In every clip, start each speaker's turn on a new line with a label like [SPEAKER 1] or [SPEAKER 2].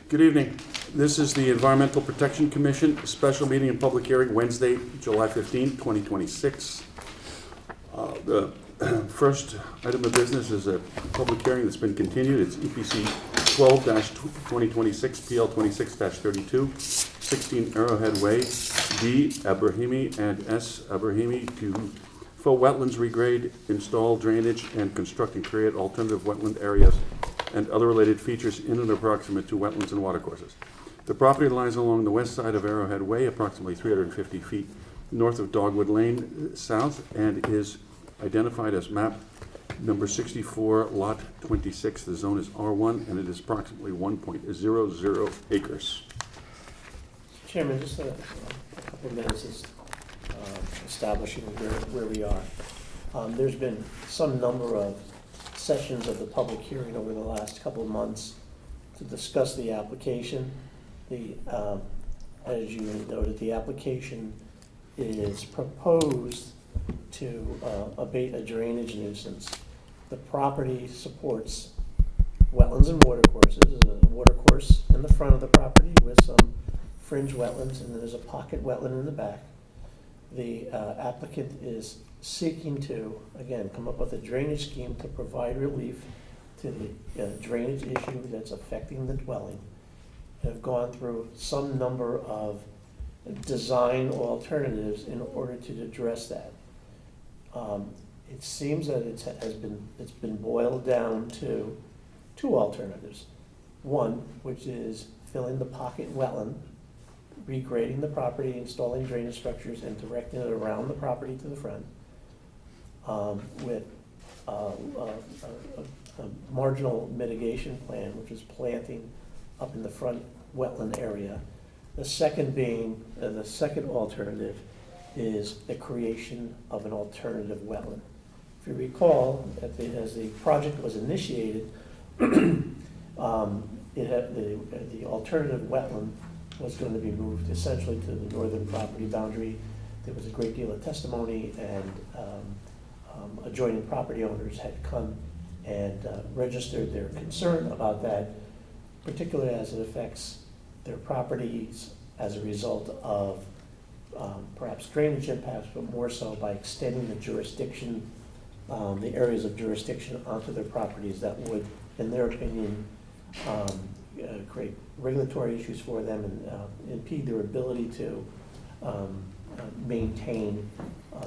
[SPEAKER 1] Good evening. This is the Environmental Protection Commission, special meeting and public hearing, Wednesday, July 15, 2026. The first item of business is a public hearing that's been continued. It's EPC 12-2026, PL 26-32, 16 Arrowhead Way, D. Abrahimi and S. Abrahimi to faux wetlands regrade, install drainage, and construct and create alternative wetland areas and other related features in and approximate to wetlands and watercourses. The property lies along the west side of Arrowhead Way, approximately 350 feet north of Dogwood Lane South, and is identified as map number 64, lot 26. The zone is R1, and it is approximately 1.00 acres.
[SPEAKER 2] Chairman, just a couple of minutes establishing where we are. There's been some number of sessions of the public hearing over the last couple of months to discuss the application. As you noted, the application is proposed to abate a drainage nuisance. The property supports wetlands and watercourses. There's a watercourse in the front of the property with some fringe wetlands, and there's a pocket wetland in the back. The applicant is seeking to, again, come up with a drainage scheme to provide relief to the drainage issue that's affecting the dwelling. Have gone through some number of design alternatives in order to address that. It seems that it's been boiled down to two alternatives. One, which is filling the pocket wetland, regrading the property, installing drainage structures, and directing it around the property to the front, with a marginal mitigation plan, which is planting up in the front wetland area. The second being, the second alternative is the creation of an alternative wetland. If you recall, as the project was initiated, it had the alternative wetland was going to be moved essentially to the northern property boundary. There was a great deal of testimony, and adjoining property owners had come and registered their concern about that, particularly as it affects their properties as a result of perhaps drainage impacts, but more so by extending the jurisdiction, the areas of jurisdiction onto their properties that would, in their opinion, create regulatory issues for them and impede their ability to maintain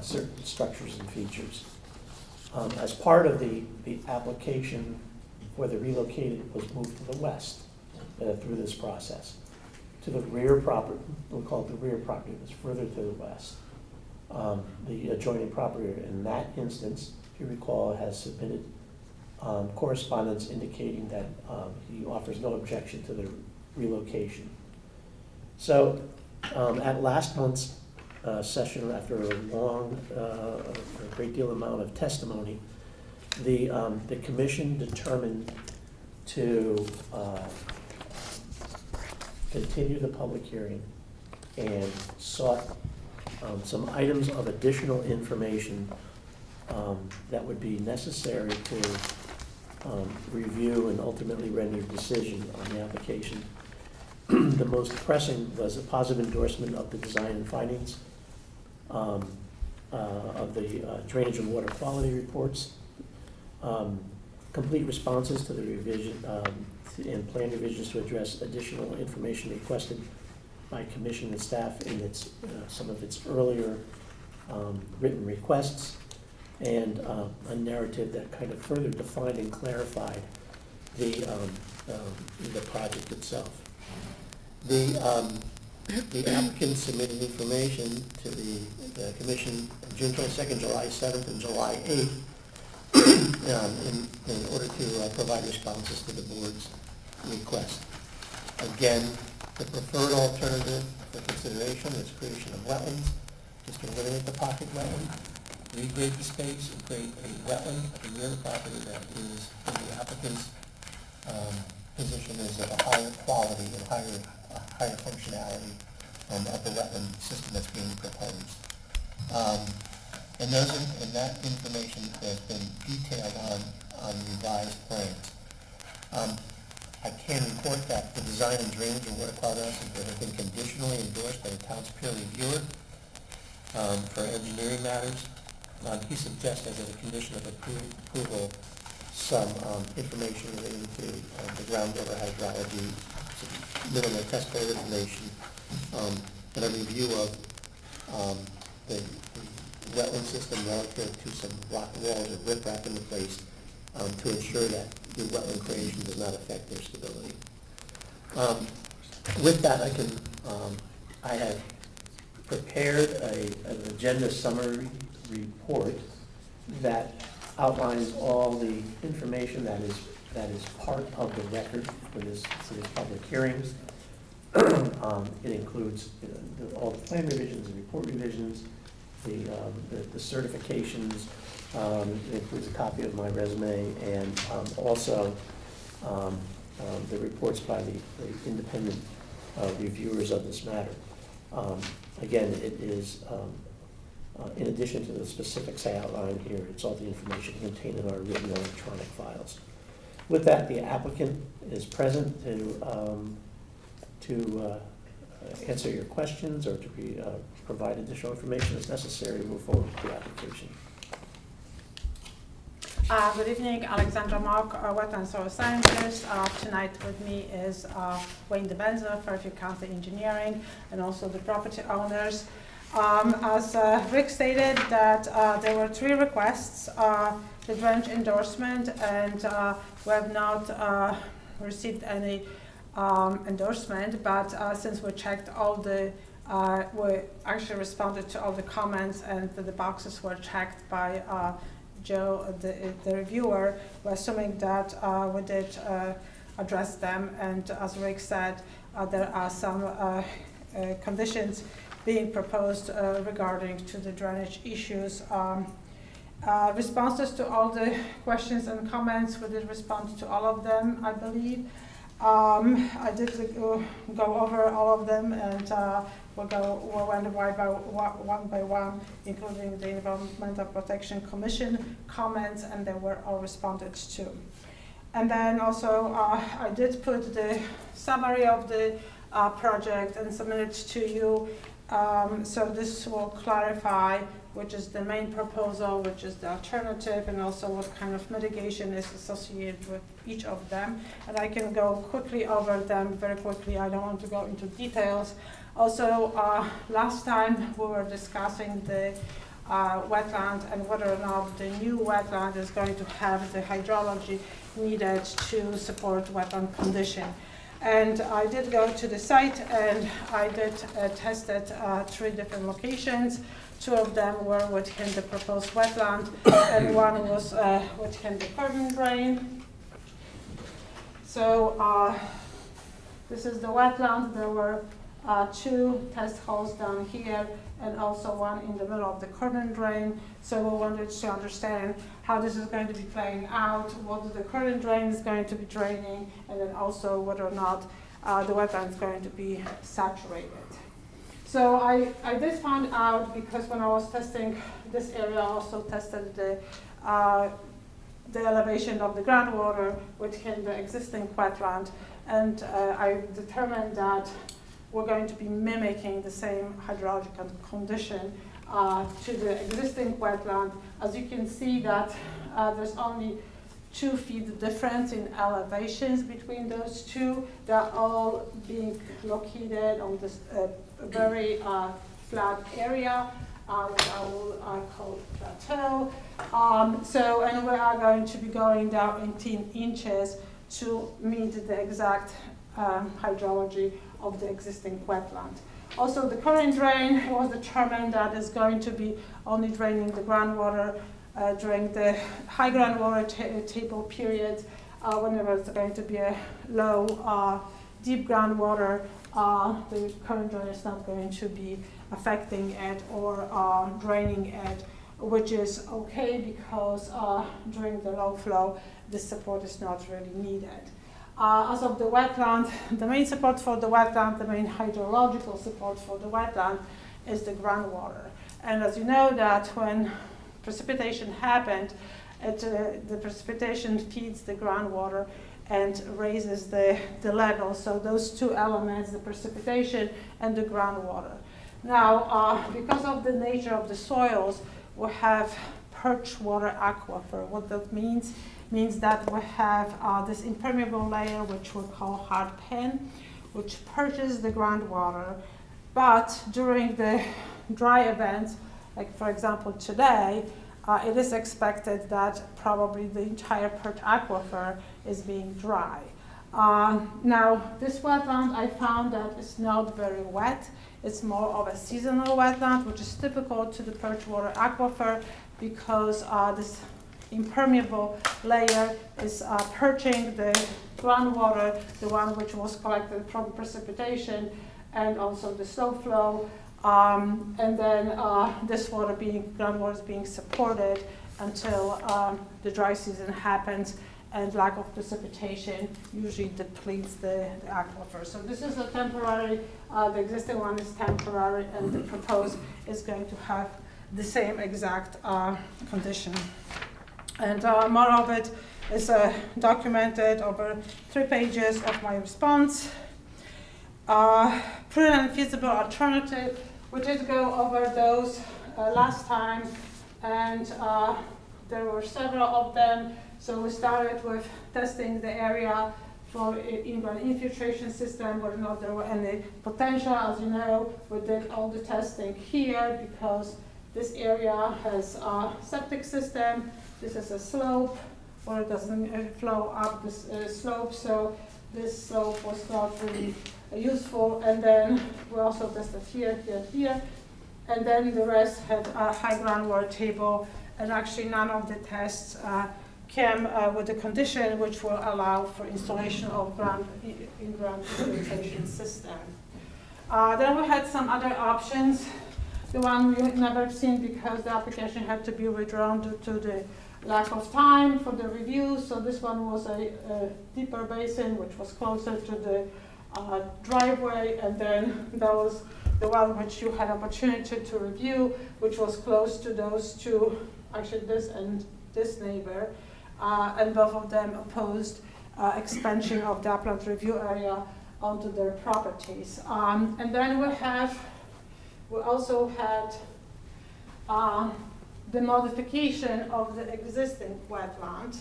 [SPEAKER 2] certain structures and features. As part of the application for the relocated was moved to the west through this process. To the rear property, we'll call it the rear property, that's further to the west. The adjoining property in that instance, if you recall, has submitted correspondence indicating that he offers no objection to the relocation. So at last month's session, after a long, a great deal amount of testimony, the commission determined to continue the public hearing and sought some items of additional information that would be necessary to review and ultimately render a decision on the application. The most pressing was a positive endorsement of the design and findings of the drainage and water quality reports, complete responses to the revision and plan revisions to address additional information requested by commission and staff in some of its earlier written requests, and a narrative that kind of further defined and clarified the project itself. The applicant submitted information to the commission June 22nd, July 7th, and July 8th in order to provide responses to the board's request. Again, the preferred alternative for consideration is creation of wetlands, just to eliminate the pocket wetland, regrade the space, and create a wetland at the rear of the property that is, in the applicant's position, is of a higher quality and higher functionality of the wetland system that's being proposed. And that information has been detailed on revised plans. I can report that the design and drainage and water quality analysis have been conditionally endorsed by the town's peer reviewer for engineering matters. He suggests as a condition of approval some information relating to the groundwater hydrology, some minimal test bed information, and a review of the wetland system relative to some rock walls or riprap in the place to ensure that the wetland creation does not affect their stability. With that, I have prepared an agenda summary report that outlines all the information that is part of the record for these public hearings. It includes all the plan revisions, the report revisions, the certifications. It includes a copy of my resume and also the reports by the independent reviewers of this matter. Again, it is, in addition to the specifics I outlined here, it's all the information contained in our written electronic files. With that, the applicant is present to answer your questions or to provide additional information as necessary to move forward with the application.
[SPEAKER 3] Good evening, Alexandra Mock, wetland soil scientist. Tonight with me is Wayne DeBenza, Fairfield County Engineering, and also the property owners. As Rick stated, that there were 3 requests, the drainage endorsement, and we have not received any endorsement, but since we checked all the, we actually responded to all the comments and the boxes were checked by Joe, the reviewer, we're assuming that we did address them, and as Rick said, there are some conditions being proposed regarding to the drainage issues. Responses to all the questions and comments, we did respond to all of them, I believe. I did go over all of them, and we'll went one by one, including the Environmental Protection Commission comments, and they were all responded to. And then also, I did put the summary of the project and submit it to you. So this will clarify which is the main proposal, which is the alternative, and also what kind of mitigation is associated with each of them. And I can go quickly over them very quickly. I don't want to go into details. Also, last time we were discussing the wetland and whether or not the new wetland is going to have the hydrology needed to support wetland condition. And I did go to the site and I did test it 3 different locations. 2 of them were within the proposed wetland, and 1 was within the current drain. So this is the wetland. There were 2 test holes down here, and also 1 in the middle of the current drain. So we wanted to understand how this is going to be playing out, what the current drain is going to be draining, and then also whether or not the wetland is going to be saturated. So I did find out, because when I was testing this area, I also tested the elevation of the groundwater within the existing wetland, and I determined that we're going to be mimicking the same hydrological condition to the existing wetland. As you can see that there's only 2 feet difference in elevations between those 2. They're all being located on this very flat area, which I will call plateau. And we are going to be going down 18 inches to meet the exact hydrology of the existing wetland. Also, the current drain was determined that is going to be only draining the groundwater during the high groundwater table period. Whenever it's going to be a low, deep groundwater, the current drain is not going to be affecting it or draining it, which is okay because during the low flow, this support is not really needed. As of the wetland, the main support for the wetland, the main hydrological support for the wetland is the groundwater. And as you know that when precipitation happened, the precipitation feeds the groundwater, and raises the level. So those two elements, the precipitation and the groundwater. Now, because of the nature of the soils, we have perch water aquifer. What that means that we have this impermeable layer, which we call hard pan, which perches the groundwater. But during the dry events, like for example today, it is expected that probably the entire perch aquifer is being dry. Now, this wetland, I found that it's not very wet. It's more of a seasonal wetland, which is typical to the perch water aquifer because this impermeable layer is perching the groundwater, the one which was collected from precipitation, and also the slow flow. And then this groundwater is being supported until the dry season happens, and lack of precipitation usually depletes the aquifer. So this is a temporary, the existing one is temporary, and the proposed is going to have the same exact condition. And more of it is documented over 3 pages of my response. Prudent and feasible alternative. We did go over those last time, and there were several of them. So we started with testing the area for inground infiltration system, whether or not there were any potential. As you know, we did all the testing here because this area has a septic system. This is a slope, or it doesn't flow up this slope, so this slope was not really useful. And then we also tested here, here, here, and then the rest had a high groundwater table, and actually none of the tests came with a condition which will allow for installation of in-ground filtration system. Then we had some other options. The one we had never seen because the application had to be withdrawn due to the lack of time for the review. So this one was a deeper basin which was closer to the driveway, and then that was the one which you had opportunity to review, which was close to those two, actually this and this neighbor. And both of them opposed expansion of the upland review area onto their properties. And then we also had the modification of the existing wetland,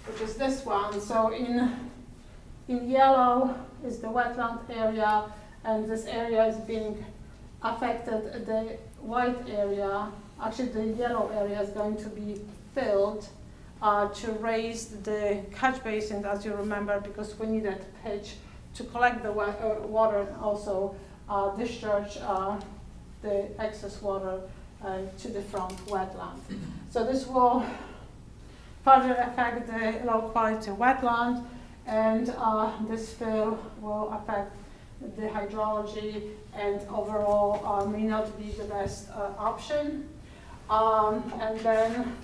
[SPEAKER 3] which is this one. So in yellow is the wetland area, and this area is being affected. The white area, actually the yellow area, is going to be filled to raise the catch basin, as you remember, because we needed pitch to collect the water and also discharge the excess water to the front wetland. So this will further affect the low quality wetland, and this fill will affect the hydrology, and overall may not be the best option. And then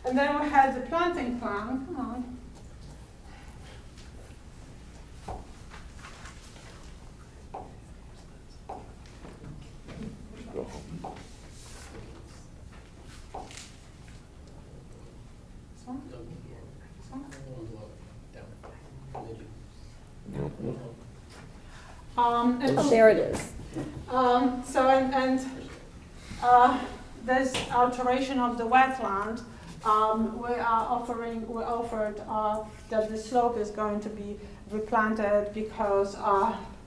[SPEAKER 3] and then we had the planting plan. Come on.
[SPEAKER 4] There it is.
[SPEAKER 3] This alteration of the wetland, we offered that the slope is going to be replanted because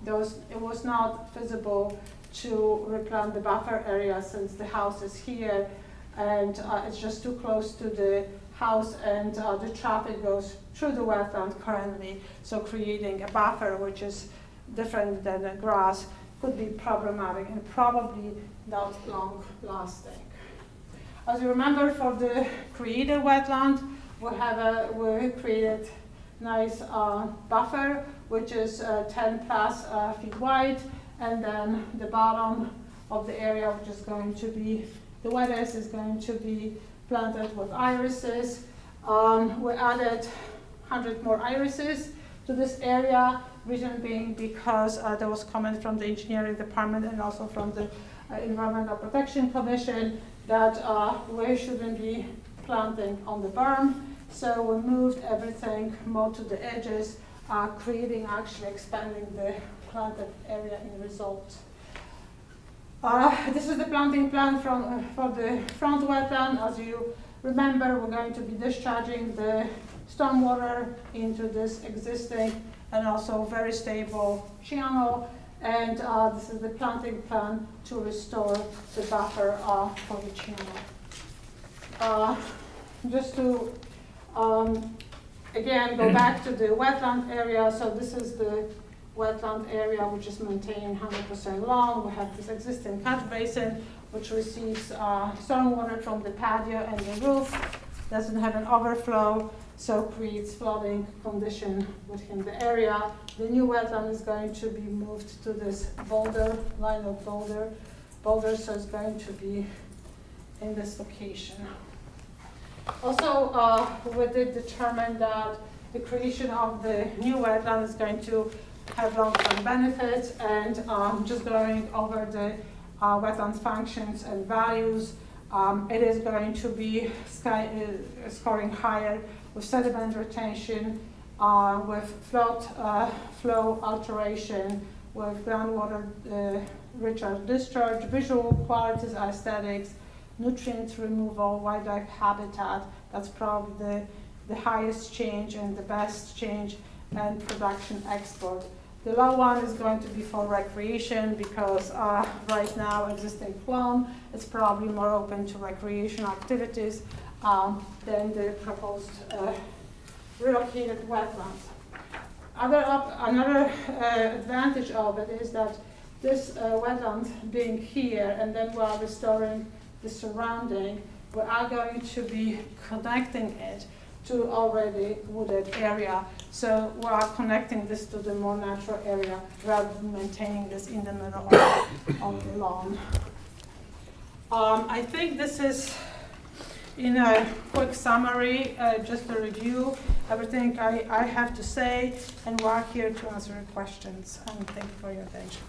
[SPEAKER 3] it was not feasible to replant the buffer area since the house is here, and it's just too close to the house, and the traffic goes through the wetland currently, so creating a buffer which is different than the grass could be problematic and probably not long lasting. As you remember, for the created wetland, we created nice buffer which is 10 plus feet wide, and then the bottom of the area, which is going to be the wettest, is going to be planted with irises. We added 100 more irises to this area, reason being because there was comment from the engineering department and also from the Environmental Protection Commission that we shouldn't be planting on the berm. So we moved everything more to the edges, creating, actually expanding the planted area in result. This is the planting plan for the front wetland. As you remember, we're going to be discharging the stormwater into this existing and also very stable channel. And this is the planting plan to restore the buffer for the channel. Just to, again, go back to the wetland area. So this is the wetland area which is maintained 100% lawn. We have this existing catch basin which receives stormwater from the patio and the roof, doesn't have an overflow, so creates flooding condition within the area. The new wetland is going to be moved to this line of boulders, so it's going to be in this location. Also, we did determine that the creation of the new wetland is going to have long-term benefits, and just going over the wetlands functions and values, it is going to be scoring higher with sediment retention, with flow alteration, with groundwater richer discharge, visual qualities, aesthetics, nutrient removal, wildlife habitat. That's probably the highest change and the best change, and production export. The low one is going to be for recreation because right now existing plum is probably more open to recreation activities than the proposed relocated wetlands. Another advantage of it is that this wetland being here, and then while restoring the surrounding, we are going to be connecting it to already wooded area. So we are connecting this to the more natural area rather than maintaining this in the middle of the lawn. I think this is, in a quick summary, just a review, everything I have to say, and we're here to answer your questions. And thank you for your attention.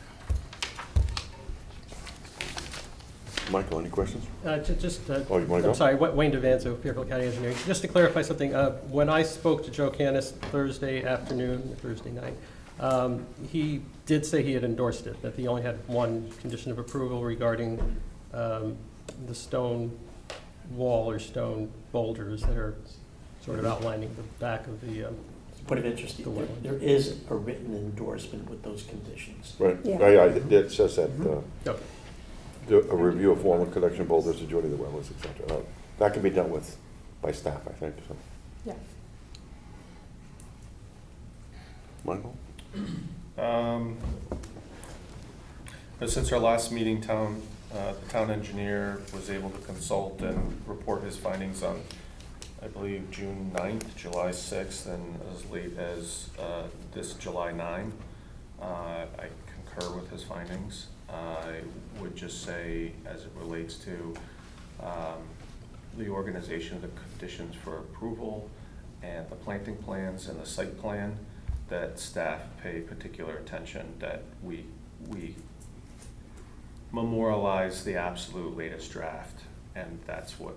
[SPEAKER 1] Michael, any questions?
[SPEAKER 4] Oh,
[SPEAKER 1] you wanna go?
[SPEAKER 4] I'm sorry, Wayne Devanzo, Fairfield County Engineering. Just to clarify something, when I spoke to Joe Canis Thursday afternoon, Thursday night, he did say he had endorsed it, that he only had one condition of approval regarding the stone wall or stone boulders that are sort of outlining the back of the
[SPEAKER 2] Point of interest, there is a written endorsement with those conditions.
[SPEAKER 1] Right,
[SPEAKER 5] Yeah.
[SPEAKER 1] it says that,
[SPEAKER 4] Okay.
[SPEAKER 1] a review of formal collection boulders adjoining the wetlands, et cetera. That can be dealt with by staff, I think, so.
[SPEAKER 3] Yeah.
[SPEAKER 1] Michael?
[SPEAKER 6] But since our last meeting, the town engineer was able to consult and report his findings on, I believe, June 9th, July 6th, and as late as this July 9. I concur with his findings. I would just say, as it relates to the organization of the conditions for approval and the planting plans and the site plan, that staff pay particular attention, that we memorialize the absolute latest draft, and that's what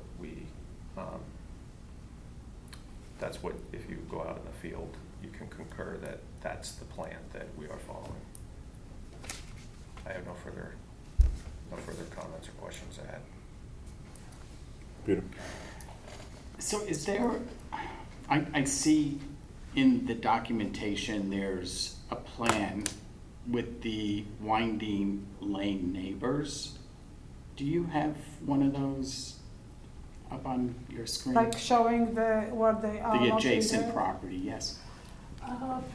[SPEAKER 6] if you go out in the field, you can concur that that's the plan that we are following. I have no further comments or questions to add.
[SPEAKER 1] Peter?
[SPEAKER 7] So is there, I see in the documentation, there's a plan with the winding lane neighbors. Do you have one of those up on your screen?
[SPEAKER 3] Like showing where they are.
[SPEAKER 7] The adjacent
[SPEAKER 3] located?
[SPEAKER 7] property, yes.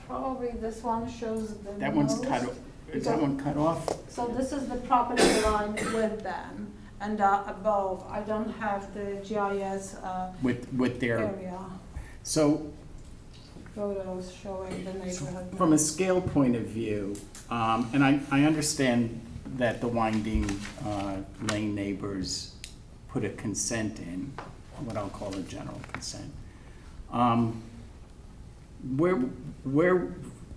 [SPEAKER 3] Probably this one shows the
[SPEAKER 7] That one's
[SPEAKER 3] most.
[SPEAKER 7] cut, is that one cut off?
[SPEAKER 3] So this is the property line with them, and above, I don't have the GIS
[SPEAKER 7] With their,
[SPEAKER 3] area
[SPEAKER 7] so
[SPEAKER 3] photos showing the neighborhood.
[SPEAKER 7] from a scale point of view, and I understand that the winding lane neighbors put a consent in, what I'll call a general consent. Where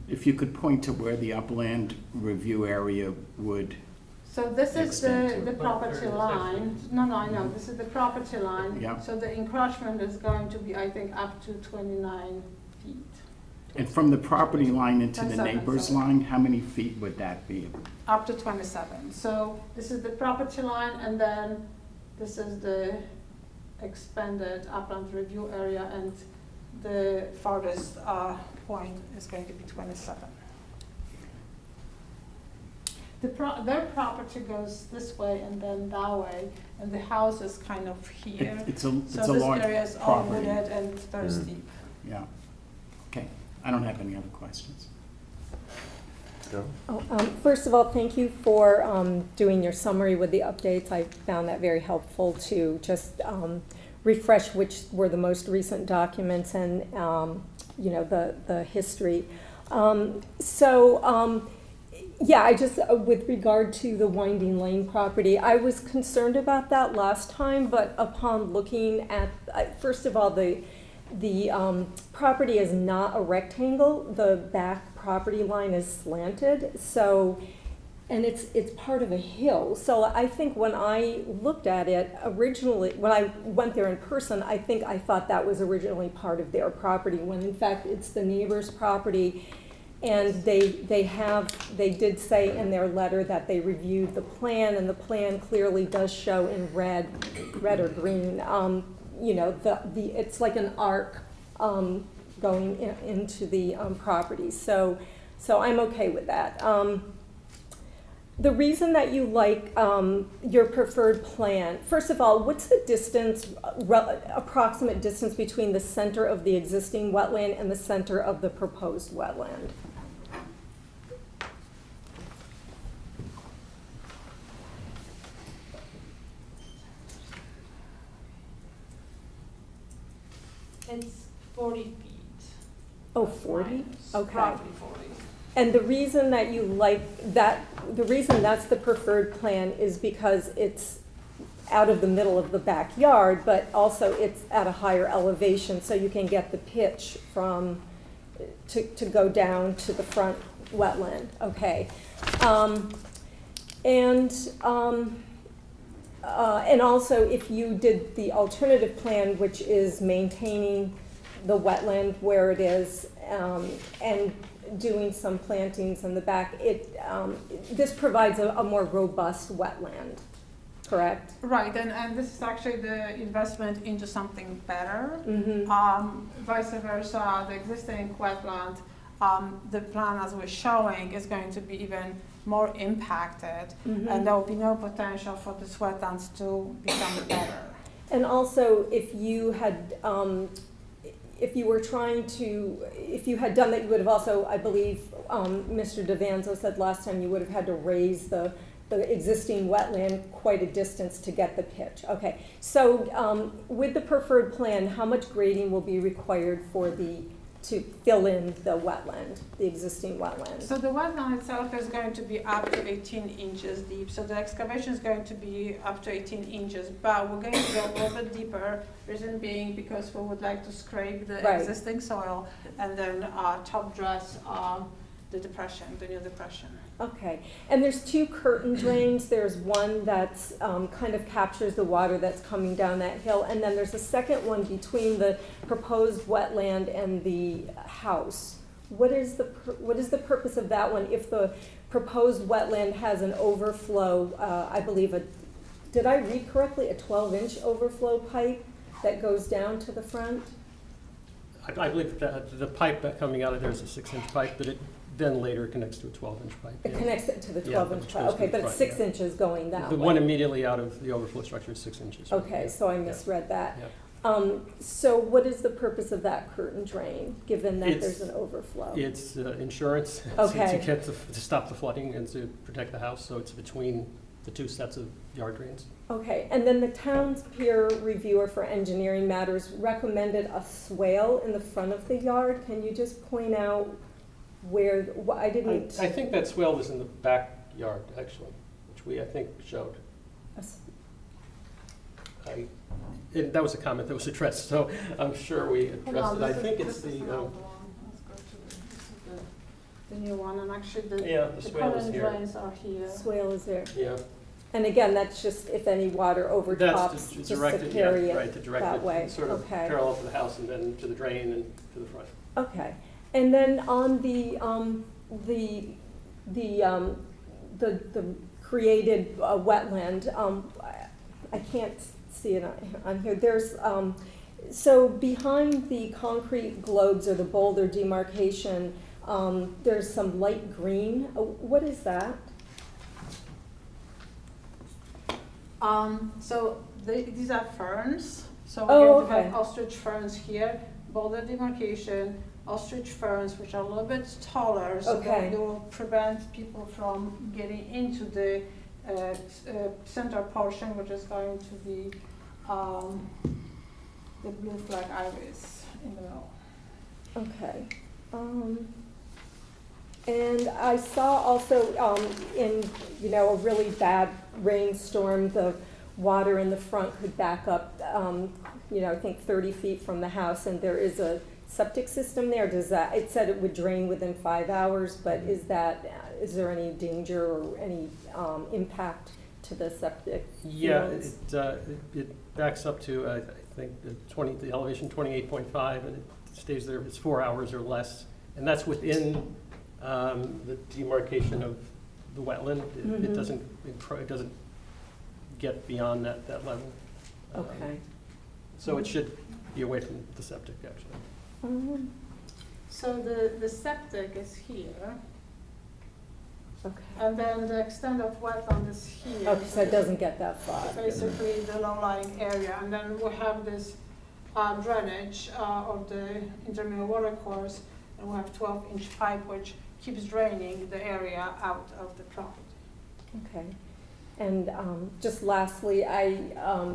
[SPEAKER 7] If you could point to where the upland review area would,
[SPEAKER 3] So this is
[SPEAKER 7] Extend
[SPEAKER 3] the
[SPEAKER 7] to-
[SPEAKER 3] property line. No, I know, this is the property line.
[SPEAKER 7] Yeah.
[SPEAKER 3] So the encroachment is going to be, I think, up to 29 feet.
[SPEAKER 7] and from the property line into the
[SPEAKER 3] 27,
[SPEAKER 7] neighbor's
[SPEAKER 3] sorry.
[SPEAKER 7] line, how many feet would that be?
[SPEAKER 3] Up to 27. So this is the property line, and then this is the expanded upland review area, and the farthest point is going to be 27. Their property goes this way and then that way, and the house is kind of here.
[SPEAKER 7] It's
[SPEAKER 3] So
[SPEAKER 7] a
[SPEAKER 3] this
[SPEAKER 7] large
[SPEAKER 3] area is all
[SPEAKER 7] property.
[SPEAKER 3] wooded and very steep.
[SPEAKER 7] Yeah. Okay, I don't have any other questions.
[SPEAKER 1] Joe?
[SPEAKER 5] First of all, thank you for doing your summary with the updates. I found that very helpful to just refresh which were the most recent documents and, you know, the history. Yeah, I just, with regard to the Winding Lane property, I was concerned about that last time, but upon looking at, first of all, the property is not a rectangle. The back property line is slanted, so, and it's part of a hill. So I think when I looked at it originally, when I went there in person, I think I thought that was originally part of their property, when in fact it's the neighbor's property. And they did say in their letter that they reviewed the plan, and the plan clearly does show in red or green, you know, it's like an arc going into the property. So I'm okay with that. The reason that you like your preferred plan, first of all, what's the distance, approximate distance between the center of the existing wetland and the center of the proposed wetland?
[SPEAKER 3] It's 40 feet.
[SPEAKER 5] Oh, 40?
[SPEAKER 3] Minus,
[SPEAKER 5] Okay.
[SPEAKER 3] roughly 40.
[SPEAKER 5] And the reason that you like that, the reason that's the preferred plan is because it's out of the middle of the backyard, but also it's at a higher elevation, so you can get the pitch from, to go down to the front wetland, okay. And also, if you did the alternative plan, which is maintaining the wetland where it is, and doing some plantings in the back, this provides a more robust wetland, correct?
[SPEAKER 3] Right, and this is actually the investment into something better.
[SPEAKER 5] Mm-hmm.
[SPEAKER 3] Vice versa, the existing wetland, the plan as we're showing is going to be even more impacted,
[SPEAKER 5] Mhm.
[SPEAKER 3] and there will be no potential for these wetlands to become better.
[SPEAKER 5] And also, if you had, if you were trying to, if you had done that, you would have also, I believe, Mr. Devanzo said last time, you would have had to raise the existing wetland quite a distance to get the pitch. Okay, so with the preferred plan, how much grading will be required to fill in the wetland, the existing wetland?
[SPEAKER 3] So the wetland itself is going to be up to 18 inches deep, so the excavation is going to be up to 18 inches, but we're going to go a little bit deeper, reason being because we would like to scrape the
[SPEAKER 5] Right.
[SPEAKER 3] existing soil and then top dress the depression, the new depression.
[SPEAKER 5] Okay, and there's two curtain drains. There's one that's kind of captures the water that's coming down that hill, and then there's a second one between the proposed wetland and the house. What is the purpose of that one if the proposed wetland has an overflow, I believe did I read correctly, a 12-inch overflow pipe that goes down to the front?
[SPEAKER 4] I believe that the pipe coming out of there is a 6-inch pipe, but it then later connects to a 12-inch pipe.
[SPEAKER 5] It
[SPEAKER 4] yeah.
[SPEAKER 5] connects it to the
[SPEAKER 4] Yeah,
[SPEAKER 5] 12-inch
[SPEAKER 4] which
[SPEAKER 5] pipe,
[SPEAKER 4] goes to
[SPEAKER 5] okay,
[SPEAKER 4] the
[SPEAKER 5] but it's
[SPEAKER 4] front,
[SPEAKER 5] 6
[SPEAKER 4] yeah.
[SPEAKER 5] inches going that
[SPEAKER 4] The
[SPEAKER 5] way.
[SPEAKER 4] one immediately out of the overflow structure is 6 inches. right?
[SPEAKER 5] Okay,
[SPEAKER 4] Yeah.
[SPEAKER 5] so I
[SPEAKER 4] Yeah.
[SPEAKER 5] misread that.
[SPEAKER 4] Yeah.
[SPEAKER 5] So what is the purpose of that curtain drain, given that
[SPEAKER 4] It's-
[SPEAKER 5] there's an overflow?
[SPEAKER 4] It's insurance
[SPEAKER 5] Okay.
[SPEAKER 4] to stop the flooding and to protect the house, so it's between the two sets of yard drains.
[SPEAKER 5] Okay, and then the town's peer reviewer for engineering matters recommended a swale in the front of the yard. Can you just point out where, I didn't.
[SPEAKER 4] I think that swale was in the backyard, actually, which we, I think, showed. That was a comment that was addressed, so I'm sure we addressed it. I think it's the,
[SPEAKER 3] new one, and actually the
[SPEAKER 4] Yeah, the
[SPEAKER 3] the
[SPEAKER 4] swale is
[SPEAKER 3] current
[SPEAKER 4] here.
[SPEAKER 3] drains are here.
[SPEAKER 5] Swale is there.
[SPEAKER 4] Yeah.
[SPEAKER 5] And again, that's just if any water overtops,
[SPEAKER 4] That's
[SPEAKER 5] just to
[SPEAKER 4] directed,
[SPEAKER 5] carry
[SPEAKER 4] yeah, right, to
[SPEAKER 5] it
[SPEAKER 4] direct
[SPEAKER 5] that way.
[SPEAKER 4] it sort of
[SPEAKER 5] Okay.
[SPEAKER 4] parallel to the house and then to the drain and to the front.
[SPEAKER 5] Okay, and then on the created wetland, I can't see it on here, there's, so behind the concrete globes or the boulder demarcation, there's some light green, what is that?
[SPEAKER 3] So these are ferns. So
[SPEAKER 5] Oh,
[SPEAKER 3] we're going to
[SPEAKER 5] okay.
[SPEAKER 3] have ostrich ferns here, boulder demarcation, ostrich ferns, which are a little bit taller, so
[SPEAKER 5] Okay.
[SPEAKER 3] that they will prevent people from getting into the center portion, which is going to be the blue flag iris in the middle.
[SPEAKER 5] Okay. And I saw also in, a really bad rainstorm, the water in the front could back up, I think 30 feet from the house, and there is a septic system there. It said it would drain within 5 hours, but is there any danger or any impact to the septic
[SPEAKER 4] Yeah,
[SPEAKER 5] fields?
[SPEAKER 4] it backs up to, I think, the elevation 28.5, and it stays there, it's 4 hours or less. And that's within the demarcation of the wetland. It
[SPEAKER 5] Mhm.
[SPEAKER 4] doesn't get beyond that level.
[SPEAKER 5] Okay.
[SPEAKER 4] So it should be away from the septic, actually.
[SPEAKER 3] So the septic is here,
[SPEAKER 5] Okay.
[SPEAKER 3] and then the extent of wetland is here.
[SPEAKER 5] Okay, so it doesn't get that far.
[SPEAKER 3] Basically the low-lying area, and then we have this drainage of the intermediate water course, and we have 12-inch pipe which keeps draining the area out of the property.
[SPEAKER 5] Okay. And just lastly, I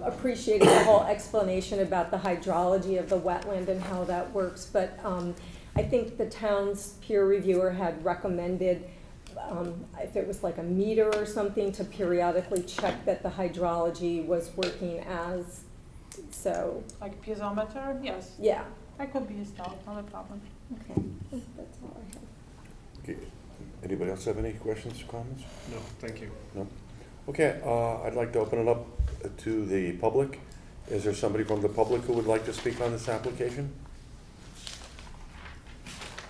[SPEAKER 5] appreciated the whole explanation about the hydrology of the wetland and how that works, but I think the town's peer reviewer had recommended if it was like a meter or something to periodically check that the hydrology was working as, so,
[SPEAKER 3] Like piezometer, yes,
[SPEAKER 5] yeah.
[SPEAKER 3] that could be installed, not a problem.
[SPEAKER 5] Okay, that's all I have.
[SPEAKER 1] Okay. Anybody else have any questions or comments?
[SPEAKER 6] No, thank you.
[SPEAKER 1] No? Okay, I'd like to open it up to the public. Is there somebody from the public who would like to speak on this application?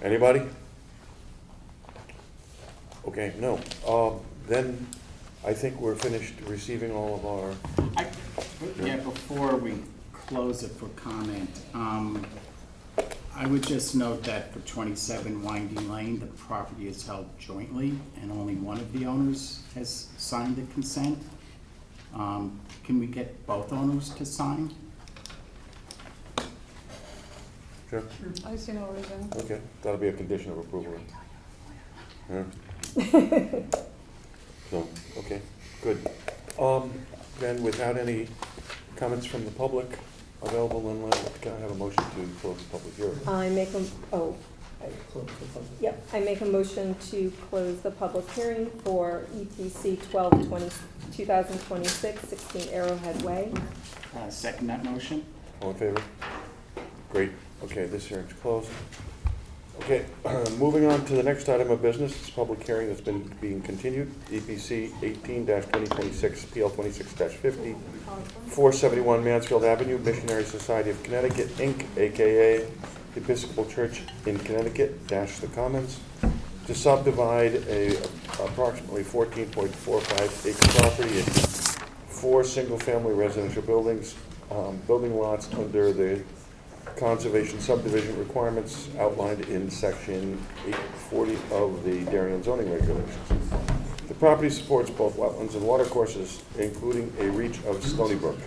[SPEAKER 1] Anybody? Okay, no. Then I think we're finished receiving all of our,
[SPEAKER 7] Yeah, before we close it for comment, I would just note that for 27 Winding Lane, the property is held jointly, and only one of the owners has signed the consent. Can we get both owners to sign?
[SPEAKER 1] sure,
[SPEAKER 3] I see no reason.
[SPEAKER 1] okay, that'll be a condition of approval. Yeah. So, okay, good. Then without any comments from the public available, then can I have a motion to close the public hearing?
[SPEAKER 5] I make a, oh,
[SPEAKER 2] Close the public.
[SPEAKER 5] yep, I make a motion to close the public hearing for EPC 12/20/2026, 16 Arrowhead Way.
[SPEAKER 7] Second that motion?
[SPEAKER 1] All in favor? Great, okay, this hearing's closed. Okay, moving on to the next item of business, this public hearing that's been being continued, EPC 18-2026, PL 26-50, 471 Mansfield Avenue, Missionary Society of Connecticut, Inc., AKA Episcopal Church in Connecticut, the Commons, to subdivide a approximately 14.45 acre property into 4 single-family residential buildings, building lots under the conservation subdivision requirements outlined in section 840 of the Darien zoning regulations. The property supports both wetlands and watercourses, including a reach of Stony Brook.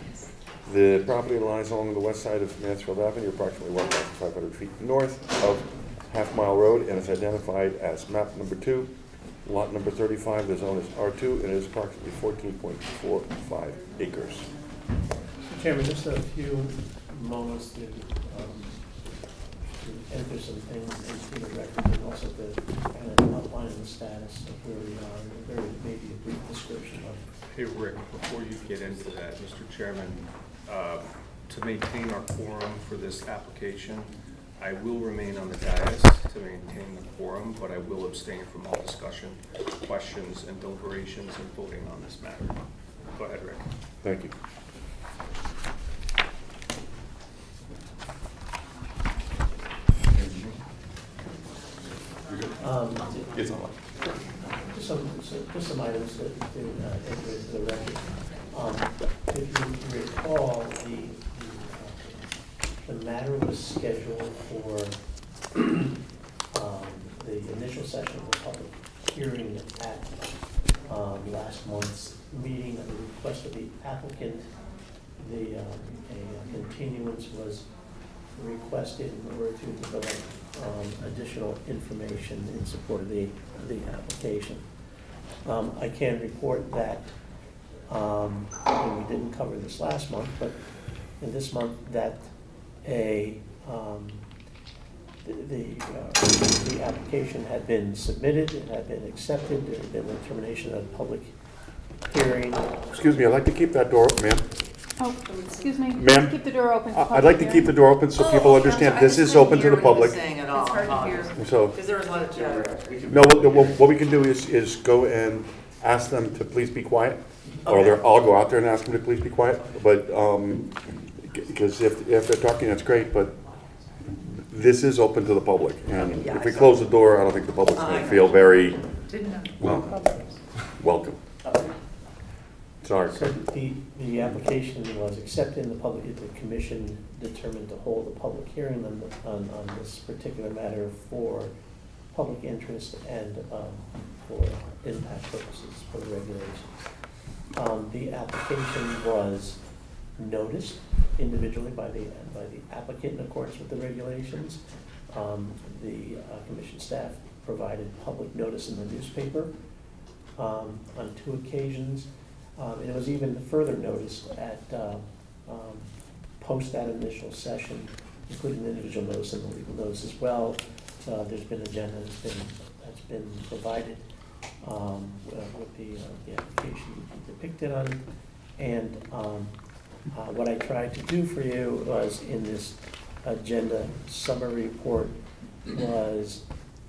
[SPEAKER 1] The property lies along the west side of Mansfield Avenue, approximately 1,500 feet north of Half Mile Road, and is identified as map number 2, lot number 35. The zone is R2, and it is approximately 14.45 acres.
[SPEAKER 2] Mr. Chairman, just a few moments to enter some things into the record, and also to kind of outline the status of where we are, and maybe a brief description of.
[SPEAKER 8] Hey, Rick, before you get into that, Mr. Chairman, to maintain our quorum for this application, I will remain on the dais to maintain the quorum, but I will abstain from all discussion, questions, and deliberations and voting on this matter. Go ahead, Rick.
[SPEAKER 1] Thank you. It's on.
[SPEAKER 2] Just some items to enter into the record. If you recall, the matter was scheduled for the initial session of the public hearing at last month's meeting at the request of the applicant. A continuance was requested in order to develop additional information in support of the application. I can report that, and we didn't cover this last month, but in this month, that the application had been submitted, it had been accepted, there had been a termination of the public hearing.
[SPEAKER 1] Excuse me, I'd like to keep that door open, ma'am.
[SPEAKER 9] Oh, excuse me.
[SPEAKER 1] Ma'am?
[SPEAKER 9] Keep the door open.
[SPEAKER 1] I'd like to keep the door open so people understand this is open to the public.
[SPEAKER 9] It's hard to hear.
[SPEAKER 1] So,
[SPEAKER 10] Because there was a lot of chatter.
[SPEAKER 1] no, what we can do is go and ask them to please be quiet. Or I'll go out there and ask them to please be quiet. But, because if they're talking, that's great, but this is open to the public. And if we close the door, I don't think the public's gonna feel very welcome. Sorry.
[SPEAKER 2] So the application was accepted, and the commission determined to hold a public hearing on this particular matter for public interest and for impact purposes for the regulations. The application was noticed individually by the applicant in accordance with the regulations. The commission staff provided public notice in the newspaper on 2 occasions. And it was even further noticed at post that initial session, including the individual notice and the legal notice as well. There's been an agenda that's been provided with the application depicted on it. And what I tried to do for you was in this agenda summary report was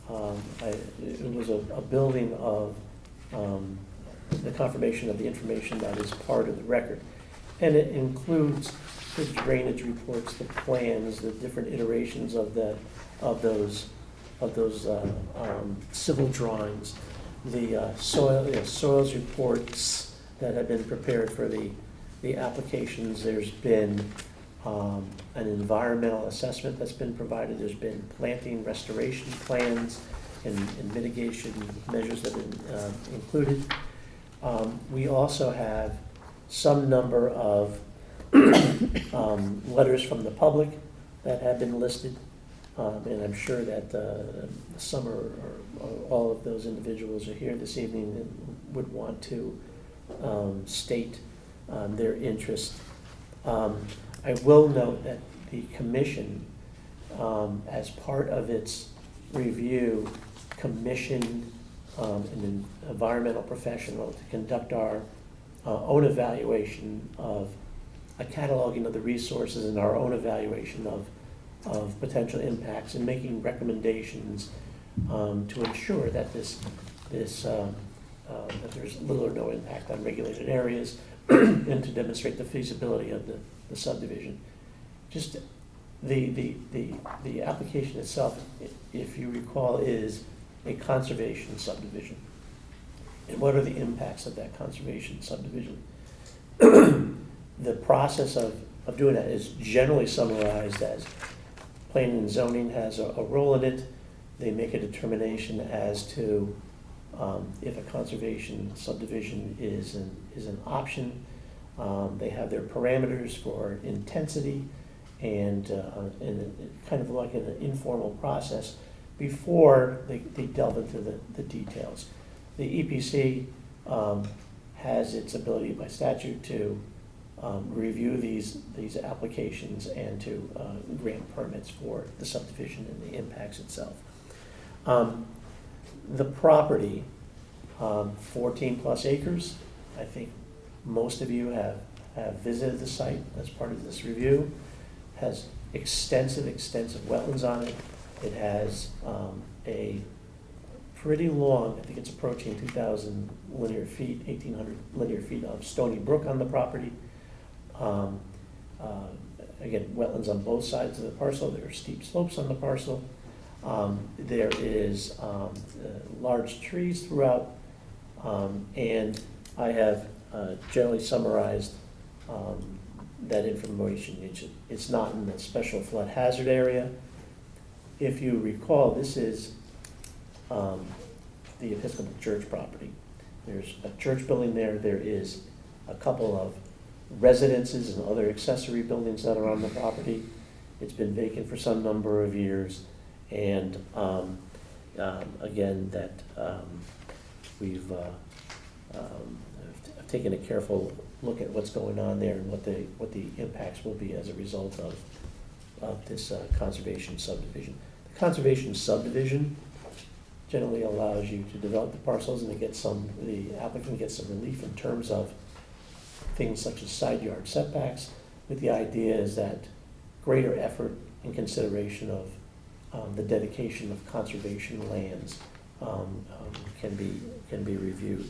[SPEAKER 2] it was a building of the confirmation of the information that is part of the record. And it includes the drainage reports, the plans, the different iterations of those civil drawings, the soils reports that have been prepared for the applications. There's been an environmental assessment that's been provided. There's been planting restoration plans and mitigation measures that have been included. We also have some number of letters from the public that have been listed, and I'm sure that some or all of those individuals are here this evening and would want to state their interest. I will note that the commission, as part of its review, commissioned an environmental professional to conduct our own evaluation of a cataloging of the resources and our own evaluation of potential impacts and making recommendations to ensure that that there's little or no impact on regulated areas and to demonstrate the feasibility of the subdivision. Just the application itself, if you recall, is a conservation subdivision. And what are the impacts of that conservation subdivision? The process of doing that is generally summarized as planning and zoning has a role in it. They make a determination as to if a conservation subdivision is an option. They have their parameters for intensity and kind of like an informal process before they delve into the details. The EPC has its ability by statute to review these applications and to grant permits for the subdivision and the impacts itself. The property, 14 plus acres, I think most of you have visited the site as part of this review, has extensive wetlands on it. It has a pretty long, I think it's approaching 2,000 linear feet, 1,800 linear feet of stony brook on the property. Again, wetlands on both sides of the parcel. There are steep slopes on the parcel. There is large trees throughout, and I have generally summarized that information. It's not in the special flood hazard area. If you recall, this is the Episcopal Church property. There's a church building there. There is a couple of residences and other accessory buildings that are on the property. It's been vacant for some number of years, and again, that we've taken a careful look at what's going on there and what the impacts will be as a result of this conservation subdivision. The conservation subdivision generally allows you to develop the parcels, and the applicant gets some relief in terms of things such as side yard setbacks, with the idea is that greater effort in consideration of the dedication of conservation lands can be reviewed.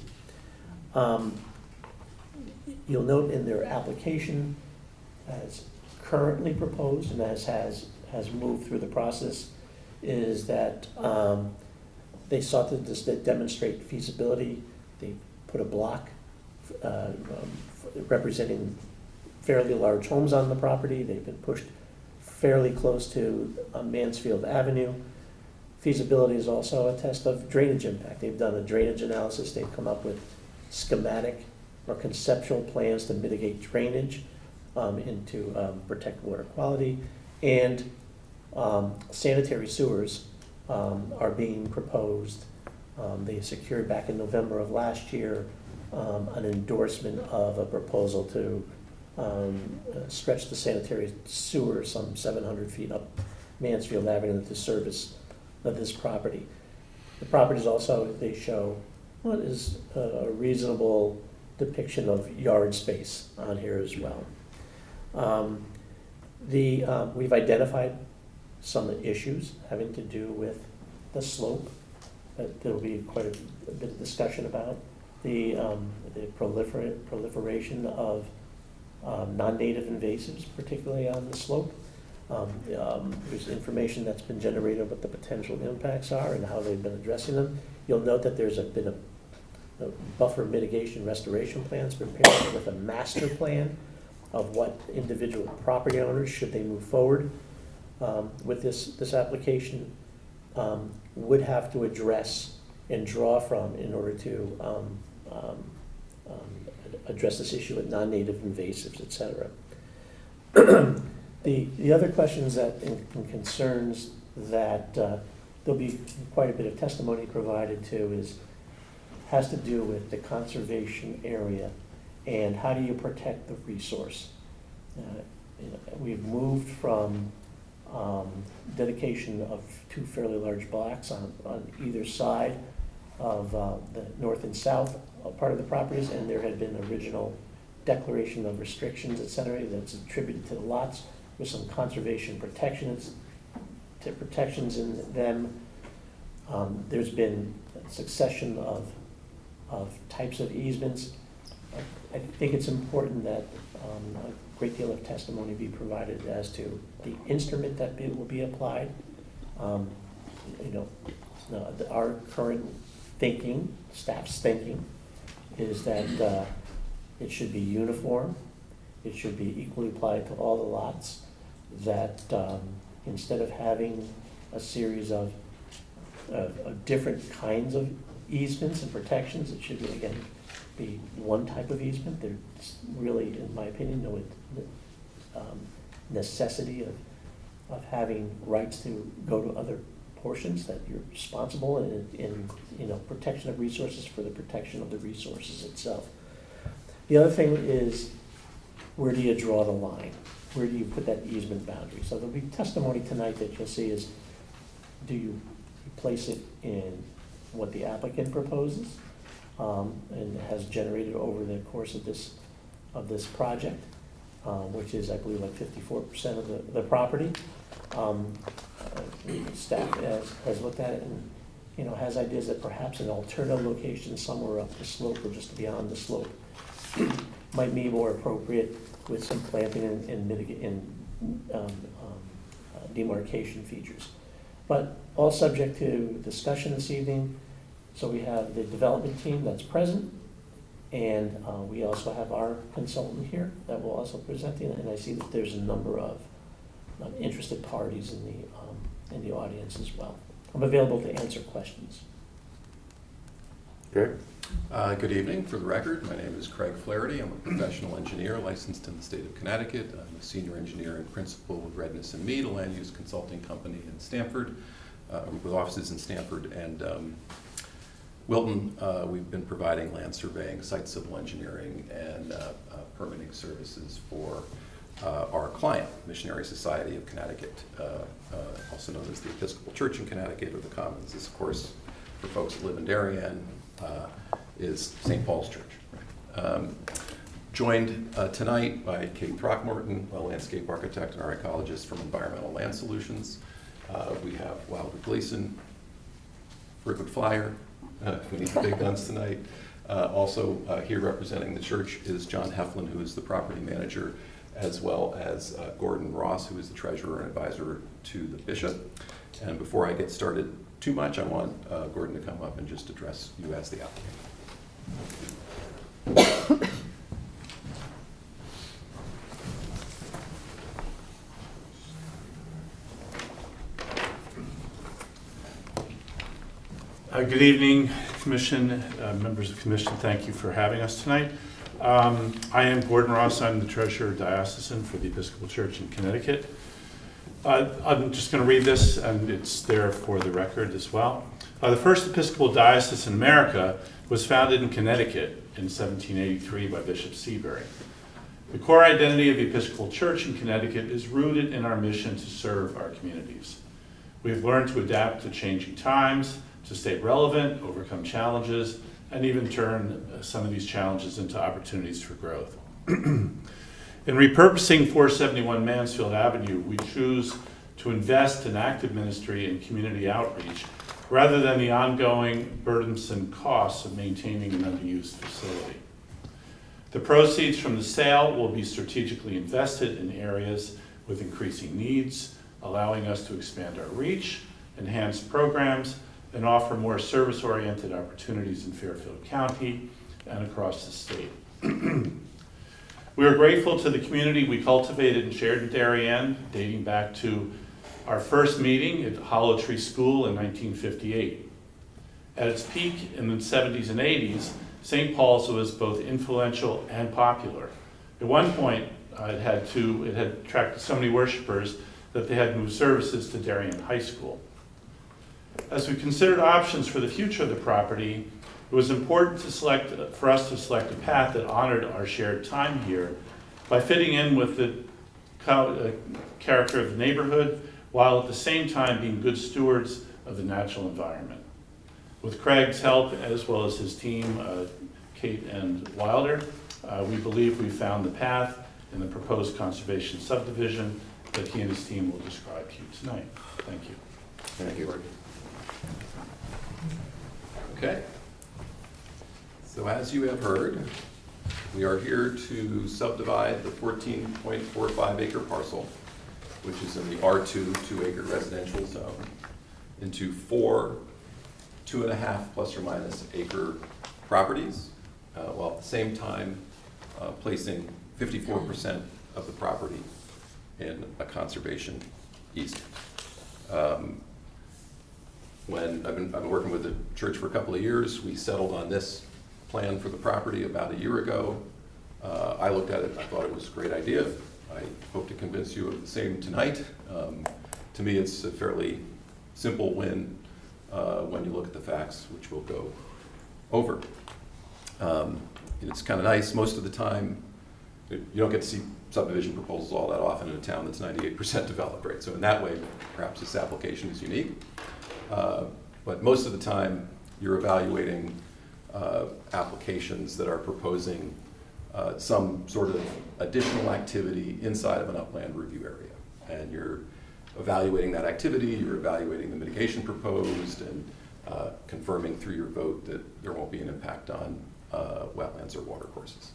[SPEAKER 2] You'll note in their application, as currently proposed and as has moved through the process, is that they sought to demonstrate feasibility. They put a block representing fairly large homes on the property. They've been pushed fairly close to Mansfield Avenue. Feasibility is also a test of drainage impact. They've done a drainage analysis. They've come up with schematic or conceptual plans to mitigate drainage and to protect water quality. And sanitary sewers are being proposed. They secured back in November of last year an endorsement of a proposal to stretch the sanitary sewer some 700 feet up Mansfield Avenue to service of this property. The properties also, they show what is a reasonable depiction of yard space on here as well. We've identified some issues having to do with the slope that there'll be quite a bit of discussion about. The proliferation of non-native invasives, particularly on the slope. There's information that's been generated what the potential impacts are and how they've been addressing them. You'll note that there's been a buffer mitigation restoration plans prepared with a master plan of what individual property owners, should they move forward with this application, would have to address and draw from in order to address this issue with non-native invasives, et cetera. The other questions that and concerns that there'll be quite a bit of testimony provided to has to do with the conservation area and how do you protect the resource. We've moved from dedication of two fairly large blocks on either side of the north and south part of the properties, and there had been original declaration of restrictions, et cetera, that's attributed to the lots with some conservation protections in them. There's been a succession of types of easements. I think it's important that a great deal of testimony be provided as to the instrument that will be applied. Our current thinking, staff's thinking, is that it should be uniform. It should be equally applied to all the lots. That instead of having a series of different kinds of easements and protections, it should again be one type of easement. There's really, in my opinion, no necessity of having rights to go to other portions, that you're responsible in protection of resources for the protection of the resources itself. The other thing is, where do you draw the line? Where do you put that easement boundary? So there'll be testimony tonight that you'll see is, do you place it in what the applicant proposes and has generated over the course of this project? which is, I believe, like 54% of the property. Staff has looked at it and, you know, has ideas that perhaps an alternative location somewhere up the slope or just beyond the slope might be more appropriate with some planting and demarcation features. But all subject to discussion this evening. So we have the development team that's present, and we also have our consultant here that will also present it. And I see that there's a number of interested parties in the audience as well. I'm available to answer questions.
[SPEAKER 1] Okay.
[SPEAKER 10] Good evening. For the record, my name is Craig Flaherty. I'm a professional engineer licensed in the state of Connecticut. I'm a senior engineer and principal with Redness and Mead, a land use consulting company in Stamford, with offices in Stamford and Wilton. We've been providing land surveying, site civil engineering, and permitting services for our client, Missionary Society of Connecticut, also known as the Episcopal Church in Connecticut, or the Commons. This, of course, for folks that live in Darien, is St. Paul's Church. Joined tonight by Kate Throckmorton, a landscape architect and our ecologist from Environmental Land Solutions. We have Wilder Gleason, frequent flyer, if we need the big guns tonight. Also here representing the church is John Heflin, who is the property manager, as well as Gordon Ross, who is the treasurer and advisor to the bishop. And before I get started too much, I want Gordon to come up and just address you as the applicant.
[SPEAKER 11] Good evening, Commission, members of the Commission. Thank you for having us tonight. I am Gordon Ross. I'm the Treasurer Diocesan for the Episcopal Church in Connecticut. I'm just going to read this, and it's there for the record as well. The first Episcopal Diocese in America was founded in Connecticut in 1783 by Bishop Seabury. The core identity of the Episcopal Church in Connecticut is rooted in our mission to serve our communities. We have learned to adapt to changing times, to stay relevant, overcome challenges, and even turn some of these challenges into opportunities for growth. In repurposing 471 Mansfield Avenue, we choose to invest in active ministry and community outreach rather than the ongoing burdensome costs of maintaining an underused facility. The proceeds from the sale will be strategically invested in areas with increasing needs, allowing us to expand our reach, enhance programs, and offer more service-oriented opportunities in Fairfield County and across the state. We are grateful to the community we cultivated and shared in Darien, dating back to our first meeting at Hollow Tree School in 1958. At its peak in the 70s and 80s, St. Paul's was both influential and popular. At one point, it had attracted so many worshipers that they had moved services to Darien High School. As we considered options for the future of the property, it was important for us to select a path that honored our shared time here by fitting in with the character of the neighborhood, while at the same time being good stewards of the natural environment. With Craig's help, as well as his team, Kate and Wilder, we believe we found the path in the proposed conservation subdivision that he and his team will describe to you tonight. Thank you.
[SPEAKER 10] Thank you. Okay. So as you have heard, we are here to subdivide the 14.45 acre parcel, which is in the R2 2-acre residential zone, into 4 2.5 plus or minus acre properties, while at the same time placing 54% of the property in a conservation easement. When I've been working with the church for a couple of years, we settled on this plan for the property about a year ago. I looked at it and I thought it was a great idea. I hope to convince you of the same tonight. To me, it's a fairly simple win when you look at the facts, which we'll go over. It's kind of nice. Most of the time, you don't get to see subdivision proposals all that often in a town that's 98% developed, right? So in that way, perhaps this application is unique. But most of the time, you're evaluating applications that are proposing some sort of additional activity inside of an upland review area. And you're evaluating that activity, you're evaluating the mitigation proposed, and confirming through your vote that there won't be an impact on wetlands or watercourses.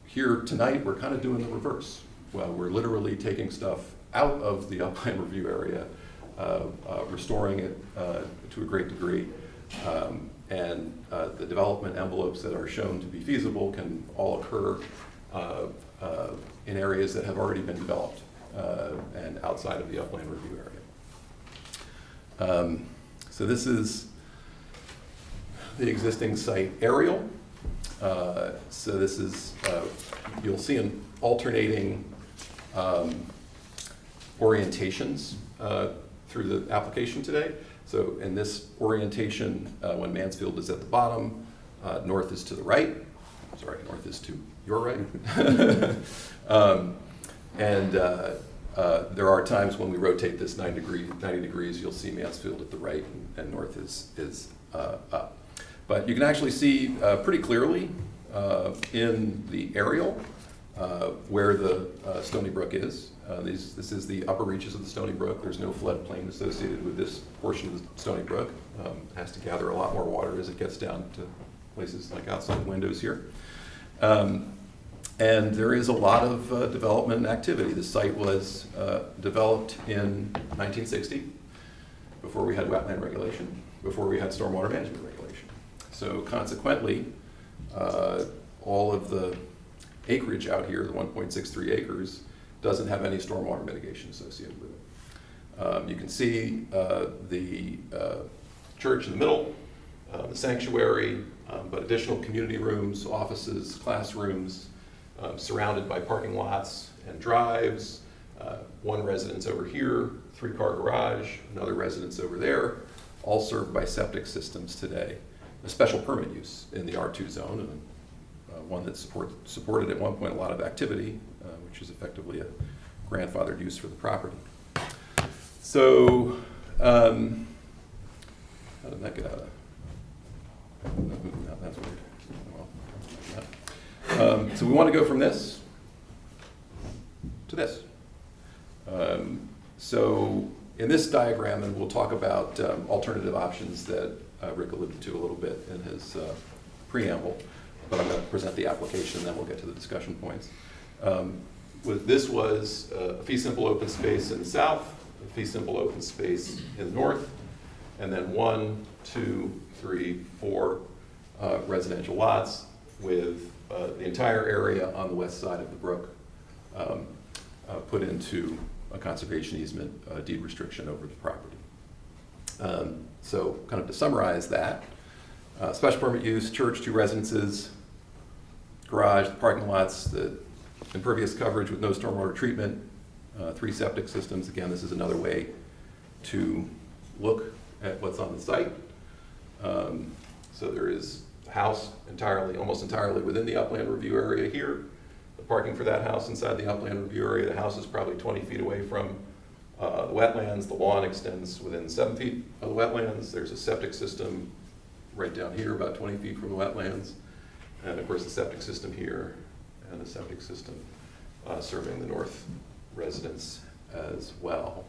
[SPEAKER 10] Here tonight, we're kind of doing the reverse. Well, we're literally taking stuff out of the upland review area, restoring it to a great degree, and the development envelopes that are shown to be feasible can all occur in areas that have already been developed and outside of the upland review area. So this is the existing site aerial. So this is, you'll see an alternating orientations through the application today. So in this orientation, when Mansfield is at the bottom, north is to the right. Sorry, north is to your right. There are times when we rotate this 90 degrees, you'll see Mansfield at the right and north is up. But you can actually see pretty clearly in the aerial where the Stony Brook is. This is the upper reaches of the Stony Brook. There's no floodplain associated with this portion of the Stony Brook. It has to gather a lot more water as it gets down to places like outside the windows here. And there is a lot of development activity. The site was developed in 1960, before we had wetland regulation, before we had stormwater management regulation. So consequently, all of the acreage out here, the 1.63 acres, doesn't have any stormwater mitigation associated with it. You can see the church in the middle, the sanctuary, but additional community rooms, offices, classrooms, surrounded by parking lots and drives, one residence over here, 3-car garage, another residence over there, all served by septic systems today. A special permit use in the R2 zone, and one that supported at one point a lot of activity, which is effectively a grandfathered use for the property. So, how did that get out of? No, that's weird. Well, so we want to go from this to this. So in this diagram, and we'll talk about alternative options that Rick alluded to a little bit in his preamble, but I'm going to present the application and then we'll get to the discussion points. This was a fee simple open space in the south, a fee simple open space in the north, and then 1, 2, 3, 4 residential lots with the entire area on the west side of the brook put into a conservation easement deed restriction over the property. So kind of to summarize that, special permit use, church, 2 residences, garage, the parking lots, the impervious coverage with no stormwater treatment, 3 septic systems. Again, this is another way to look at what's on the site. So there is a house almost entirely within the upland review area here. The parking for that house inside the upland review area, the house is probably 20 feet away from the wetlands. The lawn extends within 7 feet of the wetlands. There's a septic system right down here, about 20 feet from the wetlands. And of course the septic system here and the septic system serving the north residence as well.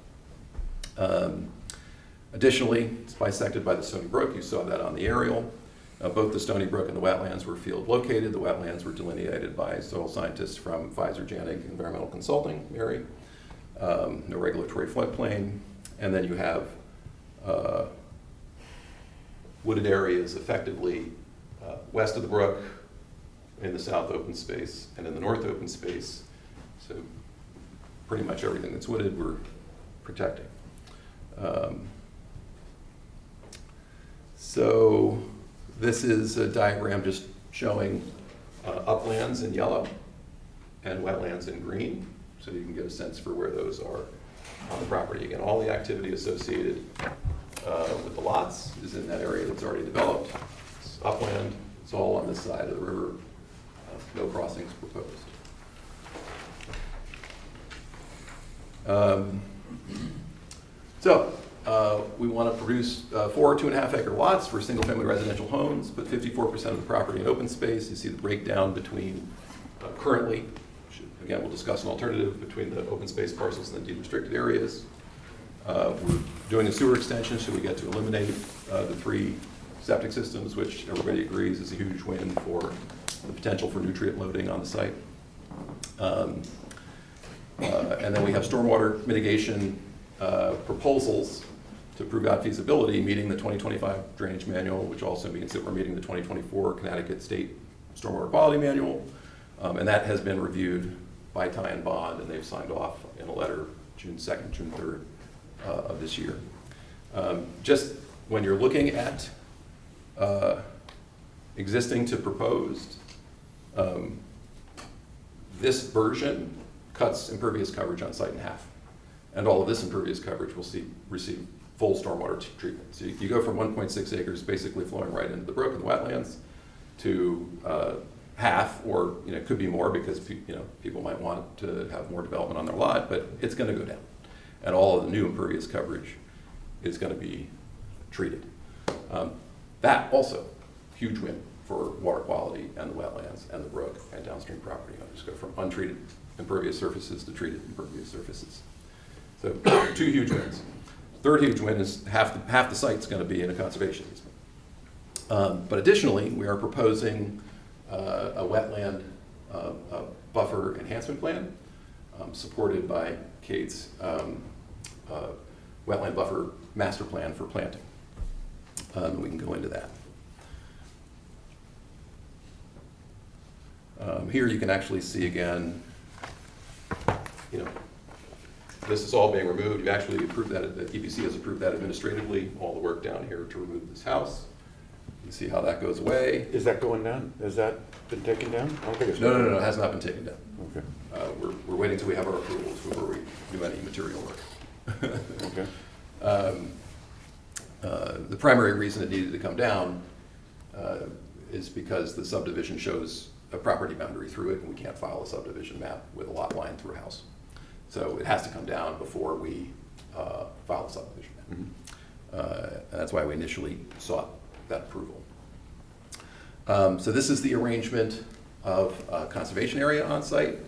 [SPEAKER 10] Additionally, it's bisected by the Stony Brook. You saw that on the aerial. Both the Stony Brook and the wetlands were field located. The wetlands were delineated by soil scientists from Pfizer Janig Environmental Consulting, Mary. No regulatory floodplain. And then you have wooded areas effectively west of the brook, in the south open space, and in the north open space. So pretty much everything that's wooded we're protecting. So this is a diagram just showing uplands in yellow and wetlands in green, so you can get a sense for where those are on the property. Again, all the activity associated with the lots is in that area that's already developed. It's upland, it's all on this side of the river, no crossings proposed. We want to produce 4 2.5 acre lots for single-family residential homes, put 54% of the property in open space. You see the breakdown between currently, which, again, we'll discuss an alternative between the open space parcels and the deed restricted areas. We're doing a sewer extension, so we get to eliminate the 3 septic systems, which everybody agrees is a huge win for the potential for nutrient loading on the site. And then we have stormwater mitigation proposals to prove out feasibility, meeting the 2025 drainage manual, which also means that we're meeting the 2024 Connecticut State Stormwater Quality Manual. And that has been reviewed by Ty and Bond, and they've signed off in a letter June 2nd, June 3rd of this year. Just when you're looking at existing to proposed, this version cuts impervious coverage on site in half. And all of this impervious coverage will receive full stormwater treatment. So you go from 1.6 acres basically flowing right into the brook and the wetlands to half, or it could be more because people might want to have more development on their lot, but it's going to go down. And all of the new impervious coverage is going to be treated. That also, huge win for water quality and the wetlands and the brook and downstream property owners. Go from untreated impervious surfaces to treated impervious surfaces. So 2 huge wins. Third huge win is half the site's going to be in a conservation easement. But additionally, we are proposing a wetland buffer enhancement plan supported by Kate's wetland buffer master plan for planting. We can go into that. Here you can actually see again, this is all being removed. You actually approved that, the EPC has approved that administratively, all the work down here to remove this house. You see how that goes away.
[SPEAKER 1] Is that going down? Has that been taken down? I don't think it's.
[SPEAKER 10] No, it has not been taken down.
[SPEAKER 1] Okay.
[SPEAKER 10] We're waiting till we have our approvals before we do any material work.
[SPEAKER 1] Okay.
[SPEAKER 10] The primary reason it needed to come down is because the subdivision shows a property boundary through it, and we can't file a subdivision map with a lot line through a house. So it has to come down before we file a subdivision map. Mm-hmm. And that's why we initially sought that approval. So this is the arrangement of conservation area on site.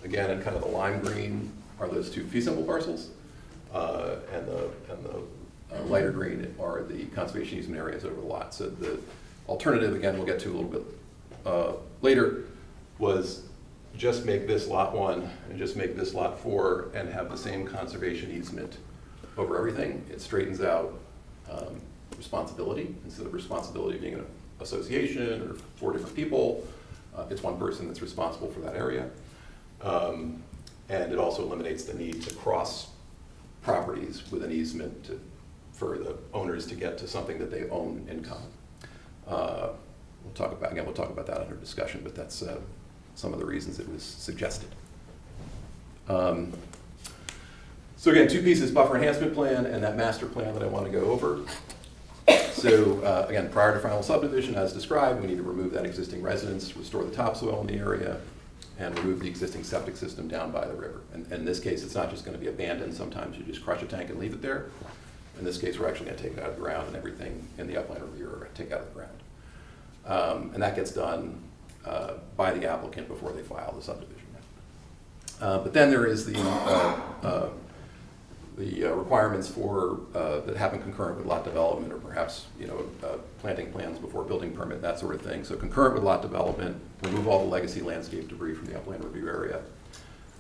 [SPEAKER 10] Again, in kind of the lime green are those 2 fee simple parcels, and the lighter green are the conservation easement areas over the lot. So the alternative, again, we'll get to a little bit later, was just make this lot 1 and just make this lot 4 and have the same conservation easement over everything. It straightens out responsibility. Instead of responsibility being an association or 4 different people, it's 1 person that's responsible for that area. And it also eliminates the need to cross properties with an easement for the owners to get to something that they own in common. We'll talk about that under discussion, but that's some of the reasons it was suggested. So again, 2 pieces, buffer enhancement plan and that master plan that I want to go over. So again, prior to final subdivision, as described, we need to remove that existing residence, restore the topsoil in the area, and remove the existing septic system down by the river. And in this case, it's not just going to be abandoned. Sometimes you just crush a tank and leave it there. In this case, we're actually going to take it out of the ground, and everything in the upland review are going to take out of the ground. And that gets done by the applicant before they file the subdivision. But then there is the requirements for that happen concurrent with lot development, or perhaps planting plans before building permit, that sort of thing. So concurrent with lot development, remove all the legacy landscape debris from the upland review area,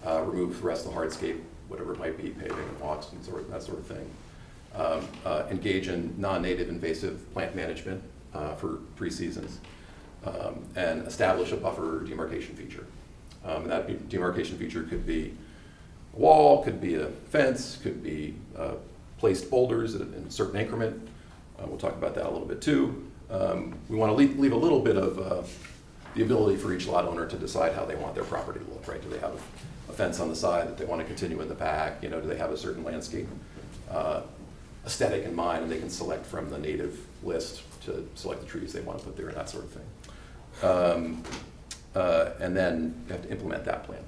[SPEAKER 10] remove the rest of the hardscape, whatever it might be, paving and walks and that sort of thing. Engage in non-native invasive plant management for 3 seasons, and establish a buffer demarcation feature. And that demarcation feature could be a wall, could be a fence, could be placed boulders in a certain increment. We'll talk about that a little bit too. We want to leave a little bit of the ability for each lot owner to decide how they want their property to look, right? Do they have a fence on the side that they want to continue in the back? Do they have a certain landscape aesthetic in mind, and they can select from the native list to select the trees they want to put there and that sort of thing. And then you have to implement that plan.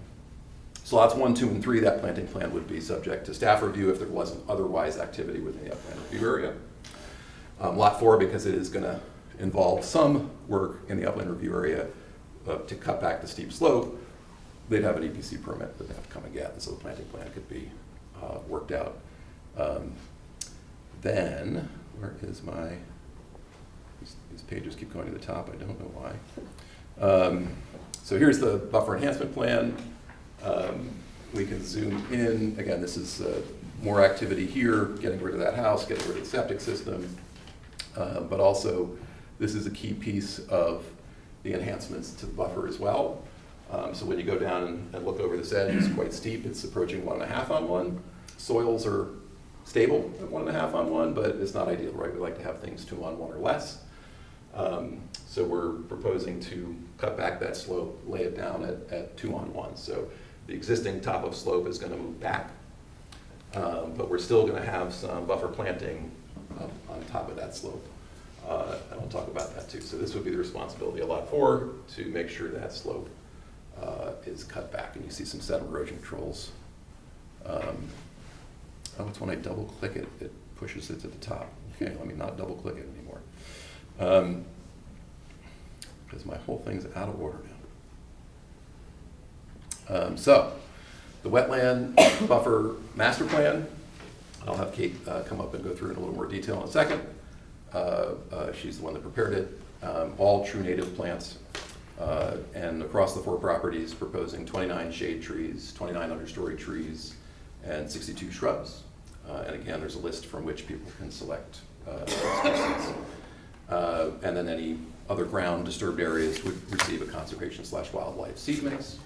[SPEAKER 10] So lots 1, 2, and 3, that planting plan would be subject to staff review if there wasn't otherwise activity within the upland review area. Lot 4, because it is going to involve some work in the upland review area to cut back the steep slope, they'd have an EPC permit that they have to come and get, and so the planting plan could be worked out. Then, where is my, these pages keep going to the top, I don't know why. So here's the buffer enhancement plan. We can zoom in. Again, this is more activity here, getting rid of that house, getting rid of the septic system. But also, this is a key piece of the enhancements to the buffer as well. So when you go down and look over this edge, it's quite steep. It's approaching 1.5 on 1. Soils are stable at 1.5 on 1, but it's not ideal, right? We like to have things 2 on 1 or less. So we're proposing to cut back that slope, lay it down at 2 on 1. So the existing top of slope is going to move back, but we're still going to have some buffer planting on top of that slope. And I'll talk about that too. So this would be the responsibility of Lot 4 to make sure that slope is cut back. And you see some sediment erosion controls. Oh, it's when I double click it, it pushes it to the top. Okay, let me not double click it anymore. Because my whole thing's out of order now. So, the wetland buffer master plan, I'll have Kate come up and go through in a little more detail in a second. She's the one that prepared it. All true native plants, and across the 4 properties, proposing 29 shade trees, 29 understory trees, and 62 shrubs. And again, there's a list from which people can select species. And then any other ground disturbed areas would receive a conservation/wildlife seed mix,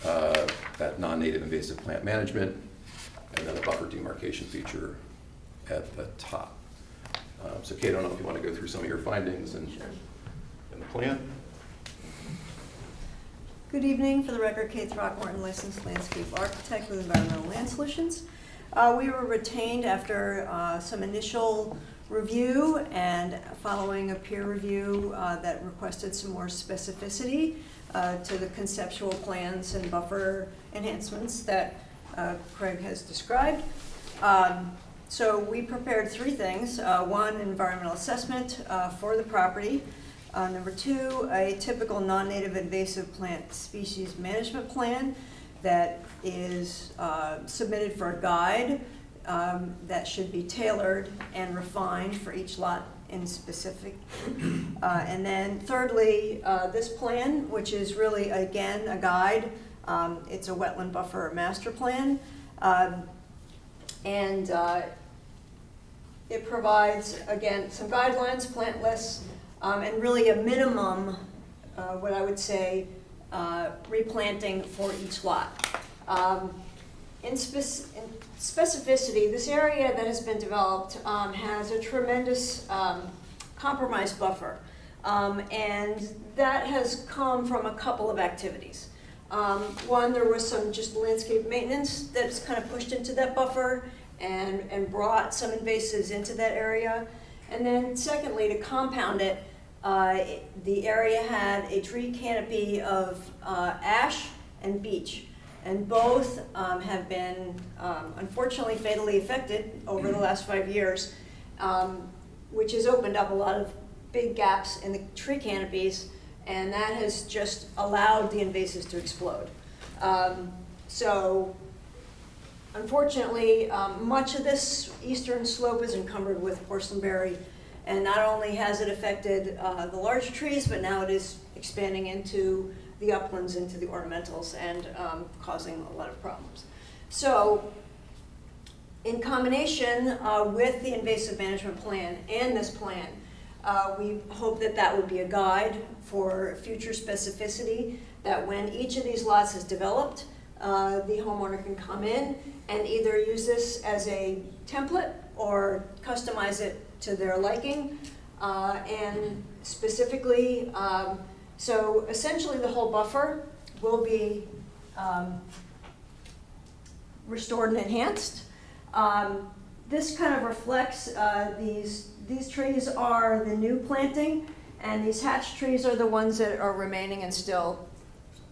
[SPEAKER 10] that non-native invasive plant management, and then a buffer demarcation feature at the top. So Kate, I don't know if you want to go through some of your findings and the plan.
[SPEAKER 12] Good evening. For the record, Kate Throckmorton, licensed landscape architect with Environmental Land Solutions. We were retained after some initial review and following a peer review that requested some more specificity to the conceptual plans and buffer enhancements that Craig has described. So we prepared 3 things. 1, environmental assessment for the property. Number 2, a typical non-native invasive plant species management plan that is submitted for a guide that should be tailored and refined for each lot in specific. And then thirdly, this plan, which is really, again, a guide. It's a wetland buffer master plan. And it provides, again, some guidelines, plant lists, and really a minimum, what I would say, replanting for each lot. In specificity, this area that has been developed has a tremendous compromised buffer. And that has come from a couple of activities. One, there was some just landscape maintenance that's kind of pushed into that buffer and brought some invasives into that area. And then secondly, to compound it, the area had a tree canopy of ash and beech. And both have been, unfortunately, fatally affected over the last 5 years, which has opened up a lot of big gaps in the tree canopies, and that has just allowed the invasives to explode. So, unfortunately, much of this eastern slope is encumbered with porcelainberry, and not only has it affected the larger trees, but now it is expanding into the uplands, into the ornamentals, and causing a lot of problems. So, in combination with the invasive management plan and this plan, we hope that that would be a guide for future specificity, that when each of these lots is developed, the homeowner can come in and either use this as a template or customize it to their liking. And specifically, so essentially the whole buffer will be restored and enhanced. This kind of reflects these trees are the new planting, and these hatch trees are the ones that are remaining and still.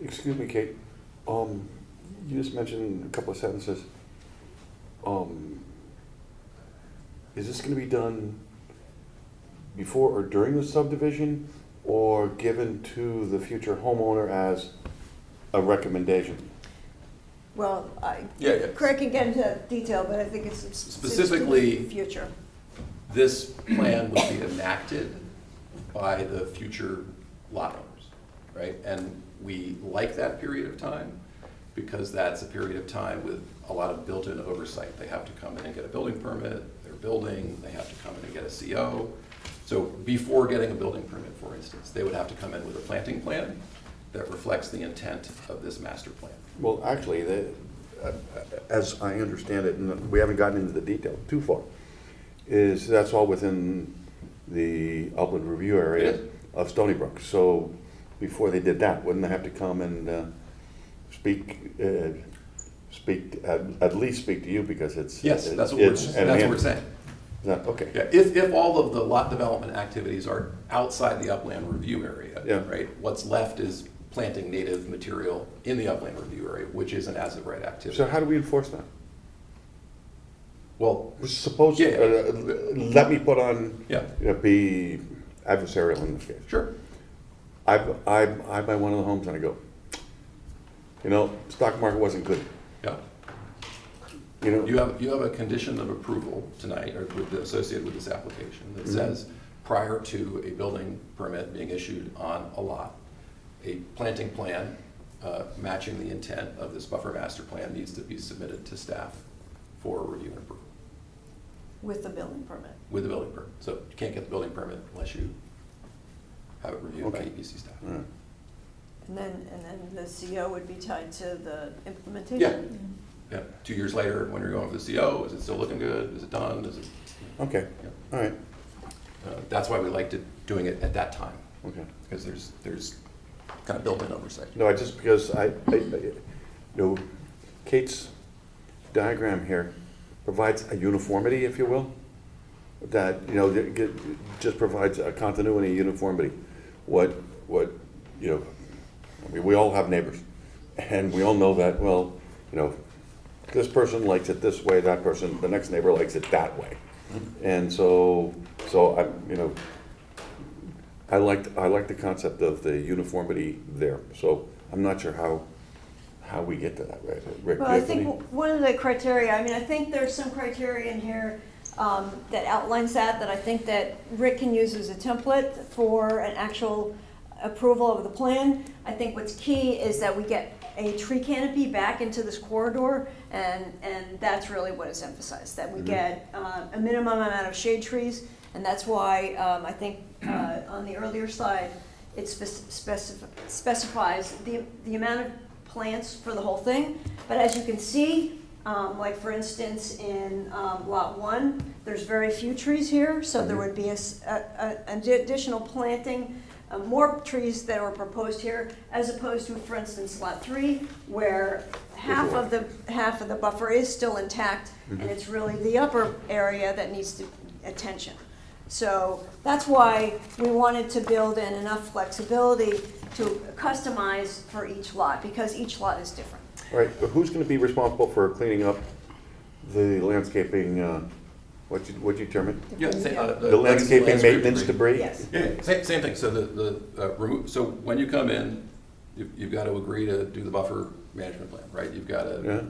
[SPEAKER 1] Excuse me, Kate. You just mentioned a couple of sentences. Is this gonna be done before or during the subdivision, or given to the future homeowner as a recommendation?
[SPEAKER 12] Well,
[SPEAKER 10] Yeah.
[SPEAKER 12] Craig can get into detail, but I think it's
[SPEAKER 10] Specifically-
[SPEAKER 12] to the future.
[SPEAKER 10] This plan would be enacted by the future lot owners, right? And we like that period of time because that's a period of time with a lot of built-in oversight. They have to come in and get a building permit, they're building, they have to come in and get a CO. So before getting a building permit, for instance, they would have to come in with a planting plan that reflects the intent of this master plan.
[SPEAKER 1] Well, actually, as I understand it, and we haven't gotten into the detail too far, is that's all within the upland review area
[SPEAKER 10] It is.
[SPEAKER 1] of Stony Brook. So before they did that, wouldn't they have to come and at least speak to you, because it's.
[SPEAKER 10] Yes, that's what we're saying.
[SPEAKER 1] Okay.
[SPEAKER 10] Yeah, if all of the lot development activities are outside the upland review area,
[SPEAKER 1] Yeah.
[SPEAKER 10] right? What's left is planting native material in the upland review area, which is an as-of-right activity.
[SPEAKER 1] So how do we enforce that?
[SPEAKER 10] Well,
[SPEAKER 1] Suppose,
[SPEAKER 10] Yeah.
[SPEAKER 1] let me put on,
[SPEAKER 10] Yeah.
[SPEAKER 1] Be adversarial in this case.
[SPEAKER 10] sure.
[SPEAKER 1] I buy one of the homes and I go, stock market wasn't good.
[SPEAKER 10] Yeah.
[SPEAKER 1] You know,
[SPEAKER 10] You have a condition of approval tonight, or associated with this application, that says, prior to a building permit being issued on a lot, a planting plan matching the intent of this buffer master plan needs to be submitted to staff for review and approval
[SPEAKER 12] With the building permit.
[SPEAKER 10] with the building permit. So you can't get the building permit unless you have it reviewed by
[SPEAKER 1] Okay.
[SPEAKER 10] EPC staff.
[SPEAKER 1] all right.
[SPEAKER 12] And then the CO would be tied to the implementation?
[SPEAKER 10] Yeah. Yeah. 2 years later, when you're going for the CO, is it still looking good? Is it done? Is it?
[SPEAKER 1] Okay,
[SPEAKER 10] Yeah.
[SPEAKER 1] all right,
[SPEAKER 10] That's why we liked doing it at that time,
[SPEAKER 1] okay.
[SPEAKER 10] because there's kind of built-in oversight.
[SPEAKER 1] No, because Kate's diagram here provides a uniformity, if you will, that, just provides a continuity, uniformity. What, we all have neighbors, and we all know that, this person likes it this way, the next neighbor likes it that way. And so I like the concept of the uniformity there, so I'm not sure how we get to that, right? Rick,
[SPEAKER 12] Well,
[SPEAKER 1] do
[SPEAKER 12] I
[SPEAKER 1] you have
[SPEAKER 12] think
[SPEAKER 1] any-
[SPEAKER 12] one of the criteria, I think there's some criteria in here that outlines that I think that Rick can use as a template for an actual approval of the plan. I think what's key is that we get a tree canopy back into this corridor, and that's really what is emphasized, that we get a minimum amount of shade trees, and that's why I think on the earlier slide, it specifies the amount of plants for the whole thing. But as you can see, like for instance in lot 1, there's very few trees here, so there would be an additional planting, more trees that are proposed here, as opposed to, for instance, lot 3, where half of the buffer is still intact, and it's really the upper area that needs attention. So that's why we wanted to build in enough flexibility to customize for each lot, because each lot is different.
[SPEAKER 1] All right, but who's gonna be responsible for cleaning up the landscaping, what'd you term it?
[SPEAKER 10] Yeah,
[SPEAKER 1] The landscaping maintenance debris?
[SPEAKER 12] Yes.
[SPEAKER 10] Yeah, same thing. So so when you come in, you've got to agree to do the buffer management plan, right? You've got to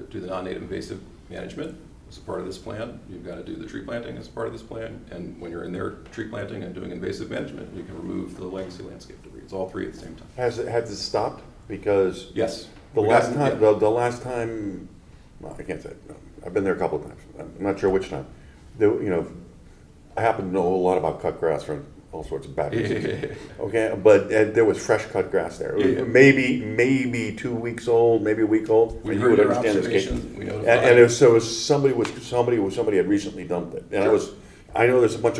[SPEAKER 10] do the non-native invasive management as a part of this plan. You've got to do the tree planting as part of this plan. And when you're in there tree planting and doing invasive management, you can remove the legacy landscape debris. It's all three at the same time.
[SPEAKER 1] Has it stopped? Because
[SPEAKER 10] Yes.
[SPEAKER 1] the last time, well, I can't say, no, I've been there a couple of times. I'm not sure which time. I happen to know a whole lot about cut grass from all sorts of bad reasons. Okay, but there was fresh cut grass there.
[SPEAKER 10] Yeah.
[SPEAKER 1] Maybe 2 weeks old, maybe a week old.
[SPEAKER 10] We
[SPEAKER 1] and
[SPEAKER 10] heard your
[SPEAKER 1] this case.
[SPEAKER 10] observations. We notified.
[SPEAKER 1] Somebody had recently dumped it, and I know there's a bunch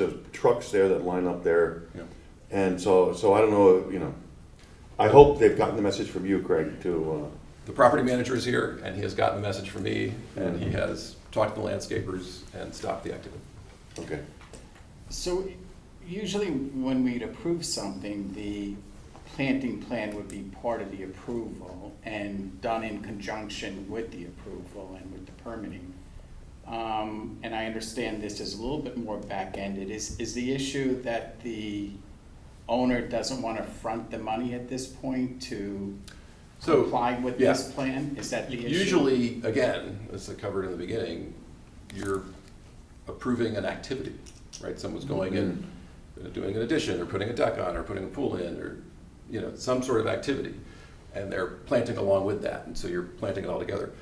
[SPEAKER 1] of trucks there that line up there,
[SPEAKER 10] Yeah.
[SPEAKER 1] and so I don't know, I hope they've gotten the message from you, Craig, to.
[SPEAKER 10] The property manager is here, and he has gotten the message from me, and he has talked to the landscapers and stopped the activity.
[SPEAKER 1] Okay.
[SPEAKER 7] So usually when we'd approve something, planting plan would be part of the approval and done in conjunction with the approval and with the permitting. And I understand this is a little bit more back-ended. Is the issue that the owner doesn't want to front the money at this point to comply with this plan? Is that the issue?
[SPEAKER 10] Usually, again, as I covered in the beginning, you're approving an activity, right? Someone's going in, doing an addition, or putting a deck on, or putting a pool in, or some sort of activity, and they're planting along with that, and so you're planting it all together.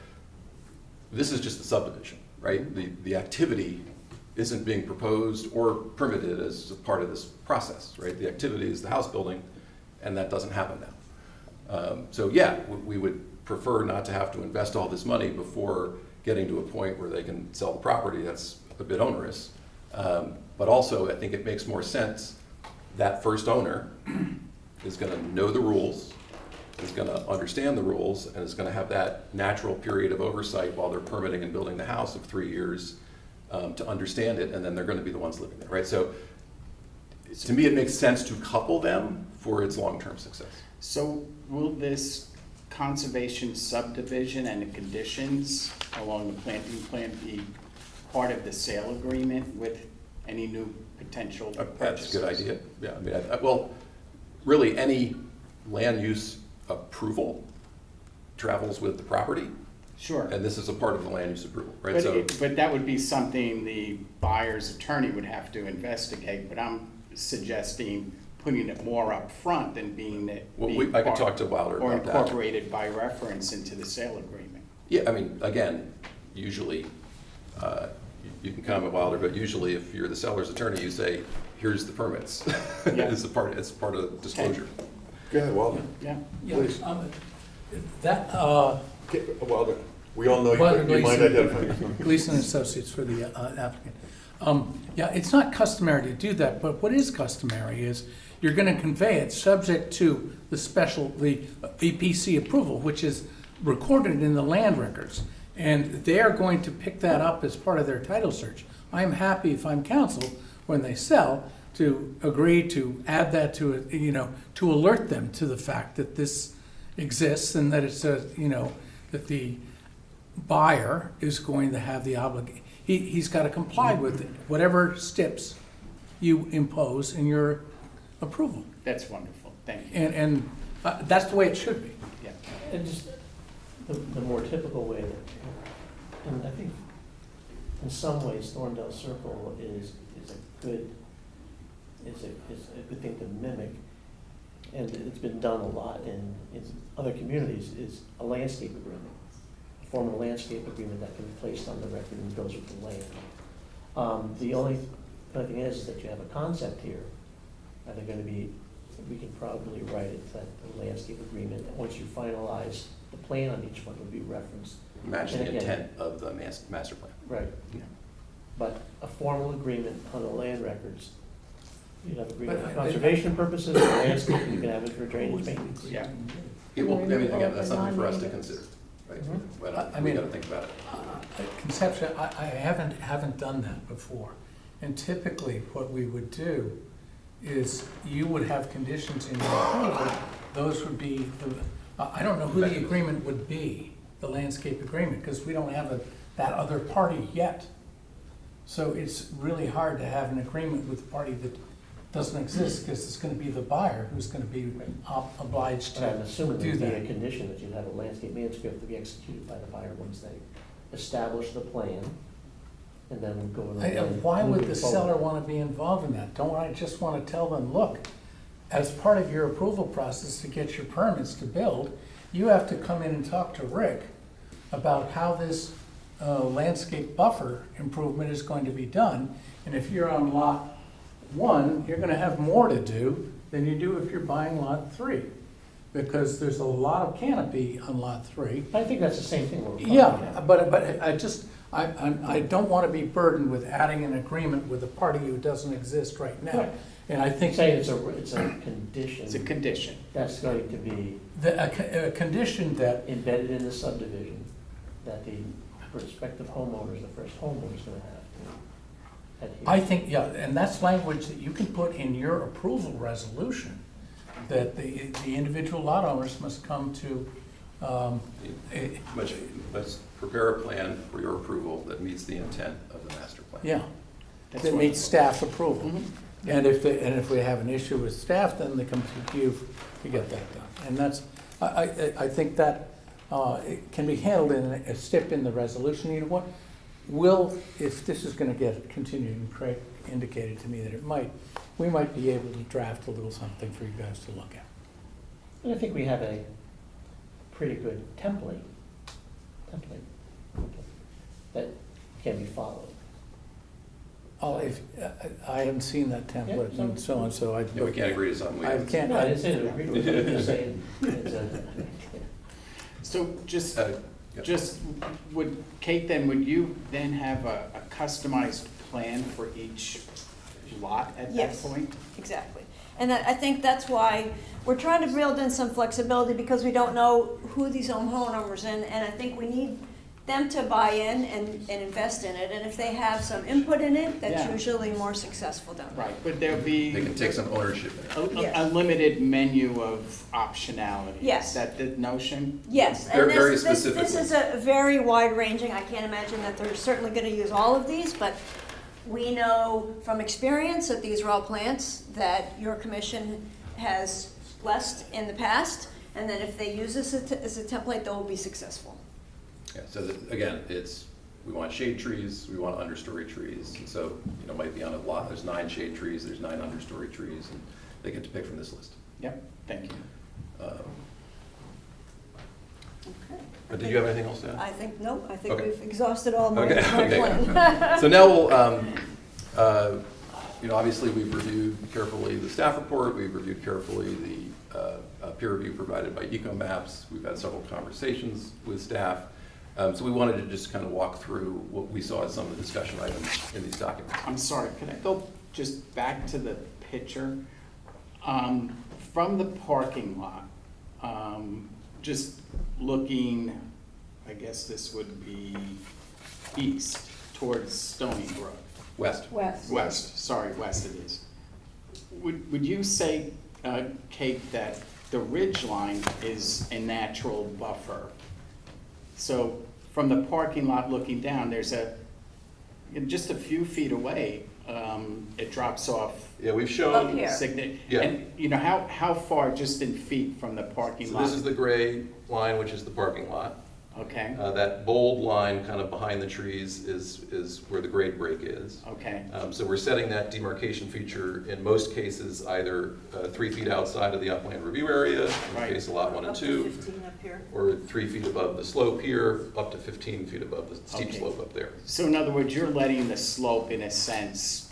[SPEAKER 10] This is just the subdivision, right? The activity isn't being proposed or permitted as a part of this process, right? The activity is the house building, and that doesn't happen now. So yeah, we would prefer not to have to invest all this money before getting to a point where they can sell the property. That's a bit onerous. But also, I think it makes more sense that first owner is going to know the rules, is going to understand the rules, and is going to have that natural period of oversight while they're permitting and building the house of 3 years to understand it, and then they're going to be the ones living there, right? So to me, it makes sense to couple them for its long-term success.
[SPEAKER 7] So will this conservation subdivision and the conditions along the planting plan be part of the sale agreement with any new potential purchases?
[SPEAKER 10] That's a good idea. Yeah, I mean, well, really any land use approval travels with the property.
[SPEAKER 7] Sure.
[SPEAKER 10] And this is a part of the land use approval, right?
[SPEAKER 7] But that would be something the buyer's attorney would have to investigate, but I'm suggesting putting it more up front than being that.
[SPEAKER 10] I could talk to Wilder
[SPEAKER 7] or
[SPEAKER 10] about that.
[SPEAKER 7] Or incorporated by reference into the sale agreement.
[SPEAKER 10] Yeah, I mean, again, usually, you can comment Wilder, but usually if you're the seller's attorney, you say, here's the permits.
[SPEAKER 7] Yeah.
[SPEAKER 10] It's part of disclosure.
[SPEAKER 1] Go ahead, Walter.
[SPEAKER 7] Yeah.
[SPEAKER 1] Please.
[SPEAKER 13] Wilder,
[SPEAKER 1] We all know you might identify yourself.
[SPEAKER 13] Gleason Associates for the applicant. Yeah, it's not customary to do that, but what is customary is you're going to convey it subject to the EPC approval, which is recorded in the land records. And they are going to pick that up as part of their title search. I'm happy, if I'm counsel, when they sell, to agree to add that to it, to alert them to the fact that this exists and that it's that the buyer is going to have the obligation. He's got to comply with whatever steps you impose in your approval.
[SPEAKER 7] That's wonderful. Thank you.
[SPEAKER 13] And that's the way it should be.
[SPEAKER 7] Yeah.
[SPEAKER 2] And just the more typical way that, and I think in some ways Thorndale Circle is a good thing to mimic, and it's been done a lot in other communities, is a landscape agreement, a formal landscape agreement that can be placed on the record and goes with the land. The only thing is that you have a concept here. Are they going to be, we can probably write it that the landscape agreement, once you finalize the plan on each one, would be referenced.
[SPEAKER 10] Match the
[SPEAKER 2] And again,
[SPEAKER 10] intent of the master plan.
[SPEAKER 2] Right.
[SPEAKER 10] Yeah.
[SPEAKER 2] But a formal agreement on the land records, you'd have agreement
[SPEAKER 13] But
[SPEAKER 2] for conservation purposes, for landscape, you can have it for drainage maintenance.
[SPEAKER 7] Yeah.
[SPEAKER 10] It will, I mean, again, that's something for us to consider, right?
[SPEAKER 2] Mhm.
[SPEAKER 10] But
[SPEAKER 13] I
[SPEAKER 10] we
[SPEAKER 13] mean,
[SPEAKER 10] gotta think about it.
[SPEAKER 13] Conceptually, I haven't done that before. And typically, what we would do is you would have conditions in your approval. Those would be, I don't know who the agreement would be, the landscape agreement, because we don't have that other party yet. So it's really hard to have an agreement with a party that doesn't exist, because it's going to be the buyer who's going to be obliged
[SPEAKER 2] And I'm
[SPEAKER 13] to
[SPEAKER 2] assuming
[SPEAKER 13] do
[SPEAKER 2] there'd be a
[SPEAKER 13] that.
[SPEAKER 2] condition that you'd have a landscape manuscript to be executed by the buyer once they establish the plan, and then we'd go in the land.
[SPEAKER 13] Why would
[SPEAKER 2] moving
[SPEAKER 13] the
[SPEAKER 2] forward.
[SPEAKER 13] seller want to be involved in that? Don't I just want to tell them, look, as part of your approval process to get your permits to build, you have to come in and talk to Rick about how this landscape buffer improvement is going to be done. And if you're on lot 1, you're going to have more to do than you do if you're buying lot 3. Because there's a lot of canopy on lot 3.
[SPEAKER 2] I think that's the same thing we're talking
[SPEAKER 13] Yeah,
[SPEAKER 2] about.
[SPEAKER 13] but I don't want to be burdened with adding an agreement with a party who doesn't exist right now.
[SPEAKER 2] Right.
[SPEAKER 13] And I
[SPEAKER 2] I'm
[SPEAKER 13] think
[SPEAKER 2] saying it's a condition.
[SPEAKER 7] It's a condition.
[SPEAKER 2] That's going to be
[SPEAKER 13] a condition that,
[SPEAKER 2] embedded in the subdivision that the prospective homeowners, the first homeowner is going to have to adhere.
[SPEAKER 13] I think, yeah, and that's language that you can put in your approval resolution that the individual lot owners must come to,
[SPEAKER 10] Let's prepare a plan for your approval that meets the intent of the master plan.
[SPEAKER 13] yeah,
[SPEAKER 7] That's
[SPEAKER 13] that meets staff approval.
[SPEAKER 7] Mhm.
[SPEAKER 13] And if we have an issue with staff, then they come to you to get that done. And that's, I think that it can be handled in a step in the resolution. You know what? If this is gonna get continued, and Craig indicated to me that it might, we might be able to draft a little something for you guys to look at.
[SPEAKER 2] And I think we have a pretty good template that can be followed.
[SPEAKER 13] Oh, I haven't seen that template
[SPEAKER 2] Yeah,
[SPEAKER 13] and so on, so I.
[SPEAKER 10] Yeah, we can't agree to something we
[SPEAKER 13] I
[SPEAKER 10] haven't.
[SPEAKER 13] can't.
[SPEAKER 2] No, I didn't say that I agree with it, I'm just saying,
[SPEAKER 7] So just,
[SPEAKER 10] Yep.
[SPEAKER 7] just, Kate, would you then have a customized plan for each lot at that
[SPEAKER 12] Yes.
[SPEAKER 7] point?
[SPEAKER 12] Exactly. And I think that's why we're trying to build in some flexibility, because we don't know who these homeowners in, and I think we need them to buy in and invest in it, and if they have some input in it, that's
[SPEAKER 7] Yeah.
[SPEAKER 12] usually more successful down the road.
[SPEAKER 7] Right, but there'll be.
[SPEAKER 10] They can take some ownership in it.
[SPEAKER 12] Yes.
[SPEAKER 7] A limited menu of optionality.
[SPEAKER 12] Yes.
[SPEAKER 7] Is that the notion?
[SPEAKER 12] Yes,
[SPEAKER 10] Very-
[SPEAKER 12] and
[SPEAKER 10] very
[SPEAKER 12] this is
[SPEAKER 10] specifically.
[SPEAKER 12] a very wide ranging, I can't imagine that they're certainly gonna use all of these, but we know from experience that these are all plants that your commission has blessed in the past, and that if they use this as a template, they'll be successful.
[SPEAKER 10] Yeah, so that, again, we want shade trees, we want understory trees, and so, might be on a lot, there's 9 shade trees, there's 9 understory trees, and they get to pick from this list.
[SPEAKER 7] Yep, thank you.
[SPEAKER 12] Okay.
[SPEAKER 10] But did you have anything else to add?
[SPEAKER 12] I think, no, I think
[SPEAKER 10] Okay.
[SPEAKER 12] we've exhausted all my
[SPEAKER 10] Okay, okay.
[SPEAKER 12] plan.
[SPEAKER 10] So now we'll, obviously we've reviewed carefully the staff report, we've reviewed carefully the peer review provided by EcoMaps, we've had several conversations with staff. So we wanted to just kind of walk through what we saw as some of the discussion items in these documents.
[SPEAKER 7] I'm sorry, could I go just back to the picture? From the parking lot, just looking, I guess this would be east towards Stony Brook.
[SPEAKER 10] West.
[SPEAKER 7] West, sorry, west it is. Would you say, Kate, that the ridge line is a natural buffer? So from the parking lot looking down, there's just a few feet away, it drops off.
[SPEAKER 10] Yeah, we've
[SPEAKER 12] Up
[SPEAKER 10] shown,
[SPEAKER 12] here.
[SPEAKER 10] Yeah.
[SPEAKER 7] And, how far, just in feet from the parking
[SPEAKER 10] so
[SPEAKER 7] lot?
[SPEAKER 10] this is the gray line, which is the parking lot.
[SPEAKER 7] Okay,
[SPEAKER 10] That bold line kind of behind the trees is where the grade break is.
[SPEAKER 7] okay,
[SPEAKER 10] So we're setting that demarcation feature in most cases either 3 feet outside of the upland review area, in the
[SPEAKER 7] Right.
[SPEAKER 10] case of lot 1 and 2,
[SPEAKER 12] 15 up here.
[SPEAKER 10] or 3 feet above the slope here, up to 15 feet above the steep
[SPEAKER 7] Okay.
[SPEAKER 10] slope up there.
[SPEAKER 7] so in other words, you're letting the slope, in a sense,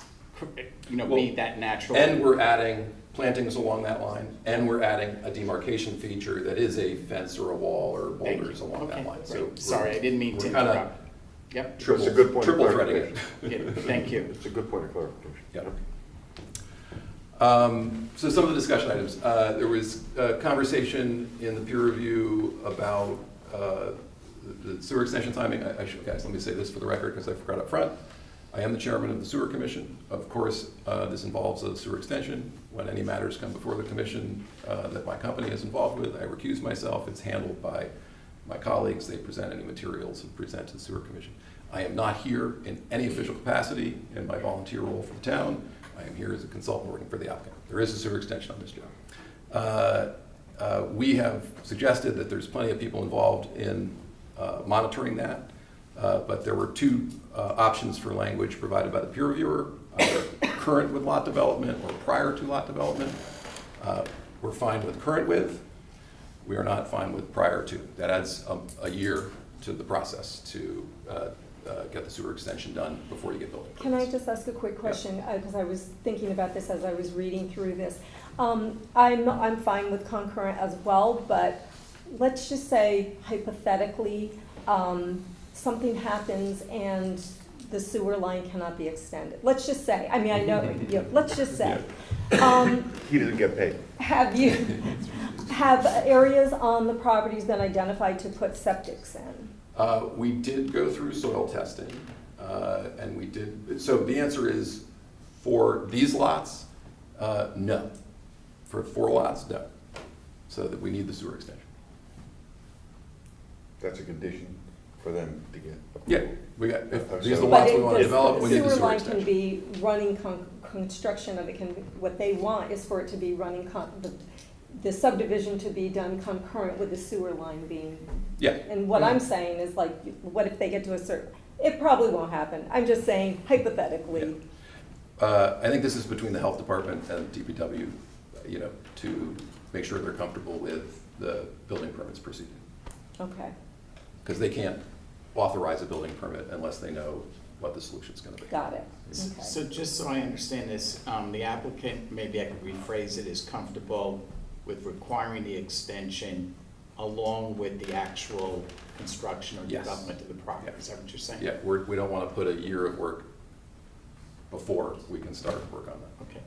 [SPEAKER 7] be
[SPEAKER 10] Well,
[SPEAKER 7] that natural.
[SPEAKER 10] And we're adding plantings along that line, and we're adding a demarcation feature that is a fence or a wall or
[SPEAKER 7] Thank you.
[SPEAKER 10] boulders along that
[SPEAKER 7] Okay,
[SPEAKER 10] line. So
[SPEAKER 7] great. Sorry, I didn't mean to
[SPEAKER 10] we're kinda
[SPEAKER 7] interrupt. Yep,
[SPEAKER 10] Triple,
[SPEAKER 8] That's a good point of
[SPEAKER 10] triple threading it.
[SPEAKER 8] clarification.
[SPEAKER 7] yeah, thank you.
[SPEAKER 8] It's a good point of clarification.
[SPEAKER 10] Yeah. So some of the discussion items. There was a conversation in the peer review about the sewer extension timing. Guys, let me say this for the record because I forgot up front. I am the chairman of the sewer commission. Of course, this involves a sewer extension. When any matters come before the commission that my company is involved with, I recuse myself. It's handled by my colleagues. They present any materials and present to the sewer commission. I am not here in any official capacity in my volunteer role for the town. I am here as a consultant working for the applicant. There is a sewer extension on this job. We have suggested that there's plenty of people involved in monitoring that, but there were 2 options for language provided by the peer reviewer, either current with lot development or prior to lot development. We're fine with current with. We are not fine with prior to. That adds a year to the process to get the sewer extension done before you get building
[SPEAKER 5] Can I
[SPEAKER 10] permits.
[SPEAKER 5] just ask a quick question? Because I was thinking about this as I was reading through this. I'm fine with concurrent as well, but let's just say hypothetically, something happens and the sewer line cannot be extended. Let's just say, I mean, I know, let's just say.
[SPEAKER 8] He doesn't get paid.
[SPEAKER 5] Have areas on the properties been identified to put septics in?
[SPEAKER 10] We did go through soil testing, and we did, so the answer is, for these lots, no. For 4 lots, no. So that we need the sewer extension.
[SPEAKER 1] That's a condition for them to get.
[SPEAKER 10] Yeah, we got, if these are the
[SPEAKER 1] So-
[SPEAKER 10] lots
[SPEAKER 5] But
[SPEAKER 10] we want to develop, we need the
[SPEAKER 5] sewer
[SPEAKER 10] sewer
[SPEAKER 5] line can
[SPEAKER 10] extension.
[SPEAKER 5] be running construction of it can, what they want is for it to be running, the subdivision to be done concurrent with the sewer line being.
[SPEAKER 10] Yeah.
[SPEAKER 5] And what I'm saying is like, what if they get to a certain, it probably won't happen. I'm just saying hypothetically.
[SPEAKER 10] I think this is between the health department and DPW, you know, to make sure they're comfortable with the building permits proceeding.
[SPEAKER 5] Okay.
[SPEAKER 10] Because they can't authorize a building permit unless they know what the solution's gonna be.
[SPEAKER 5] Got it. Okay.
[SPEAKER 7] So just so I understand this, the applicant, maybe I could rephrase it, is comfortable with requiring the extension along with the actual construction or
[SPEAKER 10] Yes.
[SPEAKER 7] development of the property,
[SPEAKER 10] Yeah.
[SPEAKER 7] is that what you're saying?
[SPEAKER 10] Yeah, we don't want to put a year of work before we can start work on that.
[SPEAKER 7] Okay.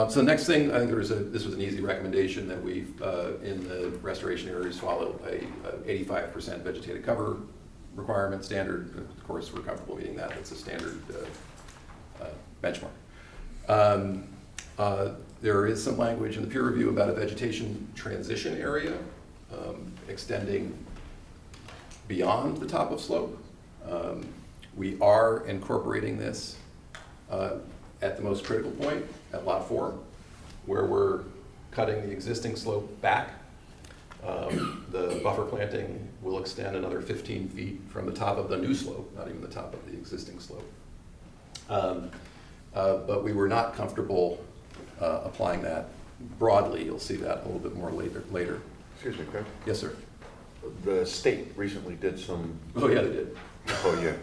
[SPEAKER 10] So next thing, I think this was an easy recommendation that we've, in the restoration areas, follow a 85% vegetated cover requirement standard. Of course, we're comfortable meeting that. That's a standard benchmark. There is some language in the peer review about a vegetation transition area extending beyond the top of slope. We are incorporating this at the most critical point, at Lot 4, where we're cutting the existing slope back. The buffer planting will extend another 15 feet from the top of the new slope, not even the top of the existing slope. But we were not comfortable applying that broadly. You'll see that a little bit more later.
[SPEAKER 1] Excuse me, Craig?
[SPEAKER 10] Yes, sir.
[SPEAKER 1] The state recently did some.
[SPEAKER 10] Oh, yeah, they did.
[SPEAKER 1] Oh, yeah.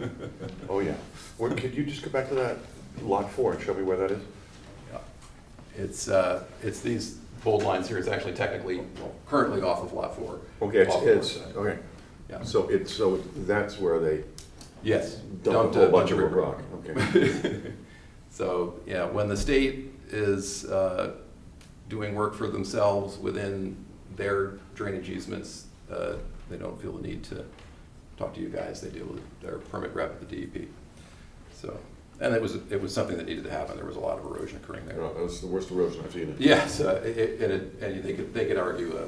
[SPEAKER 1] Oh, yeah. Well, could you just go back to that Lot 4 and show me where that is?
[SPEAKER 10] Yeah. It's these bold lines here. It's actually technically, well, currently off of Lot 4.
[SPEAKER 1] Okay, it's okay.
[SPEAKER 10] Yeah.
[SPEAKER 1] So that's where they
[SPEAKER 10] Yes.
[SPEAKER 1] dumped a whole bunch of rock. Okay.
[SPEAKER 10] So, yeah, when the state is doing work for themselves within their drainage easements, they don't feel the need to talk to you guys. They deal with their permit rep at the DEP. So, and it was something that needed to happen. There was a lot of erosion occurring there.
[SPEAKER 1] No, that was the worst erosion I've seen.
[SPEAKER 10] Yes, and they could argue a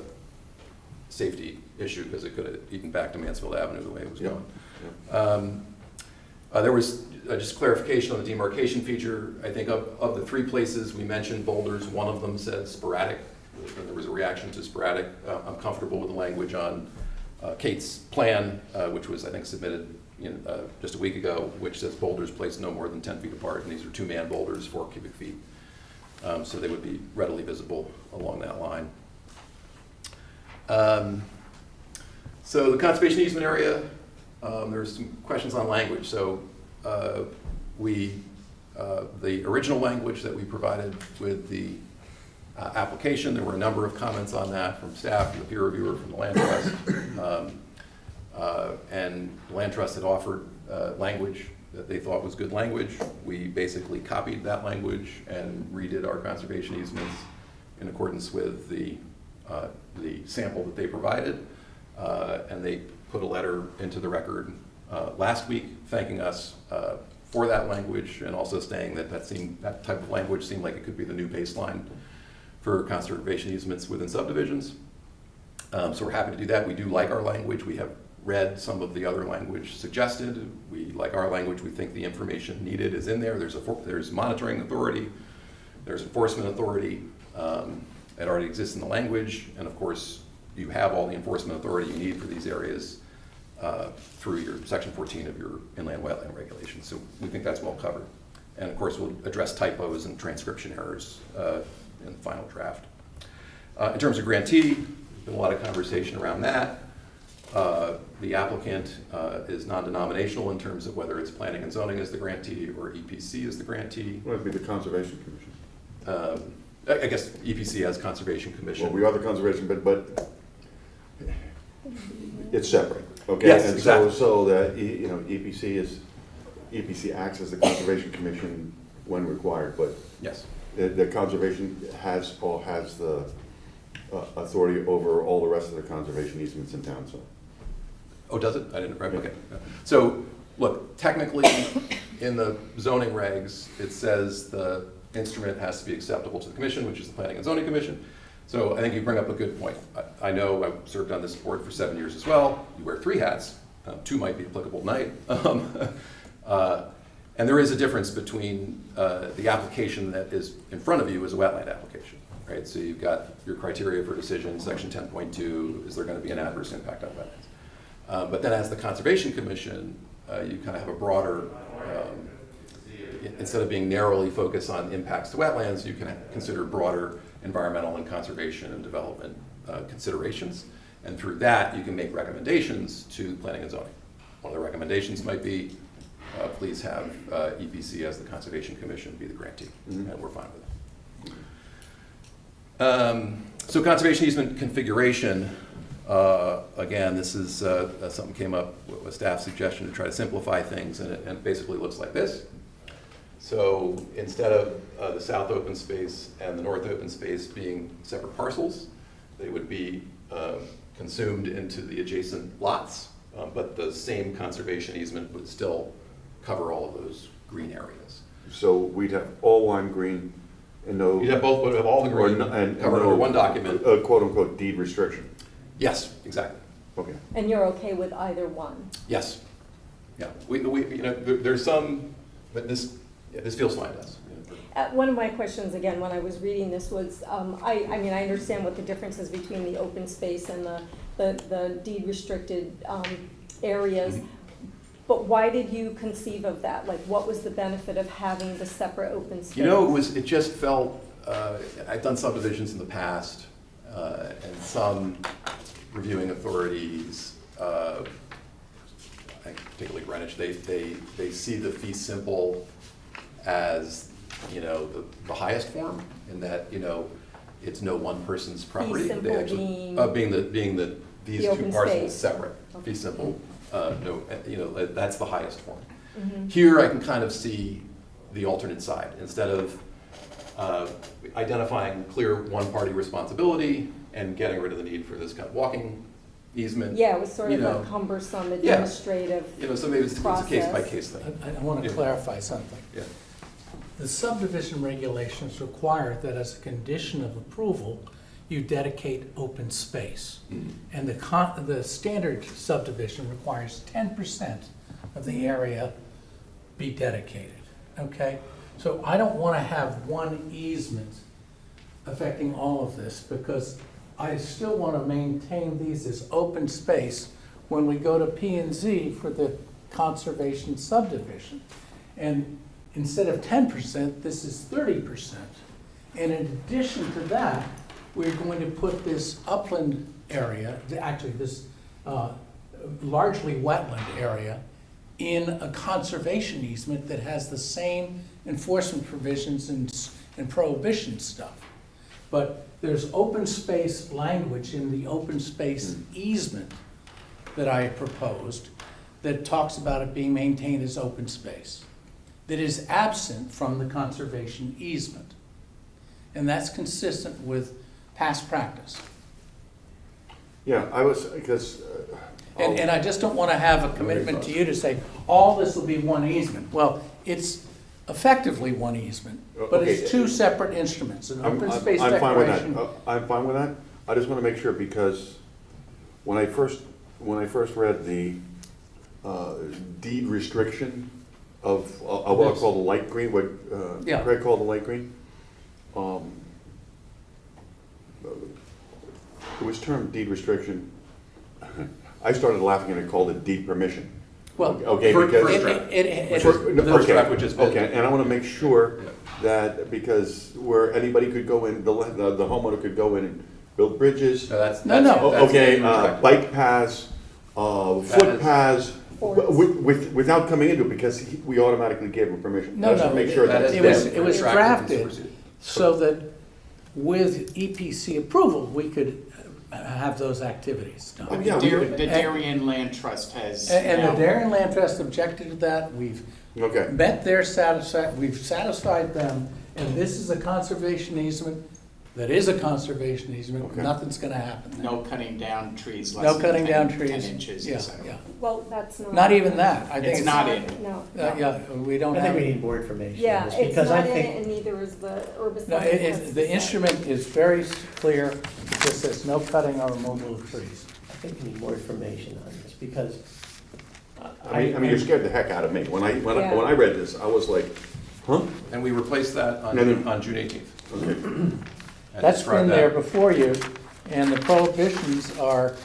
[SPEAKER 10] safety issue because it could have eaten back to Mansfield Avenue the way it was
[SPEAKER 1] Yeah.
[SPEAKER 10] going.
[SPEAKER 1] Yeah.
[SPEAKER 10] There was just clarification on the demarcation feature. I think of the 3 places we mentioned boulders, one of them said sporadic. And there was a reaction to sporadic. I'm comfortable with the language on Kate's plan, which was, I think, submitted just a week ago, which says boulders placed no more than 10 feet apart, and these are 2-man boulders, 4 cubic feet. So they would be readily visible along that line. So the conservation easement area, there's some questions on language. So the original language that we provided with the application, there were a number of comments on that from staff, from the peer reviewer, from the land trust. And the land trust had offered language that they thought was good language. We basically copied that language and redid our conservation easements in accordance with the sample that they provided. And they put a letter into the record last week thanking us for that language and also saying that that type of language seemed like it could be the new baseline for conservation easements within subdivisions. So we're happy to do that. We do like our language. We have read some of the other language suggested. We like our language. We think the information needed is in there. There's monitoring authority. There's enforcement authority. It already exists in the language. And of course, you have all the enforcement authority you need for these areas through your section 14 of your inland wetland regulations. So we think that's well covered. And of course, we'll address typos and transcription errors in the final draft. In terms of grantee, there's been a lot of conversation around that. The applicant is non-denominational in terms of whether it's planning and zoning as the grantee or EPC as the grantee.
[SPEAKER 1] Well, it'd be the Conservation Commission.
[SPEAKER 10] I guess EPC has Conservation Commission.
[SPEAKER 1] Well, we are the Conservation, but it's separate, okay?
[SPEAKER 10] Yes,
[SPEAKER 1] and
[SPEAKER 10] exactly.
[SPEAKER 1] So that, EPC acts as the Conservation Commission when required, but
[SPEAKER 10] Yes.
[SPEAKER 1] the Conservation has the authority over all the rest of the conservation easements in town, so.
[SPEAKER 10] Oh, does it? I didn't, right,
[SPEAKER 1] Yeah.
[SPEAKER 10] okay. So, look, technically, in the zoning regs, it says the instrument has to be acceptable to the commission, which is the Planning and Zoning Commission. So I think you bring up a good point. I know I've served on this board for 7 years as well. You wear 3 hats. 2 might be applicable tonight. And there is a difference between the application that is in front of you as a wetland application, right? So you've got your criteria for decision, section 10.2, is there going to be an adverse impact on wetlands? But then as the Conservation Commission, you kind of have a broader, instead of being narrowly focused on impacts to wetlands, you can consider broader environmental and conservation and development considerations. And through that, you can make recommendations to planning and zoning. One of the recommendations might be, please have EPC as the Conservation Commission be the grantee, and we're fine with it. So conservation easement configuration, again, this is something came up with staff suggestion to try to simplify things, and it basically looks like this. So instead of the south open space and the north open space being separate parcels, they would be consumed into the adjacent lots, but the same conservation easement would still cover all of those green areas.
[SPEAKER 1] So we'd have all lime green and no.
[SPEAKER 10] You'd have both, would have all the green covered under one document.
[SPEAKER 1] Quote unquote deed restriction.
[SPEAKER 10] Yes, exactly.
[SPEAKER 1] Okay.
[SPEAKER 5] And you're okay with either one?
[SPEAKER 10] Yes. Yeah. We you know, there's some, but this feels fine to us.
[SPEAKER 5] One of my questions, again, when I was reading this was, I mean, I understand what the difference is between the open space and the deed restricted areas, but why did you conceive of that? Like, what was the benefit of having the separate open space?
[SPEAKER 10] You know, it just felt, I've done subdivisions in the past, and some reviewing authorities, I think particularly Greenwich, they see the fee simple as, you know, the highest form, in that, you know, it's no one person's property.
[SPEAKER 5] Fee simple
[SPEAKER 10] they actually, being the these
[SPEAKER 5] the
[SPEAKER 10] two parcels
[SPEAKER 5] space.
[SPEAKER 10] separate.
[SPEAKER 5] Okay.
[SPEAKER 10] Fee simple, no, you know, that's the highest form.
[SPEAKER 5] Mm-hmm.
[SPEAKER 10] Here I can kind of see the alternate side. Instead of identifying clear one-party responsibility and getting rid of the need for this kind of walking easement.
[SPEAKER 5] Yeah, it was sort
[SPEAKER 10] you
[SPEAKER 5] of
[SPEAKER 10] know,
[SPEAKER 5] a cumbersome administrative
[SPEAKER 10] you know, so maybe it's a case-by-case thing.
[SPEAKER 13] I want to
[SPEAKER 10] Yeah.
[SPEAKER 13] clarify something.
[SPEAKER 10] Yeah.
[SPEAKER 13] The subdivision regulations require that as a condition of approval, you dedicate open space. And the standard subdivision requires 10% of the area be dedicated, okay? So I don't want to have one easement affecting all of this, because I still want to maintain these as open space when we go to P&Z for the conservation subdivision. And instead of 10%, this is 30%. And in addition to that, we're going to put this upland area, actually this largely wetland area, in a conservation easement that has the same enforcement provisions and prohibition stuff. But there's open space language in the open space easement that I proposed that talks about it being maintained as open space, that is absent from the conservation easement. And that's consistent with past practice.
[SPEAKER 1] Yeah, I was, because.
[SPEAKER 13] And I just don't want to have a commitment to you to say, all this will be one easement. Well, it's effectively one easment, but it's
[SPEAKER 1] Okay.
[SPEAKER 13] two separate instruments, an open space
[SPEAKER 1] I'm fine with that.
[SPEAKER 13] declaration.
[SPEAKER 1] I'm fine with that. I just want to make sure, because when I first read the deed restriction of what I call the light green, what
[SPEAKER 13] Yeah.
[SPEAKER 1] Craig called the light green, it was termed deed restriction. I started laughing and I called it deed permission.
[SPEAKER 13] Well,
[SPEAKER 1] Okay,
[SPEAKER 10] First
[SPEAKER 1] because.
[SPEAKER 10] draft.
[SPEAKER 1] The
[SPEAKER 10] first draft, which has been-
[SPEAKER 1] Okay, and I want to make sure that, because where anybody could go in, the homeowner could go in and build bridges.
[SPEAKER 10] No, that's
[SPEAKER 13] No, no.
[SPEAKER 10] that's
[SPEAKER 1] Okay,
[SPEAKER 10] incorrect.
[SPEAKER 1] bike paths, foot paths,
[SPEAKER 5] Forts.
[SPEAKER 1] without coming into it, because we automatically gave him permission.
[SPEAKER 13] No,
[SPEAKER 1] I just
[SPEAKER 13] no,
[SPEAKER 1] want to make sure
[SPEAKER 10] That
[SPEAKER 1] that.
[SPEAKER 10] has
[SPEAKER 13] it was
[SPEAKER 10] been
[SPEAKER 13] drafted
[SPEAKER 10] superseded.
[SPEAKER 13] so that with EPC approval, we could have those activities done.
[SPEAKER 1] Oh, yeah,
[SPEAKER 7] The Darien Land Trust has.
[SPEAKER 13] And
[SPEAKER 7] now-
[SPEAKER 13] the Darien Land Trust objected to that. We've
[SPEAKER 1] Okay,
[SPEAKER 13] met we've satisfied them, and this is a conservation easement that is a conservation easement,
[SPEAKER 1] Okay.
[SPEAKER 13] nothing's gonna happen there.
[SPEAKER 7] No cutting down trees
[SPEAKER 13] No
[SPEAKER 7] less than
[SPEAKER 13] cutting down
[SPEAKER 7] 10
[SPEAKER 13] trees.
[SPEAKER 7] inches,
[SPEAKER 13] Yeah,
[SPEAKER 7] et cetera.
[SPEAKER 13] yeah.
[SPEAKER 5] Well, that's not.
[SPEAKER 13] Not even that, I think
[SPEAKER 7] It's
[SPEAKER 13] it's.
[SPEAKER 7] not in.
[SPEAKER 5] No.
[SPEAKER 13] Yeah, we don't
[SPEAKER 2] I
[SPEAKER 13] have.
[SPEAKER 2] think we need more information on
[SPEAKER 5] Yeah,
[SPEAKER 2] this,
[SPEAKER 5] it's
[SPEAKER 2] because
[SPEAKER 5] not
[SPEAKER 2] I
[SPEAKER 5] in
[SPEAKER 2] think.
[SPEAKER 5] it, and neither is the herbicide.
[SPEAKER 13] No,
[SPEAKER 5] and pesticide.
[SPEAKER 13] the instrument is very clear, it just says no cutting or removal of trees.
[SPEAKER 2] I think we need more information on this, because
[SPEAKER 1] I mean, you scared the heck out of me. When
[SPEAKER 5] Yeah.
[SPEAKER 1] I read this, I was like, huh?
[SPEAKER 10] And we replaced that
[SPEAKER 1] No, no.
[SPEAKER 10] on June 18th.
[SPEAKER 1] Okay.
[SPEAKER 10] And
[SPEAKER 13] That's
[SPEAKER 10] described
[SPEAKER 13] been there
[SPEAKER 10] that.
[SPEAKER 13] before you, and the prohibitions are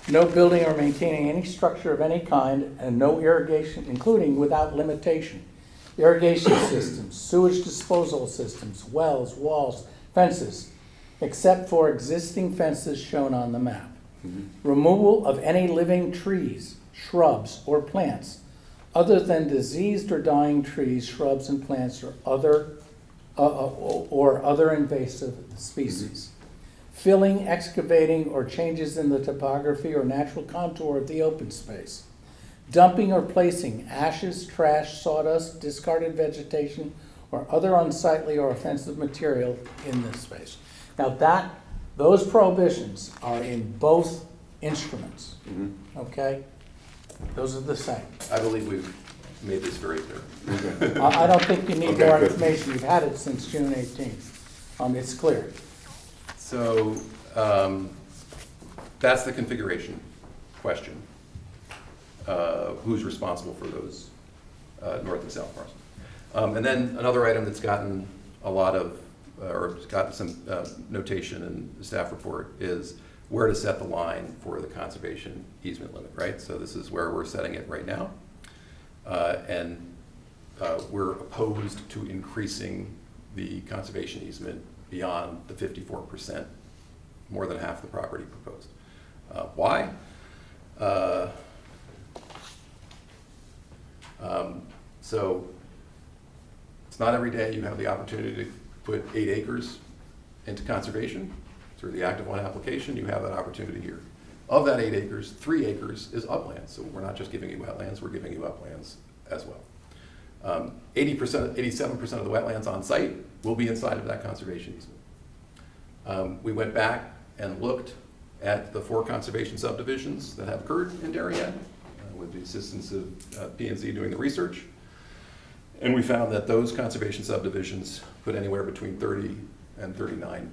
[SPEAKER 13] no building or maintaining any structure of any kind, and no irrigation, including without limitation. Irrigation systems, sewage disposal systems, wells, walls, fences, except for existing fences shown on the map. Removal of any living trees, shrubs, or plants, other than diseased or dying trees, shrubs, and plants, or other invasive species. Filling, excavating, or changes in the topography or natural contour of the open space. Dumping or placing ashes, trash, sawdust, discarded vegetation, or other unsightly or offensive material in this space. Now those prohibitions are in both instruments, okay? Those are the same.
[SPEAKER 10] I believe we've made this very clear.
[SPEAKER 1] Okay.
[SPEAKER 13] I don't think you need
[SPEAKER 1] Okay,
[SPEAKER 13] more
[SPEAKER 1] good.
[SPEAKER 13] information. You've had it since June 18th. It's clear.
[SPEAKER 10] So that's the configuration question. Who's responsible for those north and south parcels? And then another item that's gotten a lot of, or gotten some notation in the staff report is where to set the line for the conservation easement limit, right? So this is where we're setting it right now. And we're opposed to increasing the conservation easement beyond the 54%, more than half the property proposed. Why? So it's not every day you have the opportunity to put 8 acres into conservation. Through the Act of One application, you have that opportunity here. Of that 8 acres, 3 acres is uplands. So we're not just giving you wetlands, we're giving you uplands as well. 87% of the wetlands on site will be inside of that conservation easement. We went back and looked at the 4 conservation subdivisions that have occurred in Darien with the assistance of P&Z doing the research. And we found that those conservation subdivisions put anywhere between 30 and 39%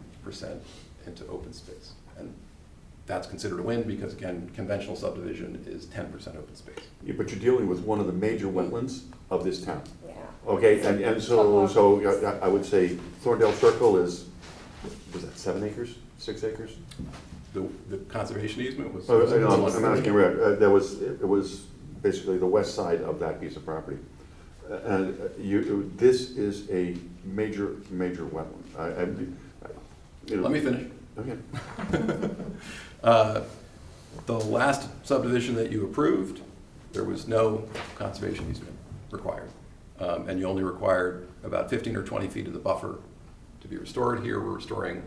[SPEAKER 10] into open space. And that's considered a win because, again, conventional subdivision is 10% open space.
[SPEAKER 1] Yeah, but you're dealing with one of the major wetlands of this town.
[SPEAKER 5] Yeah.
[SPEAKER 1] Okay, and so I would say Thorndale Circle is, was that 7 acres, 6 acres?
[SPEAKER 10] The conservation easement was.
[SPEAKER 1] No, I'm asking, it was basically the west side of that piece of property. And this is a major wetland.
[SPEAKER 10] Let me finish.
[SPEAKER 1] Okay.
[SPEAKER 10] The last subdivision that you approved, there was no conservation easement required. And you only required about 15 or 20 feet of the buffer to be restored. Here, we're restoring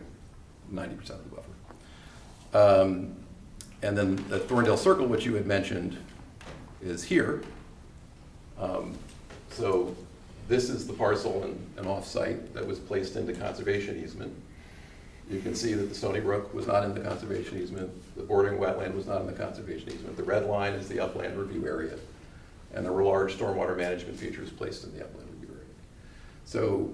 [SPEAKER 10] 90% of the buffer. And then the Thorndale Circle, which you had mentioned, is here. So this is the parcel and off-site that was placed into conservation easement. You can see that the Stony Brook was not in the conservation easement. The bordering wetland was not in the conservation easement. The red line is the upland review area. And there were large stormwater management features placed in the upland review area. So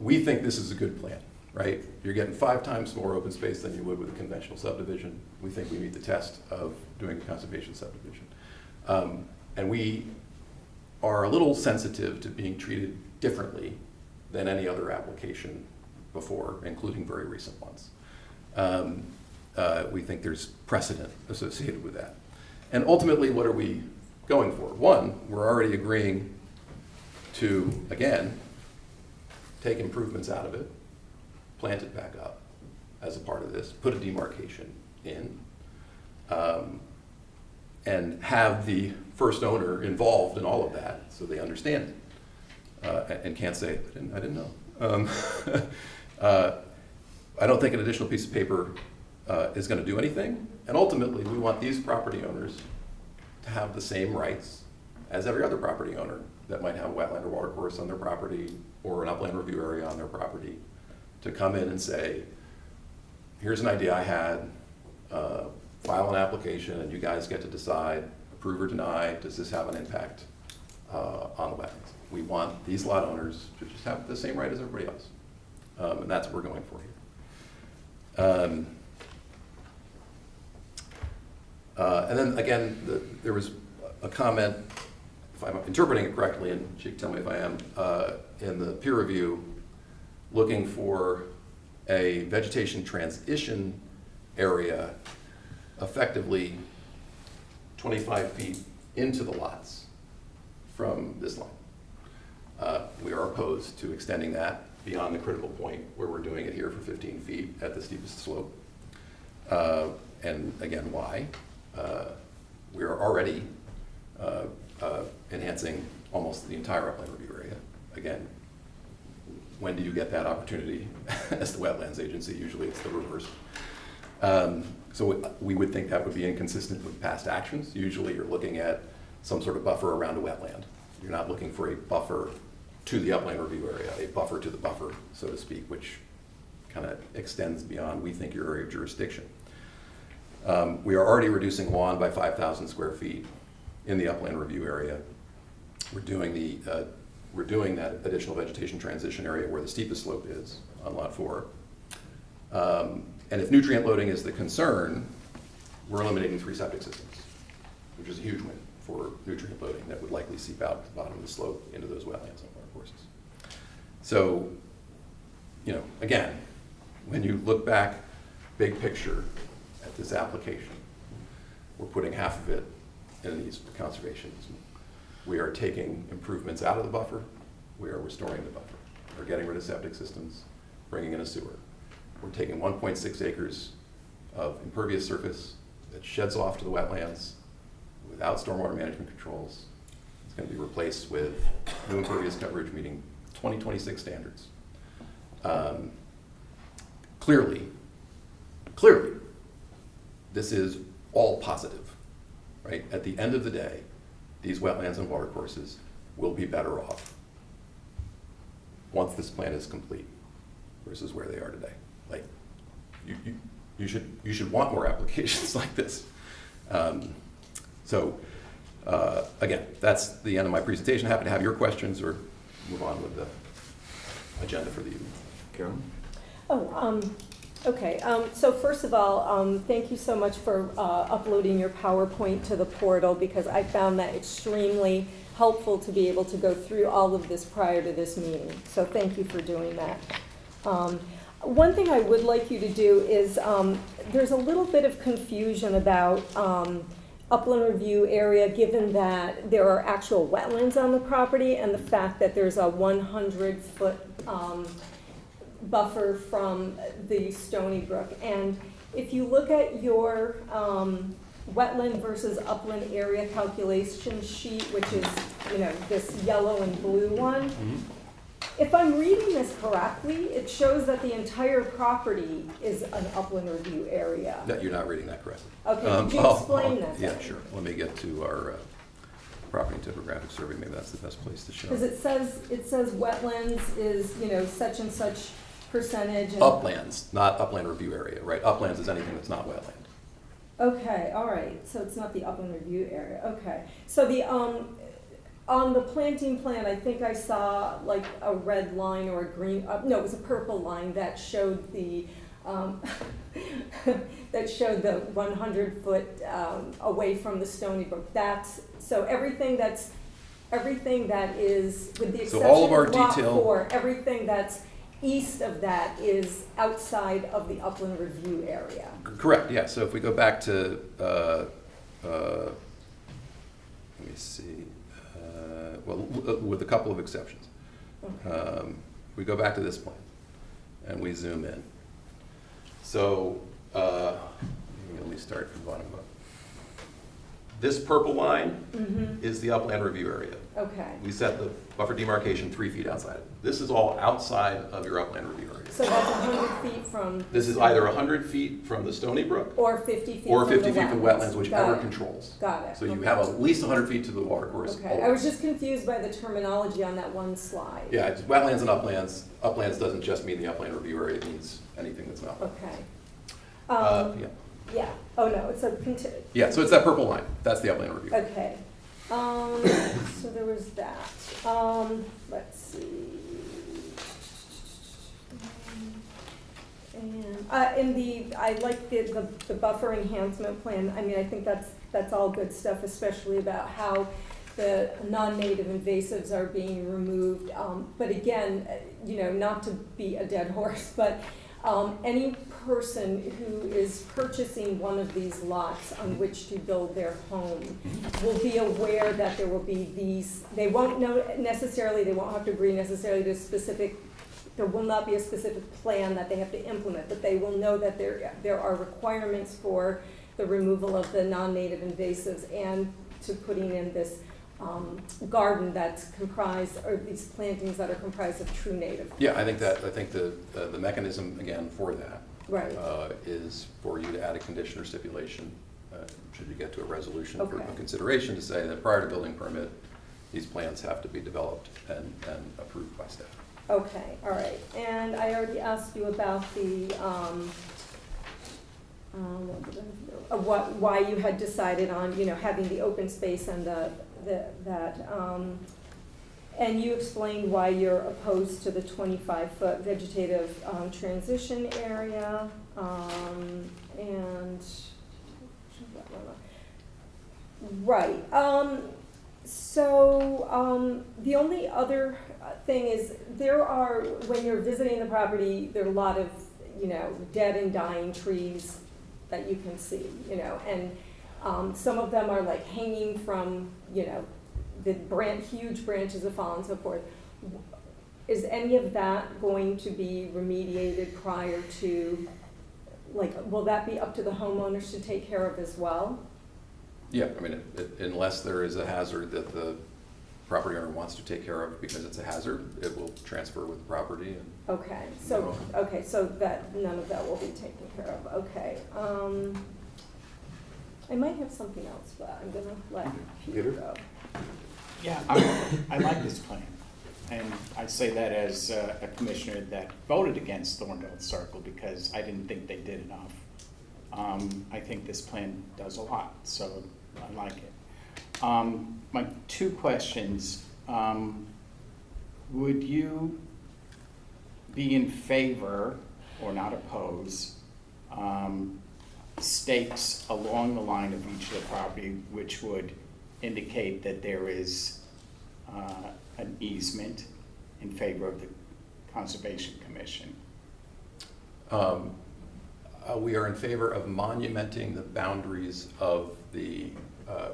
[SPEAKER 10] we think this is a good plan, right? You're getting 5 times more open space than you would with a conventional subdivision. We think we meet the test of doing a conservation subdivision. And we are a little sensitive to being treated differently than any other application before, including very recent ones. We think there's precedent associated with that. And ultimately, what are we going for? One, we're already agreeing to, again, take improvements out of it, plant it back up as a part of this, put a demarcation in, and have the first owner involved in all of that so they understand it and can't say, I didn't know. I don't think an additional piece of paper is going to do anything. And ultimately, we want these property owners to have the same rights as every other property owner that might have a wetland or watercourse on their property or an upland review area on their property to come in and say, here's an idea I had, file an application, and you guys get to decide, approve or deny, does this have an impact on the wetlands? We want these lot owners to just have the same right as everybody else. And that's what we're going for here. And then again, there was a comment, if I'm interpreting it correctly, and she can tell me if I am, in the peer review, looking for a vegetation transition area effectively 25 feet into the lots from this line. We are opposed to extending that beyond the critical point where we're doing it here for 15 feet at the steepest slope. And again, why? We are already enhancing almost the entire upland review area. Again, when do you get that opportunity as the wetlands agency? Usually it's the reverse. So we would think that would be inconsistent with past actions. Usually you're looking at some sort of buffer around a wetland. You're not looking for a buffer to the upland review area, a buffer to the buffer, so to speak, which kind of extends beyond, we think, your area of jurisdiction. We are already reducing lawn by 5,000 square feet in the upland review area. We're doing that additional vegetation transition area where the steepest slope is on lot 4. And if nutrient loading is the concern, we're eliminating 3 septic systems, which is a huge win for nutrient loading that would likely seep out at the bottom of the slope into those wetlands on water courses. So, again, when you look back big picture at this application, we're putting half of it in these conservation easements. We are taking improvements out of the buffer. We are restoring the buffer. We're getting rid of septic systems, bringing in a sewer. We're taking 1.6 acres of impervious surface that sheds off to the wetlands without stormwater management controls. It's going to be replaced with new impervious coverage meeting 2026 standards. Clearly, this is all positive, right? At the end of the day, these wetlands and water courses will be better off once this plan is complete versus where they are today. Like, you should want more applications like this. Again, that's the end of my presentation. Happy to have your questions or move on with the agenda for the evening.
[SPEAKER 1] Karen?
[SPEAKER 5] Okay. So first of all, thank you so much for uploading your PowerPoint to the portal, because I found that extremely helpful to be able to go through all of this prior to this meeting. So thank you for doing that. One thing I would like you to do is, there's a little bit of confusion about upland review area, given that there are actual wetlands on the property and the fact that there's a 100-foot buffer from the Stony Brook. And if you look at your wetland versus upland area calculation sheet, which is, this yellow and blue one, if I'm reading this correctly, it shows that the entire property is an upland review area.
[SPEAKER 10] No, you're not reading that correctly.
[SPEAKER 5] Okay, could you explain that?
[SPEAKER 10] Yeah, sure. Let me get to our property and topographic survey. Maybe that's the best place to show.
[SPEAKER 5] Because it says wetlands is, such and such percentage. And
[SPEAKER 10] Uplands, not upland review area, right? Uplands is anything that's not wetland.
[SPEAKER 5] Okay, all right. So it's not the upland review area. Okay. So the on the planting plan, I think I saw like a red line or a green. No, it was a purple line that showed the that showed the 100-foot away from the Stony Brook. So everything that is, with the exception
[SPEAKER 10] So all of our
[SPEAKER 5] of lot
[SPEAKER 10] detail,
[SPEAKER 5] 4, everything that's east of that is outside of the upland review area.
[SPEAKER 10] correct, yeah. So if we go back to, let me see, with a couple of exceptions.
[SPEAKER 5] Okay.
[SPEAKER 10] We go back to this plan and we zoom in. So let me start from the bottom up. This purple line
[SPEAKER 5] Mm-hmm,
[SPEAKER 10] is the upland review area.
[SPEAKER 5] okay.
[SPEAKER 10] We set the buffer demarcation 3 feet outside. This is all outside of your upland review area.
[SPEAKER 5] So that's 100 feet from.
[SPEAKER 10] This is either 100 feet from the Stony Brook
[SPEAKER 5] Or 50 feet
[SPEAKER 10] or
[SPEAKER 5] from the
[SPEAKER 10] 50 feet from wetlands, whichever
[SPEAKER 5] Got it.
[SPEAKER 10] controls.
[SPEAKER 5] Got it.
[SPEAKER 10] So you
[SPEAKER 5] Okay.
[SPEAKER 10] have at least 100 feet to the water course.
[SPEAKER 5] Okay, I was just confused by the terminology on that one slide.
[SPEAKER 10] Yeah, it's wetlands and uplands. Uplands doesn't just mean the upland review area, it means anything that's not.
[SPEAKER 5] Okay.
[SPEAKER 10] Yeah.
[SPEAKER 5] Yeah, oh no, it's a,
[SPEAKER 10] Yeah, so it's that purple line. That's the upland review.
[SPEAKER 5] okay. So there was that. Let's see. And I like the buffer enhancement plan. I mean, I think that's all good stuff, especially about how the non-native invasives are being removed. But again, you know, not to be a dead horse, but any person who is purchasing one of these lots on which to build their home will be aware that there will be these, they won't know necessarily, they won't have to agree necessarily to specific, there will not be a specific plan that they have to implement, but they will know that there are requirements for the removal of the non-native invasives and to putting in this garden that's comprised, or these plantings that are comprised of true native.
[SPEAKER 10] Yeah, I think the mechanism, again, for that
[SPEAKER 5] Right.
[SPEAKER 10] is for you to add a condition or stipulation, should you get to a resolution for
[SPEAKER 5] Okay.
[SPEAKER 10] consideration, to say that prior to building permit, these plans have to be developed and approved by staff.
[SPEAKER 5] Okay, all right. And I already asked you about the, why you had decided on, you know, having the open space and and you explained why you're opposed to the 25-foot vegetative transition area, and, right. So the only other thing is when you're visiting the property, there are a lot of, you know, dead and dying trees that you can see, you know, and some of them are like hanging from, you know, the huge branches have fallen and so forth. Is any of that going to be remediated prior to, like, will that be up to the homeowners to take care of as well?
[SPEAKER 10] Yeah, I mean, unless there is a hazard that the property owner wants to take care of because it's a hazard, it will transfer with the property. And
[SPEAKER 5] Okay, so that none of that will be taken care of. Okay. I might have something else, but I'm gonna let Peter go.
[SPEAKER 7] Yeah, I like this plan, and I say that as a commissioner that voted against Thorndale Circle because I didn't think they did enough. I think this plan does a lot, so I like it. My two questions, would you be in favor or not oppose stakes along the line of each of the property which would indicate that there is an easement in favor of the Conservation Commission?
[SPEAKER 10] We are in favor of monumenting the boundaries of the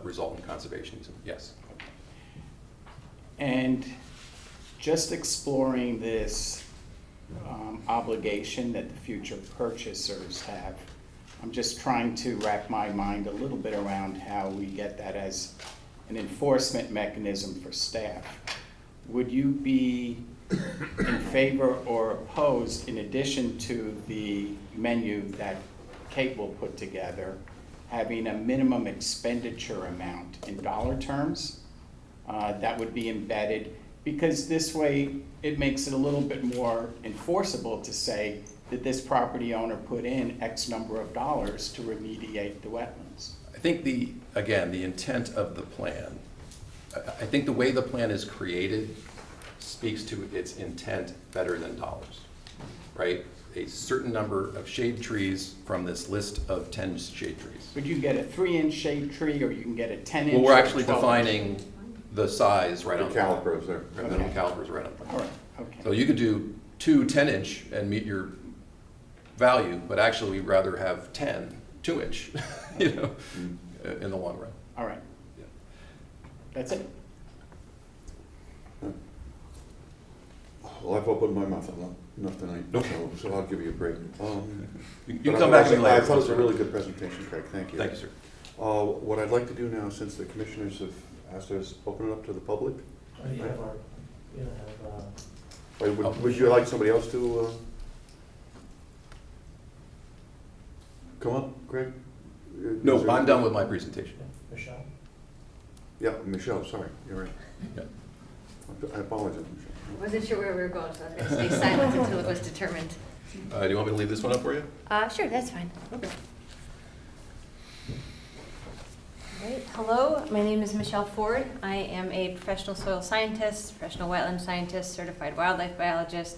[SPEAKER 10] resultant conservation easement, yes.
[SPEAKER 7] And just exploring this obligation that the future purchasers have, I'm just trying to wrap my mind a little bit around how we get that as an enforcement mechanism for staff. Would you be in favor or opposed, in addition to the menu that Kate will put together, having a minimum expenditure amount in dollar terms that would be embedded? Because this way it makes it a little bit more enforceable to say that this property owner put in X number of dollars to remediate the wetlands.
[SPEAKER 10] I think the intent of the plan, I think the way the plan is created speaks to its intent better than dollars, right? A certain number of shade trees from this list of 10 shade trees.
[SPEAKER 7] Would you get a 3-inch shade tree, or you can get a 10-inch?
[SPEAKER 10] Well, we're actually
[SPEAKER 7] 12-inch?
[SPEAKER 10] defining the size right on
[SPEAKER 1] The
[SPEAKER 10] top.
[SPEAKER 1] calipers there.
[SPEAKER 10] The minimum calipers right on top.
[SPEAKER 7] All right, okay.
[SPEAKER 10] So you could do 2 10-inch and meet your value, but actually we'd rather have 10 2-inch, you know, in the long run.
[SPEAKER 7] All right.
[SPEAKER 10] Yeah.
[SPEAKER 7] That's it.
[SPEAKER 1] Well, I've opened my mouth enough tonight, so I'll give you a break.
[SPEAKER 10] You can come back to me later.
[SPEAKER 1] I thought it was a really good presentation, Craig, thank you.
[SPEAKER 10] Thank you, sir.
[SPEAKER 1] What I'd like to do now, since the commissioners have asked us, open it up to the public.
[SPEAKER 2] You have our, you have,
[SPEAKER 1] Would you like somebody else to come up, Greg?
[SPEAKER 10] No, I'm done with my presentation.
[SPEAKER 2] Michelle?
[SPEAKER 1] Yeah, Michelle, sorry, you're right.
[SPEAKER 10] Yeah.
[SPEAKER 1] I apologize, Michelle.
[SPEAKER 9] I wasn't sure where we were going, so I was going to stay silent until it was determined.
[SPEAKER 10] Do you want me to leave this one up for you?
[SPEAKER 9] Sure, that's fine.
[SPEAKER 10] Okay.
[SPEAKER 9] Right. Hello, my name is Michelle Ford. I am a professional soil scientist, professional wetland scientist, certified wildlife biologist,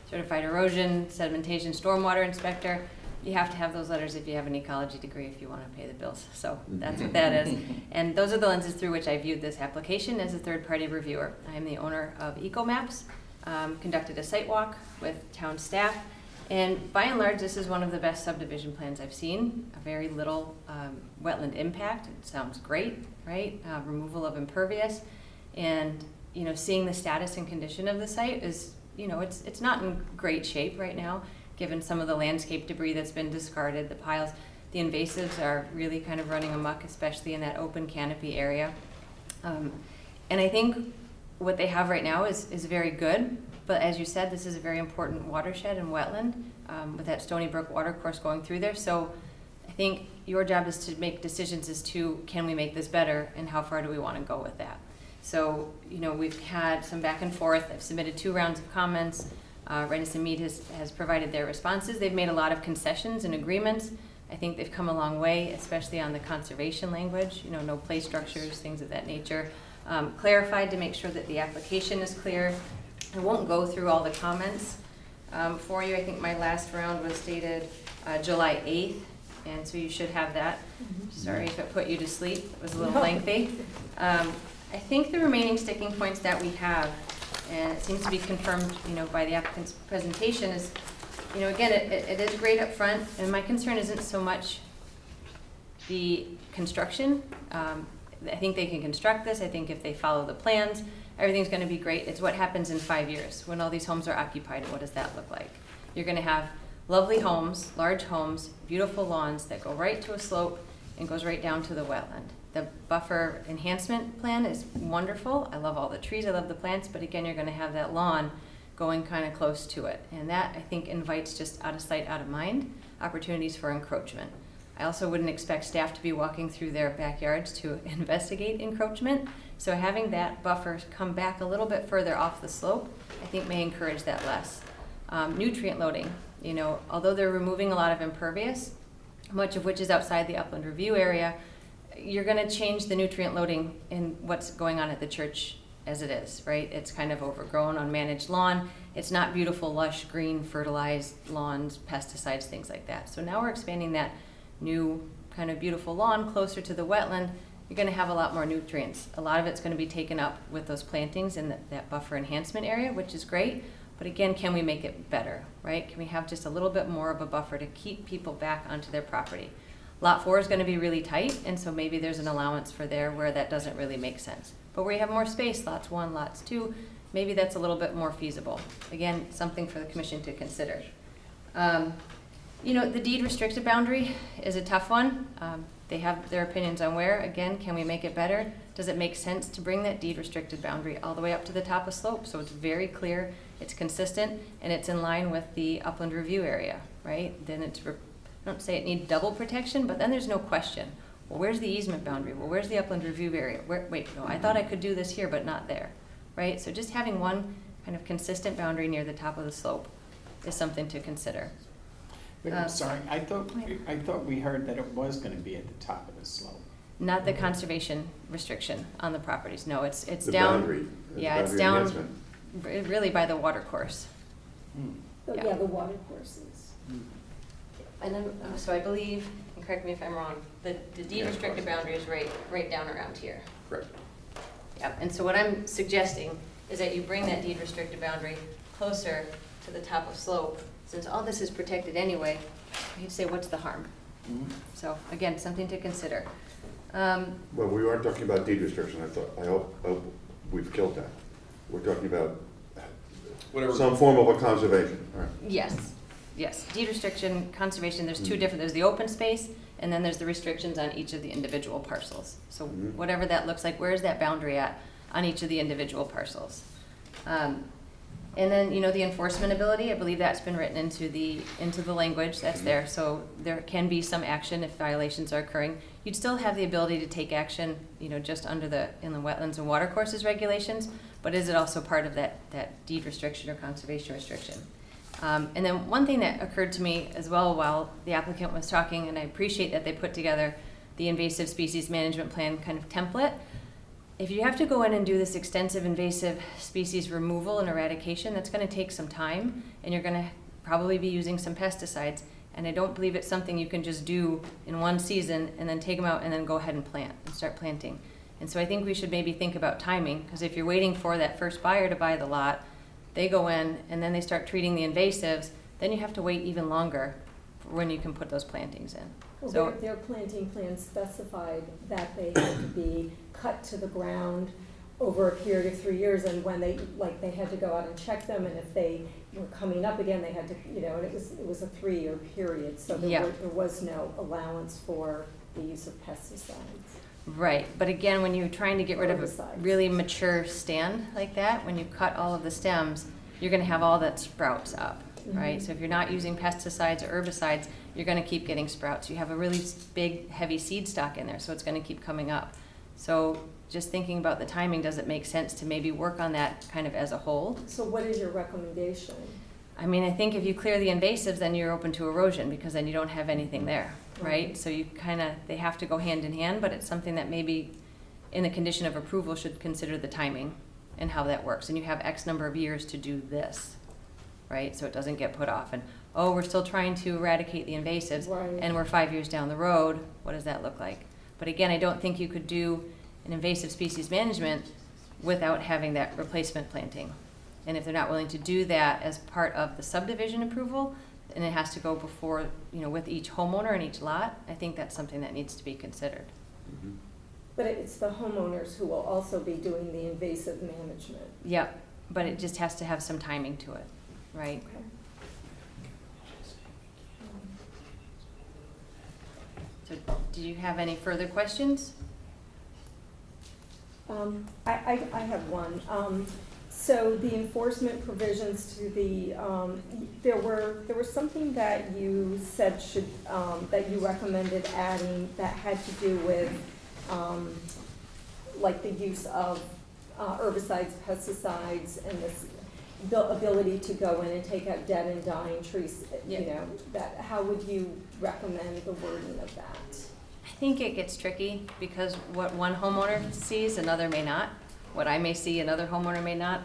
[SPEAKER 9] certified erosion, sedimentation, stormwater inspector. You have to have those letters if you have an ecology degree if you want to pay the bills. So that's what that is. And those are the lenses through which I viewed this application as a third-party reviewer. I am the owner of EcoMaps, conducted a site walk with town staff, and by and large, this is one of the best subdivision plans I've seen. A very little wetland impact. It sounds great, right? Removal of impervious, and seeing the status and condition of the site is, it's not in great shape right now, given some of the landscape debris that's been discarded, the piles. The invasives are really kind of running amok, especially in that open canopy area. And I think what they have right now is very good. But as you said, this is a very important watershed and wetland with that Stony Brook watercourse going through there. So I think your job is to make decisions as to, can we make this better and how far do we want to go with that? So, we've had some back and forth. I've submitted 2 rounds of comments. Redness and Mead has provided their responses. They've made a lot of concessions and agreements. I think they've come a long way, especially on the conservation language, no play structures, things of that nature. Clarified to make sure that the application is clear. I won't go through all the comments for you. I think my last round was dated July 8th, and so you should have that. Sorry if it put you to sleep. It was a little lengthy. I think the remaining sticking points that we have, and it seems to be confirmed, by the applicant's presentation, is, again, it is great up front, and my concern isn't so much the construction. I think they can construct this. I think if they follow the plans, everything's going to be great. It's what happens in 5 years when all these homes are occupied. What does that look like? You're going to have lovely homes, large homes, beautiful lawns that go right to a slope and goes right down to the wetland. The buffer enhancement plan is wonderful. I love all the trees, I love the plants, but again, you're going to have that lawn going kind of close to it. And that, I think, invites just out of sight, out of mind, opportunities for encroachment. I also wouldn't expect staff to be walking through their backyards to investigate encroachment. So having that buffer come back a little bit further off the slope, I think may encourage that less. Nutrient loading, although they're removing a lot of impervious, much of which is outside the upland review area, you're going to change the nutrient loading in what's going on at the church as it is, right? It's kind of overgrown, unmanaged lawn. It's not beautiful, lush, green, fertilized lawns, pesticides, things like that. So now we're expanding that new kind of beautiful lawn closer to the wetland. You're going to have a lot more nutrients. A lot of it's going to be taken up with those plantings in that buffer enhancement area, which is great. But again, can we make it better, right? Can we have just a little bit more of a buffer to keep people back onto their property? Lot 4 is going to be really tight, and so maybe there's an allowance for there where that doesn't really make sense. But where you have more space, lots 1, lots 2, maybe that's a little bit more feasible. Again, something for the commission to consider. The deed restricted boundary is a tough one. They have their opinions on where. Again, can we make it better? Does it make sense to bring that deed restricted boundary all the way up to the top of slope so it's very clear, it's consistent, and it's in line with the upland review area, right? Then I don't say it needs double protection, but then there's no question. Well, where's the easement boundary? Well, where's the upland review area? Wait, no, I thought I could do this here, but not there, right? So just having one kind of consistent boundary near the top of the slope is something to consider.
[SPEAKER 7] Wait, I'm sorry, I thought we heard that it was going to be at the top of the slope.
[SPEAKER 9] Not the conservation restriction on the properties. No, it's
[SPEAKER 1] The
[SPEAKER 9] down.
[SPEAKER 1] boundary,
[SPEAKER 9] Yeah, it's
[SPEAKER 1] boundary
[SPEAKER 9] down
[SPEAKER 1] enhancement.
[SPEAKER 9] really by the water course.
[SPEAKER 5] Yeah, the water courses.
[SPEAKER 9] And then, so I believe, and correct me if I'm wrong, the deed restricted boundary is right down around here.
[SPEAKER 10] Correct.
[SPEAKER 9] Yep, and so what I'm suggesting is that you bring that deed restricted boundary closer to the top of slope. Since all this is protected anyway, you'd say, what's the harm? So again, something to consider.
[SPEAKER 1] Well, we aren't talking about deed restriction, I hope we've killed that. We're talking about some form of a conservation, all right?
[SPEAKER 9] Yes, deed restriction, conservation, there's 2 different, there's the open space and then there's the restrictions on each of the individual parcels. So
[SPEAKER 1] Mhm.
[SPEAKER 9] whatever that looks like, where's that boundary at on each of the individual parcels? And then, the enforcement ability, I believe that's been written into the language that's there. So there can be some action if violations are occurring. You'd still have the ability to take action, just in the wetlands and watercourses regulations, but is it also part of that deed restriction or conservation restriction? And then one thing that occurred to me as well while the applicant was talking, and I appreciate that they put together the invasive species management plan kind of template. If you have to go in and do this extensive invasive species removal and eradication, that's going to take some time, and you're going to probably be using some pesticides. And I don't believe it's something you can just do in one season and then take them out and then go ahead and start planting. And so I think we should maybe think about timing, because if you're waiting for that first buyer to buy the lot, they go in and then they start treating the invasives, then you have to wait even longer for when you can put those plantings in.
[SPEAKER 5] Well,
[SPEAKER 9] So
[SPEAKER 5] their planting plan specified that they had to be cut to the ground over a period of 3 years, and when they had to go out and check them, and if they were coming up again, they had to, and it was a 3-year period, so there was no allowance for the use of pesticides.
[SPEAKER 9] Right, but again, when you're trying to get rid of a
[SPEAKER 5] Herbicides.
[SPEAKER 9] really mature stand like that, when you cut all of the stems, you're gonna have all that sprouts up, right? So if you're not using pesticides or herbicides, you're gonna keep getting sprouts. You have a really big, heavy seed stock in there, so it's gonna keep coming up. So just thinking about the timing, does it make sense to maybe work on that kind of as a whole?
[SPEAKER 5] So what is your recommendation?
[SPEAKER 9] I mean, I think if you clear the invasives, then you're open to erosion, because then you don't have anything there, right? So they have to go hand in hand, but it's something that maybe in the condition of approval should consider the timing and how that works. And you have X number of years to do this, right? So it doesn't get put off. And, we're still trying to eradicate the invasives,
[SPEAKER 5] Right.
[SPEAKER 9] and we're 5 years down the road. What does that look like? But again, I don't think you could do an invasive species management without having that replacement planting. And if they're not willing to do that as part of the subdivision approval, and it has to go before, with each homeowner and each lot, I think that's something that needs to be considered.
[SPEAKER 1] Mhm.
[SPEAKER 5] But it's the homeowners who will also be doing the invasive management.
[SPEAKER 9] Yep, but it just has to have some timing to it, right?
[SPEAKER 5] Okay.
[SPEAKER 9] So do you have any further questions?
[SPEAKER 5] I have one. So the enforcement provisions to the, there was something that you said that you recommended adding that had to do with, the use of herbicides, pesticides, and the ability to go in and take out dead and dying trees, how would you recommend the wording of that?
[SPEAKER 9] I think it gets tricky because what one homeowner sees, another may not. What I may see, another homeowner may not.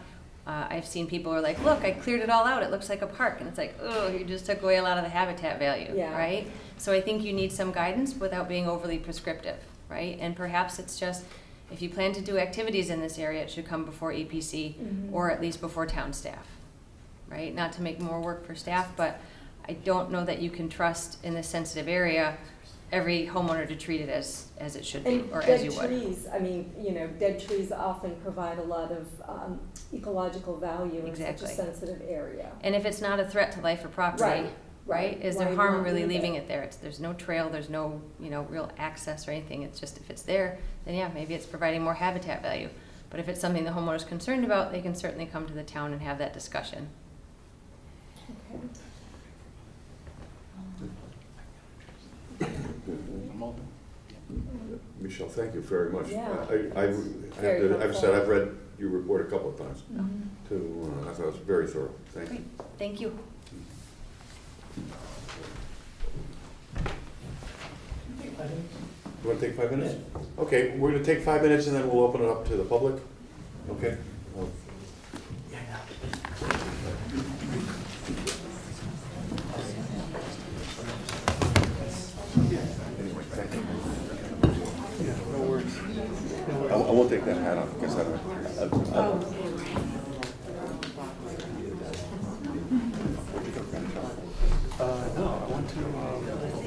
[SPEAKER 9] I've seen people who are like, look, I cleared it all out. It looks like a park. And it's like, oh, you just took away a lot of the habitat value, right? So I think you need some guidance without being overly prescriptive, right? And perhaps it's just, if you plan to do activities in this area, it should come before EPC or at least before town staff, right? Not to make more work for staff, but I don't know that you can trust in this sensitive area every homeowner to treat it as it should be, or as you would.
[SPEAKER 5] Dead trees, dead trees often provide a lot of ecological value in such a sensitive area.
[SPEAKER 9] And if it's not a threat to life or property, right? Is there harm really leaving it there? There's no trail, there's no, real access or anything. It's just if it's there, then maybe it's providing more habitat value. But if it's something the homeowner's concerned about, they can certainly come to the town and have that discussion.
[SPEAKER 5] Okay.
[SPEAKER 1] Michelle, thank you very much.
[SPEAKER 5] Yeah.
[SPEAKER 1] I've said I've read your report a couple of times, too. I thought it was very thorough. Thank you.
[SPEAKER 9] Thank you.
[SPEAKER 1] You want to take 5 minutes? Okay, we're going to take 5 minutes and then we'll open it up to the public. Okay? Anyway, thank you.
[SPEAKER 8] No worries.
[SPEAKER 1] I won't take that hat off because I don't.
[SPEAKER 8] No,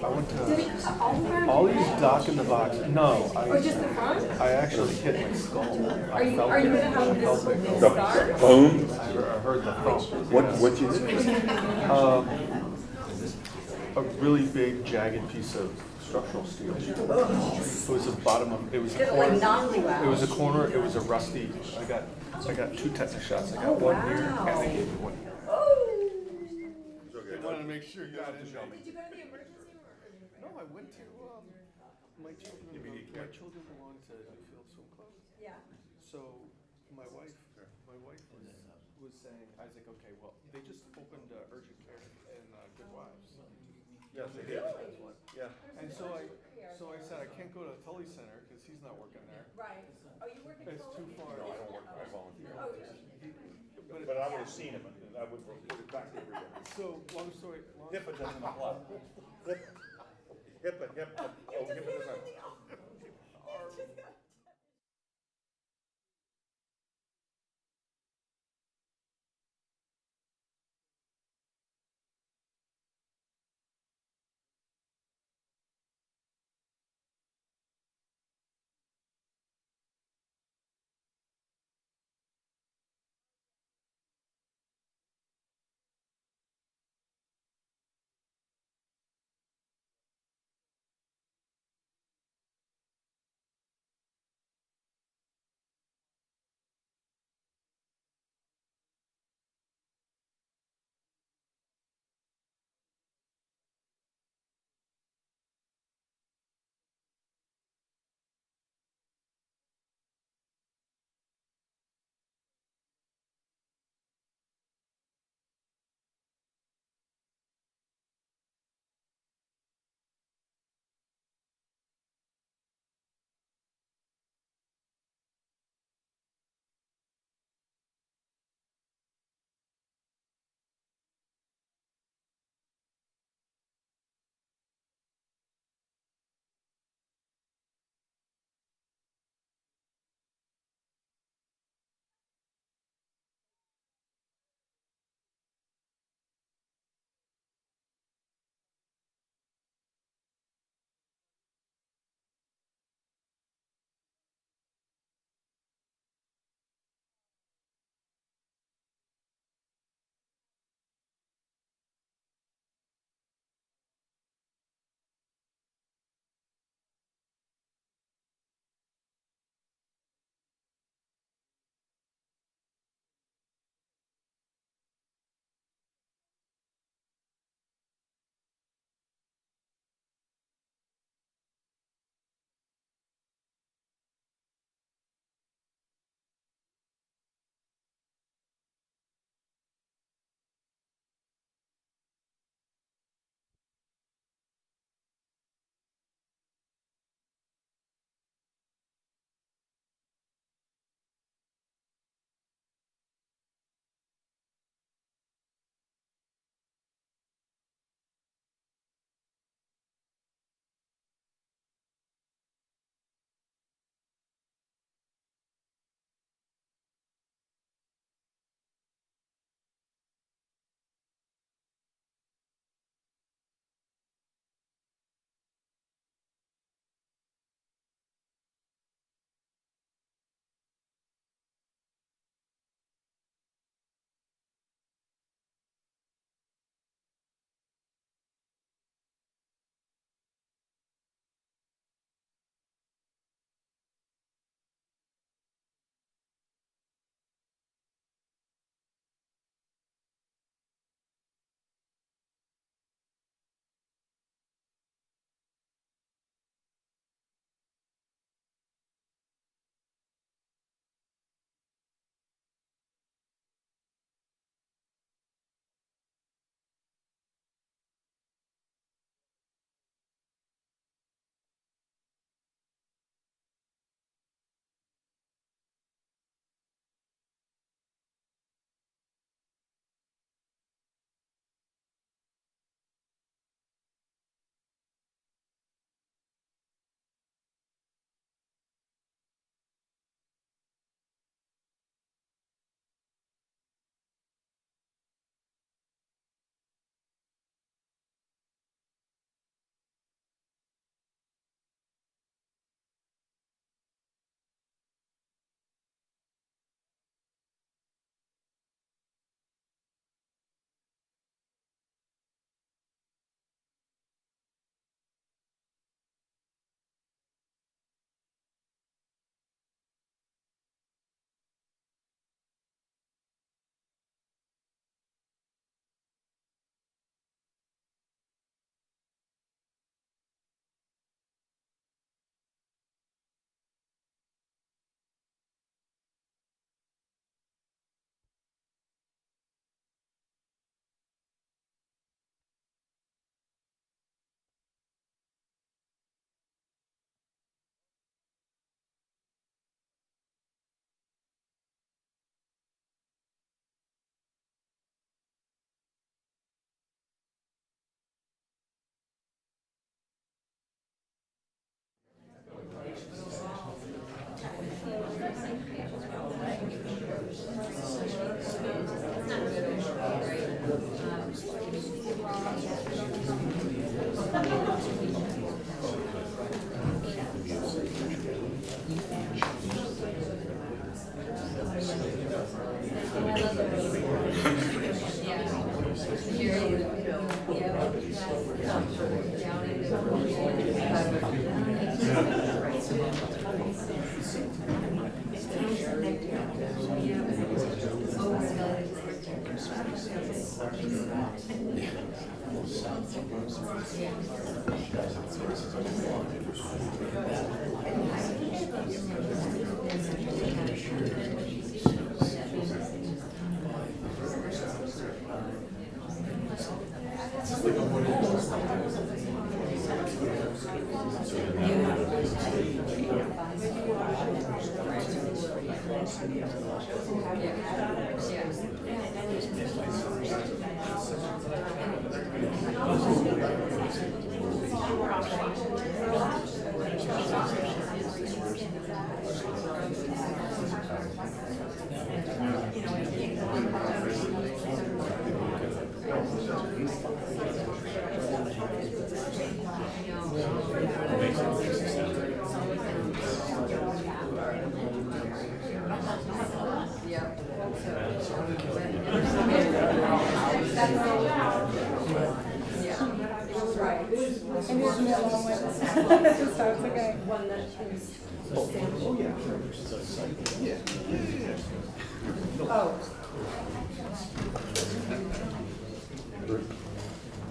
[SPEAKER 8] I went to all these Doc in the Box. No,
[SPEAKER 5] Just the front?
[SPEAKER 8] I actually hit my skull.
[SPEAKER 5] Are you gonna have a visible scar?
[SPEAKER 1] Boom.
[SPEAKER 8] I heard the thump.
[SPEAKER 1] What you did?
[SPEAKER 8] A really big jagged piece of structural steel. It was the bottom of, it was the
[SPEAKER 12] Did it like
[SPEAKER 8] corner.
[SPEAKER 12] knock you out?
[SPEAKER 8] It was a corner, it was a rusty, I got 2 tetanus shots. I got one here and they gave me one here. They wanted to make sure you got in there.
[SPEAKER 12] Did you go to the emergency room or urgent care?
[SPEAKER 8] No, I went to, my children belong to Newfield Swim Club.
[SPEAKER 12] Yeah.
[SPEAKER 8] So my wife was saying, I was like, okay, well, they just opened urgent care in Good Wives.
[SPEAKER 1] Yes, they did. Yeah.
[SPEAKER 8] And so I said, I can't go to the Tully Center because he's not working there.
[SPEAKER 12] Right. Oh, you work at
[SPEAKER 8] It's too far.
[SPEAKER 1] No, I don't work, I volunteer.
[SPEAKER 12] Oh,
[SPEAKER 1] But I would have seen him, and I would report it back to everybody.
[SPEAKER 8] So, long story,
[SPEAKER 1] HIPAA doesn't apply. HIPAA, oh, HIPAA doesn't.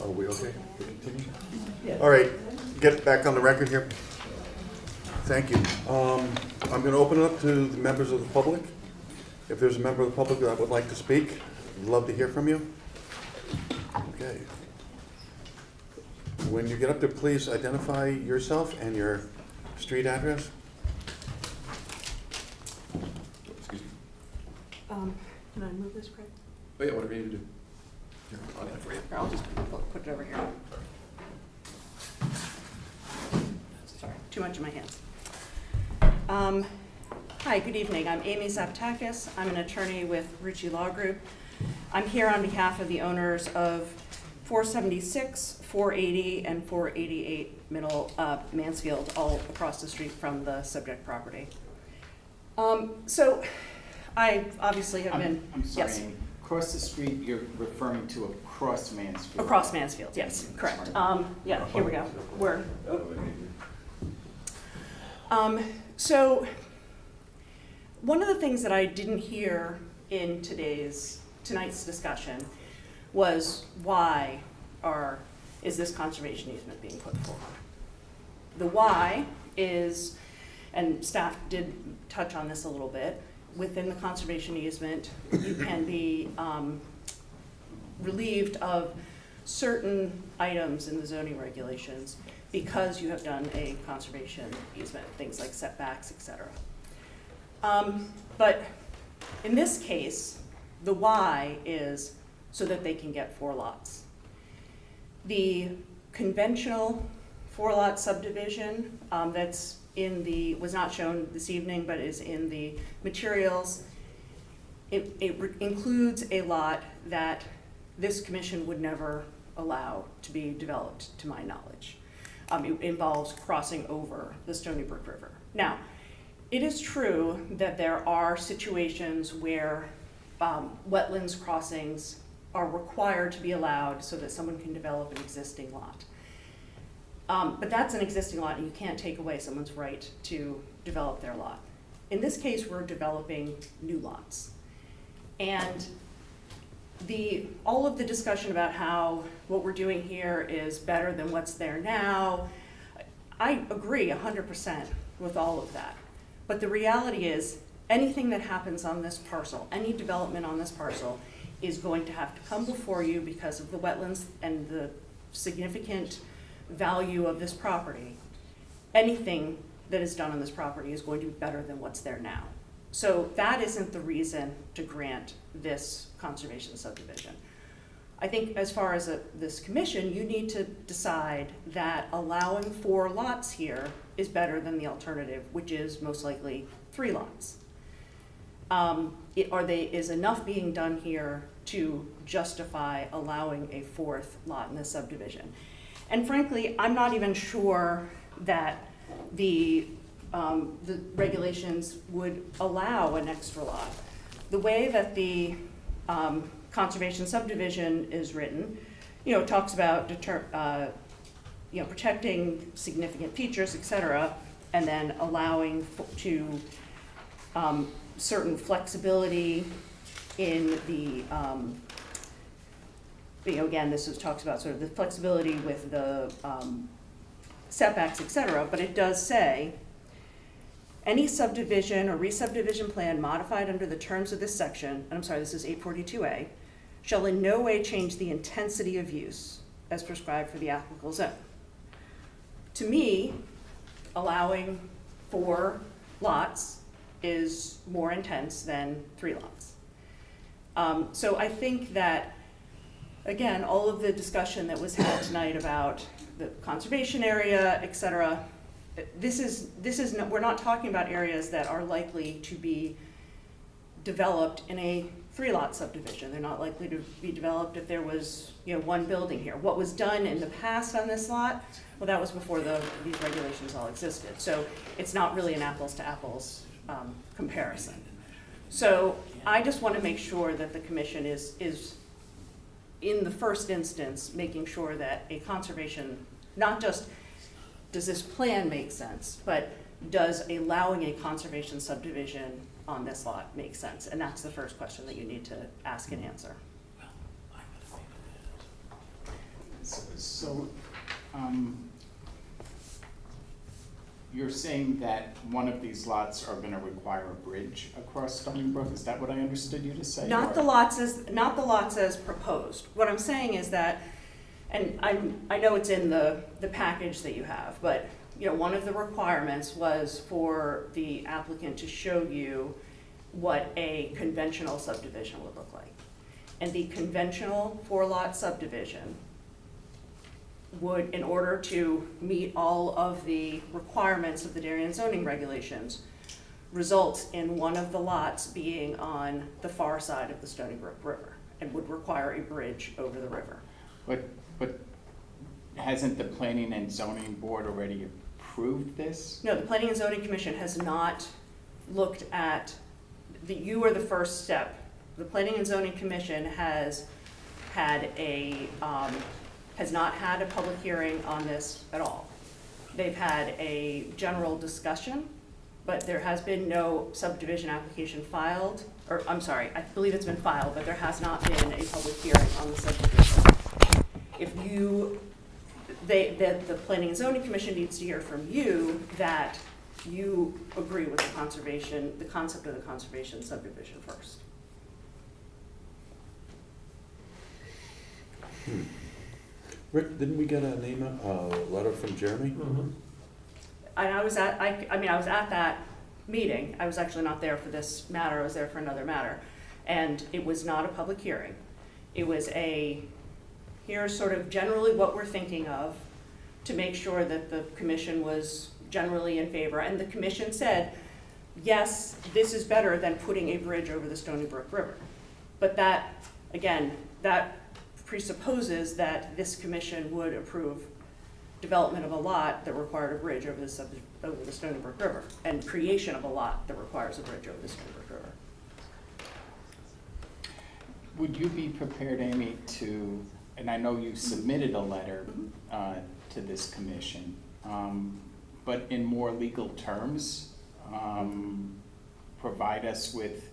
[SPEAKER 1] Are we okay? All right, get back on the record here. Thank you. I'm going to open it up to the members of the public. If there's a member of the public that would like to speak, I'd love to hear from you. Okay. When you get up there, please identify yourself and your street address.
[SPEAKER 10] Excuse me.
[SPEAKER 14] Can I move this, Craig?
[SPEAKER 10] Oh yeah, whatever you need to do. Here, I'll get it for you.
[SPEAKER 14] Or I'll just put it over here. Sorry, too much in my hands. Hi, good evening. I'm Amy Zaptakis. I'm an attorney with Rucci Law Group. I'm here on behalf of the owners of 476, 480, and 488 Middle Mansfield, all across the street from the subject property. So I obviously have been...
[SPEAKER 7] I'm sorry,
[SPEAKER 14] yes.
[SPEAKER 7] Amy. Across the street, you're referring to across Mansfield?
[SPEAKER 14] Across Mansfield, yes, correct. Yeah, here we go. So one of the things that I didn't hear in tonight's discussion was why is this conservation easement being put forward? The why is, and staff did touch on this a little bit, within the conservation easement, you can be relieved of certain items in the zoning regulations because you have done a conservation easement, things like setbacks, etc. But in this case, the why is so that they can get 4 lots. The conventional 4-lot subdivision that's was not shown this evening, but is in the materials. It includes a lot that this commission would never allow to be developed, to my knowledge. It involves crossing over the Stony Brook River. Now, it is true that there are situations where wetlands crossings are required to be allowed so that someone can develop an existing lot. But that's an existing lot, and you can't take away someone's right to develop their lot. In this case, we're developing new lots. And all of the discussion about how what we're doing here is better than what's there now, I agree 100% with all of that. But the reality is, anything that happens on this parcel, any development on this parcel, is going to have to come before you because of the wetlands and the significant value of this property. Anything that is done on this property is going to be better than what's there now. So that isn't the reason to grant this conservation subdivision. I think as far as this commission, you need to decide that allowing 4 lots here is better than the alternative, which is most likely 3 lots. is enough being done here to justify allowing a fourth lot in this subdivision? And frankly, I'm not even sure that the regulations would allow an extra lot. The way that the conservation subdivision is written, it talks about protecting significant features, et cetera, and then allowing to certain flexibility in the, again, talks about sort of the flexibility with the setbacks, et cetera, but it does say, any subdivision or re-subdivision plan modified under the terms of this section, and I'm sorry, this is 842A, shall in no way change the intensity of use as prescribed for the applicable zone. To me, allowing 4 lots is more intense than 3 lots. So I think that, again, all of the discussion that was had tonight about the conservation area, et cetera, we're not talking about areas that are likely to be developed in a 3-lot subdivision. They're not likely to be developed if there was, 1 building here. What was done in the past on this lot, well, that was before these regulations all existed. So it's not really an apples to apples comparison. So I just want to make sure that the commission is in the first instance making sure that a conservation, not just does this plan make sense, but does allowing a conservation subdivision on this lot make sense? And that's the first question that you need to ask and answer.
[SPEAKER 7] So, you're saying that one of these lots are going to require a bridge across Stony Brook? Is that what I understood you to say?
[SPEAKER 14] Not the lots as proposed. What I'm saying is that, and I know it's in the package that you have, but one of the requirements was for the applicant to show you what a conventional subdivision would look like. And the conventional 4-lot subdivision would, in order to meet all of the requirements of the Darien zoning regulations, result in one of the lots being on the far side of the Stony Brook River and would require a bridge over the river.
[SPEAKER 7] But hasn't the Planning and Zoning Board already approved this?
[SPEAKER 14] No, the Planning and Zoning Commission has not looked at, you are the first step. The Planning and Zoning Commission has not had a public hearing on this at all. They've had a general discussion, but there has been no subdivision application filed, or I'm sorry, I believe it's been filed, but there has not been a public hearing on the subdivision. The Planning and Zoning Commission needs to hear from you that you agree with the concept of the conservation subdivision first.
[SPEAKER 1] Rick, didn't we get a letter from Jeremy?
[SPEAKER 2] Mm-hmm.
[SPEAKER 14] And I was at that meeting. I was actually not there for this matter. I was there for another matter. And it was not a public hearing. It was here's sort of generally what we're thinking of to make sure that the commission was generally in favor. And the commission said, yes, this is better than putting a bridge over the Stony Brook River. But that, again, that presupposes that this commission would approve development of a lot that required a bridge over the Stony Brook River, and creation of a lot that requires a bridge over the Stony Brook River.
[SPEAKER 7] Would you be prepared, Amy, to, and I know you submitted a letter to this commission, but in more legal terms, provide us with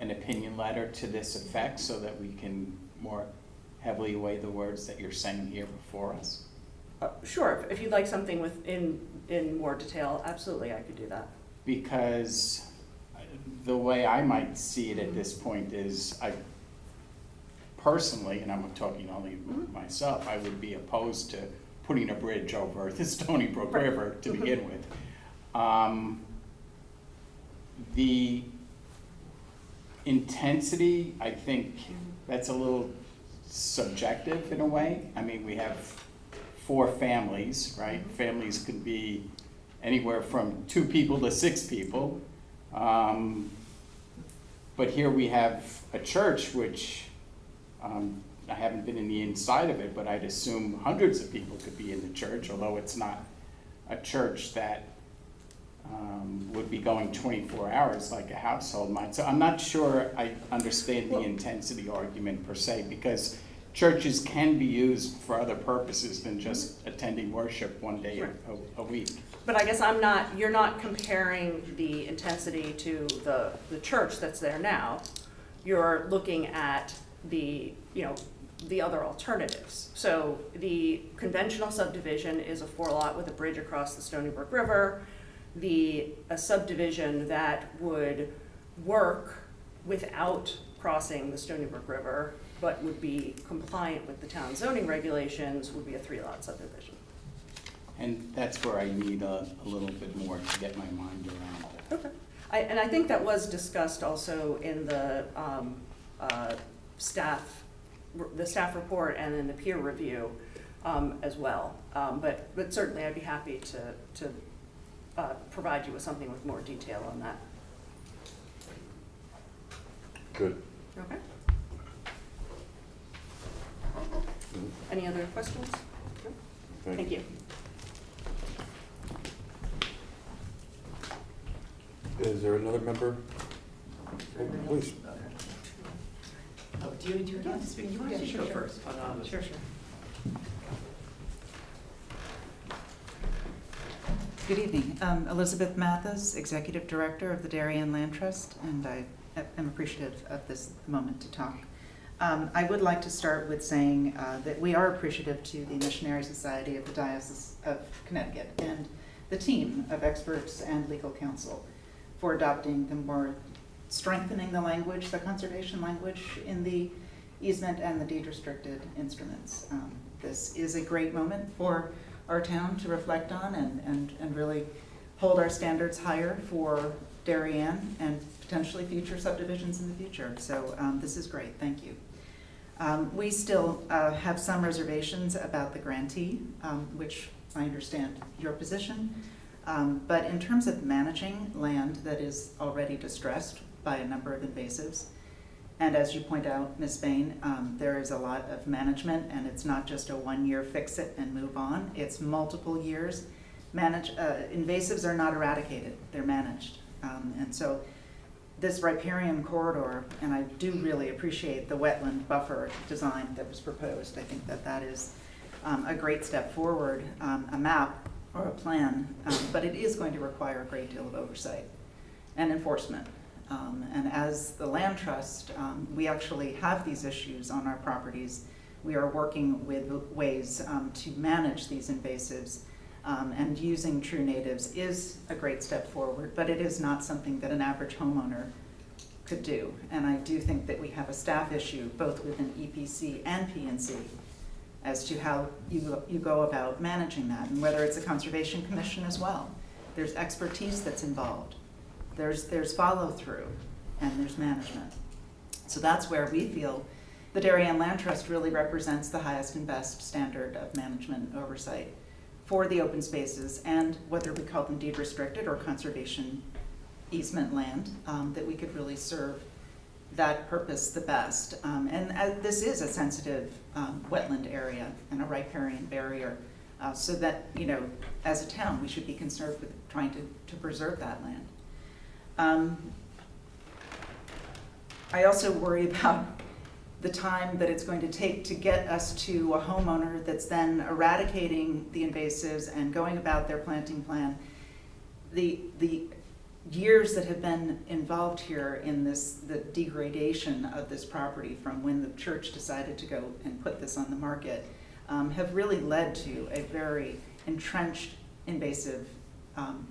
[SPEAKER 7] an opinion letter to this effect so that we can more heavily weigh the words that you're saying here before us?
[SPEAKER 14] Sure, if you'd like something in more detail, absolutely, I could do that.
[SPEAKER 7] Because the way I might see it at this point is, I personally, and I'm talking only myself, I would be opposed to putting a bridge over the Stony Brook River to begin with. The intensity, I think that's a little subjective in a way. I mean, we have 4 families, right? Families could be anywhere from 2 people to 6 people. But here we have a church which, I haven't been in the inside of it, but I'd assume hundreds of people could be in the church, although it's not a church that would be going 24 hours like a household might. So I'm not sure I understand the intensity argument per se, because churches can be used for other purposes than just attending worship one day a week.
[SPEAKER 14] But I guess you're not comparing the intensity to the church that's there now. You're looking at the other alternatives. So the conventional subdivision is a 4-lot with a bridge across the Stony Brook River. A subdivision that would work without crossing the Stony Brook River, but would be compliant with the town zoning regulations, would be a 3-lot subdivision.
[SPEAKER 7] And that's where I need a little bit more to get my mind around it.
[SPEAKER 14] Okay. I think that was discussed also in the staff report and in the peer review as well. But certainly I'd be happy to provide you with something with more detail on that.
[SPEAKER 1] Good.
[SPEAKER 14] Okay. Any other questions? No? Thank you.
[SPEAKER 1] Is there another member? Oh, please.
[SPEAKER 15] Do you want to speak? You want to go first?
[SPEAKER 14] Sure.
[SPEAKER 15] Good evening. Elizabeth Mathis, Executive Director of the Darien Land Trust, and I am appreciative of this moment to talk. I would like to start with saying that we are appreciative to the Missionary Society of the Diocese of Connecticut and the team of experts and legal counsel for adopting strengthening the language, the conservation language in the easement and the deed restricted instruments. This is a great moment for our town to reflect on and really hold our standards higher for Darien and potentially future subdivisions in the future. So this is great, thank you. We still have some reservations about the grantee, which I understand your position. But in terms of managing land that is already distressed by a number of invasives, and as you point out, Ms. Bain, there is a lot of management, and it's not just a 1-year fix it and move on. It's multiple years. Invasives are not eradicated, they're managed. And so this riparian corridor, and I do really appreciate the wetland buffer design that was proposed. I think that is a great step forward, a map or a plan, but it is going to require a great deal of oversight and enforcement. And as the land trust, we actually have these issues on our properties. We are working with ways to manage these invasives, and using true natives is a great step forward, but it is not something that an average homeowner could do. And I do think that we have a staff issue, both within EPC and PNC, as to how you go about managing that, and whether it's a conservation commission as well. There's expertise that's involved. There's follow-through, and there's management. So that's where we feel the Darien Land Trust really represents the highest and best standard of management oversight for the open spaces, and whether we call them deed restricted or conservation easement land, that we could really serve that purpose the best. And this is a sensitive wetland area and a riparian barrier, so that, as a town, we should be concerned with trying to preserve that land. I also worry about the time that it's going to take to get us to a homeowner that's then eradicating the invasives and going about their planting plan. The years that have been involved here in the degradation of this property from when the church decided to go and put this on the market have really led to a very entrenched invasive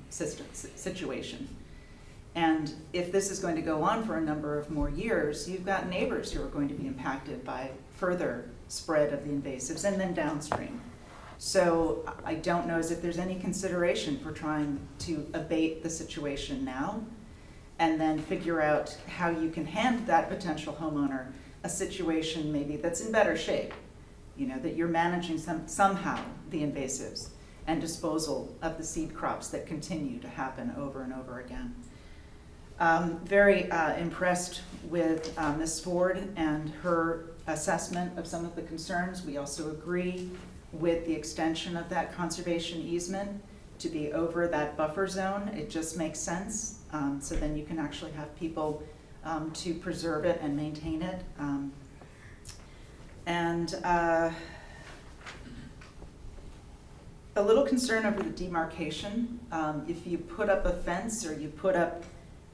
[SPEAKER 15] situation. And if this is going to go on for a number of more years, you've got neighbors who are going to be impacted by further spread of the invasives and then downstream. So I don't know as if there's any consideration for trying to abate the situation now and then figure out how you can hand that potential homeowner a situation maybe that's in better shape, that you're managing somehow the invasives and disposal of the seed crops that continue to happen over and over again. Very impressed with Ms. Ford and her assessment of some of the concerns. We also agree with the extension of that conservation easement to be over that buffer zone. It just makes sense. So then you can actually have people to preserve it and maintain it. A little concern over the demarcation. If you put up a fence or you put up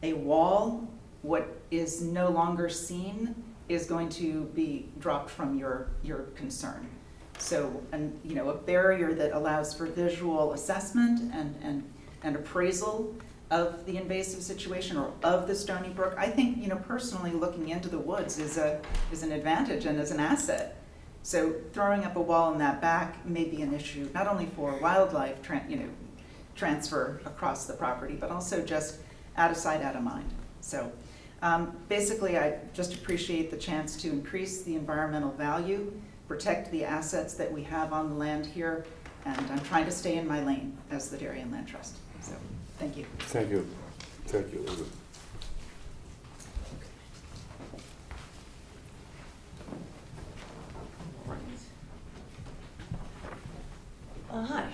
[SPEAKER 15] a wall, what is no longer seen is going to be dropped from your concern. So, a barrier that allows for visual assessment and appraisal of the invasive situation or of the Stony Brook, I think, personally looking into the woods is an advantage and is an asset. So throwing up a wall in that back may be an issue, not only for wildlife transfer across the property, but also just out of sight, out of mind. So basically, I just appreciate the chance to increase the environmental value, protect the assets that we have on the land here, and I'm trying to stay in my lane as the Darien Land Trust. So thank you.
[SPEAKER 1] Thank you. Thank you, Elizabeth.
[SPEAKER 16] Hi,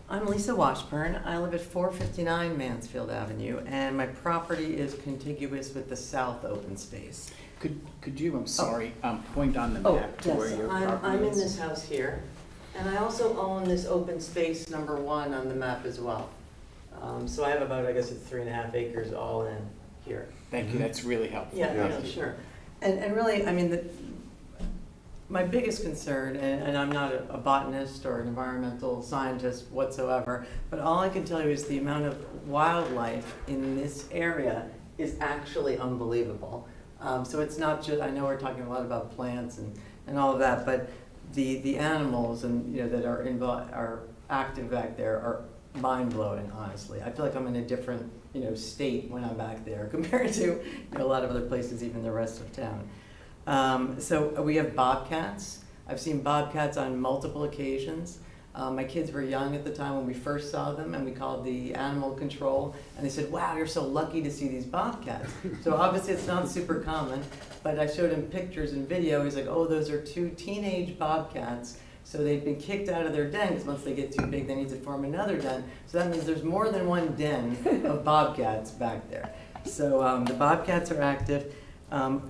[SPEAKER 16] I'm Lisa Washburn. I live at 459 Mansfield Avenue, and my property is contiguous with the south open space.
[SPEAKER 7] Could you, I'm sorry, point on the map to where your property is?
[SPEAKER 16] I'm in this house here, and I also own this open space number 1 on the map as well. So I have about, I guess it's 3.5 acres all in here.
[SPEAKER 7] Thank you, that's really helpful.
[SPEAKER 16] Yeah,
[SPEAKER 7] Thank you.
[SPEAKER 16] sure. And really, I mean, my biggest concern, and I'm not a botanist or an environmental scientist whatsoever, but all I can tell you is the amount of wildlife in this area is actually unbelievable. So it's not just, I know we're talking a lot about plants and all of that, but the animals and that are active back there are mind-blowing, honestly. I feel like I'm in a different state when I'm back there compared to a lot of other places, even the rest of town. So we have bobcats. I've seen bobcats on multiple occasions. My kids were young at the time when we first saw them, and we called the animal control, and they said, "Wow, you're so lucky to see these bobcats." So obviously it's not super common, but I showed him pictures and video. He's like, "Oh, those are 2 teenage bobcats." So they've been kicked out of their den because once they get too big, they need to form another den. So that means there's more than one den of bobcats back there. So the bobcats are active.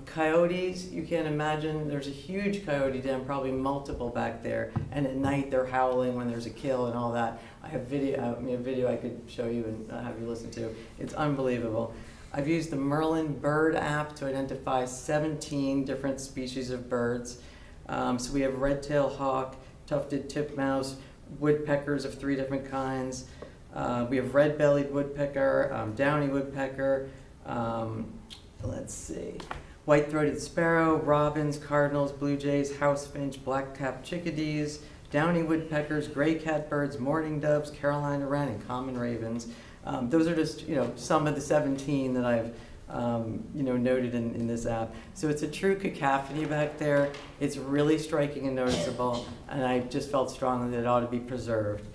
[SPEAKER 16] Coyotes, you can't imagine, there's a huge coyote den, probably multiple back there, and at night they're howling when there's a kill and all that. I have video I could show you and have you listen to. It's unbelievable. I've used the Merlin Bird app to identify 17 different species of birds. So we have red-tailed hawk, tufted titmouse, woodpeckers of 3 different kinds. We have red-bellied woodpecker, downy woodpecker, let's see, white-throated sparrow, robins, cardinals, blue jays, house finch, black-capped chickadees, downy woodpeckers, gray catbirds, mourning doves, Carolina wren, and common ravens. Those are just some of the 17 that I've noted in this app. So it's a true cacophony back there. It's really striking and noticeable, and I just felt strongly that it ought to be preserved.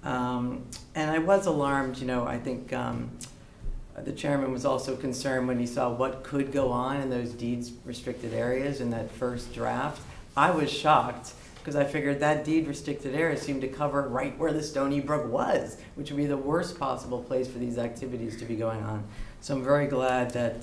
[SPEAKER 16] And I was alarmed, I think the chairman was also concerned when he saw what could go on in those deeds restricted areas in that first draft. I was shocked because I figured that deed restricted area seemed to cover right where the Stony Brook was, which would be the worst possible place for these activities to be going on. So I'm very glad that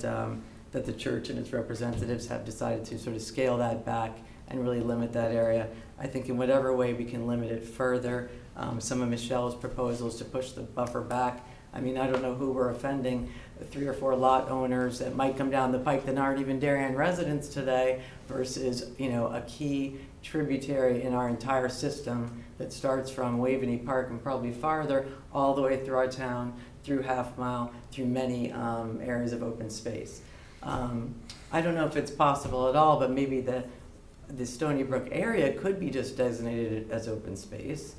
[SPEAKER 16] that the church and its representatives have decided to sort of scale that back and really limit that area. I think in whatever way we can limit it further. Some of Michelle's proposals to push the buffer back. I mean, I don't know who we're offending, 3 or 4 lot owners that might come down the pike that aren't even Darien residents today versus, a key tributary in our entire system that starts from Waveney Park and probably farther all the way through our town, through Half Mile, through many areas of open space. I don't know if it's possible at all, but maybe the Stony Brook area could be just designated as open space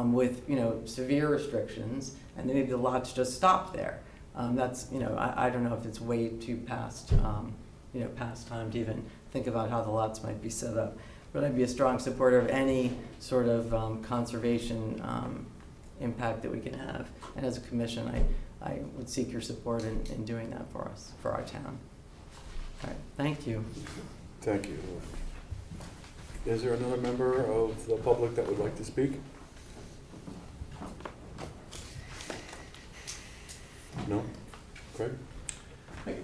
[SPEAKER 16] with severe restrictions, and then maybe the lots just stop there. That's I don't know if it's way too past past time to even think about how the lots might be set up. But I'd be a strong supporter of any sort of conservation impact that we can have. And as a commission, I would seek your support in doing that for us, for our town. All right, thank you.
[SPEAKER 1] Thank you. Is there another member of the public that would like to speak? No? Craig?
[SPEAKER 10] Thank you.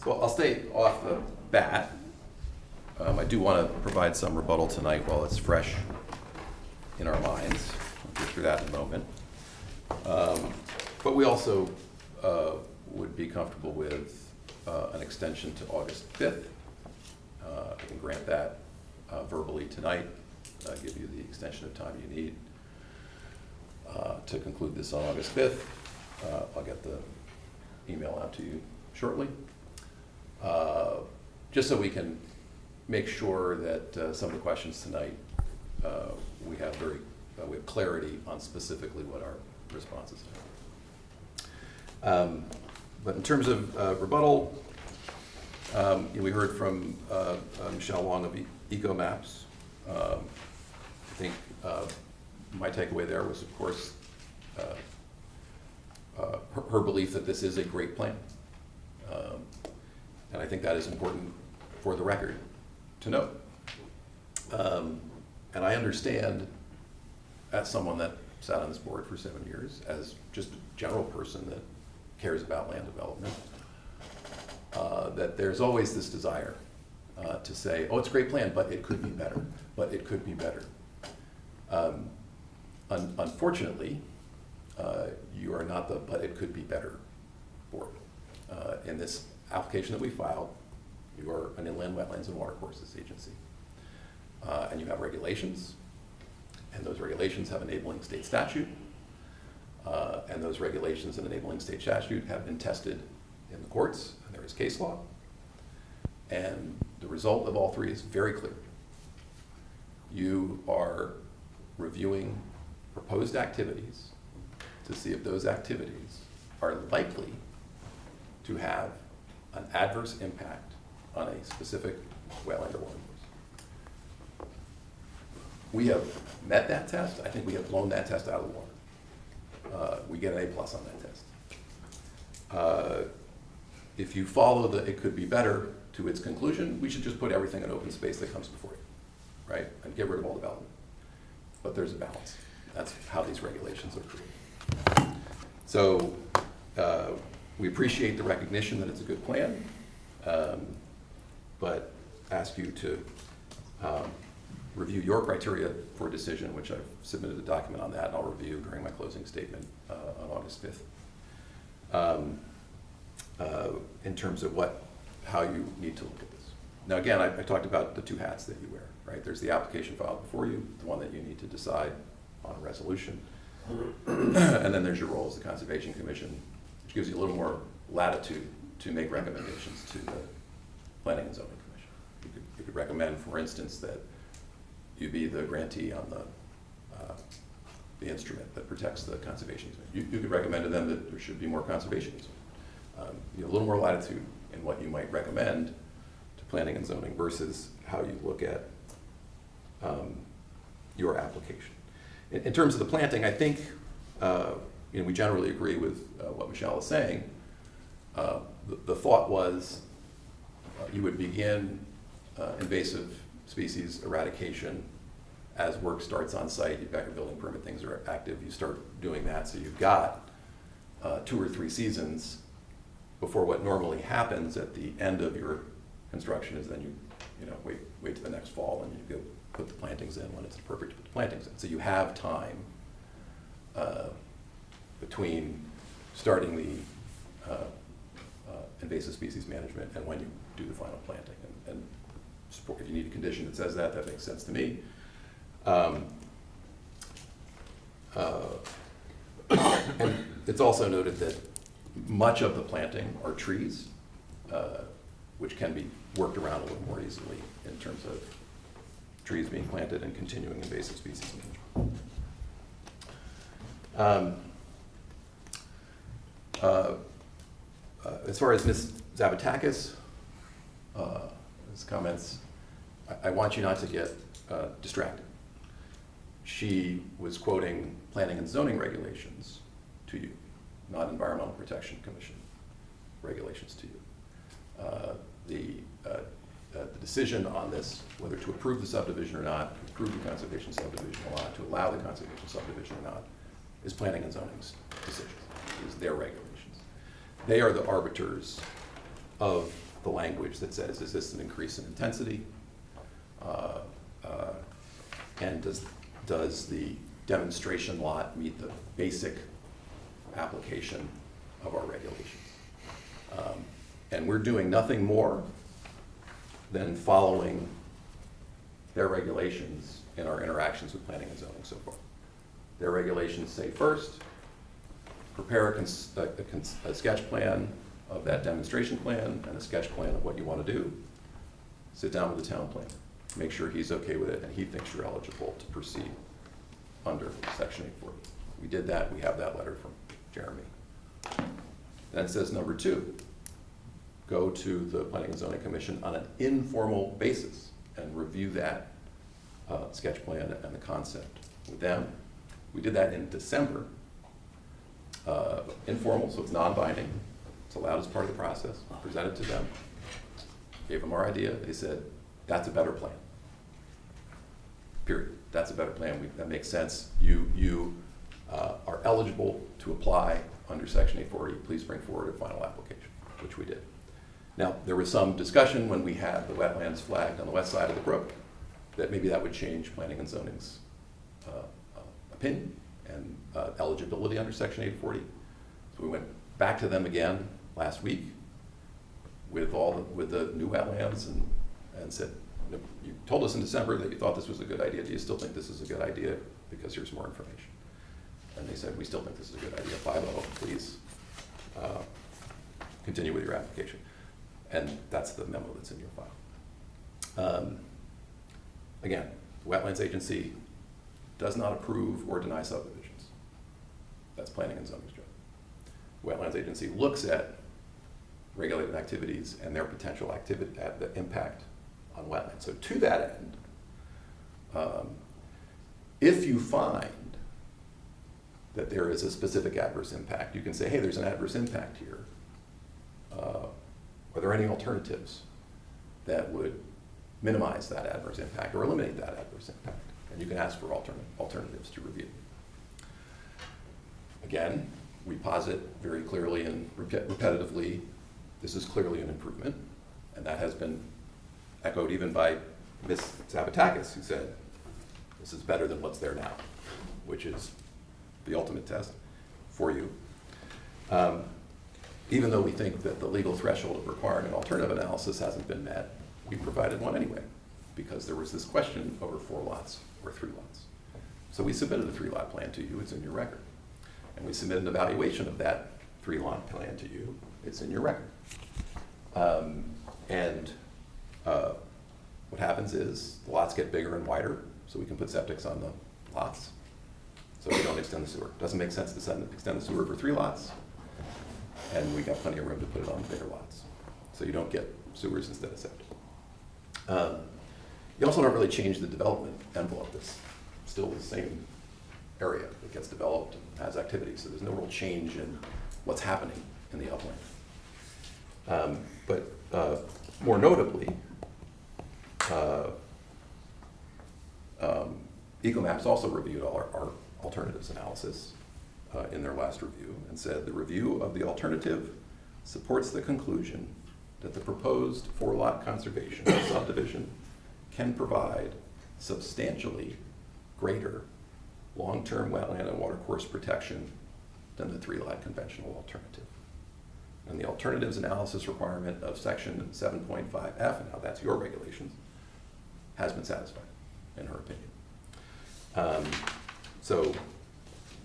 [SPEAKER 10] So I'll stay off the bat. I do want to provide some rebuttal tonight while it's fresh in our minds. I'll get through that in a moment. But we also would be comfortable with an extension to August 5th. I can grant that verbally tonight, give you the extension of time you need to conclude this on August 5th. I'll get the email out to you shortly. Just so we can make sure that some of the questions tonight, we have clarity on specifically what our responses are. But in terms of rebuttal, we heard from Michelle Wong of EcoMaps. I think my takeaway there was, of course, her belief that this is a great plan. And I think that is important for the record to note. And I understand, as someone that sat on this board for 7 years, as just a general person that cares about land development, that there's always this desire to say, oh, it's a great plan, but it could be better, but it could be better. Unfortunately, you are not the but it could be better board. In this application that we filed, you are an inland wetlands and watercourses agency. And you have regulations, and those regulations have enabling state statute. And those regulations and enabling state statute have been tested in the courts, and there is case law. And the result of all three is very clear. You are reviewing proposed activities to see if those activities are likely to have an adverse impact on a specific wetland or watercourse. We have met that test. I think we have blown that test out of the water. We get an A+ on that test. If you follow the it could be better to its conclusion, we should just put everything in open space that comes before you, right? And get rid of all development. But there's a balance. That's how these regulations are created. So we appreciate the recognition that it's a good plan, but ask you to review your criteria for decision, which I've submitted a document on that, and I'll review during my closing statement on August 5th. In terms of how you need to look at this. Now again, I talked about the two hats that you wear, right? There's the application filed before you, the one that you need to decide on a resolution. And then there's your role as the Conservation Commission, which gives you a little more latitude to make recommendations to the Planning and Zoning Commission. You could recommend, for instance, that you be the grantee on the instrument that protects the conservation easement. You could recommend to them that there should be more conservation easement. You have a little more latitude in what you might recommend to Planning and Zoning versus how you look at your application. In terms of the planting, I think we generally agree with what Michelle is saying. The thought was you would begin invasive species eradication as work starts on site. You've got your building permit, things are active, you start doing that. So you've got 2 or 3 seasons before what normally happens at the end of your construction is then you wait to the next fall and you go put the plantings in when it's appropriate to put the plantings in. So you have time between starting the invasive species management and when you do the final planting. And support, if you need a condition that says that makes sense to me. And it's also noted that much of the planting are trees, which can be worked around a little more easily in terms of trees being planted and continuing invasive species management. As far as Ms. Zavatakis' comments, I want you not to get distracted. she was quoting planning and zoning regulations to you, not Environmental Protection Commission regulations to you. The decision on this, whether to approve the subdivision or not, to approve the conservation subdivision or not, to allow the conservation subdivision or not, is planning and zoning's decision, is their regulations. They are the arbiters of the language that says, is this an increase in intensity? And does the demonstration lot meet the basic application of our regulations? And we're doing nothing more than following their regulations in our interactions with planning and zoning so far. Their regulations say first, prepare a sketch plan of that demonstration plan and a sketch plan of what you want to do. Sit down with the town planner, make sure he's okay with it and he thinks you're eligible to proceed under Section 840. We did that, we have that letter from Jeremy. Then it says number 2, go to the Planning and Zoning Commission on an informal basis and review that sketch plan and the concept with them. We did that in December. Informal, so it's non-binding. It's allowed as part of the process. We presented to them, gave them our idea. They said, that's a better plan. Period. That's a better plan. That makes sense. You are eligible to apply under Section 840. Please bring forward a final application, which we did. Now, there was some discussion when we had the wetlands flagged on the west side of the brook that maybe that would change planning and zoning's opinion and eligibility under Section 840. So we went back to them again last week with the new wetlands and said, you told us in December that you thought this was a good idea. Do you still think this is a good idea? Because here's more information. And they said, we still think this is a good idea. 5-0, please continue with your application. And that's the memo that's in your file. Again, the Wetlands Agency does not approve or deny subdivisions. That's planning and zoning's job. The Wetlands Agency looks at regulated activities and their potential activity at the impact on wetlands. So to that end, if you find that there is a specific adverse impact, you can say, hey, there's an adverse impact here. Are there any alternatives that would minimize that adverse impact or eliminate that adverse impact? And you can ask for alternatives to review. Again, we posit very clearly and repetitively, this is clearly an improvement, and that has been echoed even by Ms. Zavatakis, who said, this is better than what's there now, which is the ultimate test for you. Even though we think that the legal threshold of requiring an alternative analysis hasn't been met, we provided one anyway, because there was this question over 4 lots or 3 lots. So we submitted a 3-lot plan to you, it's in your record. And we submitted an evaluation of that 3-lot plan to you, it's in your record. What happens is the lots get bigger and wider, so we can put septics on the lots. So we don't extend the sewer. Doesn't make sense to extend the sewer for 3 lots, and we got plenty of room to put it on the bigger lots. So you don't get sewers instead of septic. You also don't really change the development envelope. It's still the same area that gets developed and has activity, so there's no real change in what's happening in the upland. But more notably, EcoMaps also reviewed all our alternatives analysis in their last review and said the review of the alternative supports the conclusion that the proposed 4-lot conservation subdivision can provide substantially greater long-term wetland and watercourse protection than the 3-lot conventional alternative. And the alternatives analysis requirement of section 7.5F, and now that's your regulations, has been satisfied, in her opinion. So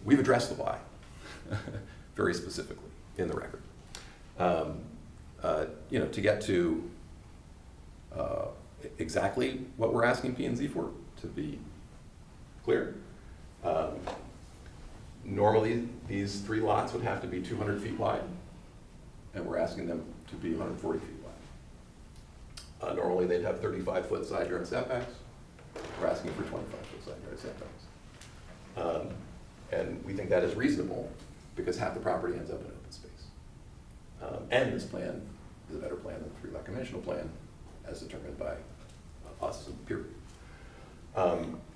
[SPEAKER 10] we've addressed the why very specifically in the record. To get to exactly what we're asking P&Z for, to be clear, normally these 3 lots would have to be 200 feet wide, and we're asking them to be 140 feet wide. Normally they'd have 35-foot side yard setbacks. We're asking for 25-foot side yard setbacks. And we think that is reasonable because half the property ends up in open space. And this plan is a better plan than the three-lot conventional plan as determined by us and peer review.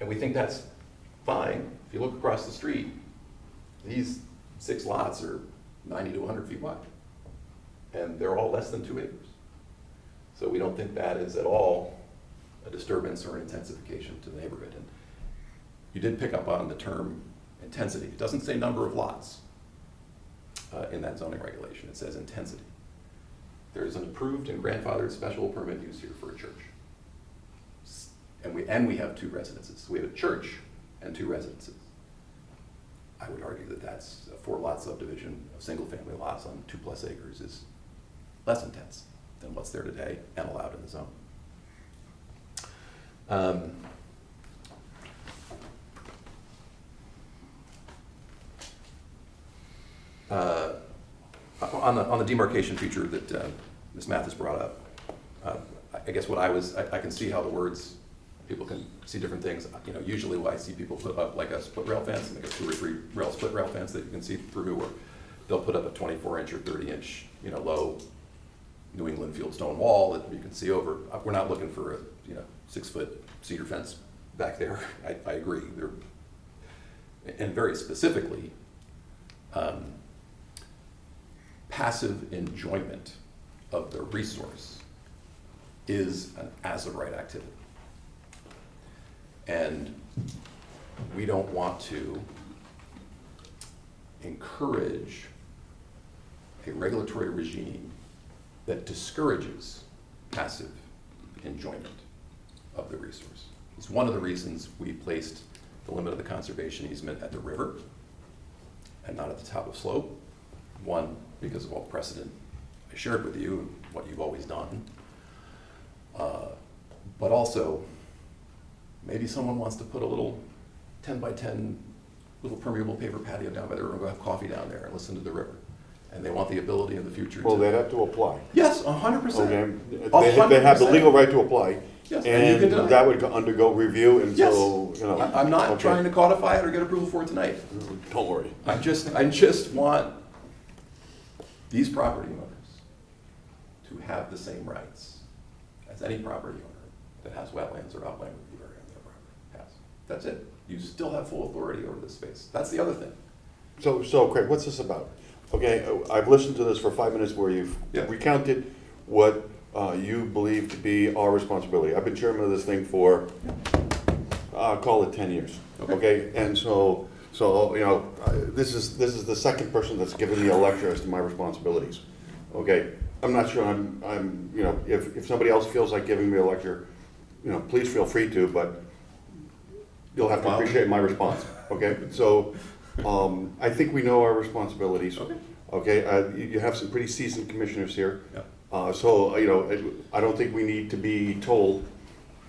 [SPEAKER 10] And we think that's fine. If you look across the street, these 6 lots are 90 to 100 feet wide. And they're all less than 2 acres. So we don't think that is at all a disturbance or intensification to the neighborhood. And you did pick up on the term intensity. It doesn't say number of lots in that zoning regulation. It says intensity. There is an approved and grandfathered special permit use here for a church. And we have 2 residences. So we have a church and 2 residences. I would argue that that's a 4-lot subdivision of single-family lots on 2+ acres is less intense than what's there today and allowed in the zone. On the demarcation feature that Ms. Mathis brought up, I guess what I can see how the words, people can see different things. You know, usually I see people put up like a split rail fence, like a 2 or 3 rail split rail fence that you can see through, or they'll put up a 24-inch or 30-inch, low New England field stone wall that you can see over. We're not looking for a 6-foot cedar fence back there. I agree. And very specifically, passive enjoyment of the resource is an as-of-right activity. And we don't want to encourage a regulatory regime that discourages passive enjoyment of the resource. It's one of the reasons we placed the limit of the conservation easement at the river and not at the top of slope. One, because of all precedent I shared with you, what you've always done. But also, maybe someone wants to put a little 10 by 10 little permeable paper patio down by the river and go have coffee down there and listen to the river. And they want the ability in the future
[SPEAKER 1] Well, they'd have to apply.
[SPEAKER 10] Yes, 100%.
[SPEAKER 1] Okay. They have the legal right to apply.
[SPEAKER 10] Yes,
[SPEAKER 1] and that would undergo review, and
[SPEAKER 10] yes.
[SPEAKER 1] so,
[SPEAKER 10] I'm not trying to codify it or get approval for it tonight.
[SPEAKER 1] Don't worry.
[SPEAKER 10] I just want these property owners to have the same rights as any property owner that has wetlands or outland review area on their property has. That's it. You still have full authority over this space. That's the other thing.
[SPEAKER 1] So Craig, what's this about? Okay, I've listened to this for 5 minutes where you've recounted what you believe to be our responsibility. I've been chairman of this thing for, call it 10 years. Okay, and so this is the second person that's given me a lecture as to my responsibilities. Okay, I'm not sure I'm if somebody else feels like giving me a lecture, please feel free to, but you'll have to appreciate my response. Okay, so I think we know our responsibilities. Okay, you have some pretty seasoned commissioners here. So I don't think we need to be told,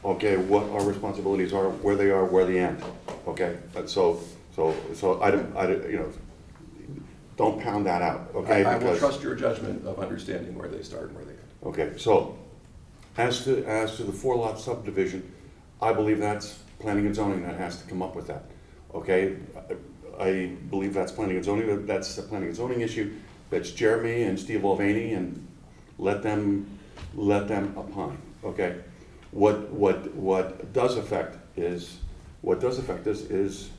[SPEAKER 1] okay, what our responsibilities are, where they are, where they end. Okay, so I don't don't pound that out. Okay,
[SPEAKER 10] I will trust your judgment of understanding where they start and where they end.
[SPEAKER 1] Okay, so as to the 4-lot subdivision, I believe that's planning and zoning that has to come up with that. Okay, I believe that's planning and zoning. That's a planning and zoning issue. That's Jeremy and Steve Mulvaney, and let them opine. Okay, what does affect us is,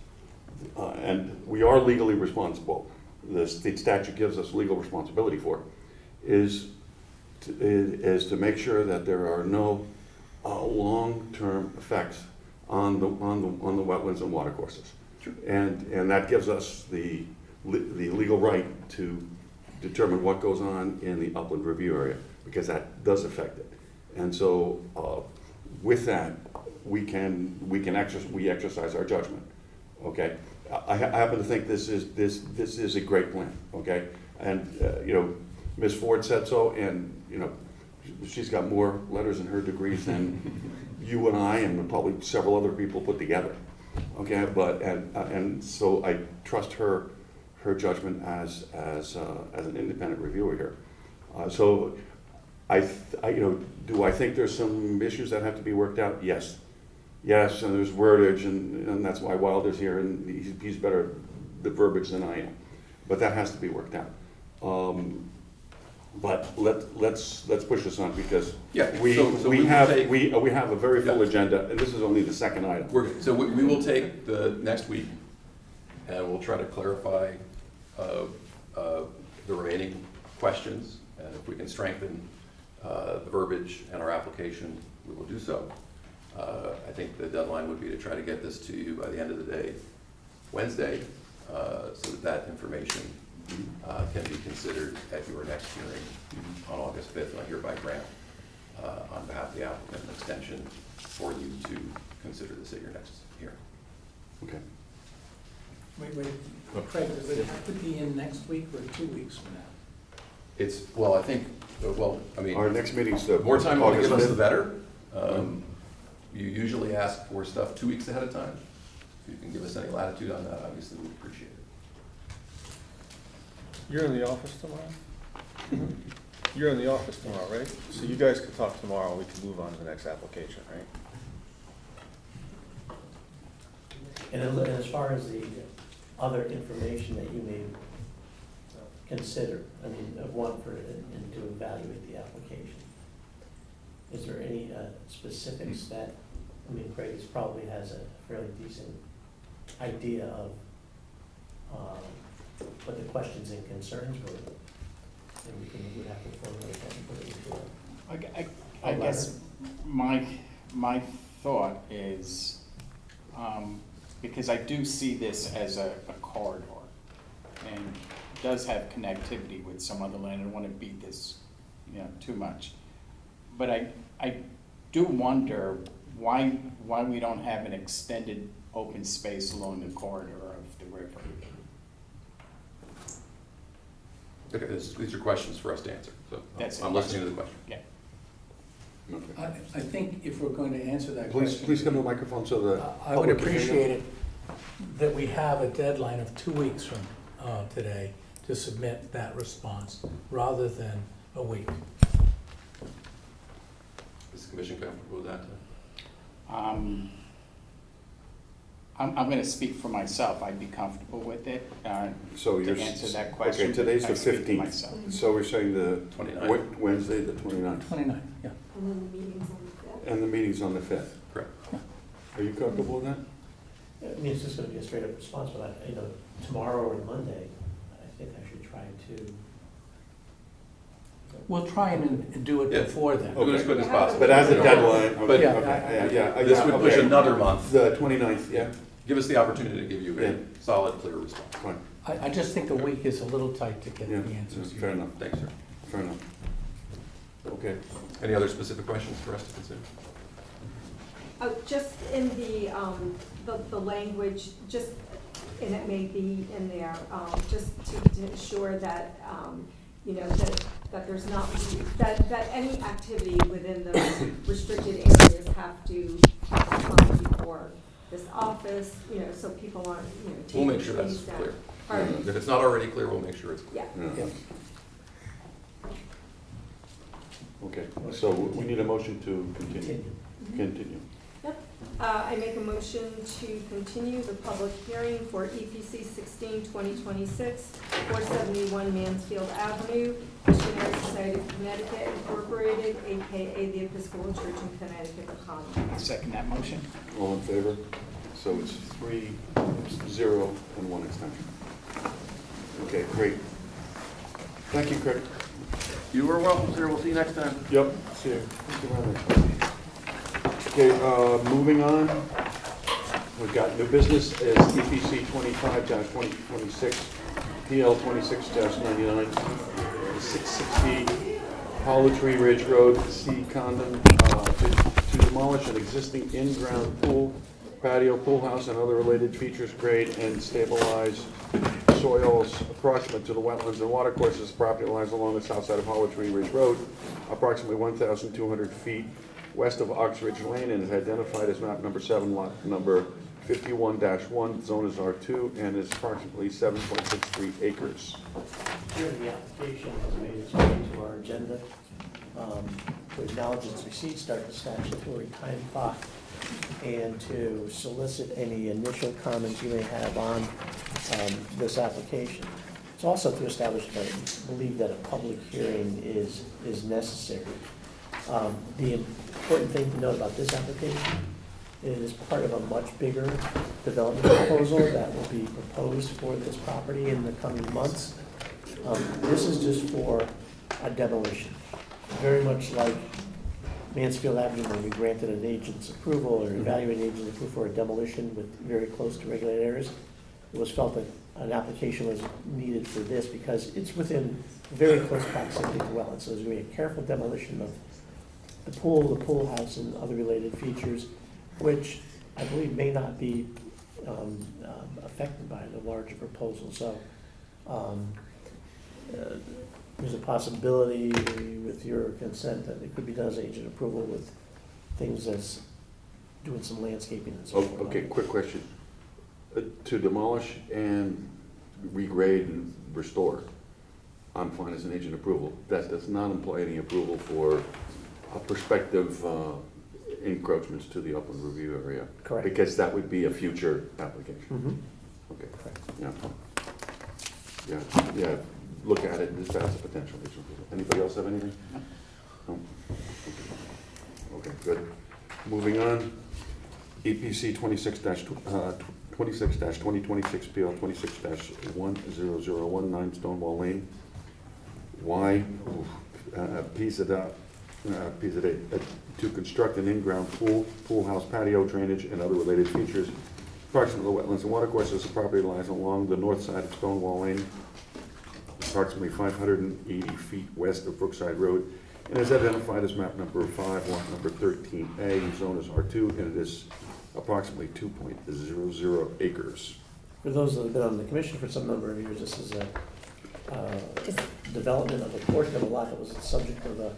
[SPEAKER 1] and we are legally responsible. The state statute gives us legal responsibility for, is to make sure that there are no long-term effects on the wetlands and watercourses. And that gives us the legal right to determine what goes on in the upland review area, because that does affect it. And so with that, we exercise our judgment. Okay, I happen to think this is a great plan. Okay, and Ms. Ford said so, and she's got more letters in her degrees than you and I and probably several other people put together. Okay, but and so I trust her judgment as an independent reviewer here. So do I think there's some issues that have to be worked out? Yes. Yes, and there's wordage, and that's why Wilder's here, and he's better at the verbiage than I am. But that has to be worked out. But let's push this on, because
[SPEAKER 10] Yeah,
[SPEAKER 1] we
[SPEAKER 10] will
[SPEAKER 1] have
[SPEAKER 10] take-
[SPEAKER 1] we have a very full
[SPEAKER 10] Yeah.
[SPEAKER 1] agenda, and this is only the second item.
[SPEAKER 10] So we will take the next week, and we'll try to clarify the remaining questions, and if we can strengthen the verbiage and our application, we will do so. I think the deadline would be to try to get this to you by the end of the day, Wednesday, so that information can be considered at your next hearing on August 5th, and I hereby grant, on behalf of the applicant, an extension for you to consider this at your next hearing.
[SPEAKER 1] Okay.
[SPEAKER 13] Wait, Craig, does it have to be in next week or 2 weeks from now?
[SPEAKER 10] It's, well, I think, I mean,
[SPEAKER 1] Our next meeting's
[SPEAKER 10] the more time you want to
[SPEAKER 1] August
[SPEAKER 10] give us, the
[SPEAKER 1] 5th.
[SPEAKER 10] better. You usually ask for stuff 2 weeks ahead of time. If you can give us any latitude on that, obviously, we'd appreciate it.
[SPEAKER 8] You're in the office tomorrow? You're in the office tomorrow, right? So you guys can talk tomorrow, we can move on to the next application, right?
[SPEAKER 2] And as far as the other information that you may consider, I mean, and to evaluate the application, is there any specifics that, I mean, Craig probably has a fairly decent idea of what the questions and concerns were, and we would have to formulate that and put it into
[SPEAKER 7] I guess my thought is, because I do see this as a corridor, and it does have connectivity with some other land. I don't want to beat this, too much. But I do wonder why we don't have an extended open space along the corridor of the river.
[SPEAKER 10] Okay, these are questions for us to answer, so
[SPEAKER 7] That's it.
[SPEAKER 10] I'm listening to the question.
[SPEAKER 7] Yeah.
[SPEAKER 1] Okay.
[SPEAKER 13] I think if we're going to answer that
[SPEAKER 1] Please
[SPEAKER 13] question,
[SPEAKER 1] come to the microphone so the
[SPEAKER 13] I would
[SPEAKER 1] public can hear you.
[SPEAKER 13] appreciate it that we have a deadline of 2 weeks from today to submit that response, rather than a week.
[SPEAKER 10] Is the commission comfortable with that?
[SPEAKER 7] I'm going to speak for myself. I'd be comfortable with it.
[SPEAKER 1] So
[SPEAKER 7] to
[SPEAKER 1] you're
[SPEAKER 7] answer that question.
[SPEAKER 1] Okay, today's
[SPEAKER 7] I
[SPEAKER 1] the
[SPEAKER 7] speak for
[SPEAKER 1] 15th.
[SPEAKER 7] myself.
[SPEAKER 1] So we're saying the
[SPEAKER 10] 29th.
[SPEAKER 1] Wednesday, the 29th.
[SPEAKER 13] 29th, yeah.
[SPEAKER 12] And then the meeting's on the 5th.
[SPEAKER 1] And the meeting's on the 5th.
[SPEAKER 10] Correct.
[SPEAKER 1] Are you comfortable with that?
[SPEAKER 2] I mean, it's just gonna be a straight up response, but tomorrow or Monday, I think I should try to.
[SPEAKER 13] We'll try and do it
[SPEAKER 10] Yeah.
[SPEAKER 13] before then.
[SPEAKER 10] Do it as quick as possible.
[SPEAKER 1] But as a deadline,
[SPEAKER 10] But
[SPEAKER 1] okay,
[SPEAKER 13] yeah,
[SPEAKER 1] yeah.
[SPEAKER 10] This would push
[SPEAKER 1] okay.
[SPEAKER 10] another month.
[SPEAKER 1] The 29th, yeah,
[SPEAKER 10] Give us the opportunity to give you
[SPEAKER 1] Yeah.
[SPEAKER 10] a solid, clear response.
[SPEAKER 1] fine,
[SPEAKER 13] I just think a week is a little tight to get
[SPEAKER 1] yeah,
[SPEAKER 13] the answers.
[SPEAKER 1] fair enough,
[SPEAKER 10] Thanks, sir.
[SPEAKER 1] fair enough. Okay,
[SPEAKER 10] Any other specific questions for us to consider?
[SPEAKER 5] Oh, just in the language, just, and it may be in there, just to ensure that, that there's not, that any activity within the restricted areas have to come before this office, so people aren't,
[SPEAKER 10] We'll
[SPEAKER 5] taking
[SPEAKER 10] make sure that's
[SPEAKER 5] trees down.
[SPEAKER 10] clear.
[SPEAKER 5] Pardon?
[SPEAKER 10] If it's not already clear, we'll make sure it's clear.
[SPEAKER 5] Yeah.
[SPEAKER 1] yeah. Okay, so we need a motion to continue. Continue.
[SPEAKER 5] I make a motion to continue the public hearing for EPC 16-2026, 471 Mansfield Avenue, Missionary Society of Connecticut Incorporated, AKA the Episcopal Church in Connecticut, the Common.
[SPEAKER 7] I second that motion.
[SPEAKER 1] All in favor? So it's 3, 0, and 1 extension. Okay, great. Thank you, Craig.
[SPEAKER 10] You are welcome, sir. We'll see you next time.
[SPEAKER 1] Yep, see you. Thank you very much. Okay, moving on. We've got new business as EPC 25-2026, PL 26-99, 660 Hollow Tree Ridge Road, C Condon, to demolish an existing in-ground pool, patio, pool house, and other related features, grade and stabilize soils approximate to the wetlands and watercourses. Property lies along the south side of Hollow Tree Ridge Road, approximately 1,200 feet west of Oxridge Lane, and is identified as map number 7, lot number 51-1. Zone is R2 and is approximately 7.63 acres.
[SPEAKER 2] Here, the application has made its way to our agenda. To acknowledge its receipt, start the statutory time clock and to solicit any initial comments you may have on this application. It's also to establish that I believe that a public hearing is necessary. The important thing to note about this application is part of a much bigger development proposal that will be proposed for this property in the coming months. This is just for a demolition, very much like Mansfield Avenue, when we granted an agent's approval or evaluated agent's approval for a demolition with very close to regulated areas. It was felt that an application was needed for this because it's within very close proximity to wetlands. So there's going to be a careful demolition of the pool house, and other related features, which I believe may not be affected by the larger proposal. So there's a possibility, with your consent, that it could be done as agent approval with things as doing some landscaping and so forth.
[SPEAKER 1] Okay, quick question. To demolish and regrade and restore, I'm fine as an agent approval. That does not imply any approval for a prospective encroachments to the upland review area.
[SPEAKER 2] Correct.
[SPEAKER 1] Because that would be a future application.
[SPEAKER 2] Mm-hmm.
[SPEAKER 1] Okay.
[SPEAKER 2] Correct.
[SPEAKER 1] Yeah. Yeah. Look at it as a potential agent approval. Anybody else have anything? No. Okay. Good. Moving on. EPC 26-2026 PL 26-10019 Stonewall Lane. Y. PZA to construct an in-ground pool house, patio, drainage, and other related features approximate the wetlands and watercourses. The property lies along the north side of Stonewall Lane, approximately 580 feet west of Brookside Road, and is identified as map number 5, lot number 13A, zone is R2, and it is approximately 2.00 acres.
[SPEAKER 2] For those that have been on the commission for some number of years, this is a development of a portion of a lot that was the subject of a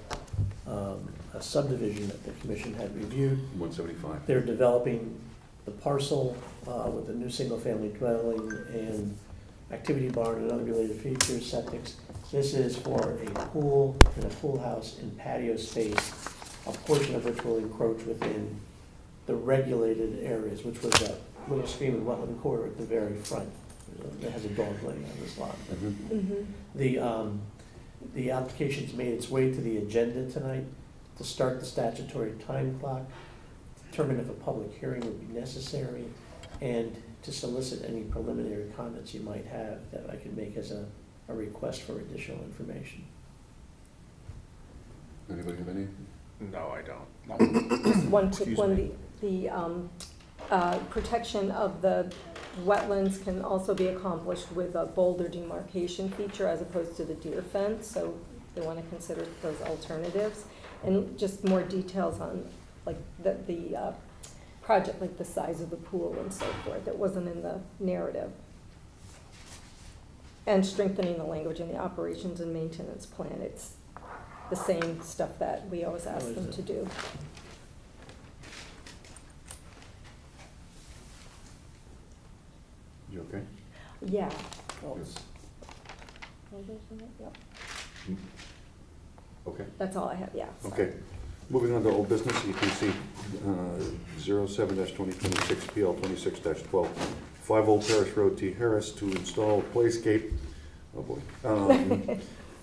[SPEAKER 2] subdivision that the commission had reviewed.
[SPEAKER 1] 175.
[SPEAKER 2] They're developing the parcel with a new single-family dwelling and activity barn and other related features, septics. This is for a pool and a pool house and patio space, a portion of which will encroach within the regulated areas, which was that little stream and wetland corridor at the very front. That has a dog leg on this lot. The application's made its way to the agenda tonight to start the statutory time clock, determine if a public hearing would be necessary, and to solicit any preliminary comments you might have that I could make as a request for additional information.
[SPEAKER 1] Anybody have any?
[SPEAKER 8] No, I don't.
[SPEAKER 5] Just one quick
[SPEAKER 1] Excuse
[SPEAKER 5] one,
[SPEAKER 1] me.
[SPEAKER 5] the protection of the wetlands can also be accomplished with a boulder demarcation feature as opposed to the deer fence, so they want to consider those alternatives. And just more details on like the project, like the size of the pool and so forth, that wasn't in the narrative. And strengthening the language in the operations and maintenance plan. It's the same stuff that we always ask them to do.
[SPEAKER 1] You okay?
[SPEAKER 5] Yeah.
[SPEAKER 2] Oh,
[SPEAKER 5] Yep.
[SPEAKER 1] Okay.
[SPEAKER 5] That's all I have, yeah.
[SPEAKER 1] Okay. Moving on to old business, EPC 07-2026 PL 26-12, 5 Old Parish Road, T. Harris, to install playscape, oh boy,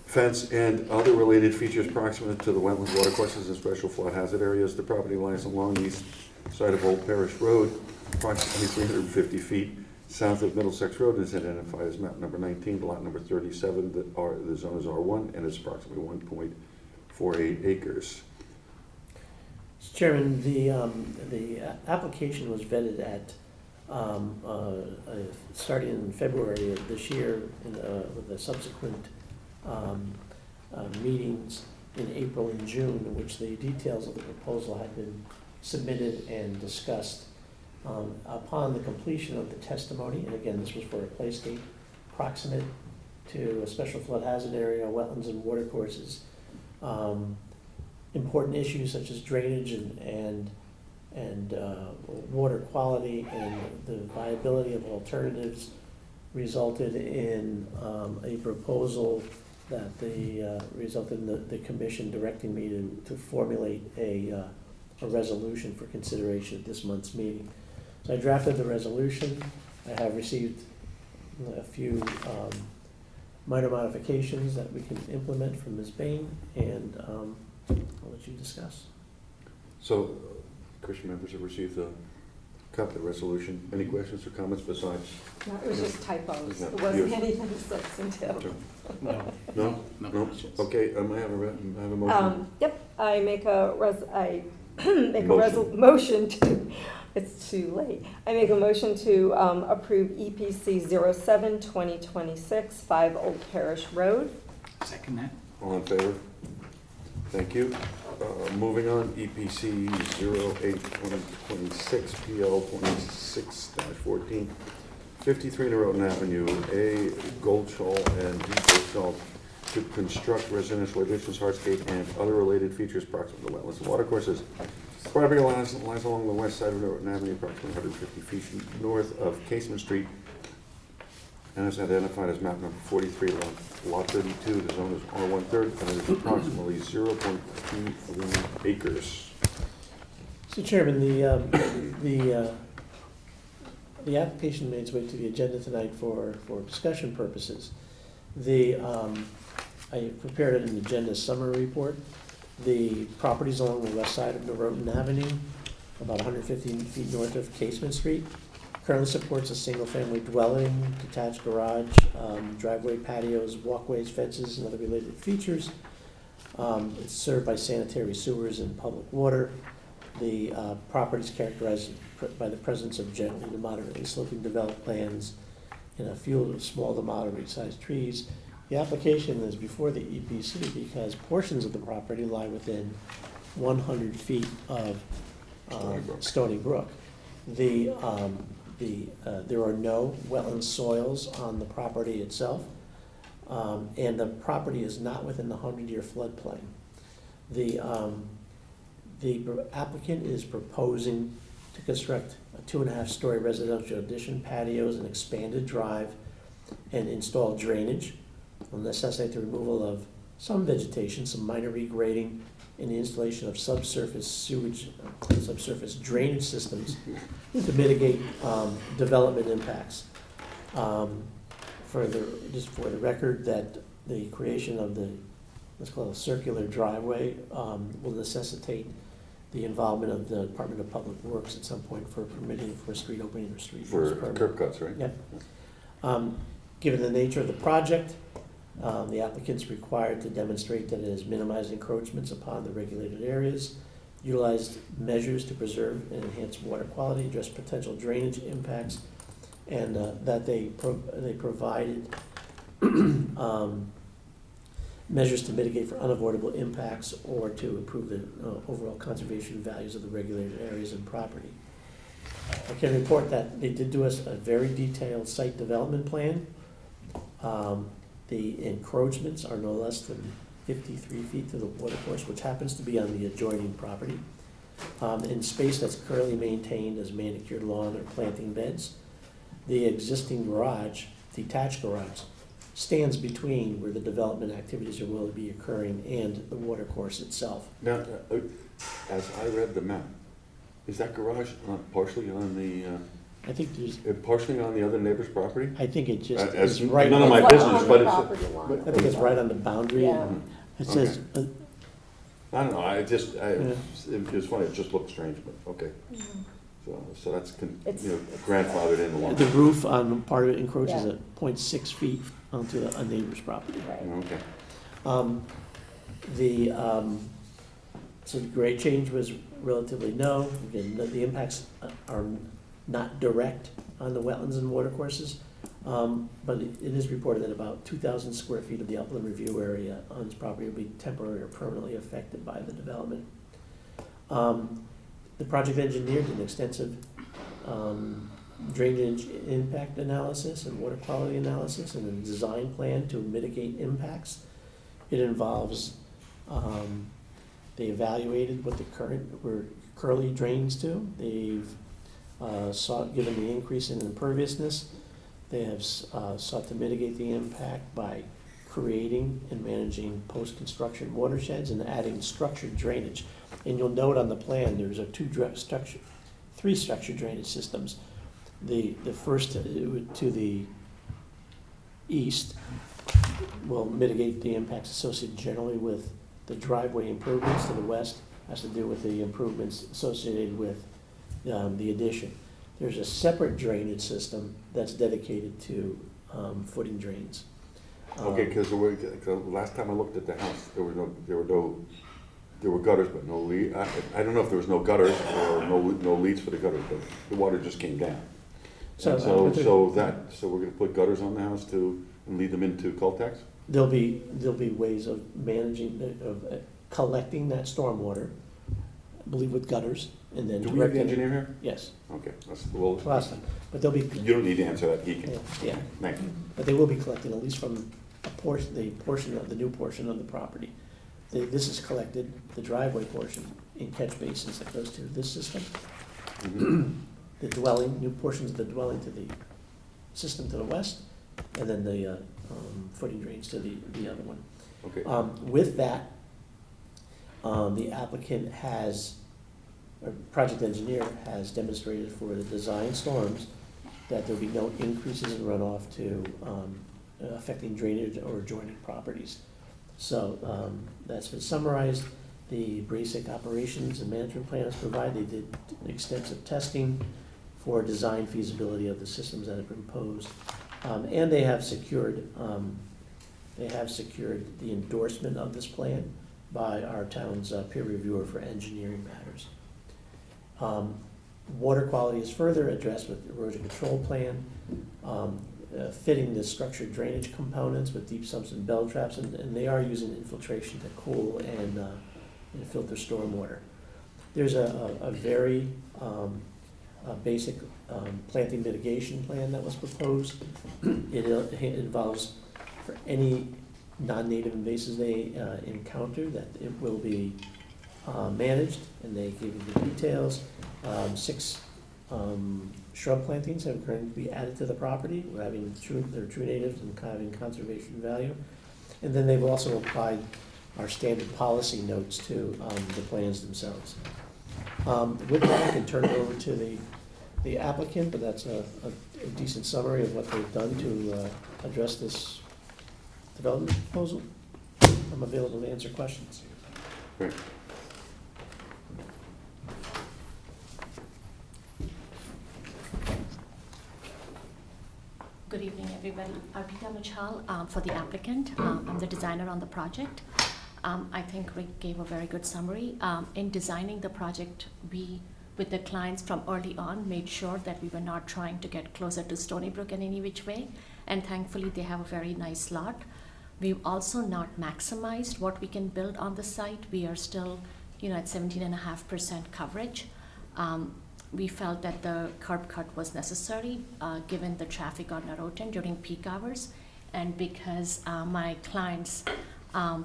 [SPEAKER 1] fence and other related features proximate to the wetlands, watercourses, and special flood hazard areas. The property lies along the east side of Old Parish Road, approximately 350 feet south of Middlesex Road, and is identified as map number 19, lot number 37. The zone is R1, and it's approximately 1.48 acres.
[SPEAKER 2] Mr. Chairman, the application was vetted at, starting in February of this year, with the subsequent meetings in April and June, in which the details of the proposal had been submitted and discussed. Upon the completion of the testimony, and again, this was for a playscape proximate to a special flood hazard area, wetlands and watercourses, important issues such as drainage and water quality and the viability of alternatives resulted in a proposal that resulted in the commission directing me to formulate a a resolution for consideration at this month's meeting. So I drafted the resolution. I have received a few minor modifications that we can implement from Ms. Bain, and I'll let you discuss.
[SPEAKER 1] So, Commission members have received a copy of the resolution. Any questions or comments besides?
[SPEAKER 5] No, it was just typos.
[SPEAKER 1] No.
[SPEAKER 5] It wasn't
[SPEAKER 1] Yes.
[SPEAKER 5] anything substantive.
[SPEAKER 2] No.
[SPEAKER 1] No? No? Okay, I have a motion.
[SPEAKER 5] Yep, I make a
[SPEAKER 1] Motion.
[SPEAKER 5] motion to, it's too late. I make a motion to approve EPC 07-2026, 5 Old Parish Road.
[SPEAKER 7] Second that.
[SPEAKER 1] All in favor? Thank you. Moving on, EPC 08-2026, PL 26-14, 53 Norotan Avenue, A. Goldschall and D. Goldschall to construct residential additions, hardscape, and other related features proximate to wetlands and watercourses. Property lies along the west side of Norotan Avenue, approximately 150 feet north of Casement Street, and is identified as map number 43, lot 32. The zone is R1/3, and it is approximately 0.23 acres.
[SPEAKER 2] So Chairman, the application made its way to the agenda tonight for discussion purposes. I prepared an agenda summary report. The properties along the west side of Norotan Avenue, about 115 feet north of Casement Street, currently supports a single-family dwelling, detached garage, driveway, patios, walkways, fences, and other related features. It's served by sanitary sewers and public water. The property is characterized by the presence of gently to moderately sloping developed lands and a field of small to moderate sized trees. The application is before the EPC because portions of the property lie within 100 feet of Stony Brook. There are no wetland soils on the property itself, and the property is not within the 100-year floodplain. The applicant is proposing to construct a 2.5-story residential addition, patios, an expanded drive, and install drainage. Will necessitate the removal of some vegetation, some minor regrading, and the installation of subsurface drainage systems to mitigate development impacts. Just for the record, that the creation of the, let's call it a circular driveway, will necessitate the involvement of the Department of Public Works at some point for permitting for street opening or street use permit.
[SPEAKER 1] Curb cuts, right?
[SPEAKER 2] Yep. Given the nature of the project, the applicant's required to demonstrate that it has minimized encroachments upon the regulated areas, utilized measures to preserve and enhance water quality, address potential drainage impacts, and that they provided measures to mitigate for unavoidable impacts or to improve the overall conservation values of the regulated areas and property. I can report that they did do us a very detailed site development plan. The encroachments are no less than 53 feet to the watercourse, which happens to be on the adjoining property, in space that's currently maintained as manicured lawn or planting beds. The existing garage, detached garage, stands between where the development activities are will be occurring and the watercourse itself.
[SPEAKER 1] Now, as I read the map, is that garage partially on the,
[SPEAKER 2] I think there's,
[SPEAKER 1] partially on the other neighbor's property?
[SPEAKER 2] I think it just
[SPEAKER 1] As
[SPEAKER 2] is right.
[SPEAKER 1] none of my
[SPEAKER 5] It's
[SPEAKER 1] business,
[SPEAKER 5] on the
[SPEAKER 1] but it's.
[SPEAKER 5] property line.
[SPEAKER 2] I think it's right on the boundary.
[SPEAKER 5] Yeah.
[SPEAKER 2] It says,
[SPEAKER 1] I don't know, it was funny, it just looked strange, but okay. So that's,
[SPEAKER 5] It's-
[SPEAKER 1] grandfathered in along.
[SPEAKER 2] the roof on part of it encroaches
[SPEAKER 5] Yeah.
[SPEAKER 2] at 0.6 feet onto a neighbor's property.
[SPEAKER 5] Right.
[SPEAKER 1] Okay.
[SPEAKER 2] So the grade change was relatively no. Again, the impacts are not direct on the wetlands and watercourses, but it is reported that about 2,000 square feet of the upland review area on this property will be temporarily or permanently affected by the development. The project engineer did an extensive drainage impact analysis and water quality analysis and a design plan to mitigate impacts. It involves, they evaluated what the where curly drains to. They've given the increase in imperviousness. They have sought to mitigate the impact by creating and managing post-construction watersheds and adding structured drainage. And you'll note on the plan, there's a three structured drainage systems. The first to the east will mitigate the impacts associated generally with the driveway improvements. To the west has to do with the improvements associated with the addition. There's a separate drainage system that's dedicated to footing drains.
[SPEAKER 1] Okay, because last time I looked at the house, there were gutters, but no lead. I don't know if there was no gutters or no leads for the gutters, but the water just came down. So we're going to put gutters on the house and lead them into Coltex?
[SPEAKER 2] There'll be ways of managing, of collecting that stormwater, I believe with gutters, and then.
[SPEAKER 1] Do we have the engineer here?
[SPEAKER 2] Yes.
[SPEAKER 1] Okay.
[SPEAKER 2] Last time, but they'll be.
[SPEAKER 1] You don't need to answer that, he can.
[SPEAKER 2] Yeah.
[SPEAKER 1] Thank you.
[SPEAKER 2] But they will be collecting at least from the new portion of the property. This is collected, the driveway portion, in catch basins that goes to this system.
[SPEAKER 1] Mm-hmm.
[SPEAKER 2] The dwelling, new portions of the dwelling to the system to the west, and then the footing drains to the other one.
[SPEAKER 1] Okay.
[SPEAKER 2] With that, the applicant or project engineer has demonstrated for the design storms that there'll be no increases in runoff to affecting drainage or adjoining properties. So that's been summarized. The basic operations and management plan is provided. They did extensive testing for design feasibility of the systems that have been proposed. And they have secured the endorsement of this plan by our town's peer reviewer for engineering matters. Water quality is further addressed with the erosion control plan, fitting the structured drainage components with deep sumps and bell traps, and they are using infiltration to cool and filter stormwater. There's a very basic planting mitigation plan that was proposed. It involves, for any non-native invasives they encounter, that it will be managed, and they give you the details. 6 shrub plantings are going to be added to the property. We're having they're true natives and having conservation value. And then they've also applied our standard policy notes to the plans themselves. With that, I can turn it over to the applicant, but that's a decent summary of what they've done to address this development proposal. I'm available to answer questions.
[SPEAKER 1] Great.
[SPEAKER 17] Good evening, everybody. Arpita Michal for the applicant. I'm the designer on the project. I think Rick gave a very good summary. In designing the project, we, with the clients from early on, made sure that we were not trying to get closer to Stony Brook in any which way. And thankfully, they have a very nice lot. We've also not maximized what we can build on the site. We are still, at 17.5% coverage. We felt that the curb cut was necessary given the traffic on Norotan during peak hours, and because my clients'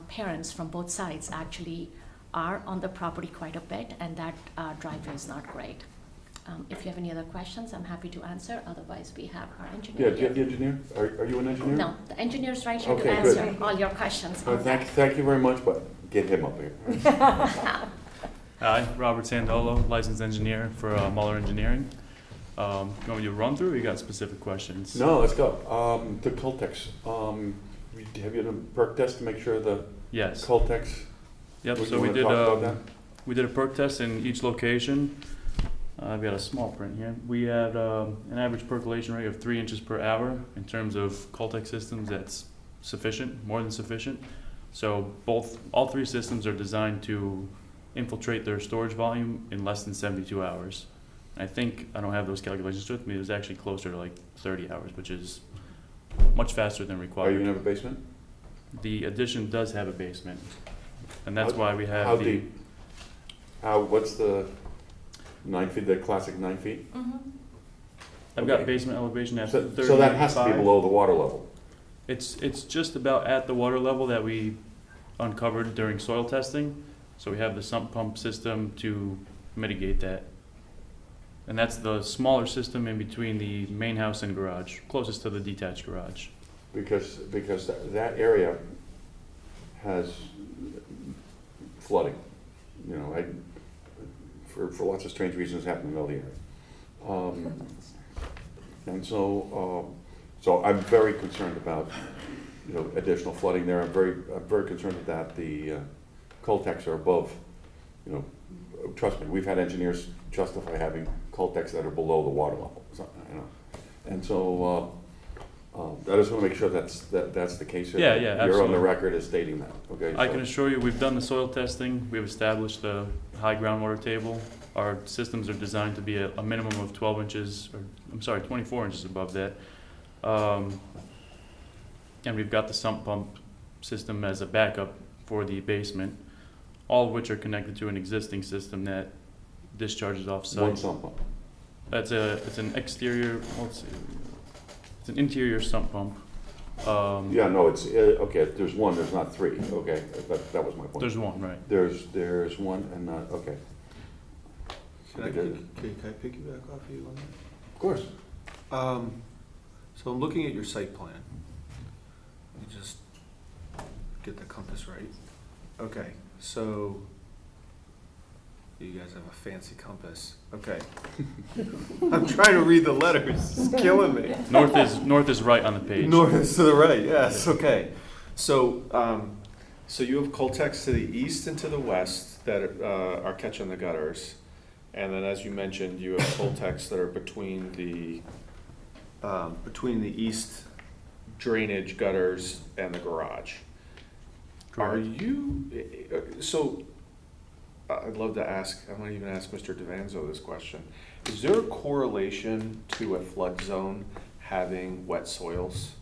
[SPEAKER 17] parents from both sides actually are on the property quite a bit, and that driveway is not great. If you have any other questions, I'm happy to answer. Otherwise, we have our engineer.
[SPEAKER 1] Yeah, do you have the engineer? Are you an engineer?
[SPEAKER 17] No, the engineer's right here to
[SPEAKER 1] Okay,
[SPEAKER 17] answer
[SPEAKER 1] good.
[SPEAKER 17] all your questions.
[SPEAKER 1] Thank you very much, but get him up here.
[SPEAKER 18] Hi, Robert Sandolo, licensed engineer for Muller Engineering. You want me to run through, or you got specific questions?
[SPEAKER 1] No, let's go. The Coltex. Have you done a perk test to make sure the
[SPEAKER 18] Yes.
[SPEAKER 1] Coltex?
[SPEAKER 18] Yep.
[SPEAKER 1] You
[SPEAKER 18] So
[SPEAKER 1] wanna talk about that?
[SPEAKER 18] we did a perk test in each location. I've got a small print here. We had an average percolation rate of 3 inches per hour. In terms of Coltex systems, that's sufficient, more than sufficient. So all 3 systems are designed to infiltrate their storage volume in less than 72 hours. I think, I don't have those calculations with me, it was actually closer to like 30 hours, which is much faster than required.
[SPEAKER 1] Are you gonna have a basement?
[SPEAKER 18] The addition does have a basement, and that's why we have
[SPEAKER 1] How deep? What's the 9 feet, the classic 9 feet?
[SPEAKER 18] I've got basement elevation at 35.
[SPEAKER 1] So that has to be below the water level?
[SPEAKER 18] It's just about at the water level that we uncovered during soil testing. So we have the sump pump system to mitigate that. And that's the smaller system in between the main house and garage, closest to the detached garage.
[SPEAKER 1] because that area has flooding. You know, for lots of strange reasons happen in the middle of the year. And so I'm very concerned about, you know, additional flooding there. I'm very concerned that the Coltex are above, you know, trust me, we've had engineers justify having Coltex that are below the water level, so, you know. And so I just want to make sure that's the case here.
[SPEAKER 18] Yeah,
[SPEAKER 1] You're on
[SPEAKER 18] absolutely.
[SPEAKER 1] the record as stating that, okay?
[SPEAKER 18] I can assure you, we've done the soil testing, we've established the high groundwater table. Our systems are designed to be a minimum of 12 inches, or I'm sorry, 24 inches above that. And we've got the sump pump system as a backup for the basement, all of which are connected to an existing system that discharges off-site.
[SPEAKER 1] One sump pump.
[SPEAKER 18] It's an exterior, well, let's see, it's an interior sump pump.
[SPEAKER 1] Yeah, no, it's, okay, there's one, there's not three, okay, that was my point.
[SPEAKER 18] There's one, right.
[SPEAKER 1] There's one and not, okay.
[SPEAKER 8] Can I piggyback off you on that?
[SPEAKER 1] Of course.
[SPEAKER 8] So I'm looking at your site plan. Let me just get the compass right. Okay, so you guys have a fancy compass. Okay. I'm trying to read the letters. It's killing me.
[SPEAKER 18] North is right on the page.
[SPEAKER 8] North is to the right, yes, okay. So, so you have Coltex to the east and to the west that are catching the gutters. And then, as you mentioned, you have Coltex that are between the east drainage gutters and the garage.
[SPEAKER 18] Correct.
[SPEAKER 8] Are you, so, I'd love to ask, I might even ask Mr. Devanzo this question. Is there a correlation to a flood zone having wet soils?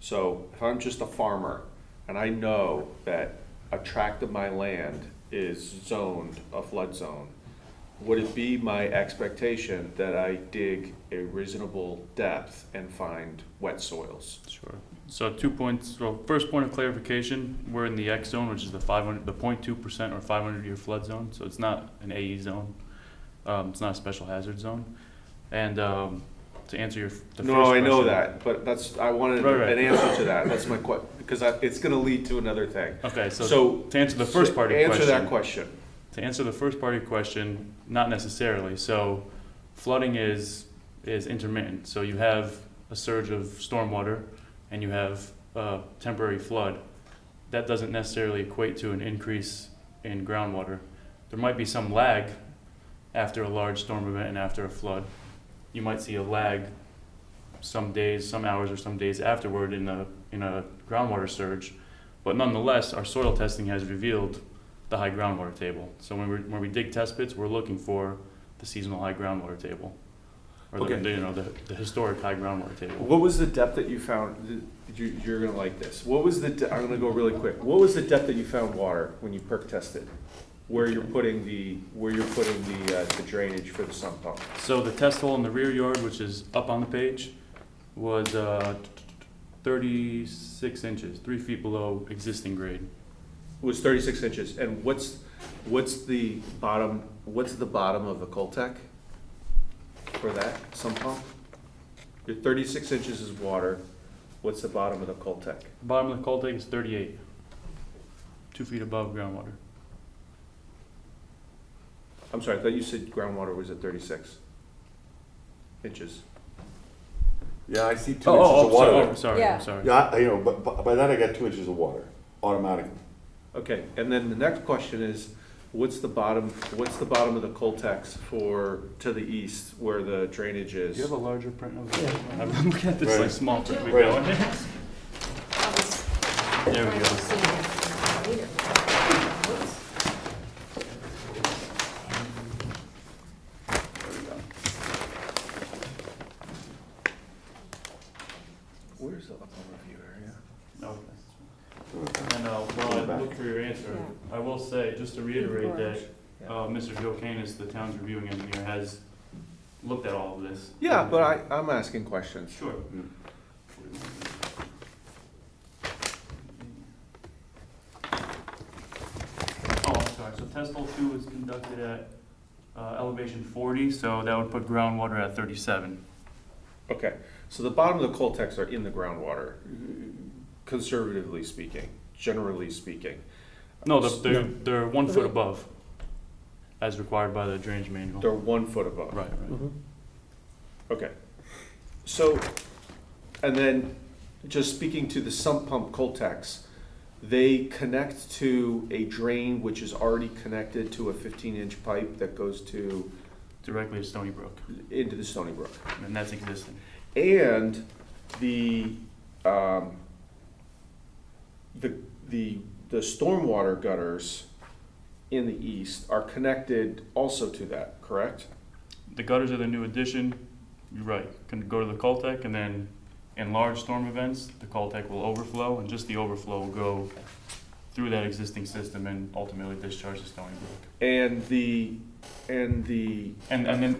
[SPEAKER 8] So if I'm just a farmer and I know that a tract of my land is zoned a flood zone, would it be my expectation that I dig a reasonable depth and find wet soils?
[SPEAKER 18] Sure. So 2 points. Well, first point of clarification, we're in the X zone, which is the 0.2% or 500-year flood zone. So it's not an AE zone. It's not a special hazard zone. And to answer the first question.
[SPEAKER 8] No, I know that, but I wanted
[SPEAKER 18] Right.
[SPEAKER 8] an answer to that. That's my question, because it's going to lead to another thing.
[SPEAKER 18] Okay, so to answer the first part of your question.
[SPEAKER 8] Answer that question.
[SPEAKER 18] To answer the first part of your question, not necessarily. So flooding is intermittent. So you have a surge of stormwater and you have a temporary flood. That doesn't necessarily equate to an increase in groundwater. There might be some lag after a large storm event and after a flood. You might see a lag some days, some hours, or some days afterward in a groundwater surge. But nonetheless, our soil testing has revealed the high groundwater table. So when we dig test pits, we're looking for the seasonal high groundwater table, or the historic high groundwater table.
[SPEAKER 8] What was the depth that you found? You're gonna like this. What was I'm gonna go really quick. What was the depth that you found water when you perk tested? Where you're putting the drainage for the sump pump?
[SPEAKER 18] So the test hole in the rear yard, which is up on the page, was 36 inches, 3 feet below existing grade.
[SPEAKER 8] Was 36 inches, and what's the bottom of the Coltec for that sump pump? Your 36 inches is water. What's the bottom of the Coltec?
[SPEAKER 18] The bottom of the Coltec is 38, 2 feet above groundwater.
[SPEAKER 8] I'm sorry, I thought you said groundwater was at 36 inches.
[SPEAKER 1] Yeah, I see 2 inches of water.
[SPEAKER 18] Sorry, I'm sorry.
[SPEAKER 1] Yeah, but by that I got 2 inches of water automatically.
[SPEAKER 8] Okay, and then the next question is, what's the bottom of the Coltex to the east where the drainage is?
[SPEAKER 18] Do you have a larger print of it? I'm looking at this
[SPEAKER 1] Right.
[SPEAKER 18] like small print.
[SPEAKER 1] Right.
[SPEAKER 18] There we go.
[SPEAKER 8] Where's the overview area?
[SPEAKER 18] Okay. And while I look for your answer, I will say, just to reiterate that Mr. Joe Canis, the town's reviewing engineer, has looked at all of this.
[SPEAKER 8] Yeah, but I'm asking questions.
[SPEAKER 18] Sure. Oh, I'm sorry. So test hole 2 was conducted at elevation 40, so that would put groundwater at 37.
[SPEAKER 8] Okay, So the bottom of the Coltex are in the groundwater, conservatively speaking, generally speaking.
[SPEAKER 18] No, they're 1 foot above, as required by the drainage manual.
[SPEAKER 8] They're 1 foot above.
[SPEAKER 18] Right, right.
[SPEAKER 2] Mhm.
[SPEAKER 8] Okay. So, and then just speaking to the sump pump Coltex, they connect to a drain which is already connected to a 15-inch pipe that goes to
[SPEAKER 18] Directly to Stony Brook,
[SPEAKER 8] into the Stony Brook.
[SPEAKER 18] and that's existing.
[SPEAKER 8] And the stormwater gutters in the east are connected also to that, correct?
[SPEAKER 18] The gutters are the new addition, you're right, can go to the Coltec, and then in large storm events, the Coltec will overflow, and just the overflow will go through that existing system and ultimately discharge the Stony Brook.
[SPEAKER 8] And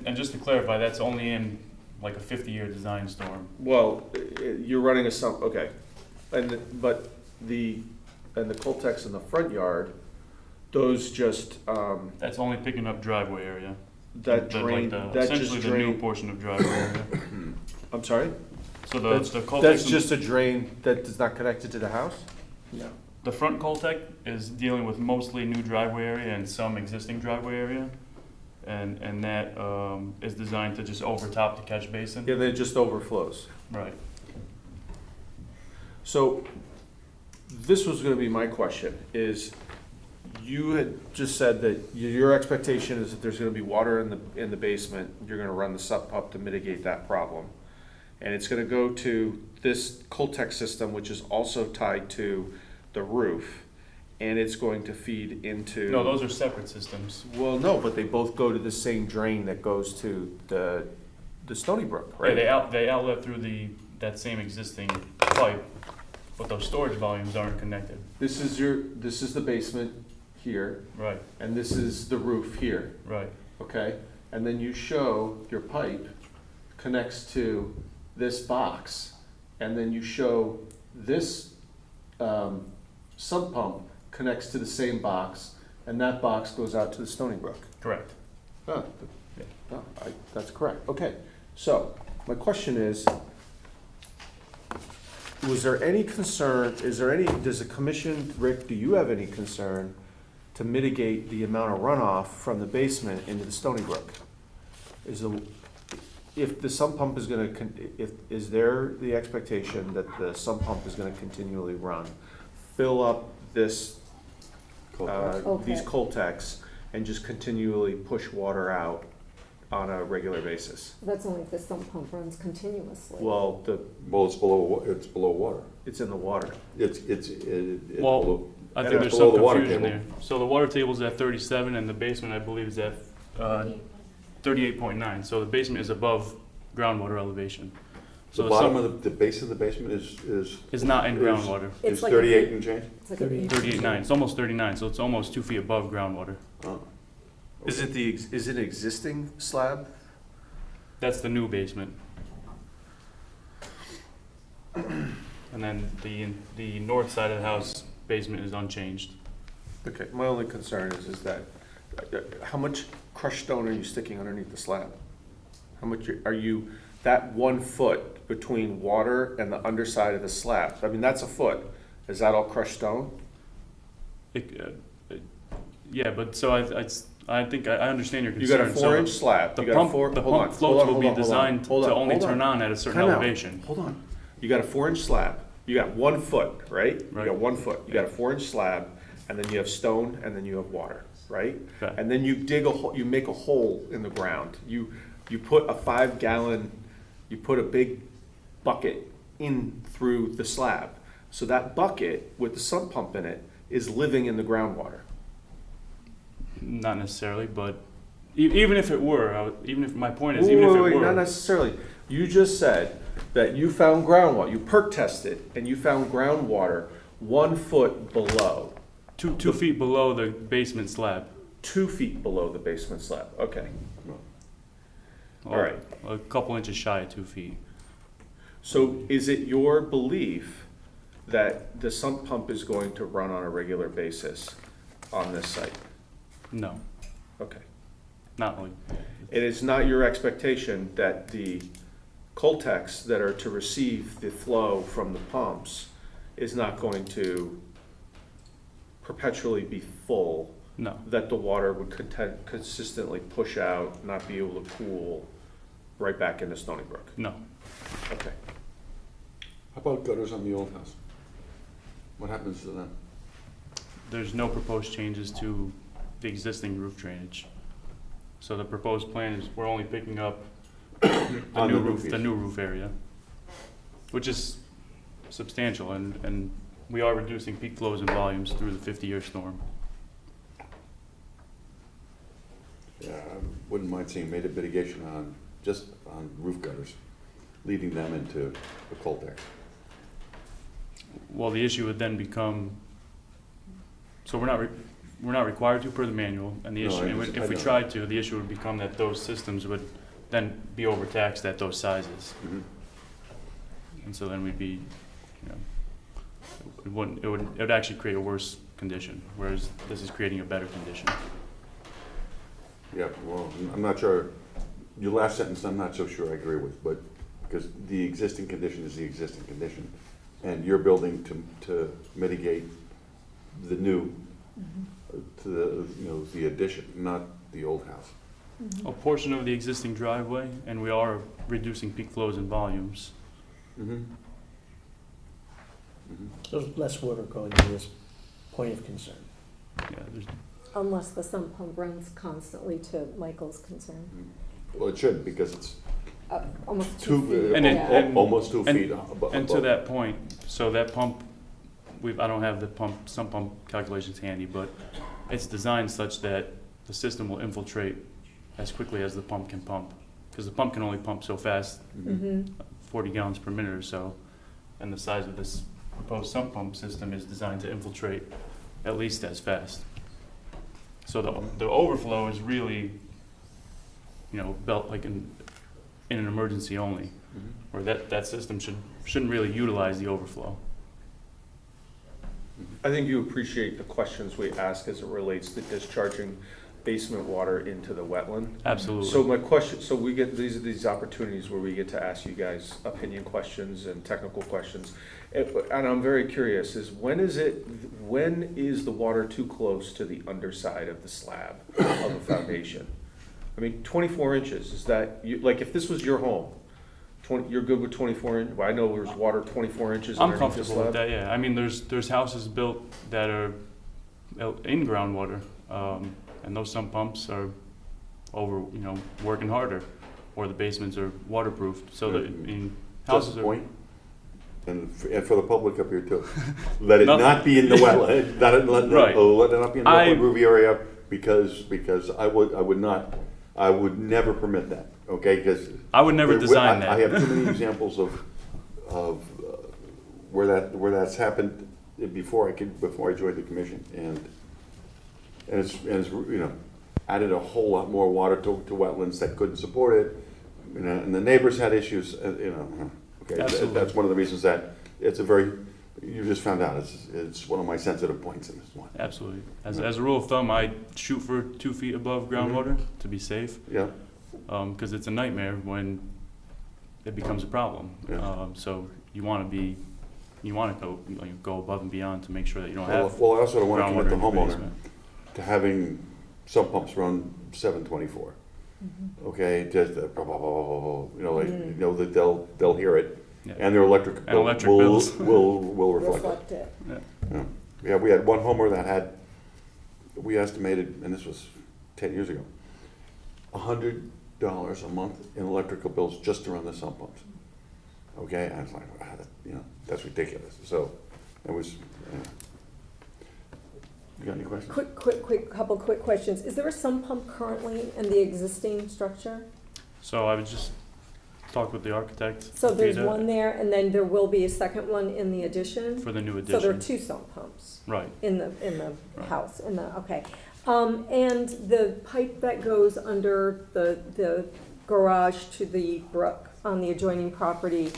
[SPEAKER 18] And just to clarify, that's only in like a 50-year design storm.
[SPEAKER 8] well, you're running a sump, okay. But the Coltex in the front yard, those just,
[SPEAKER 18] That's only picking up driveway area.
[SPEAKER 8] that drain, that just
[SPEAKER 18] Essentially the new
[SPEAKER 8] drain,
[SPEAKER 18] portion of driveway area.
[SPEAKER 8] I'm sorry?
[SPEAKER 18] So
[SPEAKER 8] That's
[SPEAKER 18] the Coltec.
[SPEAKER 8] that's just a drain that is not connected to the house?
[SPEAKER 2] No.
[SPEAKER 18] The front Coltec is dealing with mostly new driveway area and some existing driveway area. And that is designed to just overtop the catch basin.
[SPEAKER 8] Yeah, then it just overflows.
[SPEAKER 18] Right.
[SPEAKER 8] So this was gonna be my question, is you had just said that your expectation is that there's gonna be water in the basement, you're gonna run the sump pump to mitigate that problem. And it's gonna go to this Coltex system, which is also tied to the roof, and it's going to feed into.
[SPEAKER 18] No, those are separate systems.
[SPEAKER 8] Well, no, but they both go to the same drain that goes to the Stony Brook, right?
[SPEAKER 18] Yeah, they outlet through that same existing pipe, but those storage volumes aren't connected.
[SPEAKER 8] This is the basement here,
[SPEAKER 18] Right,
[SPEAKER 8] and this is the roof here,
[SPEAKER 18] right.
[SPEAKER 8] okay? And then you show your pipe connects to this box, and then you show this sump pump connects to the same box, and that box goes out to the Stony Brook.
[SPEAKER 18] Correct.
[SPEAKER 8] Oh,
[SPEAKER 18] Yeah.
[SPEAKER 8] no, that's correct. Okay, so my question is, was there any concern, does the commission, Rick, do you have any concern to mitigate the amount of runoff from the basement into the Stony Brook? If the sump pump is gonna, is there the expectation that the sump pump is gonna continually run, fill up this, these Coltex, and just continually push water out on a regular basis?
[SPEAKER 5] That's only if the sump pump runs continuously.
[SPEAKER 8] Well,
[SPEAKER 1] It's below water.
[SPEAKER 8] it's in the water.
[SPEAKER 1] It's
[SPEAKER 18] Well,
[SPEAKER 1] below.
[SPEAKER 18] I think there's
[SPEAKER 1] below
[SPEAKER 18] some
[SPEAKER 1] the water
[SPEAKER 18] confusion
[SPEAKER 1] table.
[SPEAKER 18] there. So the water table's at 37, and the basement, I believe, is at 38.9. So the basement is above groundwater elevation. So
[SPEAKER 1] The bottom of the base of the basement is
[SPEAKER 18] not in groundwater.
[SPEAKER 5] It's
[SPEAKER 1] Is
[SPEAKER 5] like
[SPEAKER 1] 38 and change?
[SPEAKER 5] It's like a
[SPEAKER 18] 38.9. It's almost 39, so it's almost 2 feet above groundwater.
[SPEAKER 1] Oh.
[SPEAKER 8] Is it an existing slab?
[SPEAKER 18] That's the new basement. And then the north side of the house basement is unchanged.
[SPEAKER 8] Okay, my only concern is that, how much crushed stone are you sticking underneath the slab? How much are you, that 1 foot between water and the underside of the slab, I mean, that's a foot. Is that all crushed stone?
[SPEAKER 18] Yeah, but so I think I understand your
[SPEAKER 8] You
[SPEAKER 18] concern.
[SPEAKER 8] got a 4-inch slab.
[SPEAKER 18] The
[SPEAKER 8] You got a
[SPEAKER 18] pump,
[SPEAKER 8] four-
[SPEAKER 18] the
[SPEAKER 8] hold on,
[SPEAKER 18] pump
[SPEAKER 8] hold
[SPEAKER 18] floats
[SPEAKER 8] on,
[SPEAKER 18] will
[SPEAKER 8] hold
[SPEAKER 18] be
[SPEAKER 8] on, hold on,
[SPEAKER 18] designed
[SPEAKER 8] hold on,
[SPEAKER 18] to only
[SPEAKER 8] hold on.
[SPEAKER 18] turn on at a certain
[SPEAKER 8] Time out.
[SPEAKER 18] elevation.
[SPEAKER 8] Hold on. You got a 4-inch slab. You got 1 foot, right? You
[SPEAKER 18] Right.
[SPEAKER 8] got 1 foot. You got a 4-inch slab, and then you have stone, and then you have water, right?
[SPEAKER 18] Okay.
[SPEAKER 8] And then you dig a hole, you make a hole in the ground. You put a 5-gallon, you put a big bucket in through the slab. So that bucket with the sump pump in it is living in the groundwater.
[SPEAKER 18] Not necessarily, but even if it were, even if my point is, even if it
[SPEAKER 8] Wait,
[SPEAKER 18] were,
[SPEAKER 8] not necessarily. You just said that you found groundwater, you perk tested, and you found groundwater 1 foot below.
[SPEAKER 18] 2 feet below the basement slab.
[SPEAKER 8] 2 feet below the basement slab, okay.
[SPEAKER 18] All
[SPEAKER 8] right.
[SPEAKER 18] A couple inches shy of 2 feet.
[SPEAKER 8] So is it your belief that the sump pump is going to run on a regular basis on this site?
[SPEAKER 18] No,
[SPEAKER 8] Okay.
[SPEAKER 18] not like.
[SPEAKER 8] It is not your expectation that the Coltex that are to receive the flow from the pumps is not going to perpetually be full,
[SPEAKER 18] No.
[SPEAKER 8] that the water would consistently push out, not be able to pool right back into Stony Brook?
[SPEAKER 18] No.
[SPEAKER 8] Okay.
[SPEAKER 1] How about gutters on the old house? What happens to them?
[SPEAKER 18] There's no proposed changes to the existing roof drainage. So the proposed plan is we're only picking up the new roof area, which is substantial, and we are reducing peak flows and volumes through the 50-year storm.
[SPEAKER 1] Yeah, I wouldn't mind seeing mitigation on, just on roof gutters, leading them into the Coltex.
[SPEAKER 18] Well, the issue would then become, so we're not required to per the manual, and the
[SPEAKER 1] No,
[SPEAKER 18] issue,
[SPEAKER 1] I
[SPEAKER 18] and
[SPEAKER 1] just-
[SPEAKER 18] if
[SPEAKER 1] I
[SPEAKER 18] we
[SPEAKER 1] know.
[SPEAKER 18] tried to, the issue would become that those systems would then be overtaxed at those sizes. And so then we'd be, you know, it would actually create a worse condition, whereas this is creating a better condition.
[SPEAKER 1] Yeah, well, I'm not sure, your last sentence I'm not so sure I agree with, but, because the existing condition is the existing condition, and you're building to mitigate the new, to the, you know, the addition, not the old house.
[SPEAKER 18] A portion of the existing driveway, and we are reducing peak flows and volumes.
[SPEAKER 2] There's less water going to this point of concern.
[SPEAKER 18] Yeah, there's,
[SPEAKER 5] Unless the sump pump runs constantly, to Michael's concern.
[SPEAKER 1] Well, it should, because it's
[SPEAKER 5] Almost 2 feet.
[SPEAKER 1] almost 2 feet above.
[SPEAKER 18] and to that point, so that pump, I don't have the sump pump calculations handy, but it's designed such that the system will infiltrate as quickly as the pump can pump. Because the pump can only pump so fast, 40 gallons per minute or so. And the size of this proposed sump pump system is designed to infiltrate at least as fast. So the overflow is really, you know, built like in an emergency only, where that system shouldn't really utilize the overflow.
[SPEAKER 8] I think you appreciate the questions we ask as it relates to discharging basement water into the wetland.
[SPEAKER 18] Absolutely.
[SPEAKER 8] So my question, so we get these opportunities where we get to ask you guys opinion questions and technical questions. And I'm very curious, when is the water too close to the underside of the slab of the foundation? I mean, 24 inches, is that, like if this was your home, you're good with 24 inch? Well, I know there's water 24 inches
[SPEAKER 18] I'm
[SPEAKER 8] underneath the
[SPEAKER 18] comfortable with
[SPEAKER 8] slab.
[SPEAKER 18] that, yeah. I mean, there's houses built that are in groundwater, and those sump pumps are working harder, or the basements are waterproofed, so that, I mean, houses are.
[SPEAKER 1] Point, and for the public up here too, let it not be in the wetland, let it not be in the upland groovy area, because I would never permit that, okay? Because
[SPEAKER 18] I would never design that.
[SPEAKER 1] I have too many examples of where that's happened before I joined the commission, and it's you know, added a whole lot more water to wetlands that couldn't support it, you know, and the neighbors had issues, you know. Okay, that's one of the reasons that you just found out, it's one of my sensitive points in this one.
[SPEAKER 18] Absolutely. As a rule of thumb, I shoot for 2 feet above groundwater to be safe.
[SPEAKER 1] Yeah.
[SPEAKER 18] Because it's a nightmare when it becomes a problem.
[SPEAKER 1] Yeah.
[SPEAKER 18] So you want to go above and beyond to make sure that you don't have.
[SPEAKER 1] Well, I also don't want to commit the
[SPEAKER 18] groundwater in your
[SPEAKER 1] homeowner
[SPEAKER 18] basement.
[SPEAKER 1] to having sump pumps run 724. Okay, just blah, blah, blah, blah, blah, you know, like, you know that they'll hear it, and their electric bill will reflect it. Yeah, we had one homeowner we estimated, and this was 10 years ago, $100 a month in electrical bills just to run the sump pumps. Okay, and I was like, you know, that's ridiculous. So it was. You got any questions?
[SPEAKER 5] Couple quick questions. Is there a sump pump currently in the existing structure?
[SPEAKER 18] So I would just talk with the architect.
[SPEAKER 5] So there's one there, and then there will be a second one in the addition?
[SPEAKER 18] For the new addition.
[SPEAKER 5] So there are 2 sump pumps?
[SPEAKER 18] Right.
[SPEAKER 5] In the house, okay. And the pipe that goes under the garage to the brook on the adjoining property,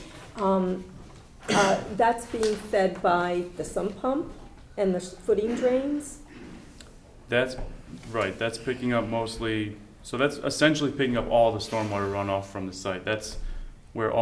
[SPEAKER 5] that's being fed by the sump pump and the footing drains?
[SPEAKER 18] That's right. That's picking up mostly. So that's essentially picking up all the stormwater runoff from the site. That's where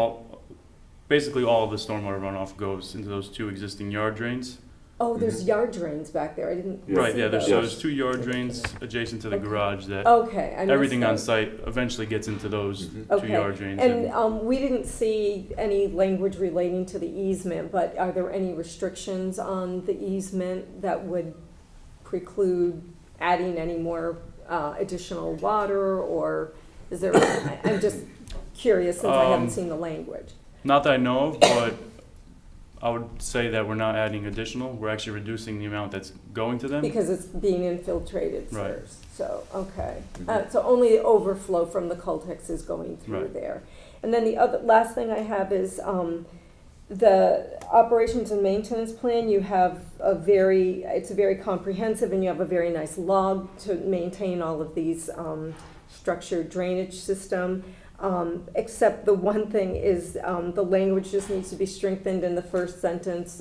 [SPEAKER 18] basically all of the stormwater runoff goes into those 2 existing yard drains.
[SPEAKER 5] Oh, there's yard drains back there, I didn't see
[SPEAKER 18] Right, yeah,
[SPEAKER 5] those.
[SPEAKER 18] there's 2 yard drains adjacent to the
[SPEAKER 5] Okay.
[SPEAKER 18] garage that
[SPEAKER 5] Okay, I missed
[SPEAKER 18] everything on
[SPEAKER 5] those.
[SPEAKER 18] site eventually gets into those 2
[SPEAKER 5] Okay.
[SPEAKER 18] yard drains.
[SPEAKER 5] And we didn't see any language relating to the easement, but are there any restrictions on the easement that would preclude adding any more additional water, or is there, I'm just curious since I haven't seen the language.
[SPEAKER 18] Not that I know of, but I would say that we're not adding additional, we're actually reducing the amount that's going to them.
[SPEAKER 5] Because it's being infiltrated
[SPEAKER 18] Right.
[SPEAKER 5] first, so, okay. So only the overflow from the Cultex is going through
[SPEAKER 18] Right.
[SPEAKER 5] there. And then the last thing I have is, the operations and maintenance plan, you have it's very comprehensive, and you have a very nice log to maintain all of these, structured drainage system. Except the one thing is, the language just needs to be strengthened in the first sentence.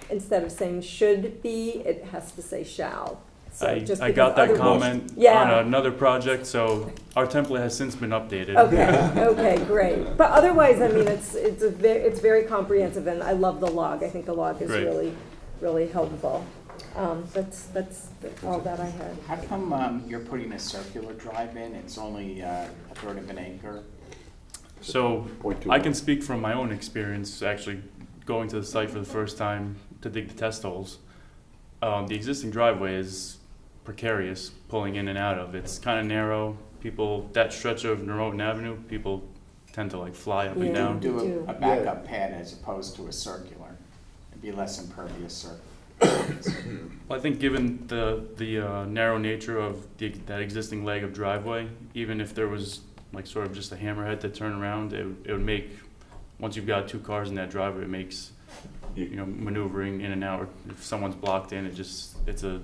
[SPEAKER 5] Instead of saying should be, it has to say shall. So just
[SPEAKER 18] I
[SPEAKER 5] because
[SPEAKER 18] got that
[SPEAKER 5] otherwise-
[SPEAKER 18] comment
[SPEAKER 5] Yeah.
[SPEAKER 18] on another project, so our template has since been updated.
[SPEAKER 5] Okay, great. But otherwise, I mean, it's very comprehensive, and I love the log. I think the log is
[SPEAKER 18] Great.
[SPEAKER 5] really, really helpful. That's all that I had.
[SPEAKER 7] How come you're putting a circular drive in? It's only a third of an acre.
[SPEAKER 18] So
[SPEAKER 1] 0.2.
[SPEAKER 18] I can speak from my own experience, actually going to the site for the first time to dig the test holes. The existing driveway is precarious pulling in and out of. It's kind of narrow. That stretch of Norotan Avenue, people tend to like fly up and
[SPEAKER 5] Yeah.
[SPEAKER 18] down.
[SPEAKER 7] Do a backup pad as opposed to a circular. It'd be less impervious circular.
[SPEAKER 18] Well, I think given the narrow nature of that existing leg of driveway, even if there was like sort of just a hammerhead to turn around, it would make, once you've got 2 cars in that driveway, it makes, maneuvering in and out. If someone's blocked in, it's a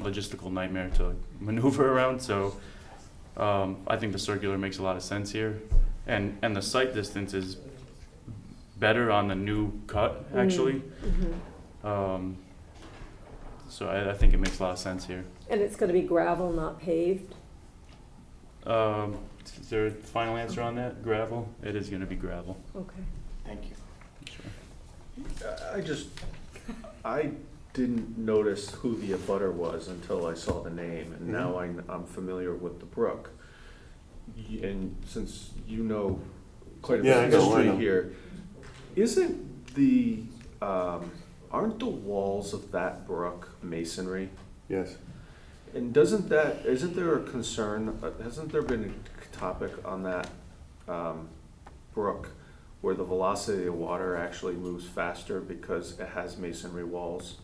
[SPEAKER 18] logistical nightmare to maneuver around. So I think the circular makes a lot of sense here, and the sight distance is better on the new cut actually. So I think it makes a lot of sense here.
[SPEAKER 5] And it's gonna be gravel, not paved?
[SPEAKER 18] Is there a final answer on that? Gravel? It is going to be gravel.
[SPEAKER 5] Okay.
[SPEAKER 7] Thank you.
[SPEAKER 8] I didn't notice who the abutter was until I saw the name, and now I'm familiar with the brook. And since you know quite a bit of history here, aren't the walls of that brook masonry?
[SPEAKER 1] Yes.
[SPEAKER 8] And isn't there a concern, hasn't there been a topic on that brook where the velocity of water actually moves faster because it has masonry walls?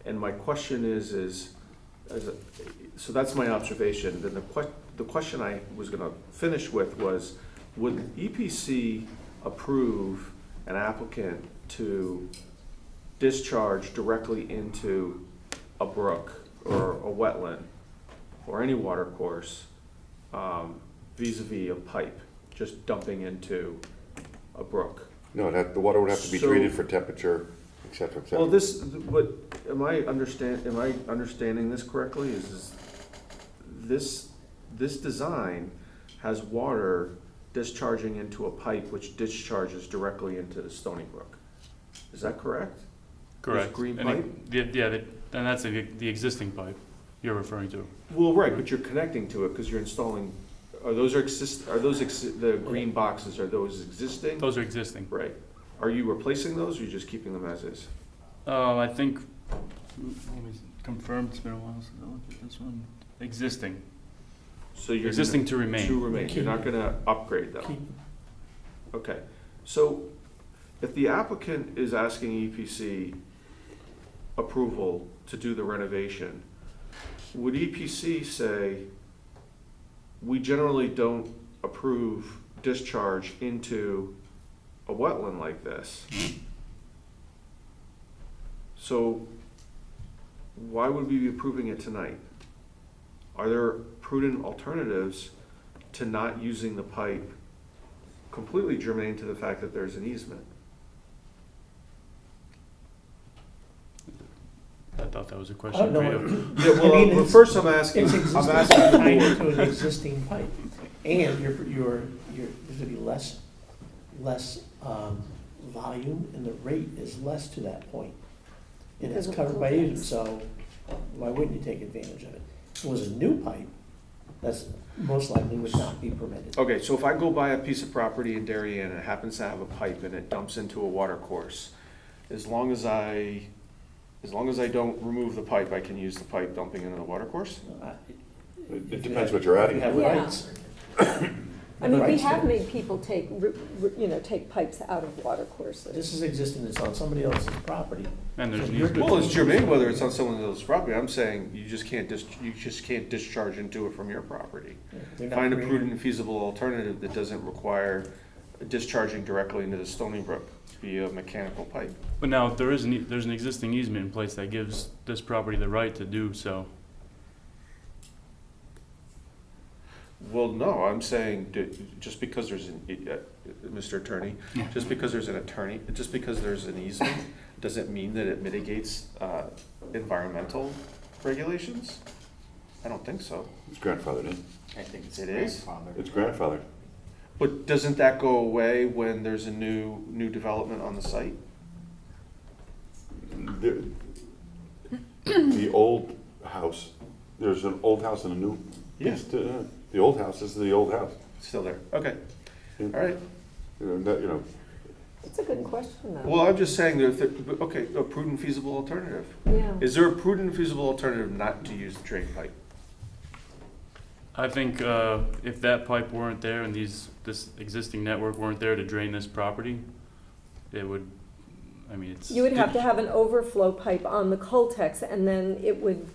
[SPEAKER 8] And my question so that's my observation. Then the question I was gonna finish with was, would EPC approve an applicant to discharge directly into a brook or a wetland or any water course vis-a-vis a pipe just dumping into a brook?
[SPEAKER 1] No, the water would have to be
[SPEAKER 8] So-
[SPEAKER 1] treated for temperature, et cetera, et cetera.
[SPEAKER 8] Well, am I understanding this correctly? Is this design has water discharging into a pipe which discharges directly into the Stony Brook? Is that correct?
[SPEAKER 18] Correct.
[SPEAKER 8] This green
[SPEAKER 18] And
[SPEAKER 8] pipe?
[SPEAKER 18] and that's the existing pipe you're referring to.
[SPEAKER 8] Well, right, but you're connecting to it because you're installing. The green boxes, are those existing?
[SPEAKER 18] Those are existing.
[SPEAKER 8] Right. Are you replacing those, or are you just keeping them as is?
[SPEAKER 18] I think, let me confirm, it's been a while since I looked at this one. Existing.
[SPEAKER 8] So you're
[SPEAKER 18] Existing to remain.
[SPEAKER 8] To remain. You're not going to upgrade them. Okay. So if the applicant is asking EPC approval to do the renovation, would EPC say, we generally don't approve discharge into a wetland like this? So why would we be approving it tonight? Are there prudent alternatives to not using the pipe, completely germane to the fact that there's an easement?
[SPEAKER 18] I thought that was a question for you.
[SPEAKER 8] Yeah, well, first I'm asking.
[SPEAKER 2] It's
[SPEAKER 8] I'm
[SPEAKER 2] existing,
[SPEAKER 8] asking the
[SPEAKER 2] tying
[SPEAKER 8] board.
[SPEAKER 2] into an existing pipe, and there's gonna be less less volume, and the rate is less to that point. And it's
[SPEAKER 5] Because of
[SPEAKER 2] covered by easement,
[SPEAKER 5] coolness.
[SPEAKER 2] so why wouldn't you take advantage of it? If it was a new pipe, that's most likely would not be permitted.
[SPEAKER 8] Okay, so if I go buy a piece of property in Darien and it happens to have a pipe and it dumps into a water course, as long as I don't remove the pipe, I can use the pipe dumping into the water course?
[SPEAKER 1] It depends what you're adding.
[SPEAKER 2] You have
[SPEAKER 5] Yeah.
[SPEAKER 2] rights.
[SPEAKER 5] I mean, we
[SPEAKER 2] Rights
[SPEAKER 5] have
[SPEAKER 2] to-
[SPEAKER 5] made people take, take pipes out of water courses.
[SPEAKER 2] This is existing, it's on somebody else's property.
[SPEAKER 18] And there's
[SPEAKER 2] So
[SPEAKER 18] an
[SPEAKER 2] you're-
[SPEAKER 18] easement.
[SPEAKER 8] Well, it's germane whether it's on someone else's property. I'm saying you just can't discharge into it from your property.
[SPEAKER 2] They're not
[SPEAKER 8] Find a
[SPEAKER 2] creating-
[SPEAKER 8] prudent and feasible alternative that doesn't require discharging directly into the Stony Brook via mechanical pipe.
[SPEAKER 18] But now, there's an existing easement in place that gives this property the right to do so.
[SPEAKER 8] Well, no, I'm saying just because there's Mr. Attorney, just because there's an easement, doesn't mean that it mitigates environmental regulations? I don't think so.
[SPEAKER 1] It's grandfathered in.
[SPEAKER 7] I think it's
[SPEAKER 8] It is?
[SPEAKER 7] grandfathered.
[SPEAKER 1] It's grandfathered.
[SPEAKER 8] But doesn't that go away when there's a new development on the site?
[SPEAKER 1] The old house, there's an old house and a new piece to, the old house is the old house.
[SPEAKER 8] Still there, okay, all right.
[SPEAKER 5] It's a good question, though.
[SPEAKER 8] Well, I'm just saying, okay, a prudent feasible alternative.
[SPEAKER 5] Yeah.
[SPEAKER 8] Is there a prudent feasible alternative not to use the drain pipe?
[SPEAKER 18] I think if that pipe weren't there and this existing network weren't there to drain this property, it would, I mean, it's.
[SPEAKER 5] You would have to have an overflow pipe on the Coltex, and then it would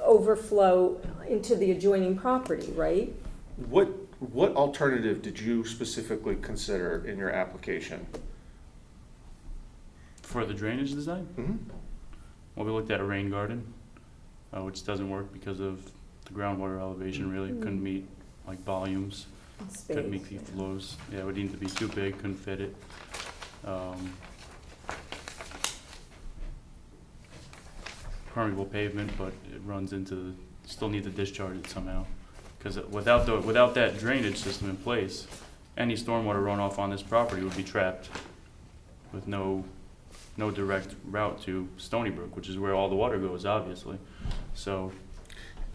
[SPEAKER 5] overflow into the adjoining property, right?
[SPEAKER 8] What alternative did you specifically consider in your application?
[SPEAKER 18] For the drainage design?
[SPEAKER 8] Mm-hmm.
[SPEAKER 18] Well, we looked at a rain garden, which doesn't work because of the groundwater elevation, really. Couldn't meet like volumes, couldn't meet the flows. Yeah, it would need to be too big, couldn't fit it. Permeable pavement, but it runs into, still need to discharge it somehow. Because without that drainage system in place, any stormwater runoff on this property would be trapped with no direct route to Stony Brook, which is where all the water goes, obviously. So.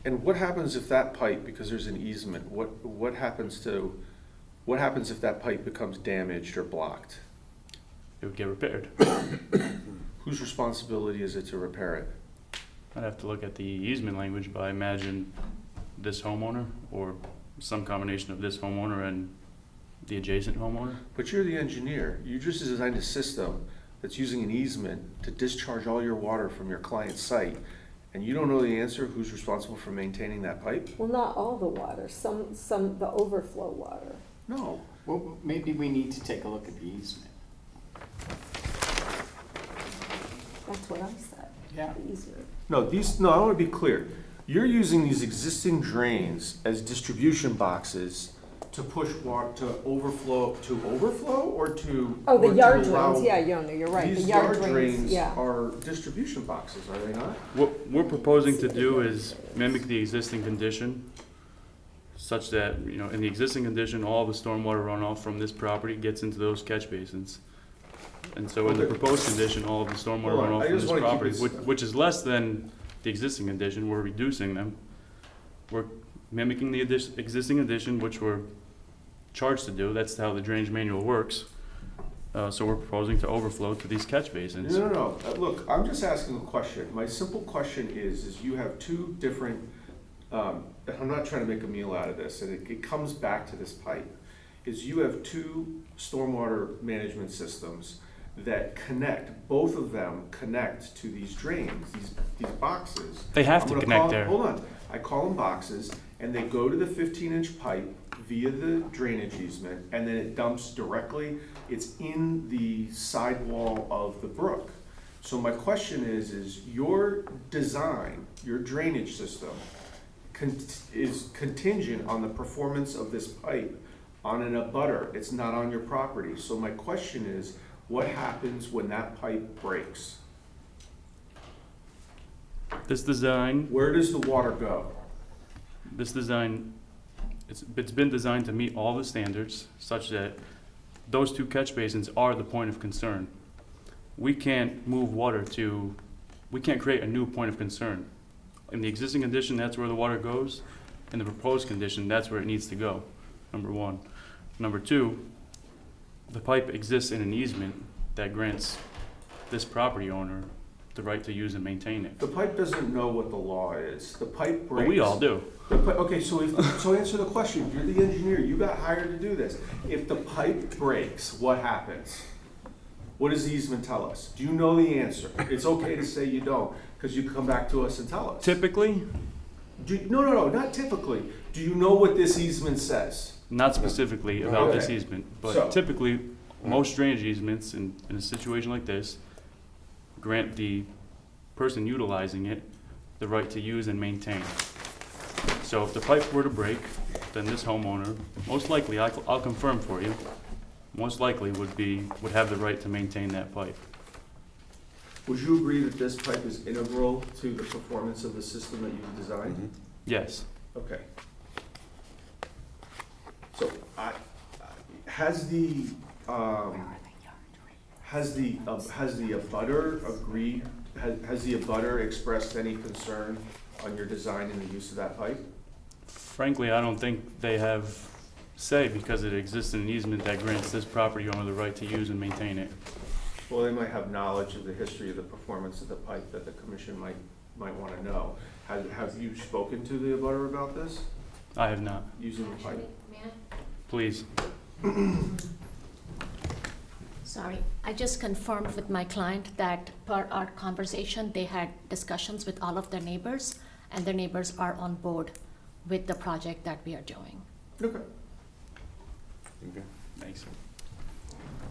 [SPEAKER 8] And what happens if that pipe, because there's an easement, what happens if that pipe becomes damaged or blocked?
[SPEAKER 18] It would get repaired.
[SPEAKER 8] Whose responsibility is it to repair it?
[SPEAKER 18] I'd have to look at the easement language, but I imagine this homeowner or some combination of this homeowner and the adjacent homeowner.
[SPEAKER 8] But you're the engineer. You just designed a system that's using an easement to discharge all your water from your client's site, and you don't know the answer who's responsible for maintaining that pipe?
[SPEAKER 5] Well, not all the water, the overflow water.
[SPEAKER 8] No.
[SPEAKER 7] Well, maybe we need to take a look at the easement.
[SPEAKER 5] That's what I said.
[SPEAKER 7] Yeah.
[SPEAKER 5] The easement.
[SPEAKER 8] No, I want to be clear. You're using these existing drains as distribution boxes to push water, to overflow or to?
[SPEAKER 5] Oh, the
[SPEAKER 8] or to
[SPEAKER 5] yard
[SPEAKER 8] allow-
[SPEAKER 5] drains, yeah, you're right, the
[SPEAKER 8] These
[SPEAKER 5] yard
[SPEAKER 8] yard
[SPEAKER 5] drains,
[SPEAKER 8] drains
[SPEAKER 5] yeah.
[SPEAKER 8] are distribution boxes, are they not?
[SPEAKER 18] What we're proposing to do is mimic the existing condition such that, in the existing condition, all the stormwater runoff from this property gets into those catch basins. And so in the
[SPEAKER 8] Okay.
[SPEAKER 18] proposed condition, all of the stormwater
[SPEAKER 8] Hold on,
[SPEAKER 18] runoff
[SPEAKER 8] I
[SPEAKER 18] from
[SPEAKER 8] just
[SPEAKER 18] this
[SPEAKER 8] wanna keep
[SPEAKER 18] property,
[SPEAKER 8] it-
[SPEAKER 18] which is less than the existing condition, we're reducing them. We're mimicking the existing condition, which we're charged to do. That's how the drainage manual works. So we're proposing to overflow to these catch basins.
[SPEAKER 8] No. Look, I'm just asking a question. My simple question is you have two different, I'm not trying to make a meal out of this, and it comes back to this pipe, is you have two stormwater management systems that connect, both of them connect to these drains, these boxes.
[SPEAKER 18] They have to connect there.
[SPEAKER 8] Hold on. I call them boxes, and they go to the 15-inch pipe via the drainage easement, and then it dumps directly. It's in the sidewall of the brook. So my question is your design, your drainage system, is contingent on the performance of this pipe on an abutter. It's not on your property. So my question is, what happens when that pipe breaks?
[SPEAKER 18] This design,
[SPEAKER 8] Where does the water go?
[SPEAKER 18] it's been designed to meet all the standards such that those two catch basins are the point of concern. We can't move water to, we can't create a new point of concern. In the existing condition, that's where the water goes. In the proposed condition, that's where it needs to go, number one. Number two, the pipe exists in an easement that grants this property owner the right to use and maintain it.
[SPEAKER 8] The pipe doesn't know what the law is. The pipe breaks.
[SPEAKER 18] But we all do.
[SPEAKER 8] Okay, so so answer the question. You're the engineer. You got hired to do this. If the pipe breaks, what happens? What does the easement tell us? Do you know the answer? It's okay to say you don't, because you can come back to us and tell us.
[SPEAKER 18] Typically?
[SPEAKER 8] No, not typically. Do you know what this easement says?
[SPEAKER 18] Not specifically about this
[SPEAKER 8] Okay.
[SPEAKER 18] easement, but
[SPEAKER 8] So-
[SPEAKER 18] typically, most drainage easements in a situation like this grant the person utilizing it the right to use and maintain. So if the pipe were to break, then this homeowner, most likely, I'll confirm for you, most likely would have the right to maintain that pipe.
[SPEAKER 8] Would you agree that this pipe is integral to the performance of the system that you've designed?
[SPEAKER 18] Yes.
[SPEAKER 8] Okay. So has the abutter agreed? Has the abutter expressed any concern on your design and the use of that pipe?
[SPEAKER 18] Frankly, I don't think they have say because it exists in an easement that grants this property owner the right to use and maintain it.
[SPEAKER 8] Well, they might have knowledge of the history of the performance of the pipe that the commission might want to know. Have you spoken to the abutter about this?
[SPEAKER 18] I have not.
[SPEAKER 8] Using the pipe?
[SPEAKER 18] Please.
[SPEAKER 17] Sorry, I just confirmed with my client that per our conversation, they had discussions with all of their neighbors, and their neighbors are on board with the project that we are doing.
[SPEAKER 8] Okay.
[SPEAKER 1] Okay.
[SPEAKER 18] Thanks.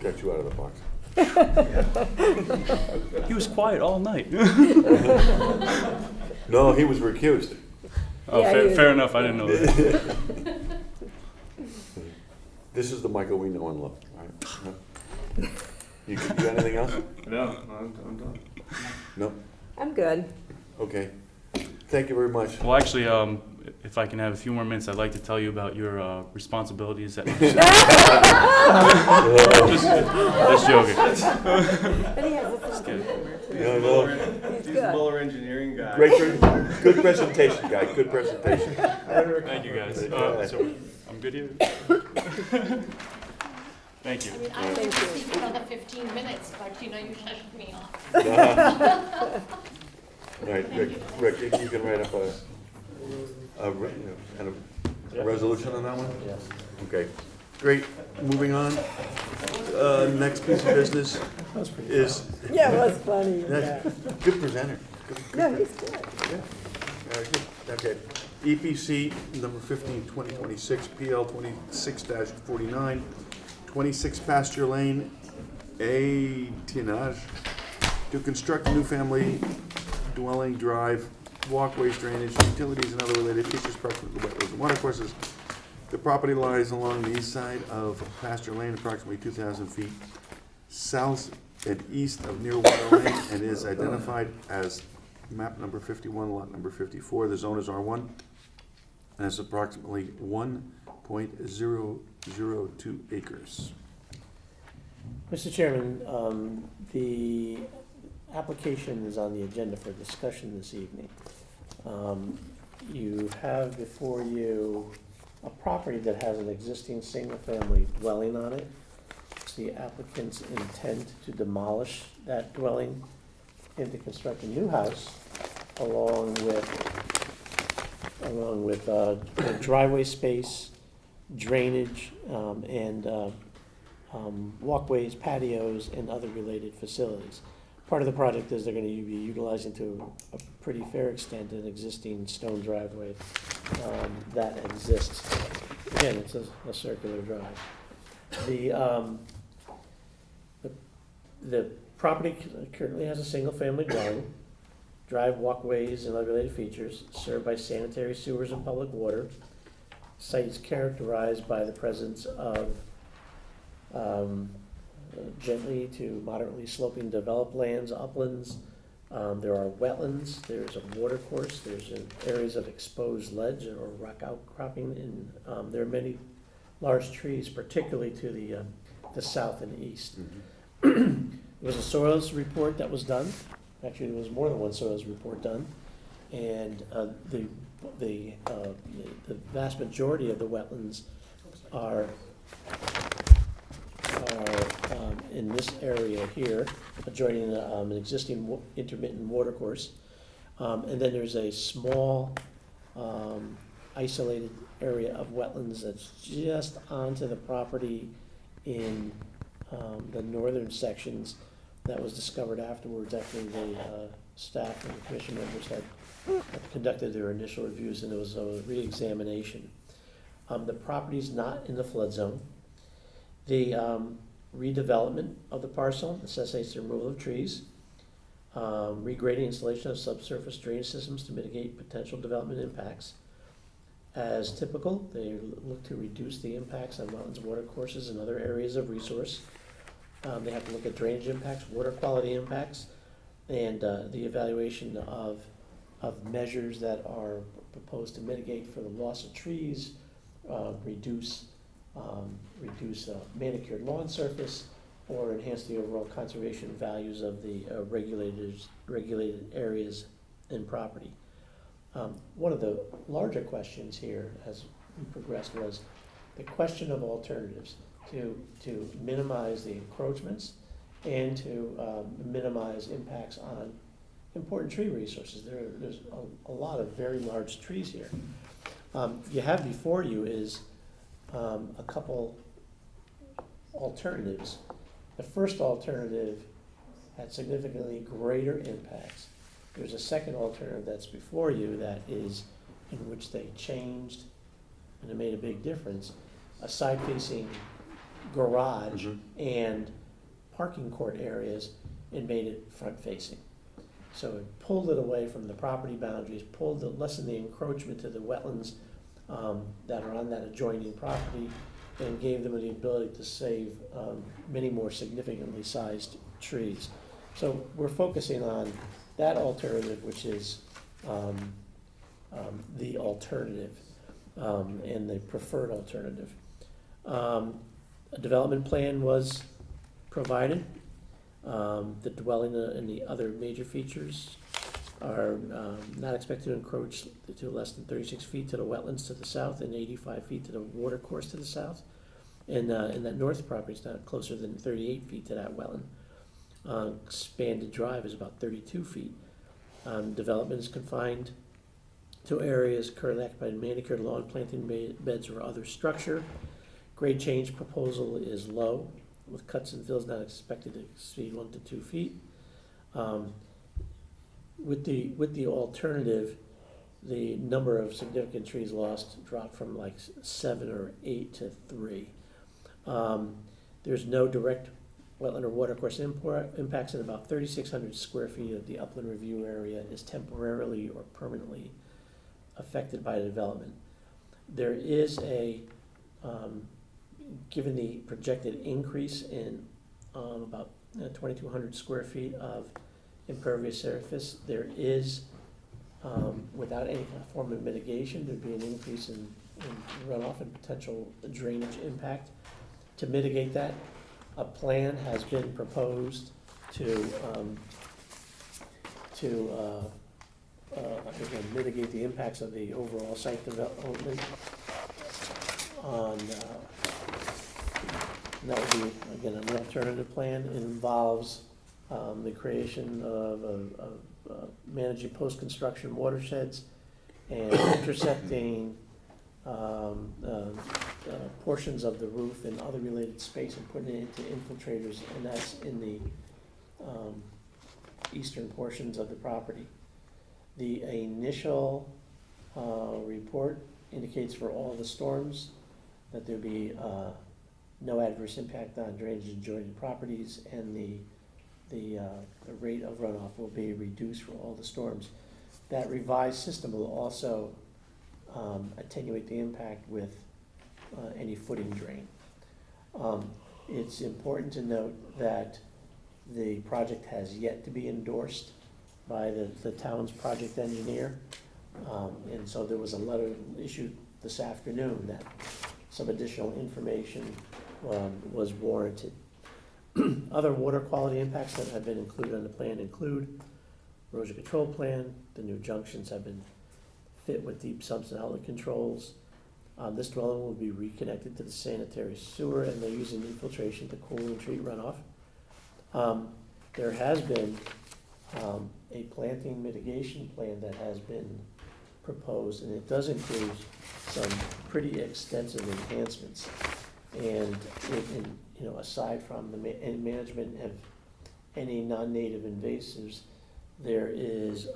[SPEAKER 1] Got you out of the box.
[SPEAKER 18] He was quiet all night.
[SPEAKER 1] No, he was recused.
[SPEAKER 18] Oh,
[SPEAKER 5] Yeah,
[SPEAKER 18] fair enough. I didn't know that.
[SPEAKER 1] This is the Michael we know and love, right? You got anything else?
[SPEAKER 8] No, I'm done.
[SPEAKER 1] No?
[SPEAKER 5] I'm good.
[SPEAKER 1] Okay. Thank you very much.
[SPEAKER 18] Well, actually, if I can have a few more minutes, I'd like to tell you about your responsibilities. Just joking.
[SPEAKER 5] And he has a
[SPEAKER 18] Just kidding.
[SPEAKER 1] Yeah, no.
[SPEAKER 5] He's
[SPEAKER 8] He's
[SPEAKER 5] good.
[SPEAKER 8] a Muller engineering guy.
[SPEAKER 1] Good presentation, guy. Good presentation.
[SPEAKER 18] Thank you, guys. So I'm good here. Thank you.
[SPEAKER 17] I mean, I
[SPEAKER 5] Thank
[SPEAKER 17] would
[SPEAKER 5] you.
[SPEAKER 17] speak for another 15 minutes, but you shushed me off.
[SPEAKER 1] All right, Rick, you can write up kind of resolution on that one?
[SPEAKER 2] Yes.
[SPEAKER 1] Okay, great. Moving on. Next piece of business is.
[SPEAKER 5] Yeah, it was funny.
[SPEAKER 1] That's good presenter.
[SPEAKER 5] No, he's good.
[SPEAKER 1] Yeah. Good. Okay. EPC number 15, 2026, PL 26-49, 26 Pasture Lane, A. Tinage, to construct a new family dwelling, drive, walkways, drainage, utilities, and other related features present with the wetlands and watercourses. The property lies along the east side of Pasture Lane, approximately 2,000 feet south and east of near Water Lane, and is identified as map number 51, lot number 54. The zone is R1, and it's approximately 1.002 acres.
[SPEAKER 2] Mr. Chairman, the application is on the agenda for discussion this evening. You have before you a property that has an existing single-family dwelling on it. It's the applicant's intent to demolish that dwelling and to construct a new house along with driveway space, drainage, and walkways, patios, and other related facilities. Part of the project is they're going to be utilizing to a pretty fair extent an existing stone driveway that exists. Again, it's a circular drive. The property currently has a single-family dwelling, drive, walkways, and other related features, served by sanitary sewers and public water. Site is characterized by the presence of gently to moderately sloping developed lands, uplands. There are wetlands, there's a water course, there's areas of exposed ledge or rock outcropping, and there are many large trees, particularly to the the south and east.
[SPEAKER 1] Mhm.
[SPEAKER 2] There was a soils report that was done. Actually, there was more than one soils report done. And the vast majority of the wetlands are in this area here, adjoining an existing intermittent watercourse. And then there's a small isolated area of wetlands that's just onto the property in the northern sections that was discovered afterwards, after the staff and the commission members had conducted their initial reviews, and there was a re-examination. The property's not in the flood zone. The redevelopment of the parcel necessitates the removal of trees, regrading installation of subsurface drainage systems to mitigate potential development impacts. As typical, they look to reduce the impacts on wetlands, watercourses, and other areas of resource. They have to look at drainage impacts, water quality impacts, and the evaluation of measures that are proposed to mitigate for the loss of trees, reduce manicured lawn surface, or enhance the overall conservation values of the regulated areas and property. One of the larger questions here as we progressed was the question of alternatives to minimize the encroachments and to minimize impacts on important tree resources. There's a lot of very large trees here. You have before you is a couple alternatives. The first alternative had significantly greater impacts. There's a second alternative that's before you that is in which they changed, and it made a big difference, a side-facing garage and parking court areas, and made it front-facing. So it pulled it away from the property boundaries, lessened the encroachment to the wetlands that are on that adjoining property, and gave them the ability to save many more significantly sized trees. So we're focusing on that alternative, which is the alternative and the preferred alternative. A development plan was provided. The dwelling and the other major features are not expected to encroach to less than 36 feet to the wetlands to the south and 85 feet to the watercourse to the south. And that north property is not closer than 38 feet to that wetland. Expanded drive is about 32 feet. Development is confined to areas currently occupied in manicured lawn planting beds or other structure. Grade change proposal is low, with cuts and fills not expected to exceed 1 to 2 feet. With the alternative, the number of significant trees lost dropped from like 7 or 8 to 3. There's no direct wetland or watercourse impacts, and about 3,600 square feet of the upland review area is temporarily or permanently affected by the development. There is given the projected increase in about 2,200 square feet of impervious surface, there is, without any form of mitigation, there'd be an increase in runoff and potential drainage impact. To mitigate that, a plan has been proposed to again, mitigate the impacts of the overall site development on, that would be, again, an alternative plan. It involves the creation of managing post-construction watersheds and intersecting portions of the roof and other related space and putting it into infiltrators, and that's in the eastern portions of the property. The initial report indicates for all the storms that there'd be no adverse impact on drainage adjoining properties, and the rate of runoff will be reduced for all the storms. That revised system will also attenuate the impact with any footing drain. It's important to note that the project has yet to be endorsed by the town's project engineer. And so there was a letter issued this afternoon that some additional information was warranted. Other water quality impacts that have been included on the plan include erosion control plan. The new junctions have been fit with deep sumps and outlet controls. This dwelling will be reconnected to the sanitary sewer, and they're using infiltration to cool and treat runoff. There has been a planting mitigation plan that has been proposed, and it does include some pretty extensive enhancements. And aside from the management of any non-native invasives, there is,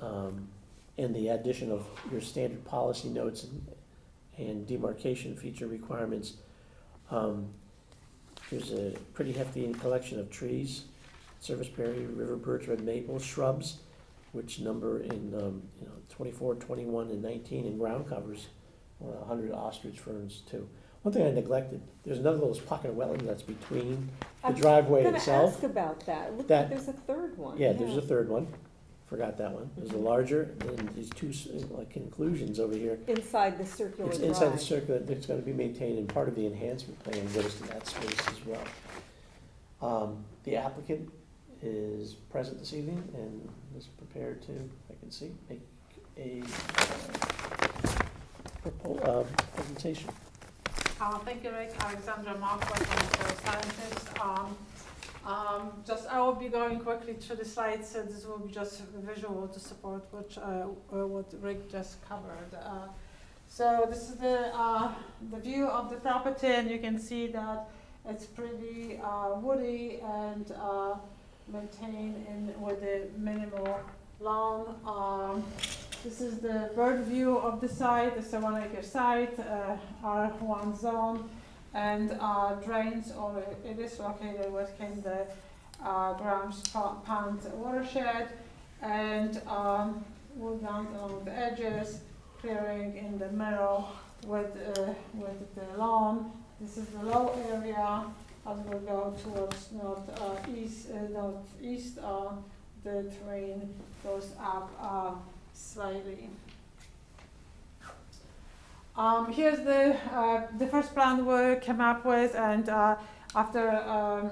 [SPEAKER 2] and the addition of your standard policy notes and demarcation feature requirements, there's a pretty hefty collection of trees, serviceberry, river birch, red maple, shrubs, which number in 24, 21, and 19, and ground covers 100 ostrich ferns too. One thing I neglected, there's another little pocket of wetland that's between the driveway itself.
[SPEAKER 5] I'm going to ask about that. Look,
[SPEAKER 2] That-
[SPEAKER 5] there's a third one.
[SPEAKER 2] Yeah, there's a third one. Forgot that one. There's a larger, and these two conclusions over here.
[SPEAKER 5] Inside the circular
[SPEAKER 2] It's
[SPEAKER 5] drive.
[SPEAKER 2] inside the circular, it's going to be maintained, and part of the enhancement plan goes to that space as well. The applicant is present this evening and is prepared to, I can see, make a presentation.
[SPEAKER 3] Thank you, Rick. Alexandra Mark, Enviro Scientist. I will be going quickly through the slides, so this will be just visual to support what Rick just covered. So this is the view of the property, and you can see that it's pretty woody and maintained with a minimal lawn. This is the bird view of the site. It's a 1 acre site, R1 zone, and drains, or it is located within the Grams Pond watershed, and wood down along the edges, clearing in the middle with the lawn. This is the low area. As we go towards northeast, the terrain goes up slightly. Here's the first plan we came up with, and after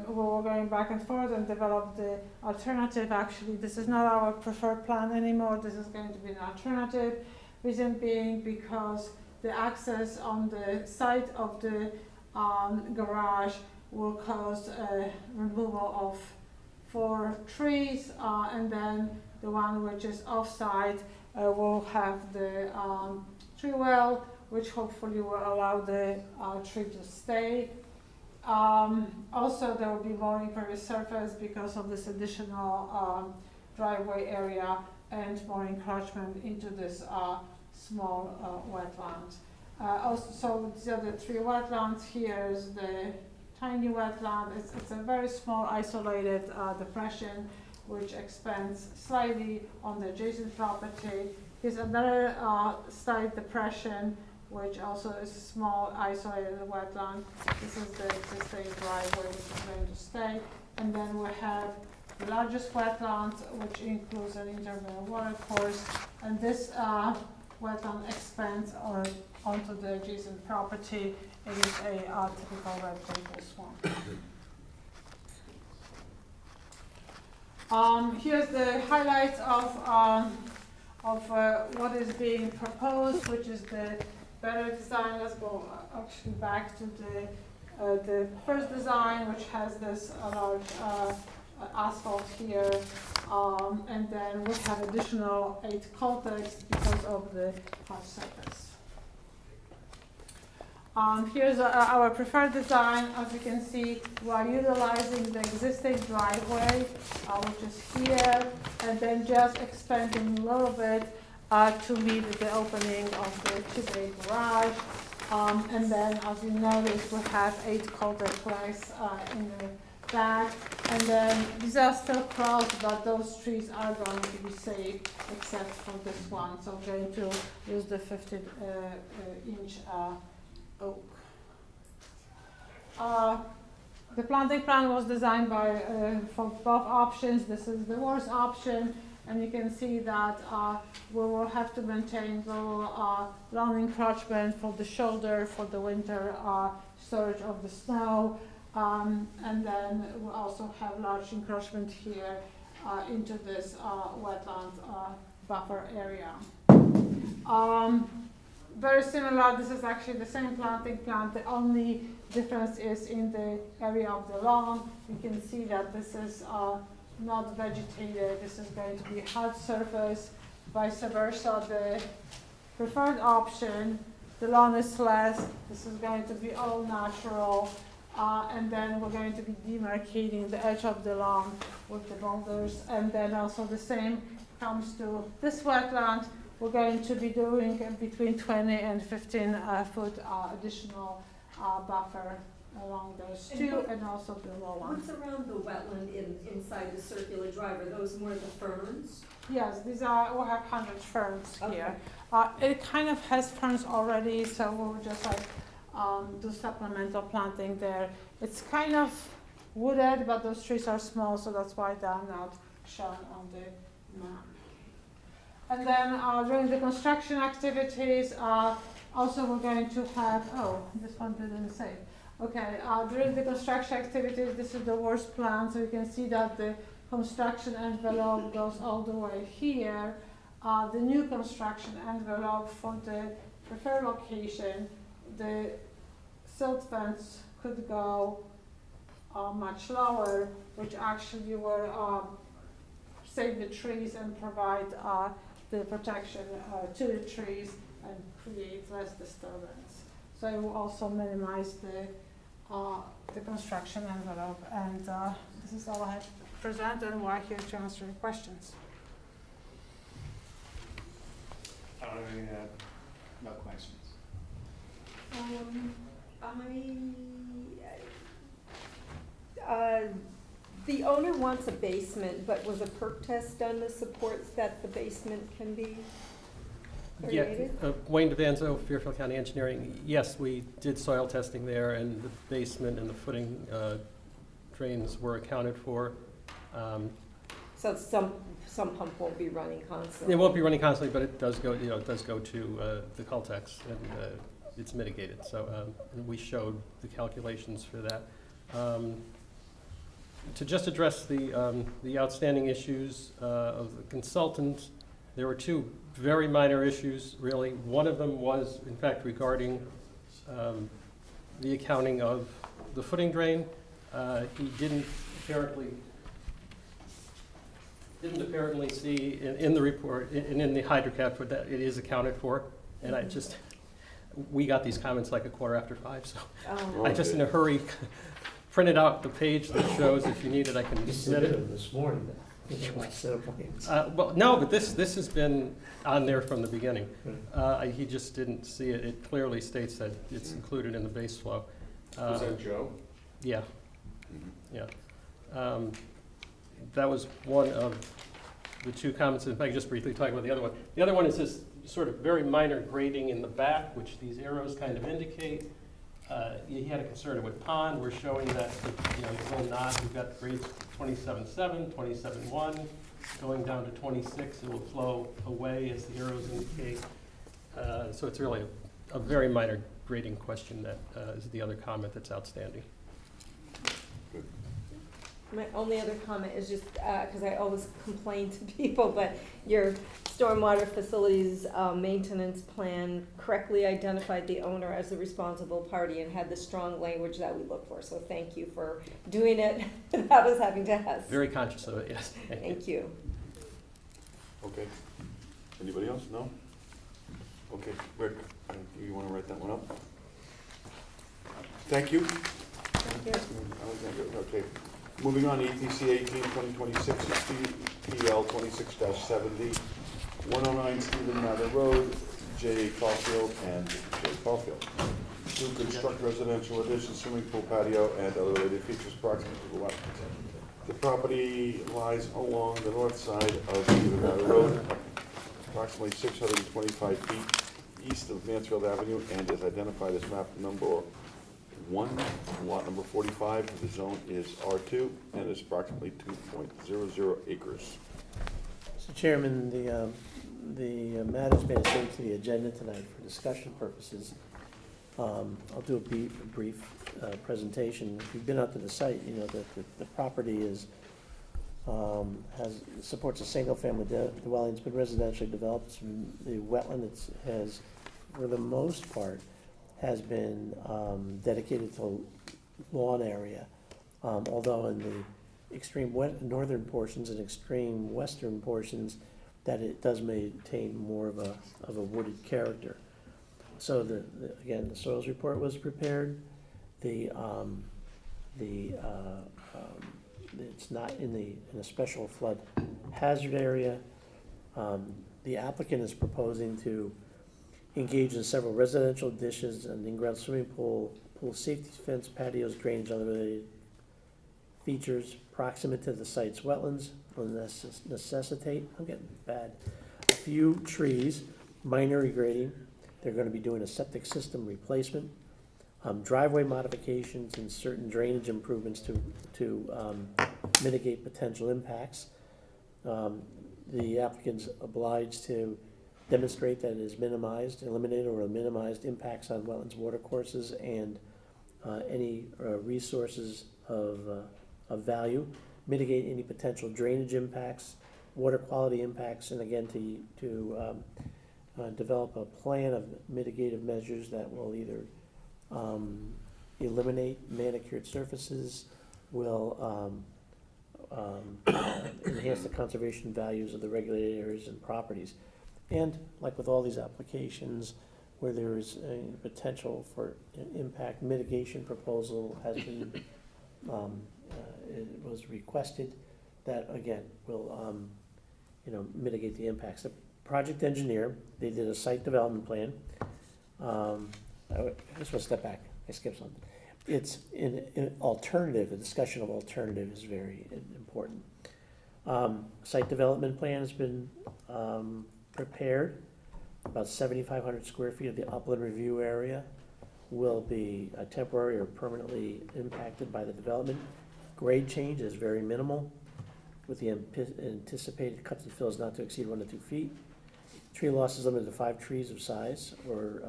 [SPEAKER 3] we were going back and forth and developed the alternative. Actually, this is not our preferred plan anymore. This is going to be an alternative. Reason being because the access on the side of the garage will cause removal of 4 trees, and then the one which is off-site will have the tree well, which hopefully will allow the tree to stay. Also, there will be more impervious surface because of this additional driveway area and more encroachment into this small wetland. So these are the 3 wetlands. Here's the tiny wetland. It's a very small isolated depression which expands slightly on the adjacent property. Here's another slight depression which also is a small isolated wetland. This is the existing driveway which is going to stay. And then we have the largest wetland, which includes an intermittent water course, and this wetland expands onto the adjacent property. It is a typical red maple swamp. Here's the highlights of what is being proposed, which is the better design. Let's go actually back to the first design, which has this large asphalt here, and then we have additional 8 context because of the hard surface. Here's our preferred design. As you can see, we are utilizing the existing driveway, which is here, and then just expanding a little bit to meet the opening of the 2-bay garage. And then, as you notice, we have 8 cul-de planks in the back. And then these are still crossed, but those trees are going to be saved except for this one. So we're going to use the 50-inch oak. The planting plan was designed for both options. This is the worst option, and you can see that we will have to maintain the lawn encroachment for the shoulder, for the winter storage of the snow. And then we also have large encroachment here into this wetland buffer area. Very similar, this is actually the same planting plant, the only difference is in the area of the lawn. You can see that this is not vegetated, this is going to be hard surface, vice versa. The preferred option, the lawn is less, this is going to be all natural, and then we're going to be demarcating the edge of the lawn with the boulders, and then also the same comes to this wetland. We're going to be doing between 20 and 15 foot additional buffer along those two, and also the low one.
[SPEAKER 5] What's around the wetland inside the circular drive? Are those more the ferns?
[SPEAKER 3] Yes, these are, we have 100 ferns here. It kind of has ferns already, so we'll just like do supplemental planting there. It's kind of wooded, but those trees are small, so that's why they're not shown on the map. And then during the construction activities, also we're going to have, oh, this one didn't say. Okay, during the construction activities, this is the worst plan, so you can see that the construction envelope goes all the way here. The new construction envelope for the preferred location, the silt fence could go much lower, which actually will save the trees and provide the protection to the trees and create less disturbance. So it will also minimize the construction envelope. And this is all I have to present, and we're here to answer your questions.
[SPEAKER 8] I don't have anything to add.
[SPEAKER 7] No questions.
[SPEAKER 5] The owner wants a basement, but was a perk test done to support that the basement can be created?
[SPEAKER 4] Yeah, Wayne DeVanzo, Fairfield County Engineering. Yes, we did soil testing there, and the basement and the footing drains were accounted for.
[SPEAKER 5] So some pump won't be running constantly?
[SPEAKER 4] It won't be running constantly, but it does go, it does go to the Cultex, and it's mitigated. So and we showed the calculations for that. To just address the outstanding issues of the consultant, there were two very minor issues, really. One of them was, in fact, regarding the accounting of the footing drain. He didn't apparently see in the report and in the HydroCap for that it is accounted for. And I just, we got these comments like 5:15, so I just in a hurry printed out the page that shows, if you need it, I can submit it.
[SPEAKER 2] This morning,
[SPEAKER 4] Well, no, but this has been on there from the beginning. He just didn't see it. It clearly states that it's included in the base flow.
[SPEAKER 8] Was that Joe?
[SPEAKER 4] Yeah, yeah. That was one of the two comments. In fact, just briefly talk about the other one. The other one is this sort of very minor grading in the back, which these arrows kind of indicate. He had a concern with pond. We're showing that it will not. We've got grades 27.7, 27.1, going down to 26. It will flow away as the arrows indicate. So it's really a very minor grading question that is the other comment that's outstanding.
[SPEAKER 5] My only other comment is just, because I always complain to people, but your stormwater facilities maintenance plan correctly identified the owner as the responsible party and had the strong language that we look for. So thank you for doing it without us having to ask.
[SPEAKER 4] Very conscious of it, yes.
[SPEAKER 5] Thank you.
[SPEAKER 1] Okay. Anybody else? No? Okay, Rick, you want to write that one up? Thank you.
[SPEAKER 5] Thank you.
[SPEAKER 1] Okay. Moving on, ETC 18-2026, PL 26-70, 109 Stephen Mather Road, J. Caulfield and J. Caulfield. To construct residential addition, swimming pool, patio, and other related features proximate to the wetlands. The property lies along the north side of Stephen Mather Road, approximately 625 feet east of Mansfield Avenue, and is identified as map number 1, lot number 45. The zone is R2 and is approximately 2.00 acres.
[SPEAKER 2] Mr. Chairman, the matter's been assigned to the agenda tonight for discussion purposes. I'll do a brief presentation. If you've been out to the site, you know that the property is, supports a single-family dwelling. It's been residentially developed. The wetland has, for the most part, has been dedicated to lawn area, although in the extreme northern portions and extreme western portions, that it does maintain more of a wooded character. So again, the soils report was prepared. It's not in a special flood hazard area. The applicant is proposing to engage in several residential additions, an in-ground swimming pool, pool safety fence, patios, drainage, other related features proximate to the site's wetlands will necessitate, I'm getting bad, a few trees, minor regrading. They're going to be doing a septic system replacement, driveway modifications, and certain drainage improvements to mitigate potential impacts. The applicant's obliged to demonstrate that it is minimized, eliminated, or minimized impacts on wetlands, watercourses, and any resources of value, mitigate any potential drainage impacts, water quality impacts, and again, to develop a plan of mitigative measures that will either eliminate manicured surfaces, will enhance the conservation values of the regulated areas and properties. And like with all these applications where there is a potential for impact, mitigation proposal has been, it was requested that, again, will mitigate the impacts. The project engineer, they did a site development plan. I just want to step back. I skipped something. It's an alternative. The discussion of alternative is very important. Site development plan has been prepared. About 7,500 square feet of the upland review area will be temporary or permanently impacted by the development. Grade change is very minimal, with the anticipated cuts and fills not to exceed 1 to 2 feet. Tree loss is limited to 5 trees of size or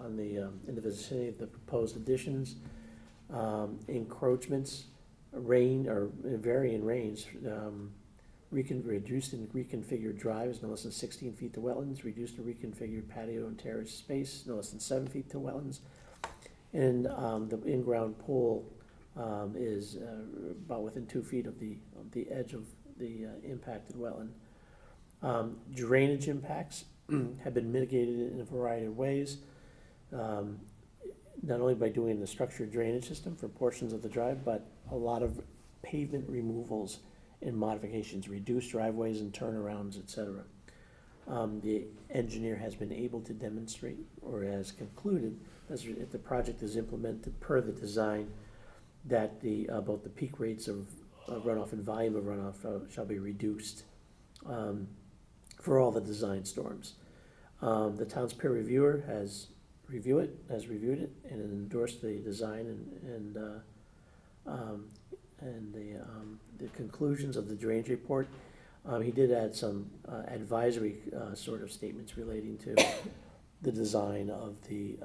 [SPEAKER 2] in the vicinity of the proposed additions. Encroachments vary in range. Reduced and reconfigured drives no less than 16 feet to wetlands. Reduced and reconfigured patio and terrace space no less than 7 feet to wetlands. And the in-ground pool is about within 2 feet of the edge of the impacted wetland. Drainage impacts have been mitigated in a variety of ways, not only by doing the structured drainage system for portions of the drive, but a lot of pavement removals and modifications, reduced driveways and turnarounds, etc. The engineer has been able to demonstrate, or has concluded, as if the project is implemented per the design, that both the peak rates of runoff and volume of runoff shall be reduced for all the design storms. The town's peer reviewer has reviewed it and endorsed the design and the conclusions of the drainage report. He did add some advisory sort of statements relating to the design of the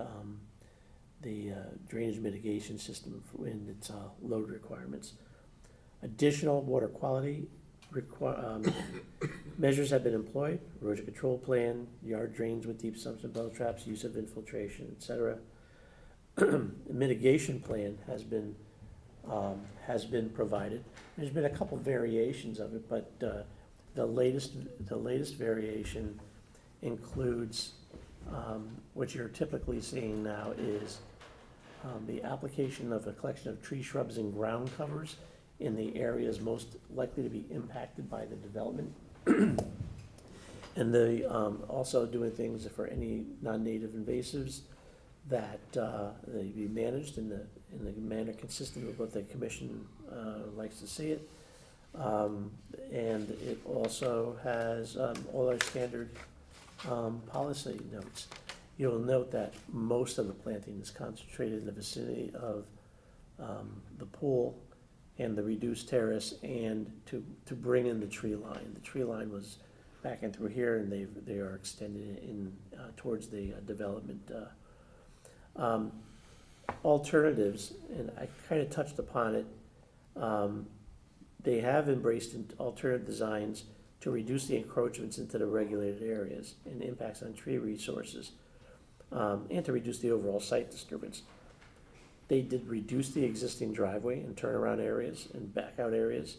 [SPEAKER 2] drainage mitigation system and its load requirements. Additional water quality measures have been employed: erosion control plan, yard drains with deep sumps and bell traps, use of infiltration, etc. Mitigation plan has been provided. There's been a couple variations of it, but the latest variation includes what you're typically seeing now is the application of a collection of tree, shrubs, and ground covers in the areas most likely to be impacted by the development. And they also doing things for any non-native invasives that they be managed in the manner consistent with what the commission likes to see it. And it also has all our standard policy notes. You'll note that most of the planting is concentrated in the vicinity of the pool and the reduced terrace, and to bring in the tree line. The tree line was back in through here, and they are extended in towards the development Alternatives, and I kind of touched upon it, they have embraced alternative designs to reduce the encroachments into the regulated areas and impacts on tree resources, and to reduce the overall site disturbance. They did reduce the existing driveway and turnaround areas and back out areas.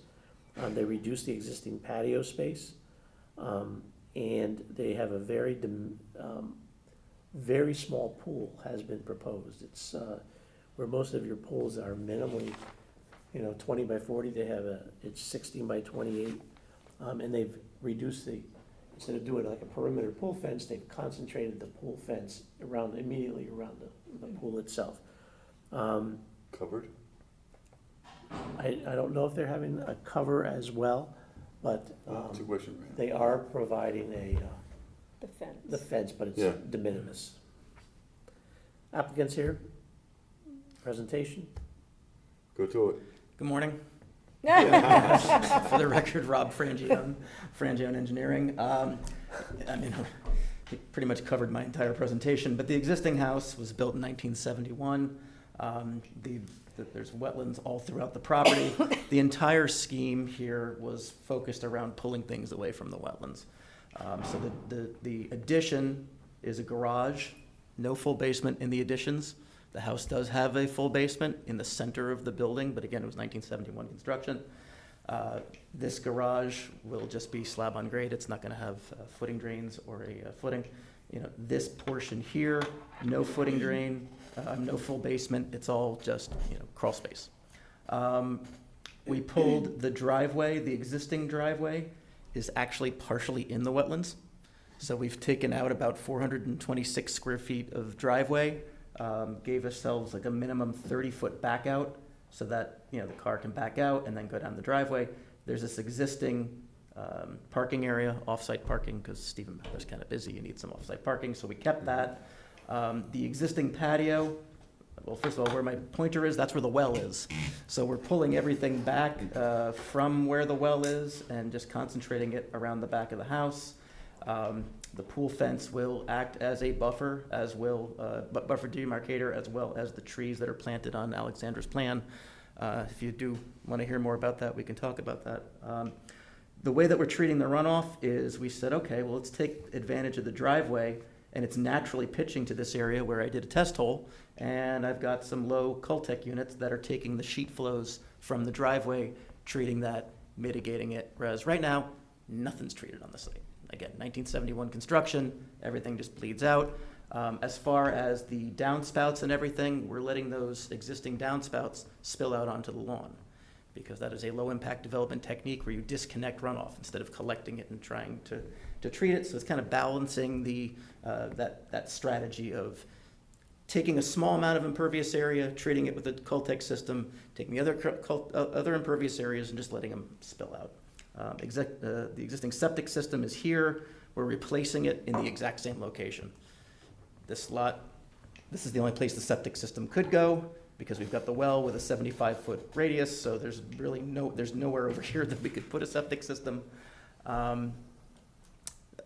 [SPEAKER 2] They reduced the existing patio space, and they have a very small pool has been proposed. It's where most of your pools are minimally, 20 by 40. They have it's 16 by 28, and they've reduced instead of doing like a perimeter pool fence, they've concentrated the pool fence immediately around the pool itself.
[SPEAKER 1] Covered?
[SPEAKER 2] I don't know if they're having a cover as well, but they are providing the fence, but it's de minimis. Applicants here? Presentation?
[SPEAKER 1] Go to it.
[SPEAKER 19] Good morning. For the record, Rob Frangione Engineering. He pretty much covered my entire presentation, but the existing house was built in 1971. There's wetlands all throughout the property. The entire scheme here was focused around pulling things away from the wetlands. So the addition is a garage, no full basement in the additions. The house does have a full basement in the center of the building, but again, it was 1971 construction. This garage will just be slab on grade. It's not going to have footing drains or a footing. This portion here, no footing drain, no full basement. It's all just, crawl space. We pulled the driveway. The existing driveway is actually partially in the wetlands. So we've taken out about 426 square feet of driveway, gave ourselves like a minimum 30-foot back out so that, the car can back out and then go down the driveway. There's this existing parking area, off-site parking, because Stephen Mather's kind of busy. You need some off-site parking, so we kept that. The existing patio, well, first of all, where my pointer is, that's where the well is. So we're pulling everything back from where the well is and just concentrating it around the back of the house. The pool fence will act as a buffer, buffer demarcator, as well as the trees that are planted on Alexandra's plan. If you do want to hear more about that, we can talk about that. The way that we're treating the runoff is we said, okay, well, let's take advantage of the driveway, and it's naturally pitching to this area where I did a test hole, and I've got some low Cultec units that are taking the sheet flows from the driveway, treating that, mitigating it, whereas right now, nothing's treated on the site. Again, 1971 construction, everything just bleeds out. As far as the downspouts and everything, we're letting those existing downspouts spill out onto the lawn, because that is a low-impact development technique where you disconnect runoff instead of collecting it and trying to treat it. So it's kind of balancing that strategy of taking a small amount of impervious area, treating it with a Cultec system, taking the other impervious areas and just letting them spill out. The existing septic system is here. We're replacing it in the exact same location. This is the only place the septic system could go because we've got the well with a 75-foot radius, so there's nowhere over here that we could put a septic system.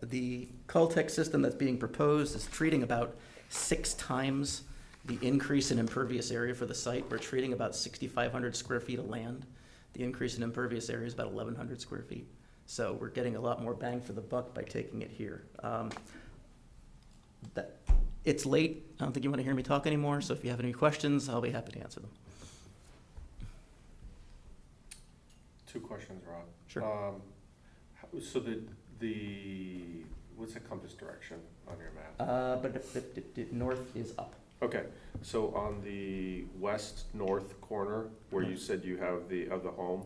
[SPEAKER 19] The Cultec system that's being proposed is treating about 6 times the increase in impervious area for the site. We're treating about 6,500 square feet of land. The increase in impervious area is about 1,100 square feet. So we're getting a lot more bang for the buck by taking it here. It's late. I don't think you want to hear me talk anymore, so if you have any questions, I'll be happy to answer them.
[SPEAKER 6] 2 questions, Rob.
[SPEAKER 19] Sure.
[SPEAKER 6] So what's the compass direction on your map?
[SPEAKER 19] But north is up.
[SPEAKER 6] Okay, so on the west-north corner, where you said you have the home,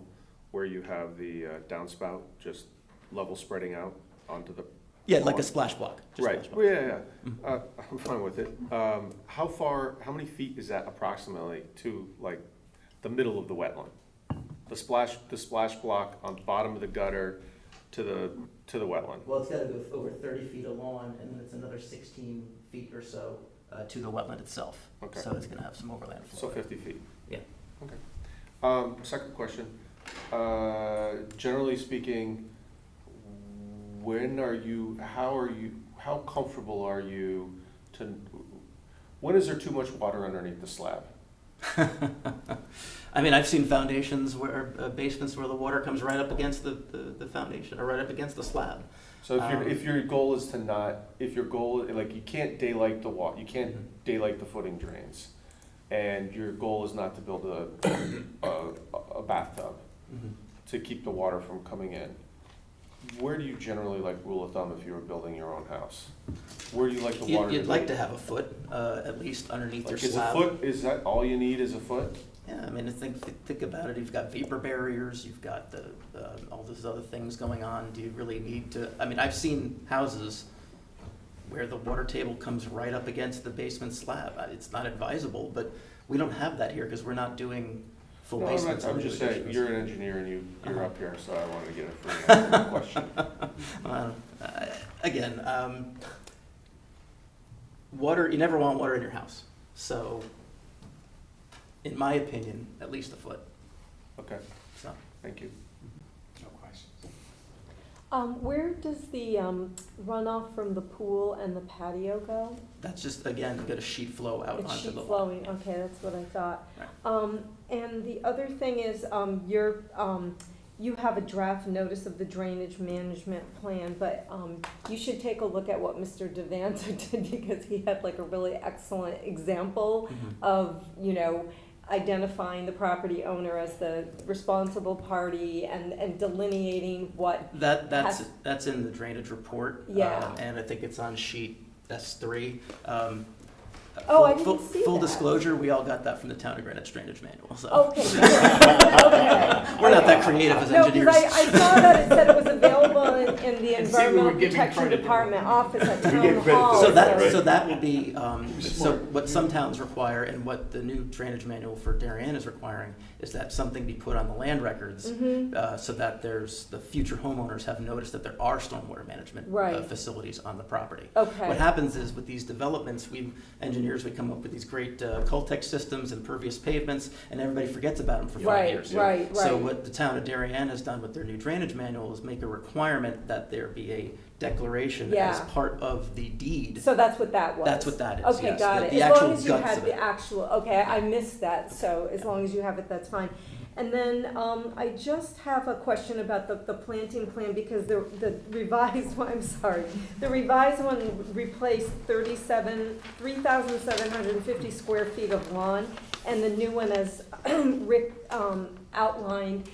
[SPEAKER 6] where you have the downspout, just level spreading out onto the
[SPEAKER 19] lawn. Like a splash block.
[SPEAKER 6] Right.
[SPEAKER 19] Splash block.
[SPEAKER 6] Well, yeah. I'm fine with it. How many feet is that approximately to like the middle of the wetland? The splash block on the bottom of the gutter to the wetland.
[SPEAKER 19] Well, it's got to go over 30 feet of lawn, and then it's another 16 feet or so to the wetland itself.
[SPEAKER 6] Okay.
[SPEAKER 19] So it's going to have some overland flow.
[SPEAKER 6] So 50 feet.
[SPEAKER 19] Yeah.
[SPEAKER 6] Okay. Second question. Generally speaking, how comfortable are you When is there too much water underneath the slab?
[SPEAKER 19] I mean, I've seen foundations where, basements where the water comes right up against the foundation, or right up against the slab.
[SPEAKER 6] So if your goal is to not, if your goal, like, you can't daylight the you can't daylight the footing drains, and your goal is not to build a bathtub to keep the water from coming in, where do you generally, like, rule of thumb if you were building your own house? Where do you like the water to be?
[SPEAKER 19] You'd like to have a foot, at least underneath your slab.
[SPEAKER 6] Is a foot, is that all you need, is a foot?
[SPEAKER 19] Yeah, I mean, think about it. You've got vapor barriers, you've got all those other things going on. Do you really need to? I mean, I've seen houses where the water table comes right up against the basement slab. It's not advisable, but we don't have that here because we're not doing full basements.
[SPEAKER 6] I'm just saying, you're an engineer and you're up here, so I wanted to get a free question.
[SPEAKER 19] Again, water, you never want water in your house. So, in my opinion, at least a foot.
[SPEAKER 6] Okay.
[SPEAKER 19] So,
[SPEAKER 6] thank you.
[SPEAKER 8] No questions.
[SPEAKER 5] Where does the runoff from the pool and the patio go?
[SPEAKER 19] that's just, again, you've got a sheet flow out
[SPEAKER 5] It's
[SPEAKER 19] onto
[SPEAKER 5] sheet
[SPEAKER 19] the lawn.
[SPEAKER 5] flowing, okay, that's what I thought.
[SPEAKER 19] Right.
[SPEAKER 5] And the other thing is, you have a draft notice of the drainage management plan, but you should take a look at what Mr. Devanza did, because he had like a really excellent example of, identifying the property owner as the responsible party and delineating what.
[SPEAKER 19] That's in the drainage report.
[SPEAKER 5] Yeah.
[SPEAKER 19] And I think it's on sheet S3.
[SPEAKER 5] Oh, I didn't see
[SPEAKER 19] Full
[SPEAKER 5] that.
[SPEAKER 19] disclosure, we all got that from the Town of Greenwich Drainage Manual, so.
[SPEAKER 5] Okay, good. Okay.
[SPEAKER 19] We're not that creative as engineers.
[SPEAKER 5] No, because I saw that it said it was available in the
[SPEAKER 7] And see, we were
[SPEAKER 5] Environmental
[SPEAKER 7] giving
[SPEAKER 5] Protection
[SPEAKER 7] credit.
[SPEAKER 5] Department office at
[SPEAKER 8] We
[SPEAKER 5] Town
[SPEAKER 8] gave credit to
[SPEAKER 5] Hall.
[SPEAKER 19] So
[SPEAKER 8] that, right?
[SPEAKER 19] so that will be, so what some towns require and what the new drainage manual for Darien is requiring is that something be put on the land records so that the future homeowners have noticed that there are stormwater management
[SPEAKER 5] Right.
[SPEAKER 19] facilities on the property.
[SPEAKER 5] Okay.
[SPEAKER 19] What happens is with these developments, we come up with these great Coltex systems and pervious pavements, and everybody forgets about them for 5 years.
[SPEAKER 5] Right.
[SPEAKER 19] So what the town of Darien has done with their new drainage manual is make a requirement that there be a declaration as part of the deed.
[SPEAKER 5] So that's what that was?
[SPEAKER 19] That's what that is,
[SPEAKER 5] Okay,
[SPEAKER 19] yes.
[SPEAKER 5] got
[SPEAKER 19] The
[SPEAKER 5] it. As
[SPEAKER 19] actual
[SPEAKER 5] long as you
[SPEAKER 19] guts
[SPEAKER 5] had
[SPEAKER 19] of
[SPEAKER 5] the
[SPEAKER 19] it.
[SPEAKER 5] actual, okay, I missed that, so as long as you have it, that's fine. And then I just have a question about the planting plan, because the revised one, I'm sorry, the revised one replaced 3,750 square feet of lawn, and the new one, as Rick outlined,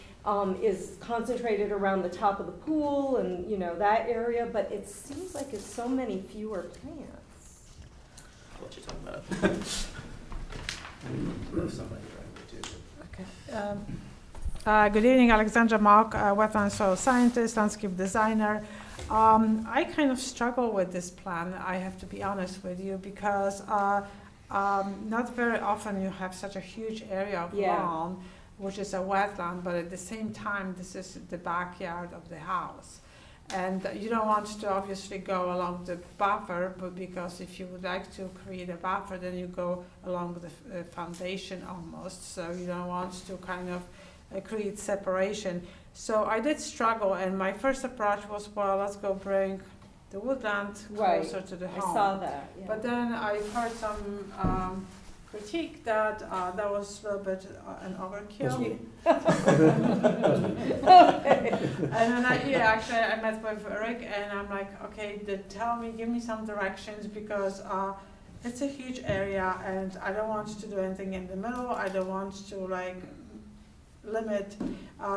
[SPEAKER 5] is concentrated around the top of the pool and, that area, but it seems like it's so many fewer plants.
[SPEAKER 19] I'll let you talk about it. Somebody trying to do
[SPEAKER 3] Good evening, Alexandra Mock, wetland soil scientist, landscape designer. I kind of struggle with this plan, I have to be honest with you, because not very often you have such a huge area of lawn, which is a wetland, but at the same time, this is the backyard of the house. And you don't want to obviously go along the buffer, but because if you would like to create a buffer, then you go along the foundation almost. So you don't want to kind of create separation. So I did struggle, and my first approach was, well, let's go bring the woodland closer to the home.
[SPEAKER 5] I saw that, yeah.
[SPEAKER 3] But then I heard some critique that that was a little bit an overkill. And then I met with Rick, and I'm like, okay, give me some directions, because it's a huge area, and I don't want to do anything in the middle. I don't want to limit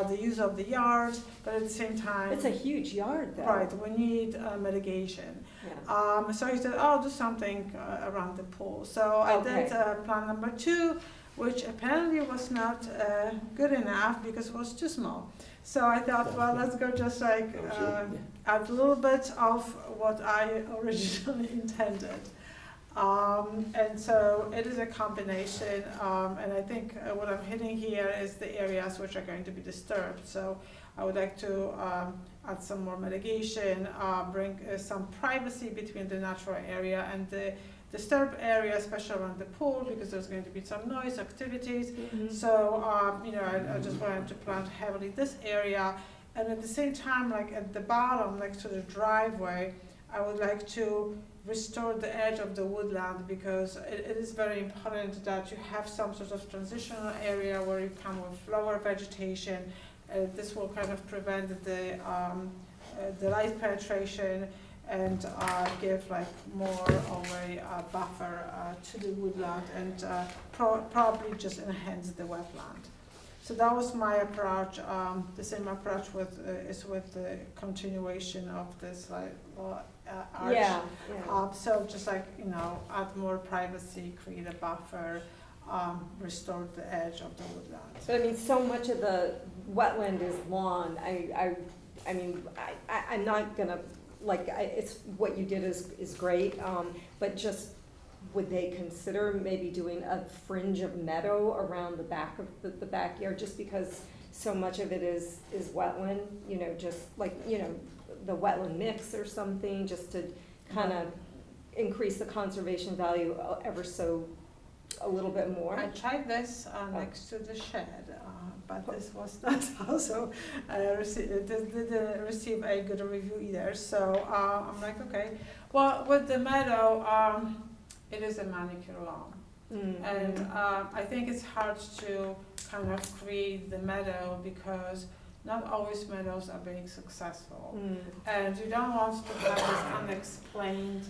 [SPEAKER 3] the use of the yard, but at the same time,
[SPEAKER 5] It's a huge yard, though.
[SPEAKER 3] right, we need mitigation.
[SPEAKER 5] Yeah.
[SPEAKER 3] So he said, do something around the pool. So I did plan number 2, which apparently was not good enough because it was too small. So I thought, well, let's go just add a little bit of what I originally intended. And so it is a combination, and I think what I'm hitting here is the areas which are going to be disturbed. So I would like to add some more mitigation, bring some privacy between the natural area and the disturbed area, especially around the pool, because there's going to be some noise activities. So, I just wanted to plant heavily this area, and at the same time, like at the bottom, next to the driveway, I would like to restore the edge of the woodland, because it is very important that you have some sort of transitional area where you come with lower vegetation. This will kind of prevent the light penetration and give like more of a buffer to the woodland, and probably just enhance the wetland. So that was my approach. The same approach is with the continuation of this arch.
[SPEAKER 5] Yeah.
[SPEAKER 3] So just like, add more privacy, create a buffer, restore the edge of the woodland.
[SPEAKER 5] But I mean, so much of the wetland is lawn. I'm not gonna, it's, what you did is great, but just, would they consider maybe doing a fringe of meadow around the back of the backyard, just because so much of it is wetland, just like, the wetland mix or something, just to kind of increase the conservation value ever so a little bit more?
[SPEAKER 3] I tried this next to the shed, but this was not also didn't receive a good review either. So I'm like, okay. Well, with the meadow, it is a manicure lawn.
[SPEAKER 5] Mm-hmm.
[SPEAKER 3] And I think it's hard to kind of create the meadow, because not always meadows are being successful. And you don't want to have this unexplained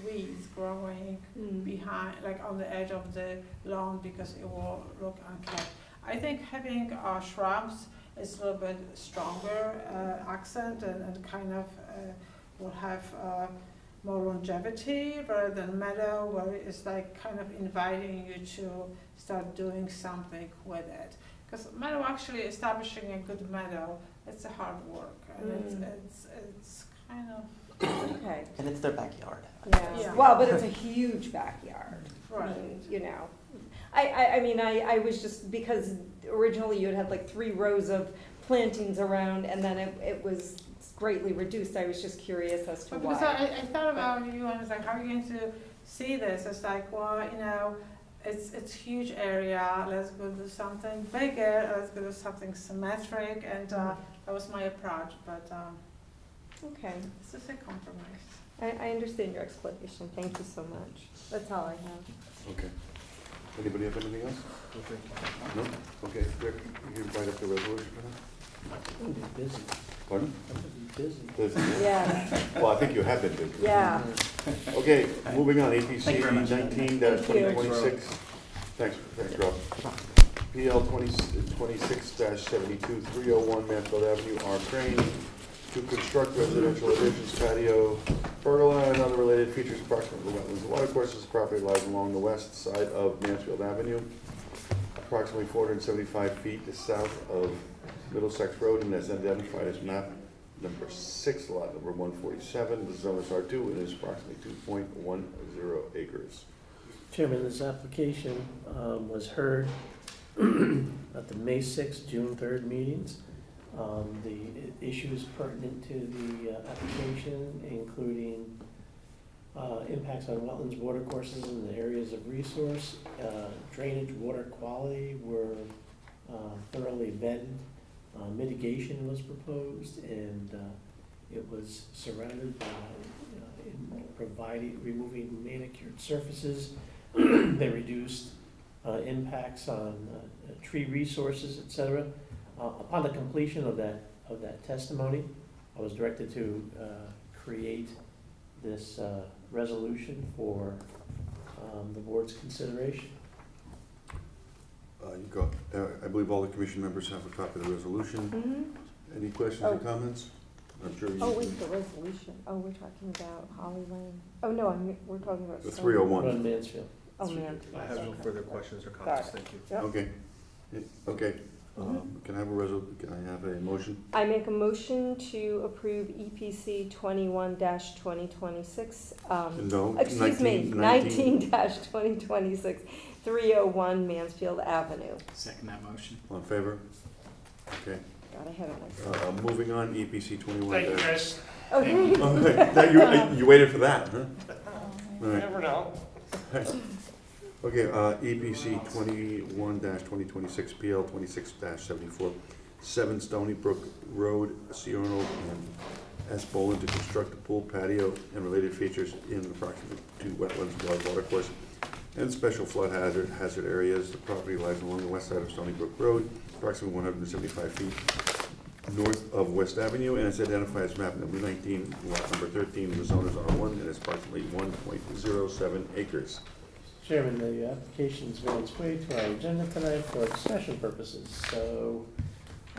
[SPEAKER 3] weeds growing behind, like on the edge of the lawn, because it will look unkept. I think having shrubs is a little bit stronger accent, and kind of will have more longevity, rather than meadow, where it's like kind of inviting you to start doing something with it. Because meadow, actually establishing a good meadow, it's a hard work, and it's kind of
[SPEAKER 5] Okay.
[SPEAKER 19] And it's their backyard.
[SPEAKER 5] Yeah. Well, but it's a huge backyard.
[SPEAKER 3] Right.
[SPEAKER 5] I was just, because originally you had like 3 rows of plantings around, and then it was greatly reduced. I was just curious as to why.
[SPEAKER 3] Because I thought about you, and it's like, how are you going to see this? It's like, well, it's huge area. Let's go do something bigger. Let's go do something symmetric, and that was my approach. But
[SPEAKER 5] okay,
[SPEAKER 3] it's just a compromise.
[SPEAKER 5] I understand your explanation. Thank you so much. That's all I have.
[SPEAKER 1] Okay. Anybody have anything else? No? Okay, Rick, you can write up the resolution for that?
[SPEAKER 2] I'm gonna be busy.
[SPEAKER 1] Pardon?
[SPEAKER 2] I'm gonna be busy.
[SPEAKER 1] Busy?
[SPEAKER 5] Yeah.
[SPEAKER 1] Well, I think you have been busy.
[SPEAKER 5] Yeah.
[SPEAKER 1] Okay, moving on, APC
[SPEAKER 19] Thank you very much.
[SPEAKER 1] 19-2026. Thanks, Rob. PL 26-72, 301 Mansfield Avenue, R. Crane, to construct residential additions, patio, pergola, and other related features approximate to wetlands and watercourses. Property lies along the west side of Mansfield Avenue, approximately 475 feet to south of Middlesex Road, and is identified as map number 6, lot number 147. The zone is R2 and is approximately 2.10 acres.
[SPEAKER 2] Chairman, this application was heard at the May 6th, June 3rd meetings. The issues pertinent to the application, including impacts on wetlands, watercourses, and the areas of resource, drainage, water quality were thoroughly vetted. Mitigation was proposed, and it was surrounded by removing manicured surfaces. They reduced impacts on tree resources, etc. Upon the completion of that testimony, I was directed to create this resolution for the board's consideration.
[SPEAKER 1] I believe all the commission members have a copy of the resolution.
[SPEAKER 5] Mm-hmm.
[SPEAKER 1] Any questions or comments? I'm sure you.
[SPEAKER 5] Oh, wait, the resolution. Oh, we're talking about Holly Lane. Oh, no, we're talking about.
[SPEAKER 1] The 301.
[SPEAKER 2] On Mansfield.
[SPEAKER 5] Oh, man.
[SPEAKER 6] I have no further questions or comments, thank you.
[SPEAKER 5] Yep.
[SPEAKER 1] Okay. Okay. Can I have a motion?
[SPEAKER 5] I make a motion to approve EPC 21-2026.
[SPEAKER 1] No,
[SPEAKER 5] Excuse me,
[SPEAKER 1] 19.
[SPEAKER 5] 19-2026, 301 Mansfield Avenue.
[SPEAKER 7] Second that motion.
[SPEAKER 1] All in favor? Okay.
[SPEAKER 5] Got ahead of myself.
[SPEAKER 1] Moving on, EPC 21.
[SPEAKER 2] Thank you, Chris.
[SPEAKER 5] Okay.
[SPEAKER 1] You waited for that, huh? All right.
[SPEAKER 2] Never know.
[SPEAKER 1] Okay, EPC 21-2026, PL 26-74, 7 Stony Brook Road, Siono, and S. Boland to construct a pool, patio, and related features in approximate to wetlands, large water course, and special flood hazard areas. The property lies along the west side of Stony Brook Road, approximately 175 feet north of West Avenue, and it's identified as map number 19, lot number 13. The zone is R1, and it's approximately 1.07 acres.
[SPEAKER 2] Chairman, the application's made its way to our agenda tonight for discussion purposes. So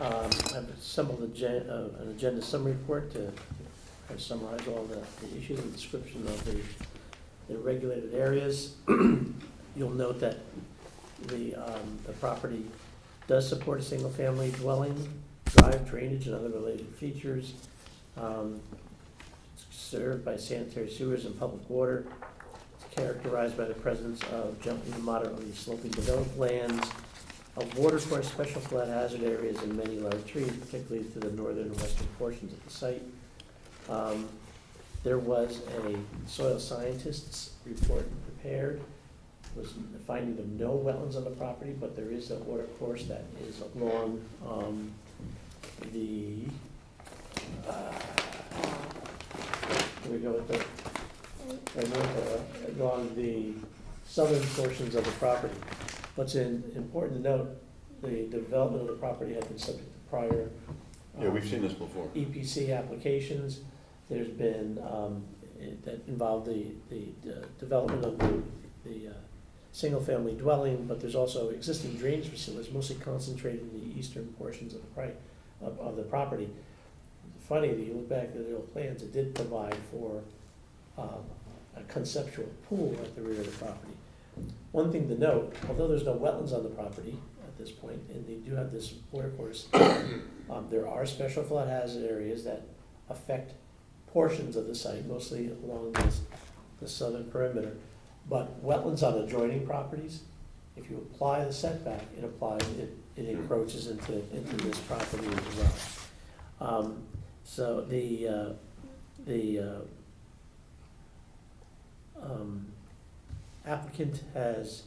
[SPEAKER 2] I've assembled an agenda summary report to summarize all the issues and description of the regulated areas. You'll note that the property does support a single-family dwelling, drive, drainage, and other related features. It's served by sanitary sewers and public water. It's characterized by the presence of gently to moderately sloping developed lands, of water course, special flood hazard areas, and many large trees, particularly to the northern and western portions of the site. There was a soil scientist's report prepared, was finding of no wetlands on the property, but there is a water course that is along here we go with along the southern portions of the property. What's important to note, the development of the property had been subject to prior
[SPEAKER 1] Yeah, we've seen this before.
[SPEAKER 2] EPC applications. There's been, that involved the development of the single-family dwelling, but there's also existing drainage facilities, mostly concentrated in the eastern portions of the property. Funny that you look back at the old plans, it did provide for a conceptual pool at the rear of the property. One thing to note, although there's no wetlands on the property at this point, and they do have this water course, there are special flood hazard areas that affect portions of the site, mostly along the southern perimeter. But wetlands on adjoining properties, if you apply the setback, it encroaches into this property as well. So the applicant has,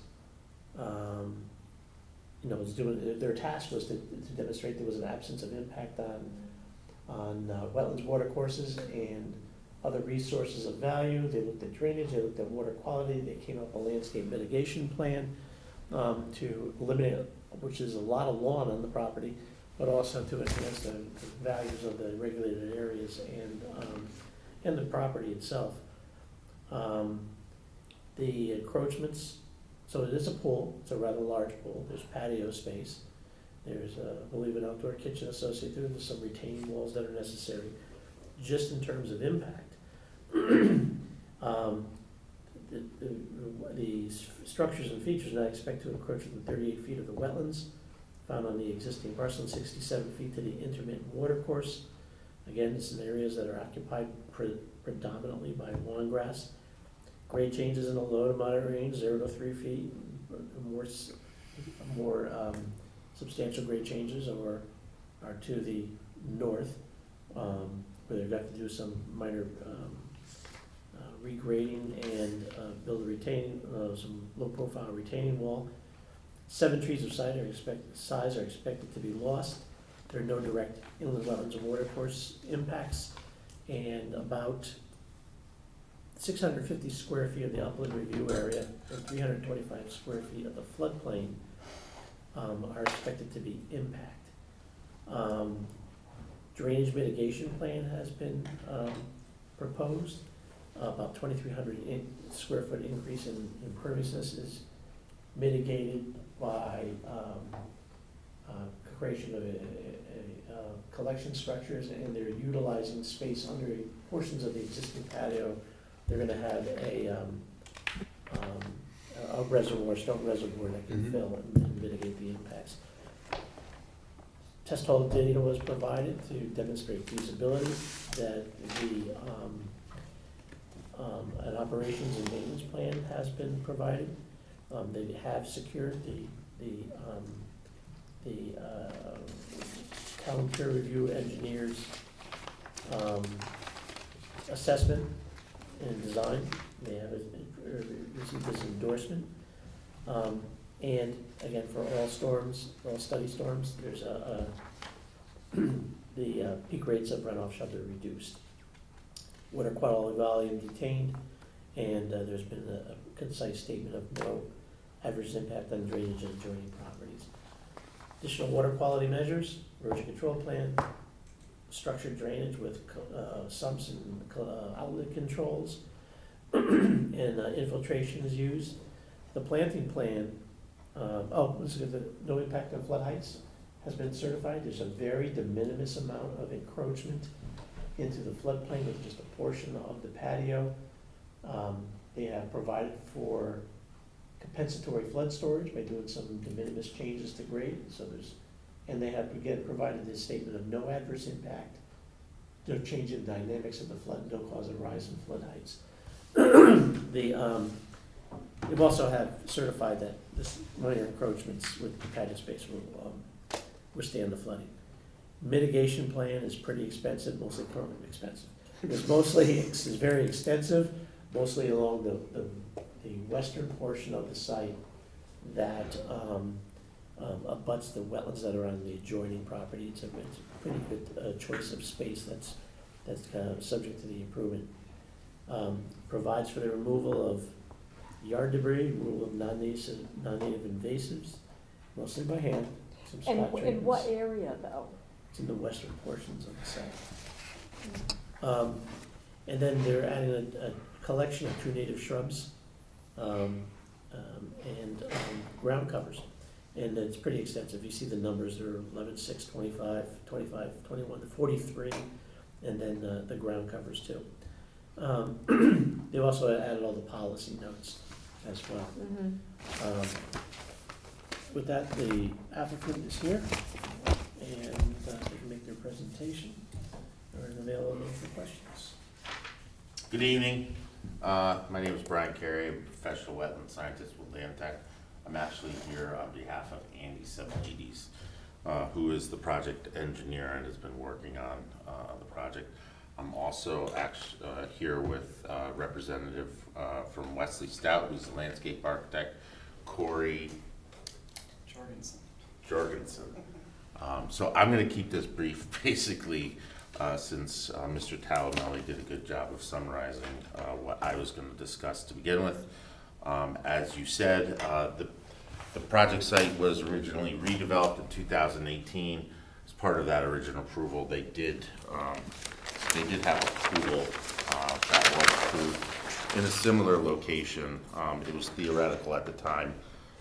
[SPEAKER 2] was doing, their task was to demonstrate there was an absence of impact on wetlands, water courses, and other resources of value. They looked at drainage, they looked at water quality, they came up with a landscape mitigation plan to eliminate, which is a lot of lawn on the property, but also to enhance the values of the regulated areas and the property itself. The encroachments, so it is a pool, it's a rather large pool, there's patio space, there's, I believe, an outdoor kitchen associated with it, there's some retaining walls that are necessary. Just in terms of impact, the structures and features not expect to encroach within 38 feet of the wetlands found on the existing parcel and 67 feet to the intermittent water course. Again, it's in areas that are occupied predominantly by lawn grass. Grade changes in the low to moderate range, 0 to 3 feet. More substantial grade changes are to the north, where they've got to do some minor regrading and build a retaining, some low-profile retaining wall. 7 trees of size are expected to be lost. There are no direct inland wetlands and water course impacts, and about 650 square feet of the upland review area and 325 square feet of the floodplain are expected to be impacted. Drainage mitigation plan has been proposed. About 2,300 square foot increase in imperviousness is mitigated by creation of a collection structures, and they're utilizing space under portions of the existing patio. They're going to have a reservoir, stone reservoir that can fill and mitigate the impacts. Test hole data was provided to demonstrate feasibility, that an operations and maintenance plan has been provided. They have secured the town peer review engineer's assessment and design. They have received this endorsement. And again, for all storms, all study storms, there's the peak rates of runoff shall be reduced water quality volume detained, and there's been a concise statement of no adverse impact on drainage and adjoining properties. Additional water quality measures, erosion control plan, structured drainage with sumps and outlet controls, and infiltration is used. The planting plan, this is the no impact on flood heights, has been certified. There's a very de minimis amount of encroachment into the floodplain with just a portion of the patio. They have provided for compensatory flood storage by doing some de minimis changes to grade. And they have again provided this statement of no adverse impact, no change in dynamics of the flood, no cause of rise in flood heights. They've also have certified that this minor encroachments with the patio space will withstand the flooding. Mitigation plan is pretty expensive, mostly expensive. It's very extensive, mostly along the western portion of the site that abuts the wetlands that are on the adjoining property. It's a pretty good choice of space that's kind of subject to the improvement. Provides for the removal of yard debris, removal of non-native invasives, mostly by hand. Some spot
[SPEAKER 5] And in
[SPEAKER 2] treatments.
[SPEAKER 5] what area, though?
[SPEAKER 2] It's in the western portions of the site. And then they're adding a collection of 2 native shrubs and ground covers. And it's pretty extensive. You see the numbers, there are 11, 6, 25, 25, 21, 43, and then the ground covers too. They've also added all the policy notes as well. With that, the applicant is here, and they can make their presentation. They're available for questions.
[SPEAKER 20] Good evening. My name is Brian Carey. I'm a professional wetland scientist with Land Tech. I'm actually here on behalf of Andy Semelides, who is the project engineer and has been working on the project. I'm also here with a representative from Wesley Stout, who's the landscape architect, Corey Jorgensen. So I'm going to keep this brief, basically, since Mr. Talamelli did a good job of summarizing what I was going to discuss to begin with. As you said, the project site was originally redeveloped in 2018. As part of that original approval, they did have a pool that was approved in a similar location. It was theoretical at the time.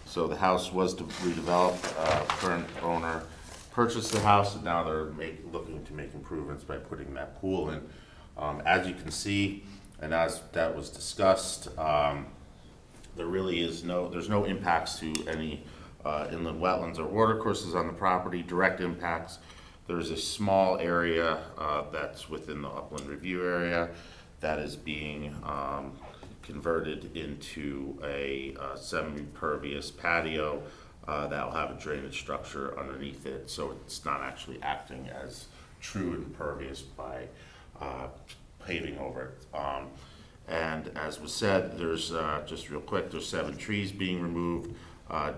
[SPEAKER 20] So the house was redeveloped. Current owner purchased the house, and now they're looking to make improvements by putting that pool in. As you can see, and as that was discussed, there really is there's no impacts to any inland wetlands or watercourses on the property, direct impacts. There's a small area that's within the upland review area that is being converted into a semi-pervious patio that will have a drainage structure underneath it, so it's not actually acting as true impervious by paving over it. And as was said, there's, just real quick, there's 7 trees being removed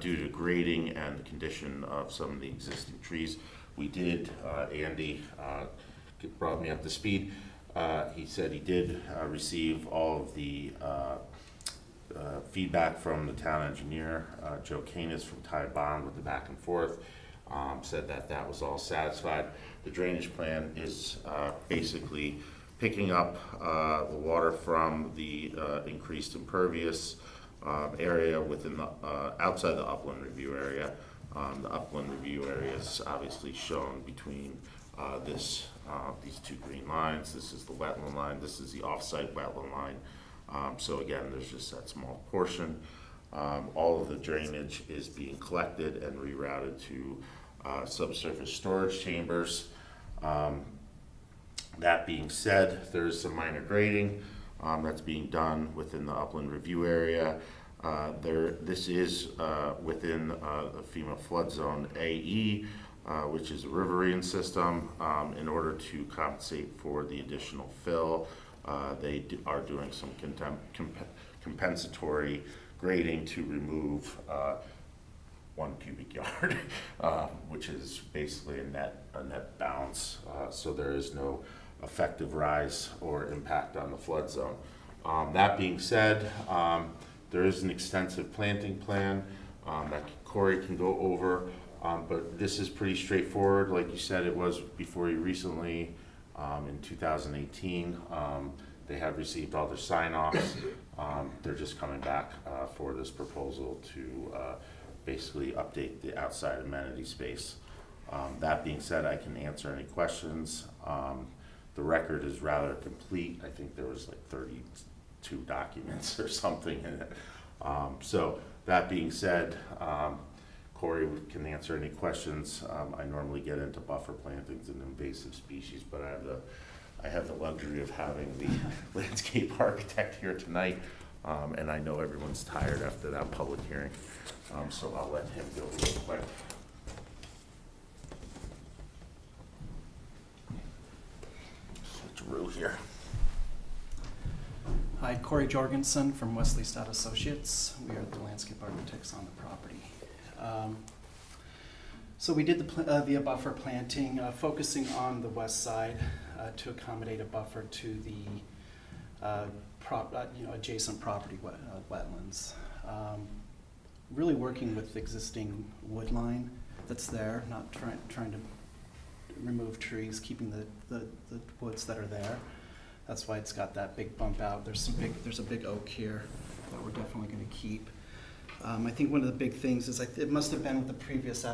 [SPEAKER 20] due to grading and the condition of some of the existing trees. We did, Andy brought me up to speed. He said he did receive all of the feedback from the town engineer, Joe Canis from Ty Bond, with the back and forth. Said that was all satisfied. The drainage plan is basically picking up the water from the increased impervious area within the outside the upland review area. The upland review area is obviously shown between these 2 green lines. This is the wetland line. This is the off-site wetland line. So again, there's just that small portion. All of the drainage is being collected and rerouted to subsurface storage chambers. That being said, there's some minor grading that's being done within the upland review area. This is within the FEMA flood zone AE, which is a riverine system. In order to compensate for the additional fill, they are doing some compensatory grading to remove 1 cubic yard, which is basically a net balance. So there is no effective rise or impact on the flood zone. That being said, there is an extensive planting plan that Corey can go over, but this is pretty straightforward. Like you said, it was before you recently, in 2018. They have received all their sign-offs. They're just coming back for this proposal to basically update the outside amenity space. That being said, I can answer any questions. The record is rather complete. I think there was like 32 documents or something in it. So that being said, Corey can answer any questions. I normally get into buffer plantings and invasive species, but I have the luxury of having the landscape architect here tonight, and I know everyone's tired after that public hearing, so I'll let him go real quick. Switcheroo here.
[SPEAKER 21] Hi, Corey Jorgensen from Wesley Stott Associates. We are the landscape architects on the property. So we did the buffer planting, focusing on the west side to accommodate a buffer to the adjacent property wetlands. Really working with the existing wood line that's there, not trying to remove trees, keeping the woods that are there. That's why it's got that big bump out. There's a big oak here that we're definitely going to keep. I think one of the big things is it must have been with the previous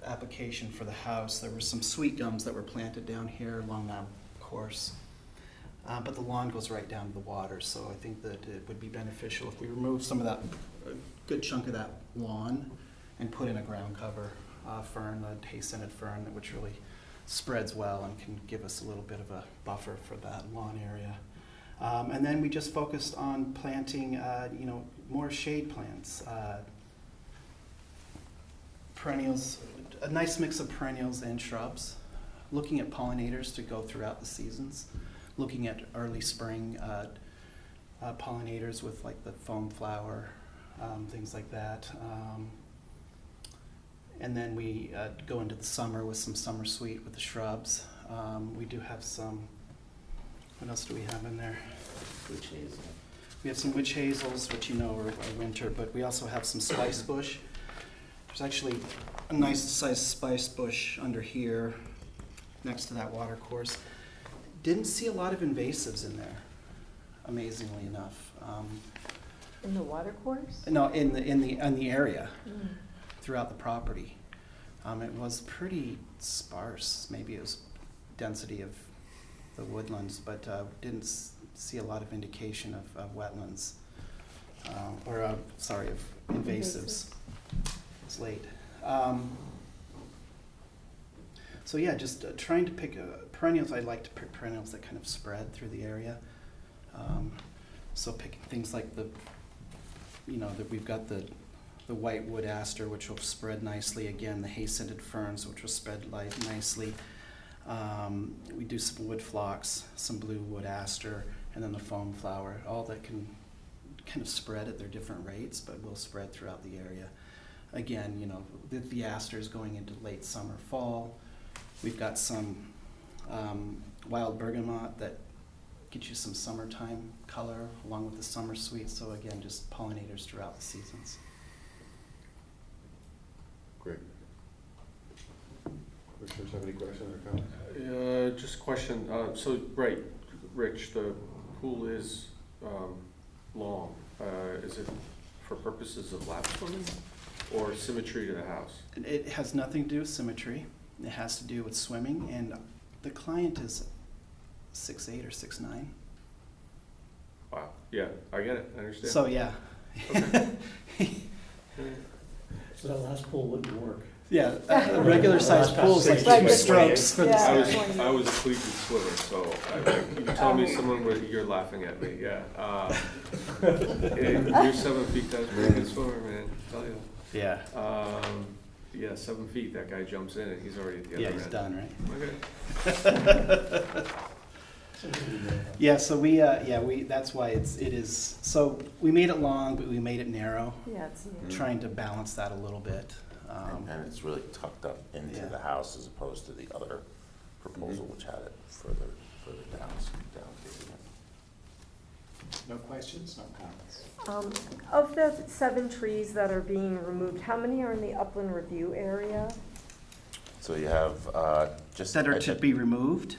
[SPEAKER 21] application for the house. There were some sweet gums that were planted down here along that course. But the lawn goes right down to the water, so I think that it would be beneficial if we remove some of that, a good chunk of that lawn, and put in a ground cover fern, a hay-scented fern, which really spreads well and can give us a little bit of a buffer for that lawn area. And then we just focused on planting, more shade plants, perennials, a nice mix of perennials and shrubs, looking at pollinators to go throughout the seasons, looking at early spring pollinators with like the foam flower, things like that. And then we go into the summer with some summer sweet with the shrubs. We do have some, what else do we have in there?
[SPEAKER 20] Witch hazel.
[SPEAKER 21] We have some witch hazels, which you know are winter, but we also have some spice bush. There's actually a nice sized spice bush under here next to that water course. Didn't see a lot of invasives in there, amazingly enough.
[SPEAKER 5] In the water course?
[SPEAKER 21] No, in the area. Throughout the property. It was pretty sparse. Maybe it was density of the woodlands, but didn't see a lot of indication of wetlands, of invasives. It's late. So yeah, just trying to pick perennials. I like to pick perennials that kind of spread through the area. So picking things like that we've got the white wood aster, which will spread nicely. Again, the hay-scented ferns, which will spread nicely. We do some wood phlox, some blue wood aster, and then the foam flower, all that can kind of spread at their different rates, but will spread throughout the area. Again, the aster is going into late summer, fall. We've got some wild bergamot that gets you some summertime color along with the summer sweet. So again, just pollinators throughout the seasons.
[SPEAKER 1] Great. Commissioners have any questions or comments?
[SPEAKER 6] Just a question. Right, Rich, the pool is long. Is it for purposes of lap swimming or symmetry to the house?
[SPEAKER 21] It has nothing to do with symmetry. It has to do with swimming, and the client is 6'8" or 6'9".
[SPEAKER 6] Wow. Yeah, I get it. I understand.
[SPEAKER 21] So yeah.
[SPEAKER 6] Okay.
[SPEAKER 2] So that last pool wouldn't work.
[SPEAKER 21] Yeah, a regular sized pool is like 2 strokes for the size.
[SPEAKER 6] I was a collegiate swimmer, so you tell me someone where you're laughing at me. Yeah. You're 7 feet. That's a pretty good swimmer, man. I'll tell you.
[SPEAKER 21] Yeah.
[SPEAKER 6] Yeah, 7 feet. That guy jumps in and he's already at the other end.
[SPEAKER 21] Yeah, he's done, right?
[SPEAKER 6] Okay.
[SPEAKER 21] Yeah, so we that's why it is. So we made it long, but we made it narrow.
[SPEAKER 5] Yeah, it's narrow.
[SPEAKER 21] Trying to balance that a little bit.
[SPEAKER 20] And it's really tucked up into the house as opposed to the other proposal, which had it further further down taking it.
[SPEAKER 7] No questions, no comments?
[SPEAKER 5] Of the 7 trees that are being removed, how many are in the upland review area?
[SPEAKER 20] So you have, just.
[SPEAKER 21] That are to be removed?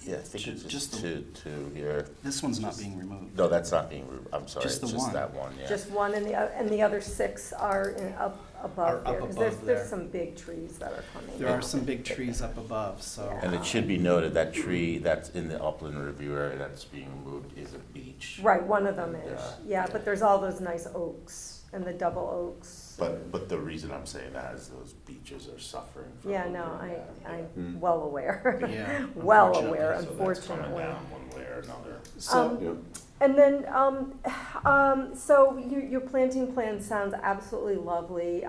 [SPEAKER 20] Yeah, I think it's
[SPEAKER 21] Just
[SPEAKER 20] just
[SPEAKER 21] the-
[SPEAKER 20] two here.
[SPEAKER 21] This one's not being removed.
[SPEAKER 20] No, that's not being removed, I'm sorry, it's
[SPEAKER 21] Just the
[SPEAKER 20] just
[SPEAKER 21] one.
[SPEAKER 20] that one, yeah.
[SPEAKER 5] Just one, and the other 6 are up above
[SPEAKER 21] Are up
[SPEAKER 5] there? Because
[SPEAKER 21] above
[SPEAKER 5] there's
[SPEAKER 21] there.
[SPEAKER 5] some big trees that are coming.
[SPEAKER 21] There are some big trees up above, so.
[SPEAKER 20] And it should be noted, that tree that's in the upland review area that's being removed is a beech.
[SPEAKER 5] Right, one of them is,
[SPEAKER 20] Yeah.
[SPEAKER 5] yeah, but there's all those nice oaks and the double oaks.
[SPEAKER 20] But the reason I'm saying that is those beaches are suffering from.
[SPEAKER 5] Yeah, no, I'm
[SPEAKER 20] Hmm.
[SPEAKER 5] well aware.
[SPEAKER 21] Yeah,
[SPEAKER 5] Well
[SPEAKER 21] unfortunately.
[SPEAKER 5] aware,
[SPEAKER 20] So that's coming
[SPEAKER 5] unfortunately.
[SPEAKER 20] down one way or another.
[SPEAKER 21] So,
[SPEAKER 5] And then, so your planting plan sounds absolutely lovely.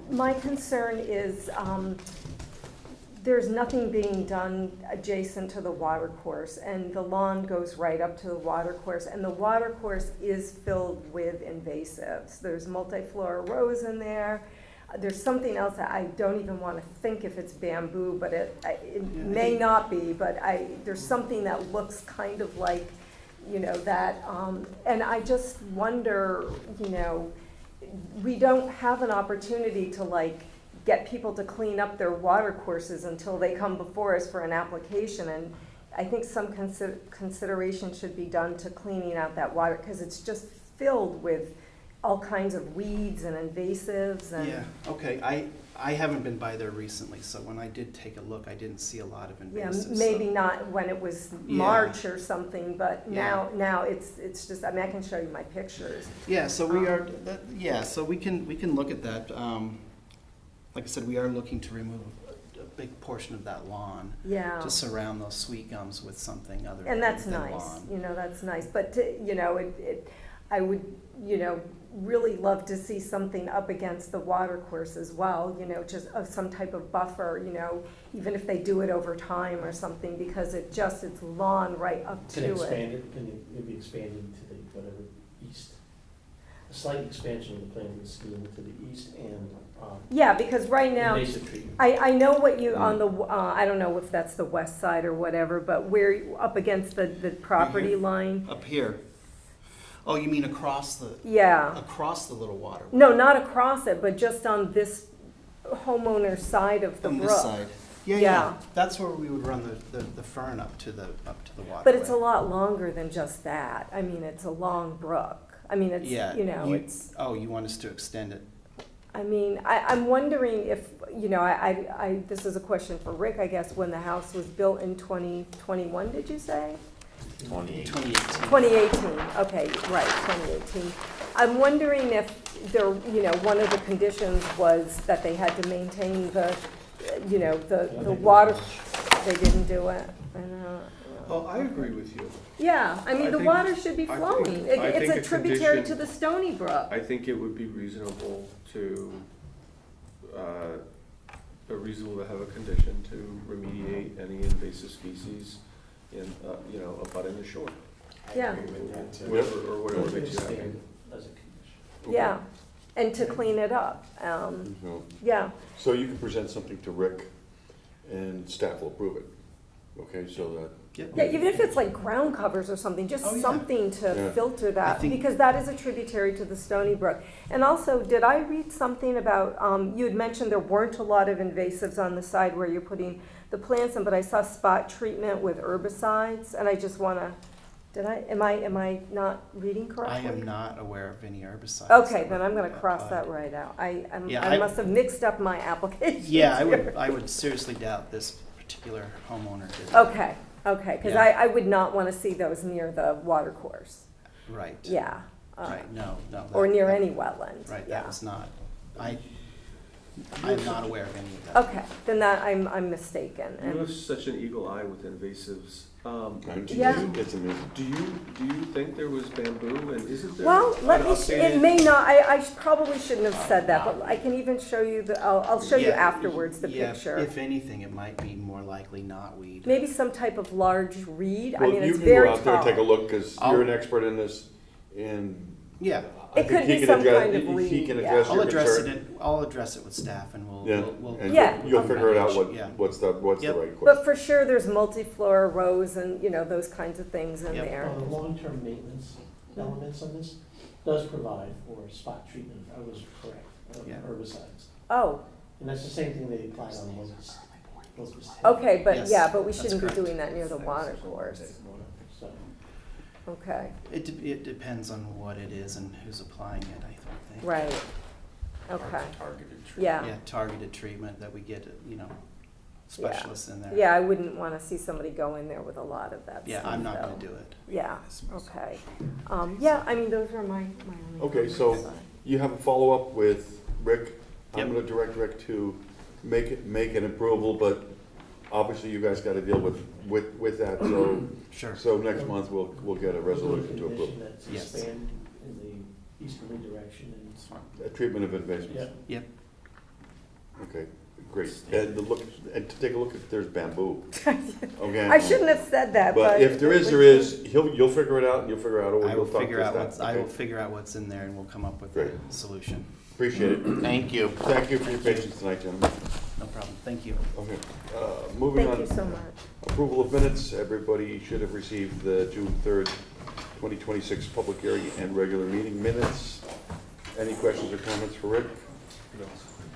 [SPEAKER 5] My concern is, there's nothing being done adjacent to the water course, and the lawn goes right up to the water course, and the water course is filled with invasives. There's multiflora rose in there. There's something else that I don't even want to think if it's bamboo, but it may not be, but there's something that looks kind of like, that, and I just wonder, we don't have an opportunity to get people to clean up their water courses until they come before us for an application, and I think some consideration should be done to cleaning out that water, because it's just filled with all kinds of weeds and invasives and.
[SPEAKER 21] yeah, okay, I haven't been by there recently, so when I did take a look, I didn't see a lot of
[SPEAKER 5] Yeah,
[SPEAKER 21] invasives.
[SPEAKER 5] maybe
[SPEAKER 21] so-
[SPEAKER 5] not when it was March or something, but now it's just, I mean, I can show you my pictures.
[SPEAKER 21] Yeah, so we are, so we can look at that. Like I said, we are looking to remove a big portion of that lawn.
[SPEAKER 5] Yeah.
[SPEAKER 21] To surround those sweet gums with something other
[SPEAKER 5] And that's
[SPEAKER 21] than
[SPEAKER 5] nice,
[SPEAKER 21] lawn.
[SPEAKER 5] that's nice, but I would, really love to see something up against the water course as well, just of some type of buffer, even if they do it over time or something, because it's lawn right up to
[SPEAKER 2] Can
[SPEAKER 5] it.
[SPEAKER 2] expand it, can it maybe expand to the, whatever, east? A slight expansion of the planting scheme to the east and,
[SPEAKER 5] Yeah, because right now,
[SPEAKER 2] invasive treatment.
[SPEAKER 5] I know what you, on the, I don't know if that's the west side or whatever, but where, up against the property line.
[SPEAKER 21] Up here. Oh, you mean across the?
[SPEAKER 5] Yeah.
[SPEAKER 21] Across the little water?
[SPEAKER 5] No, not across it, but just on this homeowner's side of the
[SPEAKER 21] On
[SPEAKER 5] brook.
[SPEAKER 21] this side? Yeah,
[SPEAKER 5] Yeah.
[SPEAKER 21] That's where we would run the fern up to the water.
[SPEAKER 5] But it's a lot longer than just that. I mean, it's a long brook. I mean, it's,
[SPEAKER 21] Yeah,
[SPEAKER 5] it's.
[SPEAKER 21] Oh, you want us to extend it?
[SPEAKER 5] I mean, I'm wondering if, this is a question for Rick, I guess, when the house was built in 2021, did you say?
[SPEAKER 21] 2018.
[SPEAKER 5] 2018, okay, right, 2018. I'm wondering if there, one of the conditions was that they had to maintain the water, they didn't do it. I know.
[SPEAKER 8] Oh, I agree with you.
[SPEAKER 5] Yeah, I mean, the
[SPEAKER 8] think-
[SPEAKER 5] water should be
[SPEAKER 8] I
[SPEAKER 5] flowing.
[SPEAKER 8] think-
[SPEAKER 5] It's
[SPEAKER 8] I think
[SPEAKER 5] a tributary to
[SPEAKER 8] condition-
[SPEAKER 5] the Stony Brook.
[SPEAKER 8] I think it would be reasonable to have a condition to remediate any invasive species in, abutting the shore.
[SPEAKER 5] Yeah.
[SPEAKER 8] Whatever makes you happy.
[SPEAKER 2] As a condition.
[SPEAKER 5] Yeah, and to clean it up. Yeah.
[SPEAKER 1] So you can present something to Rick and staff will approve it, okay, so that.
[SPEAKER 5] Yeah, even if it's like ground covers or something, just something to
[SPEAKER 1] Yeah.
[SPEAKER 5] filter that, because that is a tributary to the Stony Brook. And also, did I read something about, you had mentioned there weren't a lot of invasives on the side where you're putting the plants in, but I saw spot treatment with herbicides, and I just wanna, am I not reading correctly?
[SPEAKER 21] I am not aware of any herbicides.
[SPEAKER 5] Okay, then I'm gonna cross that right out. I
[SPEAKER 21] I-
[SPEAKER 5] must have mixed up my application.
[SPEAKER 21] Yeah,
[SPEAKER 5] here.
[SPEAKER 21] I would seriously doubt this particular homeowner did.
[SPEAKER 5] Okay, because
[SPEAKER 21] Yeah.
[SPEAKER 5] I would not want to see those near the water course.
[SPEAKER 21] Right.
[SPEAKER 5] Yeah.
[SPEAKER 21] Right, no.
[SPEAKER 5] Or near
[SPEAKER 21] that-
[SPEAKER 5] any wetland.
[SPEAKER 21] Right,
[SPEAKER 5] yeah.
[SPEAKER 21] that was not, I'm not aware of any of that.
[SPEAKER 5] Okay, then that, I'm mistaken.
[SPEAKER 8] You
[SPEAKER 5] And
[SPEAKER 8] have such an eagle eye with invasives.
[SPEAKER 5] Yeah.
[SPEAKER 1] It's amazing.
[SPEAKER 8] Do you think there was bamboo and isn't there?
[SPEAKER 5] well, let
[SPEAKER 8] an
[SPEAKER 5] me,
[SPEAKER 8] updated-
[SPEAKER 5] it may not, I probably shouldn't have said that, but I can even show you I'll show you
[SPEAKER 21] Yeah,
[SPEAKER 5] afterwards the
[SPEAKER 21] yeah,
[SPEAKER 5] picture.
[SPEAKER 21] If anything, it might be more likely knotweed.
[SPEAKER 5] Maybe some type of large reed. I
[SPEAKER 1] Well,
[SPEAKER 5] mean,
[SPEAKER 1] you
[SPEAKER 5] it's
[SPEAKER 1] can
[SPEAKER 5] very
[SPEAKER 1] go out there and
[SPEAKER 5] tall.
[SPEAKER 1] take a look, because
[SPEAKER 21] I'll-
[SPEAKER 1] you're an expert in this, and
[SPEAKER 21] Yeah.
[SPEAKER 1] I
[SPEAKER 5] It
[SPEAKER 1] think
[SPEAKER 5] could
[SPEAKER 1] he
[SPEAKER 5] be
[SPEAKER 1] can
[SPEAKER 5] some
[SPEAKER 1] address-
[SPEAKER 5] kind of
[SPEAKER 1] he
[SPEAKER 5] reed,
[SPEAKER 1] can
[SPEAKER 5] yeah.
[SPEAKER 1] address
[SPEAKER 21] I'll
[SPEAKER 1] your
[SPEAKER 21] address
[SPEAKER 1] concern.
[SPEAKER 21] I'll address it with staff and
[SPEAKER 1] Yeah,
[SPEAKER 21] we'll.
[SPEAKER 1] and
[SPEAKER 5] Yeah.
[SPEAKER 1] you'll figure it out
[SPEAKER 21] Yeah.
[SPEAKER 1] what's the right
[SPEAKER 5] But
[SPEAKER 1] question.
[SPEAKER 5] for sure, there's multi-floor rows and, those kinds of things in
[SPEAKER 21] Yep.
[SPEAKER 5] there.
[SPEAKER 2] The long-term maintenance elements on this does provide for spot treatment, if I was correct, of
[SPEAKER 21] Yeah.
[SPEAKER 2] herbicides.
[SPEAKER 5] Oh,
[SPEAKER 2] And that's the same thing they applied on Locust Hill.
[SPEAKER 5] okay, but
[SPEAKER 21] Yes,
[SPEAKER 5] yeah, but we
[SPEAKER 21] that's
[SPEAKER 5] shouldn't be
[SPEAKER 21] correct.
[SPEAKER 5] doing that near the water course.
[SPEAKER 2] So,
[SPEAKER 5] Okay,
[SPEAKER 21] It depends on what it is and who's applying it, I think.
[SPEAKER 5] right, okay,
[SPEAKER 20] Targeted treatment.
[SPEAKER 5] yeah.
[SPEAKER 21] Yeah, targeted treatment that we get, specialists in there.
[SPEAKER 5] Yeah, I wouldn't want to see somebody go in there with a lot of that
[SPEAKER 21] Yeah,
[SPEAKER 5] stuff,
[SPEAKER 21] I'm not
[SPEAKER 5] though.
[SPEAKER 21] gonna do it.
[SPEAKER 5] Yeah, okay. Yeah, I mean, those are my only
[SPEAKER 1] Okay,
[SPEAKER 5] comments,
[SPEAKER 1] so
[SPEAKER 5] but-
[SPEAKER 1] you have a follow-up with Rick. I'm
[SPEAKER 21] Yep.
[SPEAKER 1] gonna direct Rick to make an approval, but obviously you guys gotta deal with that, so.
[SPEAKER 21] Sure.
[SPEAKER 1] So next month, we'll get a resolution to approve.
[SPEAKER 2] condition that's
[SPEAKER 21] Yes.
[SPEAKER 2] expand in the easterly direction and.
[SPEAKER 1] A treatment of invasives.
[SPEAKER 2] Yep.
[SPEAKER 21] Yep.
[SPEAKER 1] Okay, great. And to take a look if there's bamboo. Okay.
[SPEAKER 5] I shouldn't have said that, but.
[SPEAKER 1] But if there is, there is. You'll figure it out and you'll figure out, or
[SPEAKER 21] I will
[SPEAKER 1] you'll talk
[SPEAKER 21] figure
[SPEAKER 1] to
[SPEAKER 21] out
[SPEAKER 1] staff.
[SPEAKER 21] I will
[SPEAKER 1] Okay?
[SPEAKER 21] figure out what's in there and we'll come up with
[SPEAKER 1] Great.
[SPEAKER 21] a solution.
[SPEAKER 1] Appreciate it.
[SPEAKER 20] Thank you.
[SPEAKER 1] Thank you for your patience tonight, gentlemen.
[SPEAKER 21] No problem. Thank you.
[SPEAKER 1] Okay, moving on.
[SPEAKER 5] Thank you so much.
[SPEAKER 1] Approval of minutes. Everybody should have received the June 3rd, 2026 public hearing and regular meeting minutes. Any questions or comments for Rick?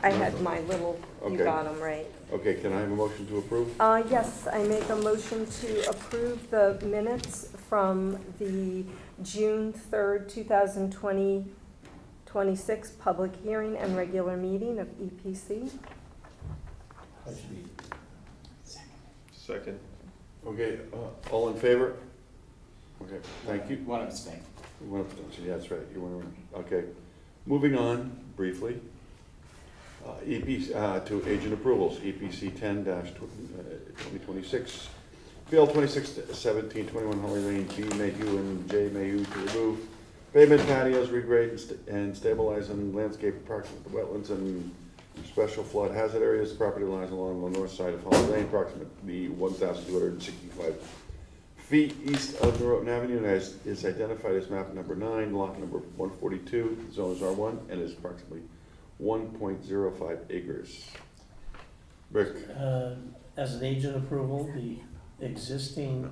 [SPEAKER 5] I had my little, you
[SPEAKER 1] Okay.
[SPEAKER 5] got them right.
[SPEAKER 1] Okay, can I have a motion to approve?
[SPEAKER 5] Yes, I make a motion to approve the minutes from the June 3rd, 2026 public hearing and regular meeting of EPC.
[SPEAKER 2] That should be.
[SPEAKER 8] Second.
[SPEAKER 1] Okay, all in favor? Okay, thank you.
[SPEAKER 7] One abstain.
[SPEAKER 1] One abstention, yeah, that's right. You want to, okay. Moving on briefly. To agent approvals, EPC 10-2026, PL 261721 Holly Lane, B Mayhew and J Mayhew to remove pavement patios, regrade and stabilize and landscape approximate wetlands and special flood hazard areas. The property lies along the north side of Holly Lane, approximately 1,265 feet east of Norotan Avenue, and is identified as map number 9, lot number 142, zone is R1, and is approximately 1.05 acres. Rick?
[SPEAKER 2] As an agent approval, the existing,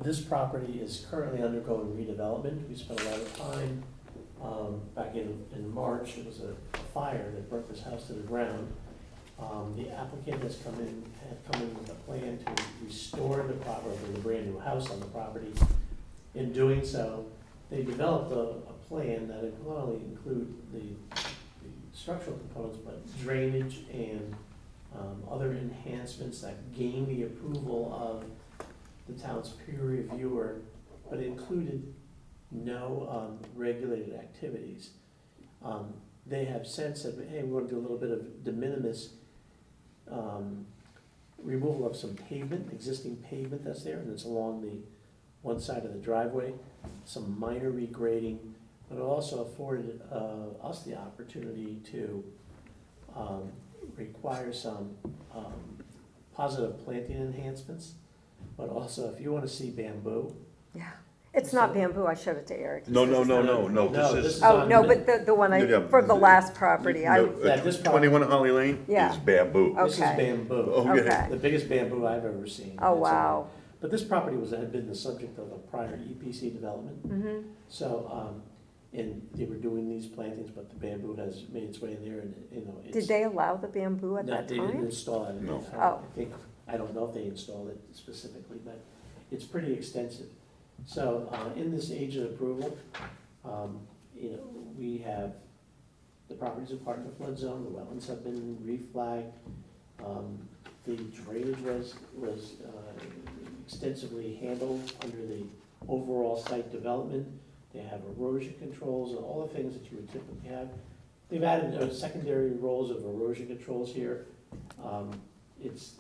[SPEAKER 2] this property is currently undergoing redevelopment. We spent a lot of time, back in March, it was a fire that burnt this house to the ground. The applicant had come in with a plan to restore the property, build a brand new house on the property. In doing so, they developed a plan that would not only include the structural components, but drainage and other enhancements that gain the approval of the town's peer reviewer, but included no regulated activities. They have since said, hey, we want to do a little bit of de minimis removal of some pavement, existing pavement that's there, and it's along the one side of the driveway, some minor regrading, but it also afforded us the opportunity to require some positive planting enhancements, but also if you want to see bamboo.
[SPEAKER 5] Yeah, it's not bamboo, I showed it to Eric.
[SPEAKER 1] No,
[SPEAKER 2] this is
[SPEAKER 5] Oh,
[SPEAKER 2] on
[SPEAKER 5] no,
[SPEAKER 2] the-
[SPEAKER 5] but the one for the last property,
[SPEAKER 2] this
[SPEAKER 1] 21 Holly Lane
[SPEAKER 5] Yeah.
[SPEAKER 1] is bamboo.
[SPEAKER 2] This is
[SPEAKER 5] Okay.
[SPEAKER 2] bamboo.
[SPEAKER 5] Okay.
[SPEAKER 2] The biggest bamboo I've ever seen.
[SPEAKER 5] Oh,
[SPEAKER 2] It's,
[SPEAKER 5] wow.
[SPEAKER 2] But this property had been the subject of a prior EPC development.
[SPEAKER 5] Mm-hmm.
[SPEAKER 2] So, and they were doing these plantings, but the bamboo has made its way in there and, it's.
[SPEAKER 5] Did they allow the bamboo at
[SPEAKER 2] No,
[SPEAKER 5] that
[SPEAKER 2] they didn't
[SPEAKER 5] time?
[SPEAKER 2] install it.
[SPEAKER 1] No.
[SPEAKER 2] I don't know if they installed it specifically, but it's pretty extensive. So, in this agent approval, we have, the property's a part of the flood zone, the wetlands have been reflagged. The drainage was extensively handled under the overall site development. They have erosion controls and all the things that you would typically have. They've added secondary roles of erosion controls here. It's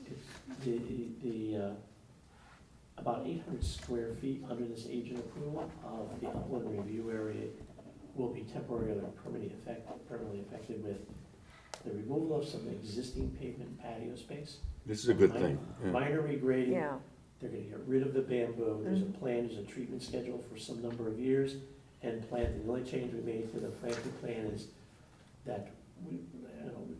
[SPEAKER 2] about 800 square feet under this agent approval of the upland review area will be temporarily or permanently affected with the removal of some existing pavement patio space.
[SPEAKER 1] This is a good thing. Yeah.
[SPEAKER 2] Minor regrading.
[SPEAKER 5] Yeah.
[SPEAKER 2] They're gonna get rid of the bamboo. There's a plan, there's a treatment schedule for some number of years, and planting. The only change we made to the planting plan is that we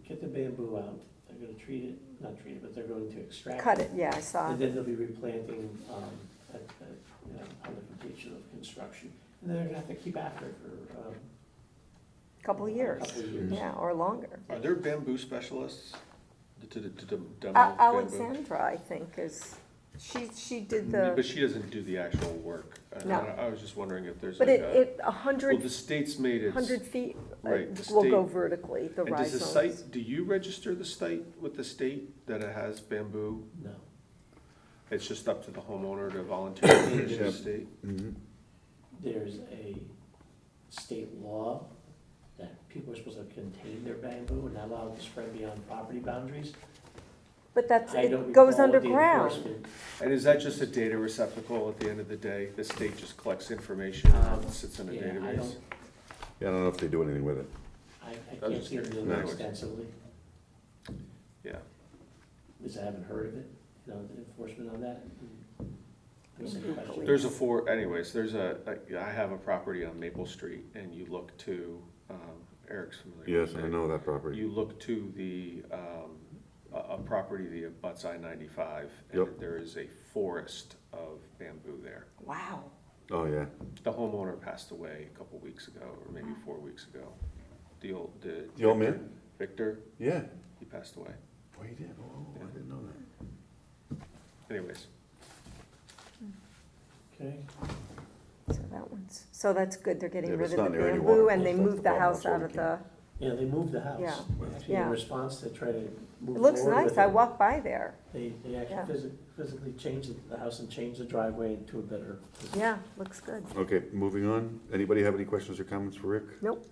[SPEAKER 2] get the bamboo out, they're gonna treat it, not treat it, but they're going to extract it.
[SPEAKER 5] Cut it, yeah, I saw.
[SPEAKER 2] And then they'll be replanting, on the completion of construction. And then they're gonna have to keep after it for,
[SPEAKER 5] Couple years,
[SPEAKER 2] couple of years.
[SPEAKER 5] yeah, or longer.
[SPEAKER 8] Are there bamboo specialists to demo bamboo?
[SPEAKER 5] Alexandra, I think, is, she did
[SPEAKER 8] But
[SPEAKER 5] the,
[SPEAKER 8] she doesn't do the actual work.
[SPEAKER 5] No.
[SPEAKER 8] I was just wondering if there's
[SPEAKER 5] but
[SPEAKER 8] like
[SPEAKER 5] it,
[SPEAKER 8] well,
[SPEAKER 5] 100,
[SPEAKER 8] the state's made it.
[SPEAKER 5] 100 feet
[SPEAKER 8] Right, the
[SPEAKER 5] will go
[SPEAKER 8] state-
[SPEAKER 5] vertically, the
[SPEAKER 8] And
[SPEAKER 5] rise
[SPEAKER 8] does the
[SPEAKER 5] zones.
[SPEAKER 8] site, do you register the site with the state that it has bamboo?
[SPEAKER 2] No.
[SPEAKER 8] It's just up to the homeowner to voluntarily register the state?
[SPEAKER 1] Mhm.
[SPEAKER 2] There's a state law that people are supposed to contain their bamboo and not allow it to spread beyond property boundaries.
[SPEAKER 5] But that's,
[SPEAKER 2] I don't
[SPEAKER 5] it goes
[SPEAKER 2] recall what the
[SPEAKER 5] underground.
[SPEAKER 2] enforcement-
[SPEAKER 8] And is that just a data receptacle at the end of the day? The state just collects information and it sits in a
[SPEAKER 2] Yeah, I
[SPEAKER 8] database?
[SPEAKER 2] don't,
[SPEAKER 1] Yeah, I don't know if they do anything with it.
[SPEAKER 2] I
[SPEAKER 8] was
[SPEAKER 2] can't
[SPEAKER 8] just
[SPEAKER 2] see it
[SPEAKER 8] curious.
[SPEAKER 2] doing
[SPEAKER 1] No.
[SPEAKER 2] that extensively,
[SPEAKER 8] Yeah.
[SPEAKER 2] because I haven't heard of it, the enforcement on that. There's a question.
[SPEAKER 8] There's I have a property on Maple Street and you look to, Eric's familiar with
[SPEAKER 1] Yes,
[SPEAKER 8] it.
[SPEAKER 1] I know that property.
[SPEAKER 8] You look to the, a property that abuts I-95,
[SPEAKER 1] Yep.
[SPEAKER 8] and there is a forest of bamboo there.
[SPEAKER 5] Wow.
[SPEAKER 1] Oh, yeah.
[SPEAKER 8] The homeowner passed away a couple weeks ago, or maybe 4 weeks ago. The old
[SPEAKER 1] man?
[SPEAKER 8] Victor- Victor,
[SPEAKER 1] Yeah.
[SPEAKER 8] he passed away.
[SPEAKER 1] Oh, you did? Oh, I didn't know that.
[SPEAKER 8] Anyways,
[SPEAKER 2] Okay,
[SPEAKER 5] So that's good, they're getting
[SPEAKER 1] Yeah, but
[SPEAKER 5] rid
[SPEAKER 1] it's
[SPEAKER 5] of the
[SPEAKER 1] not near any
[SPEAKER 5] bamboo,
[SPEAKER 1] water
[SPEAKER 5] and they
[SPEAKER 1] course, that's
[SPEAKER 5] moved
[SPEAKER 1] the
[SPEAKER 5] the
[SPEAKER 1] problem,
[SPEAKER 5] house
[SPEAKER 1] that's why
[SPEAKER 5] out
[SPEAKER 1] we
[SPEAKER 5] of the,
[SPEAKER 2] yeah, they moved the house.
[SPEAKER 5] Yeah.
[SPEAKER 2] Actually,
[SPEAKER 5] Yeah.
[SPEAKER 2] in response to try to move
[SPEAKER 5] it looks
[SPEAKER 2] forward
[SPEAKER 5] nice,
[SPEAKER 2] with
[SPEAKER 5] I
[SPEAKER 2] it,
[SPEAKER 5] walked by there.
[SPEAKER 2] They
[SPEAKER 5] Yeah.
[SPEAKER 2] actually physically changed the house and changed the driveway into a better position.
[SPEAKER 5] Yeah, looks good.
[SPEAKER 1] Okay, moving on. Anybody have any questions or comments for Rick?
[SPEAKER 5] Nope.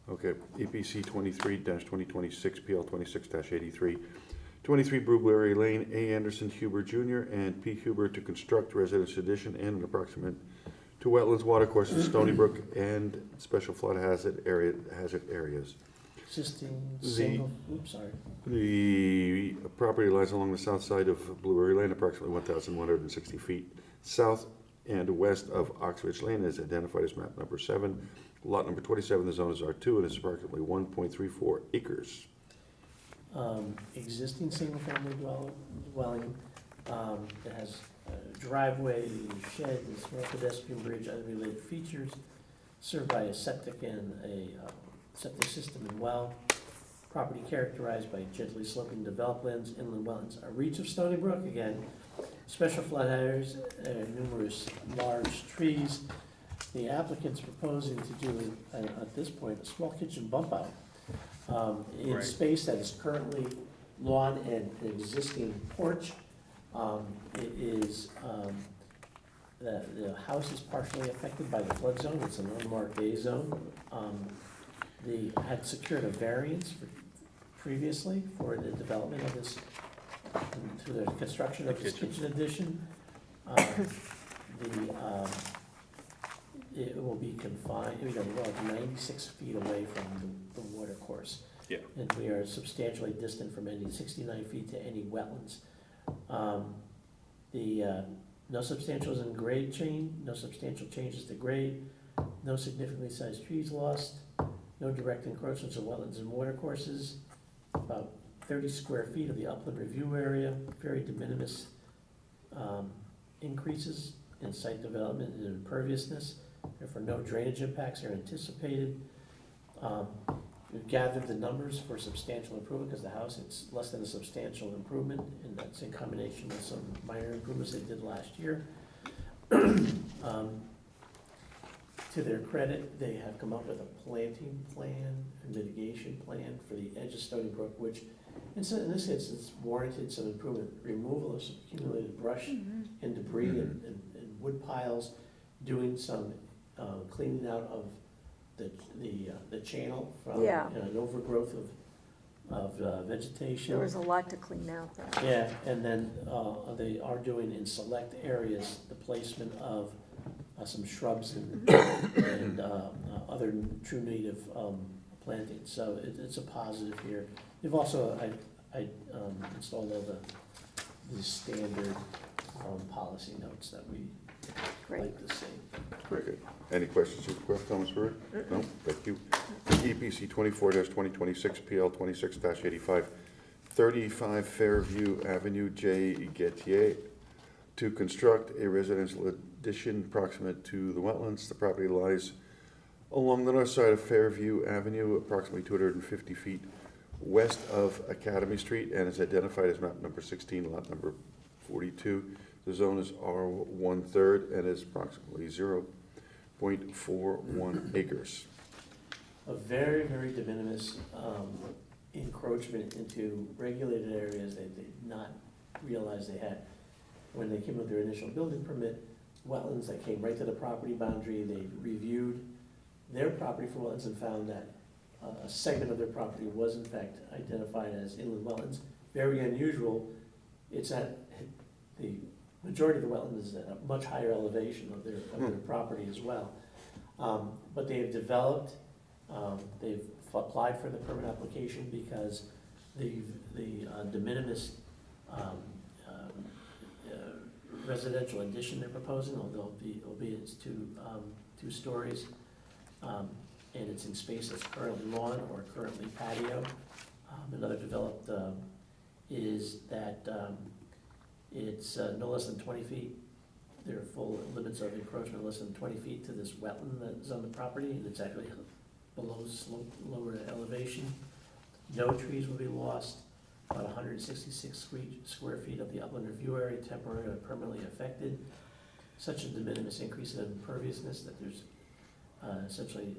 [SPEAKER 1] Okay, EPC 23-2026, PL 26-83, 23 Brewberry Lane, A. Anderson Huber Jr. and P. Huber to construct residence addition and an approximate to wetlands, water courses, Stony Brook, and special flood hazard areas.
[SPEAKER 2] Existing
[SPEAKER 1] The-
[SPEAKER 2] single, oops, sorry.
[SPEAKER 1] The property lies along the south side of Blueberry Lane, approximately 1,160 feet south and west of Oxford Lane, as identified as map number 7. Lot number 27, the zone is R2, and it's approximately 1.34 acres.
[SPEAKER 2] Existing single-family dwelling, that has a driveway, shed, and small pedestrian bridge, other related features, served by a septic and a septic system and well. Property characterized by gently sloping developed lands, inland wetlands, a reach of Stony Brook, again, special flood hazards, numerous large trees. The applicant's proposing to do, at this point, a small kitchen bump out in
[SPEAKER 8] Right.
[SPEAKER 2] space that is currently lawn and an existing porch. It is, the house is partially affected by the flood zone, it's an unmarked A zone. They had secured a variance previously for the development of this, through the construction of this kitchen addition. It will be confined, we're like 96 feet away from the water course.
[SPEAKER 8] yeah.
[SPEAKER 2] And we are substantially distant from any, 69 feet to any wetlands. No substantials in grade change, no substantial changes to grade, no significantly sized trees lost, no direct encroachments of wetlands and water courses, about 30 square feet of the upland review area, very de minimis increases in site development and imperviousness, therefore no drainage impacts are anticipated. We've gathered the numbers for substantial improvement, because the house, it's less than a substantial improvement, and that's in combination with some minor improvements they did last year. To their credit, they have come up with a planting plan, a mitigation plan for the edge of Stony Brook, which, in this instance, warranted some improvement, removal of some accumulated brush and debris and wood piles, doing some cleaning out of the channel from an overgrowth of vegetation.
[SPEAKER 5] There was a lot to clean out there.
[SPEAKER 2] Yeah, and then they are doing in select areas the placement of some shrubs and other true native plantings. So it's a positive here. They've also, I installed all the standard policy notes that we
[SPEAKER 5] Great.
[SPEAKER 2] like the same.
[SPEAKER 1] Very good. Any questions or comments for it? No? Thank you. EPC 24-2026, PL 26-85, 35 Fairview Avenue, J. Getier, to construct a residential addition proximate to the wetlands. The property lies along the north side of Fairview Avenue, approximately 250 feet west of Academy Street, and is identified as map number 16, lot number 42. The zone is R1/3 and is approximately 0.41 acres.
[SPEAKER 2] A very, very de minimis encroachment into regulated areas they did not realize they had. When they came with their initial building permit, wetlands that came right to the property boundary, they reviewed their property for wetlands and found that a segment of their property was in fact identified as inland wetlands. Very unusual. It's at, the majority of the wetlands is at a much higher elevation of their property as well. But they have developed, they've applied for the permit application because the de minimis residential addition they're proposing, albeit it's two stories, and it's in space that's currently lawn or currently patio. Another developed is that it's no less than 20 feet. There are full limits of encroachment less than 20 feet to this wetland that's on the property, and it's actually below slope, lower elevation. No trees will be lost. About 166 square feet of the upland review area temporarily or permanently affected. Such a de minimis increase in imperviousness that there's essentially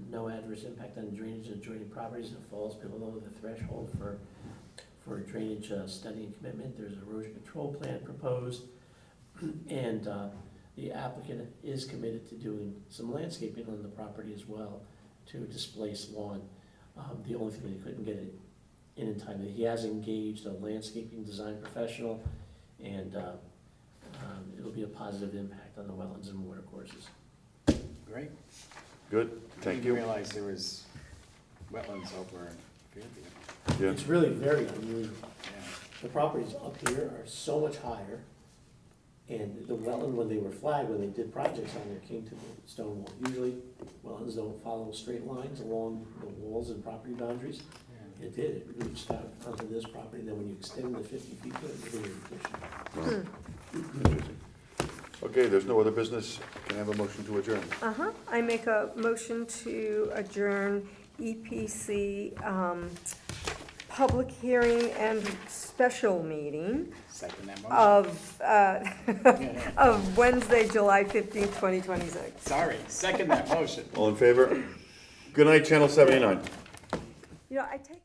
[SPEAKER 2] no adverse impact on drainage and adjoining properties. It falls below the threshold for drainage study and commitment. There's an erosion control plan proposed, and the applicant is committed to doing some landscaping on the property as well to displace lawn. The only thing that he couldn't get it in time, that he has engaged a landscaping design professional, and it'll be a positive impact on the wetlands and water courses.
[SPEAKER 21] Great.
[SPEAKER 1] Good, thank you.
[SPEAKER 21] I didn't realize there was wetlands over in Fairview.
[SPEAKER 1] Yeah.
[SPEAKER 2] It's really very unusual.
[SPEAKER 21] Yeah.
[SPEAKER 2] The properties up here are so much higher, and the wetland, when they were flagged, when they did projects on there, came to the stone wall. Usually, wetlands don't follow straight lines along the walls and property boundaries. It did, it reached out onto this property, then when you extend the 50 feet, it was really addition.
[SPEAKER 1] Interesting. Okay, there's no other business. Can I have a motion to adjourn?
[SPEAKER 5] I make a motion to adjourn EPC public hearing and special meeting
[SPEAKER 21] Second that motion.
[SPEAKER 5] of Wednesday, July 15th, 2026.
[SPEAKER 21] Sorry, second that motion.
[SPEAKER 1] All in favor? Good night, Channel 79.
[SPEAKER 5] You know, I take it.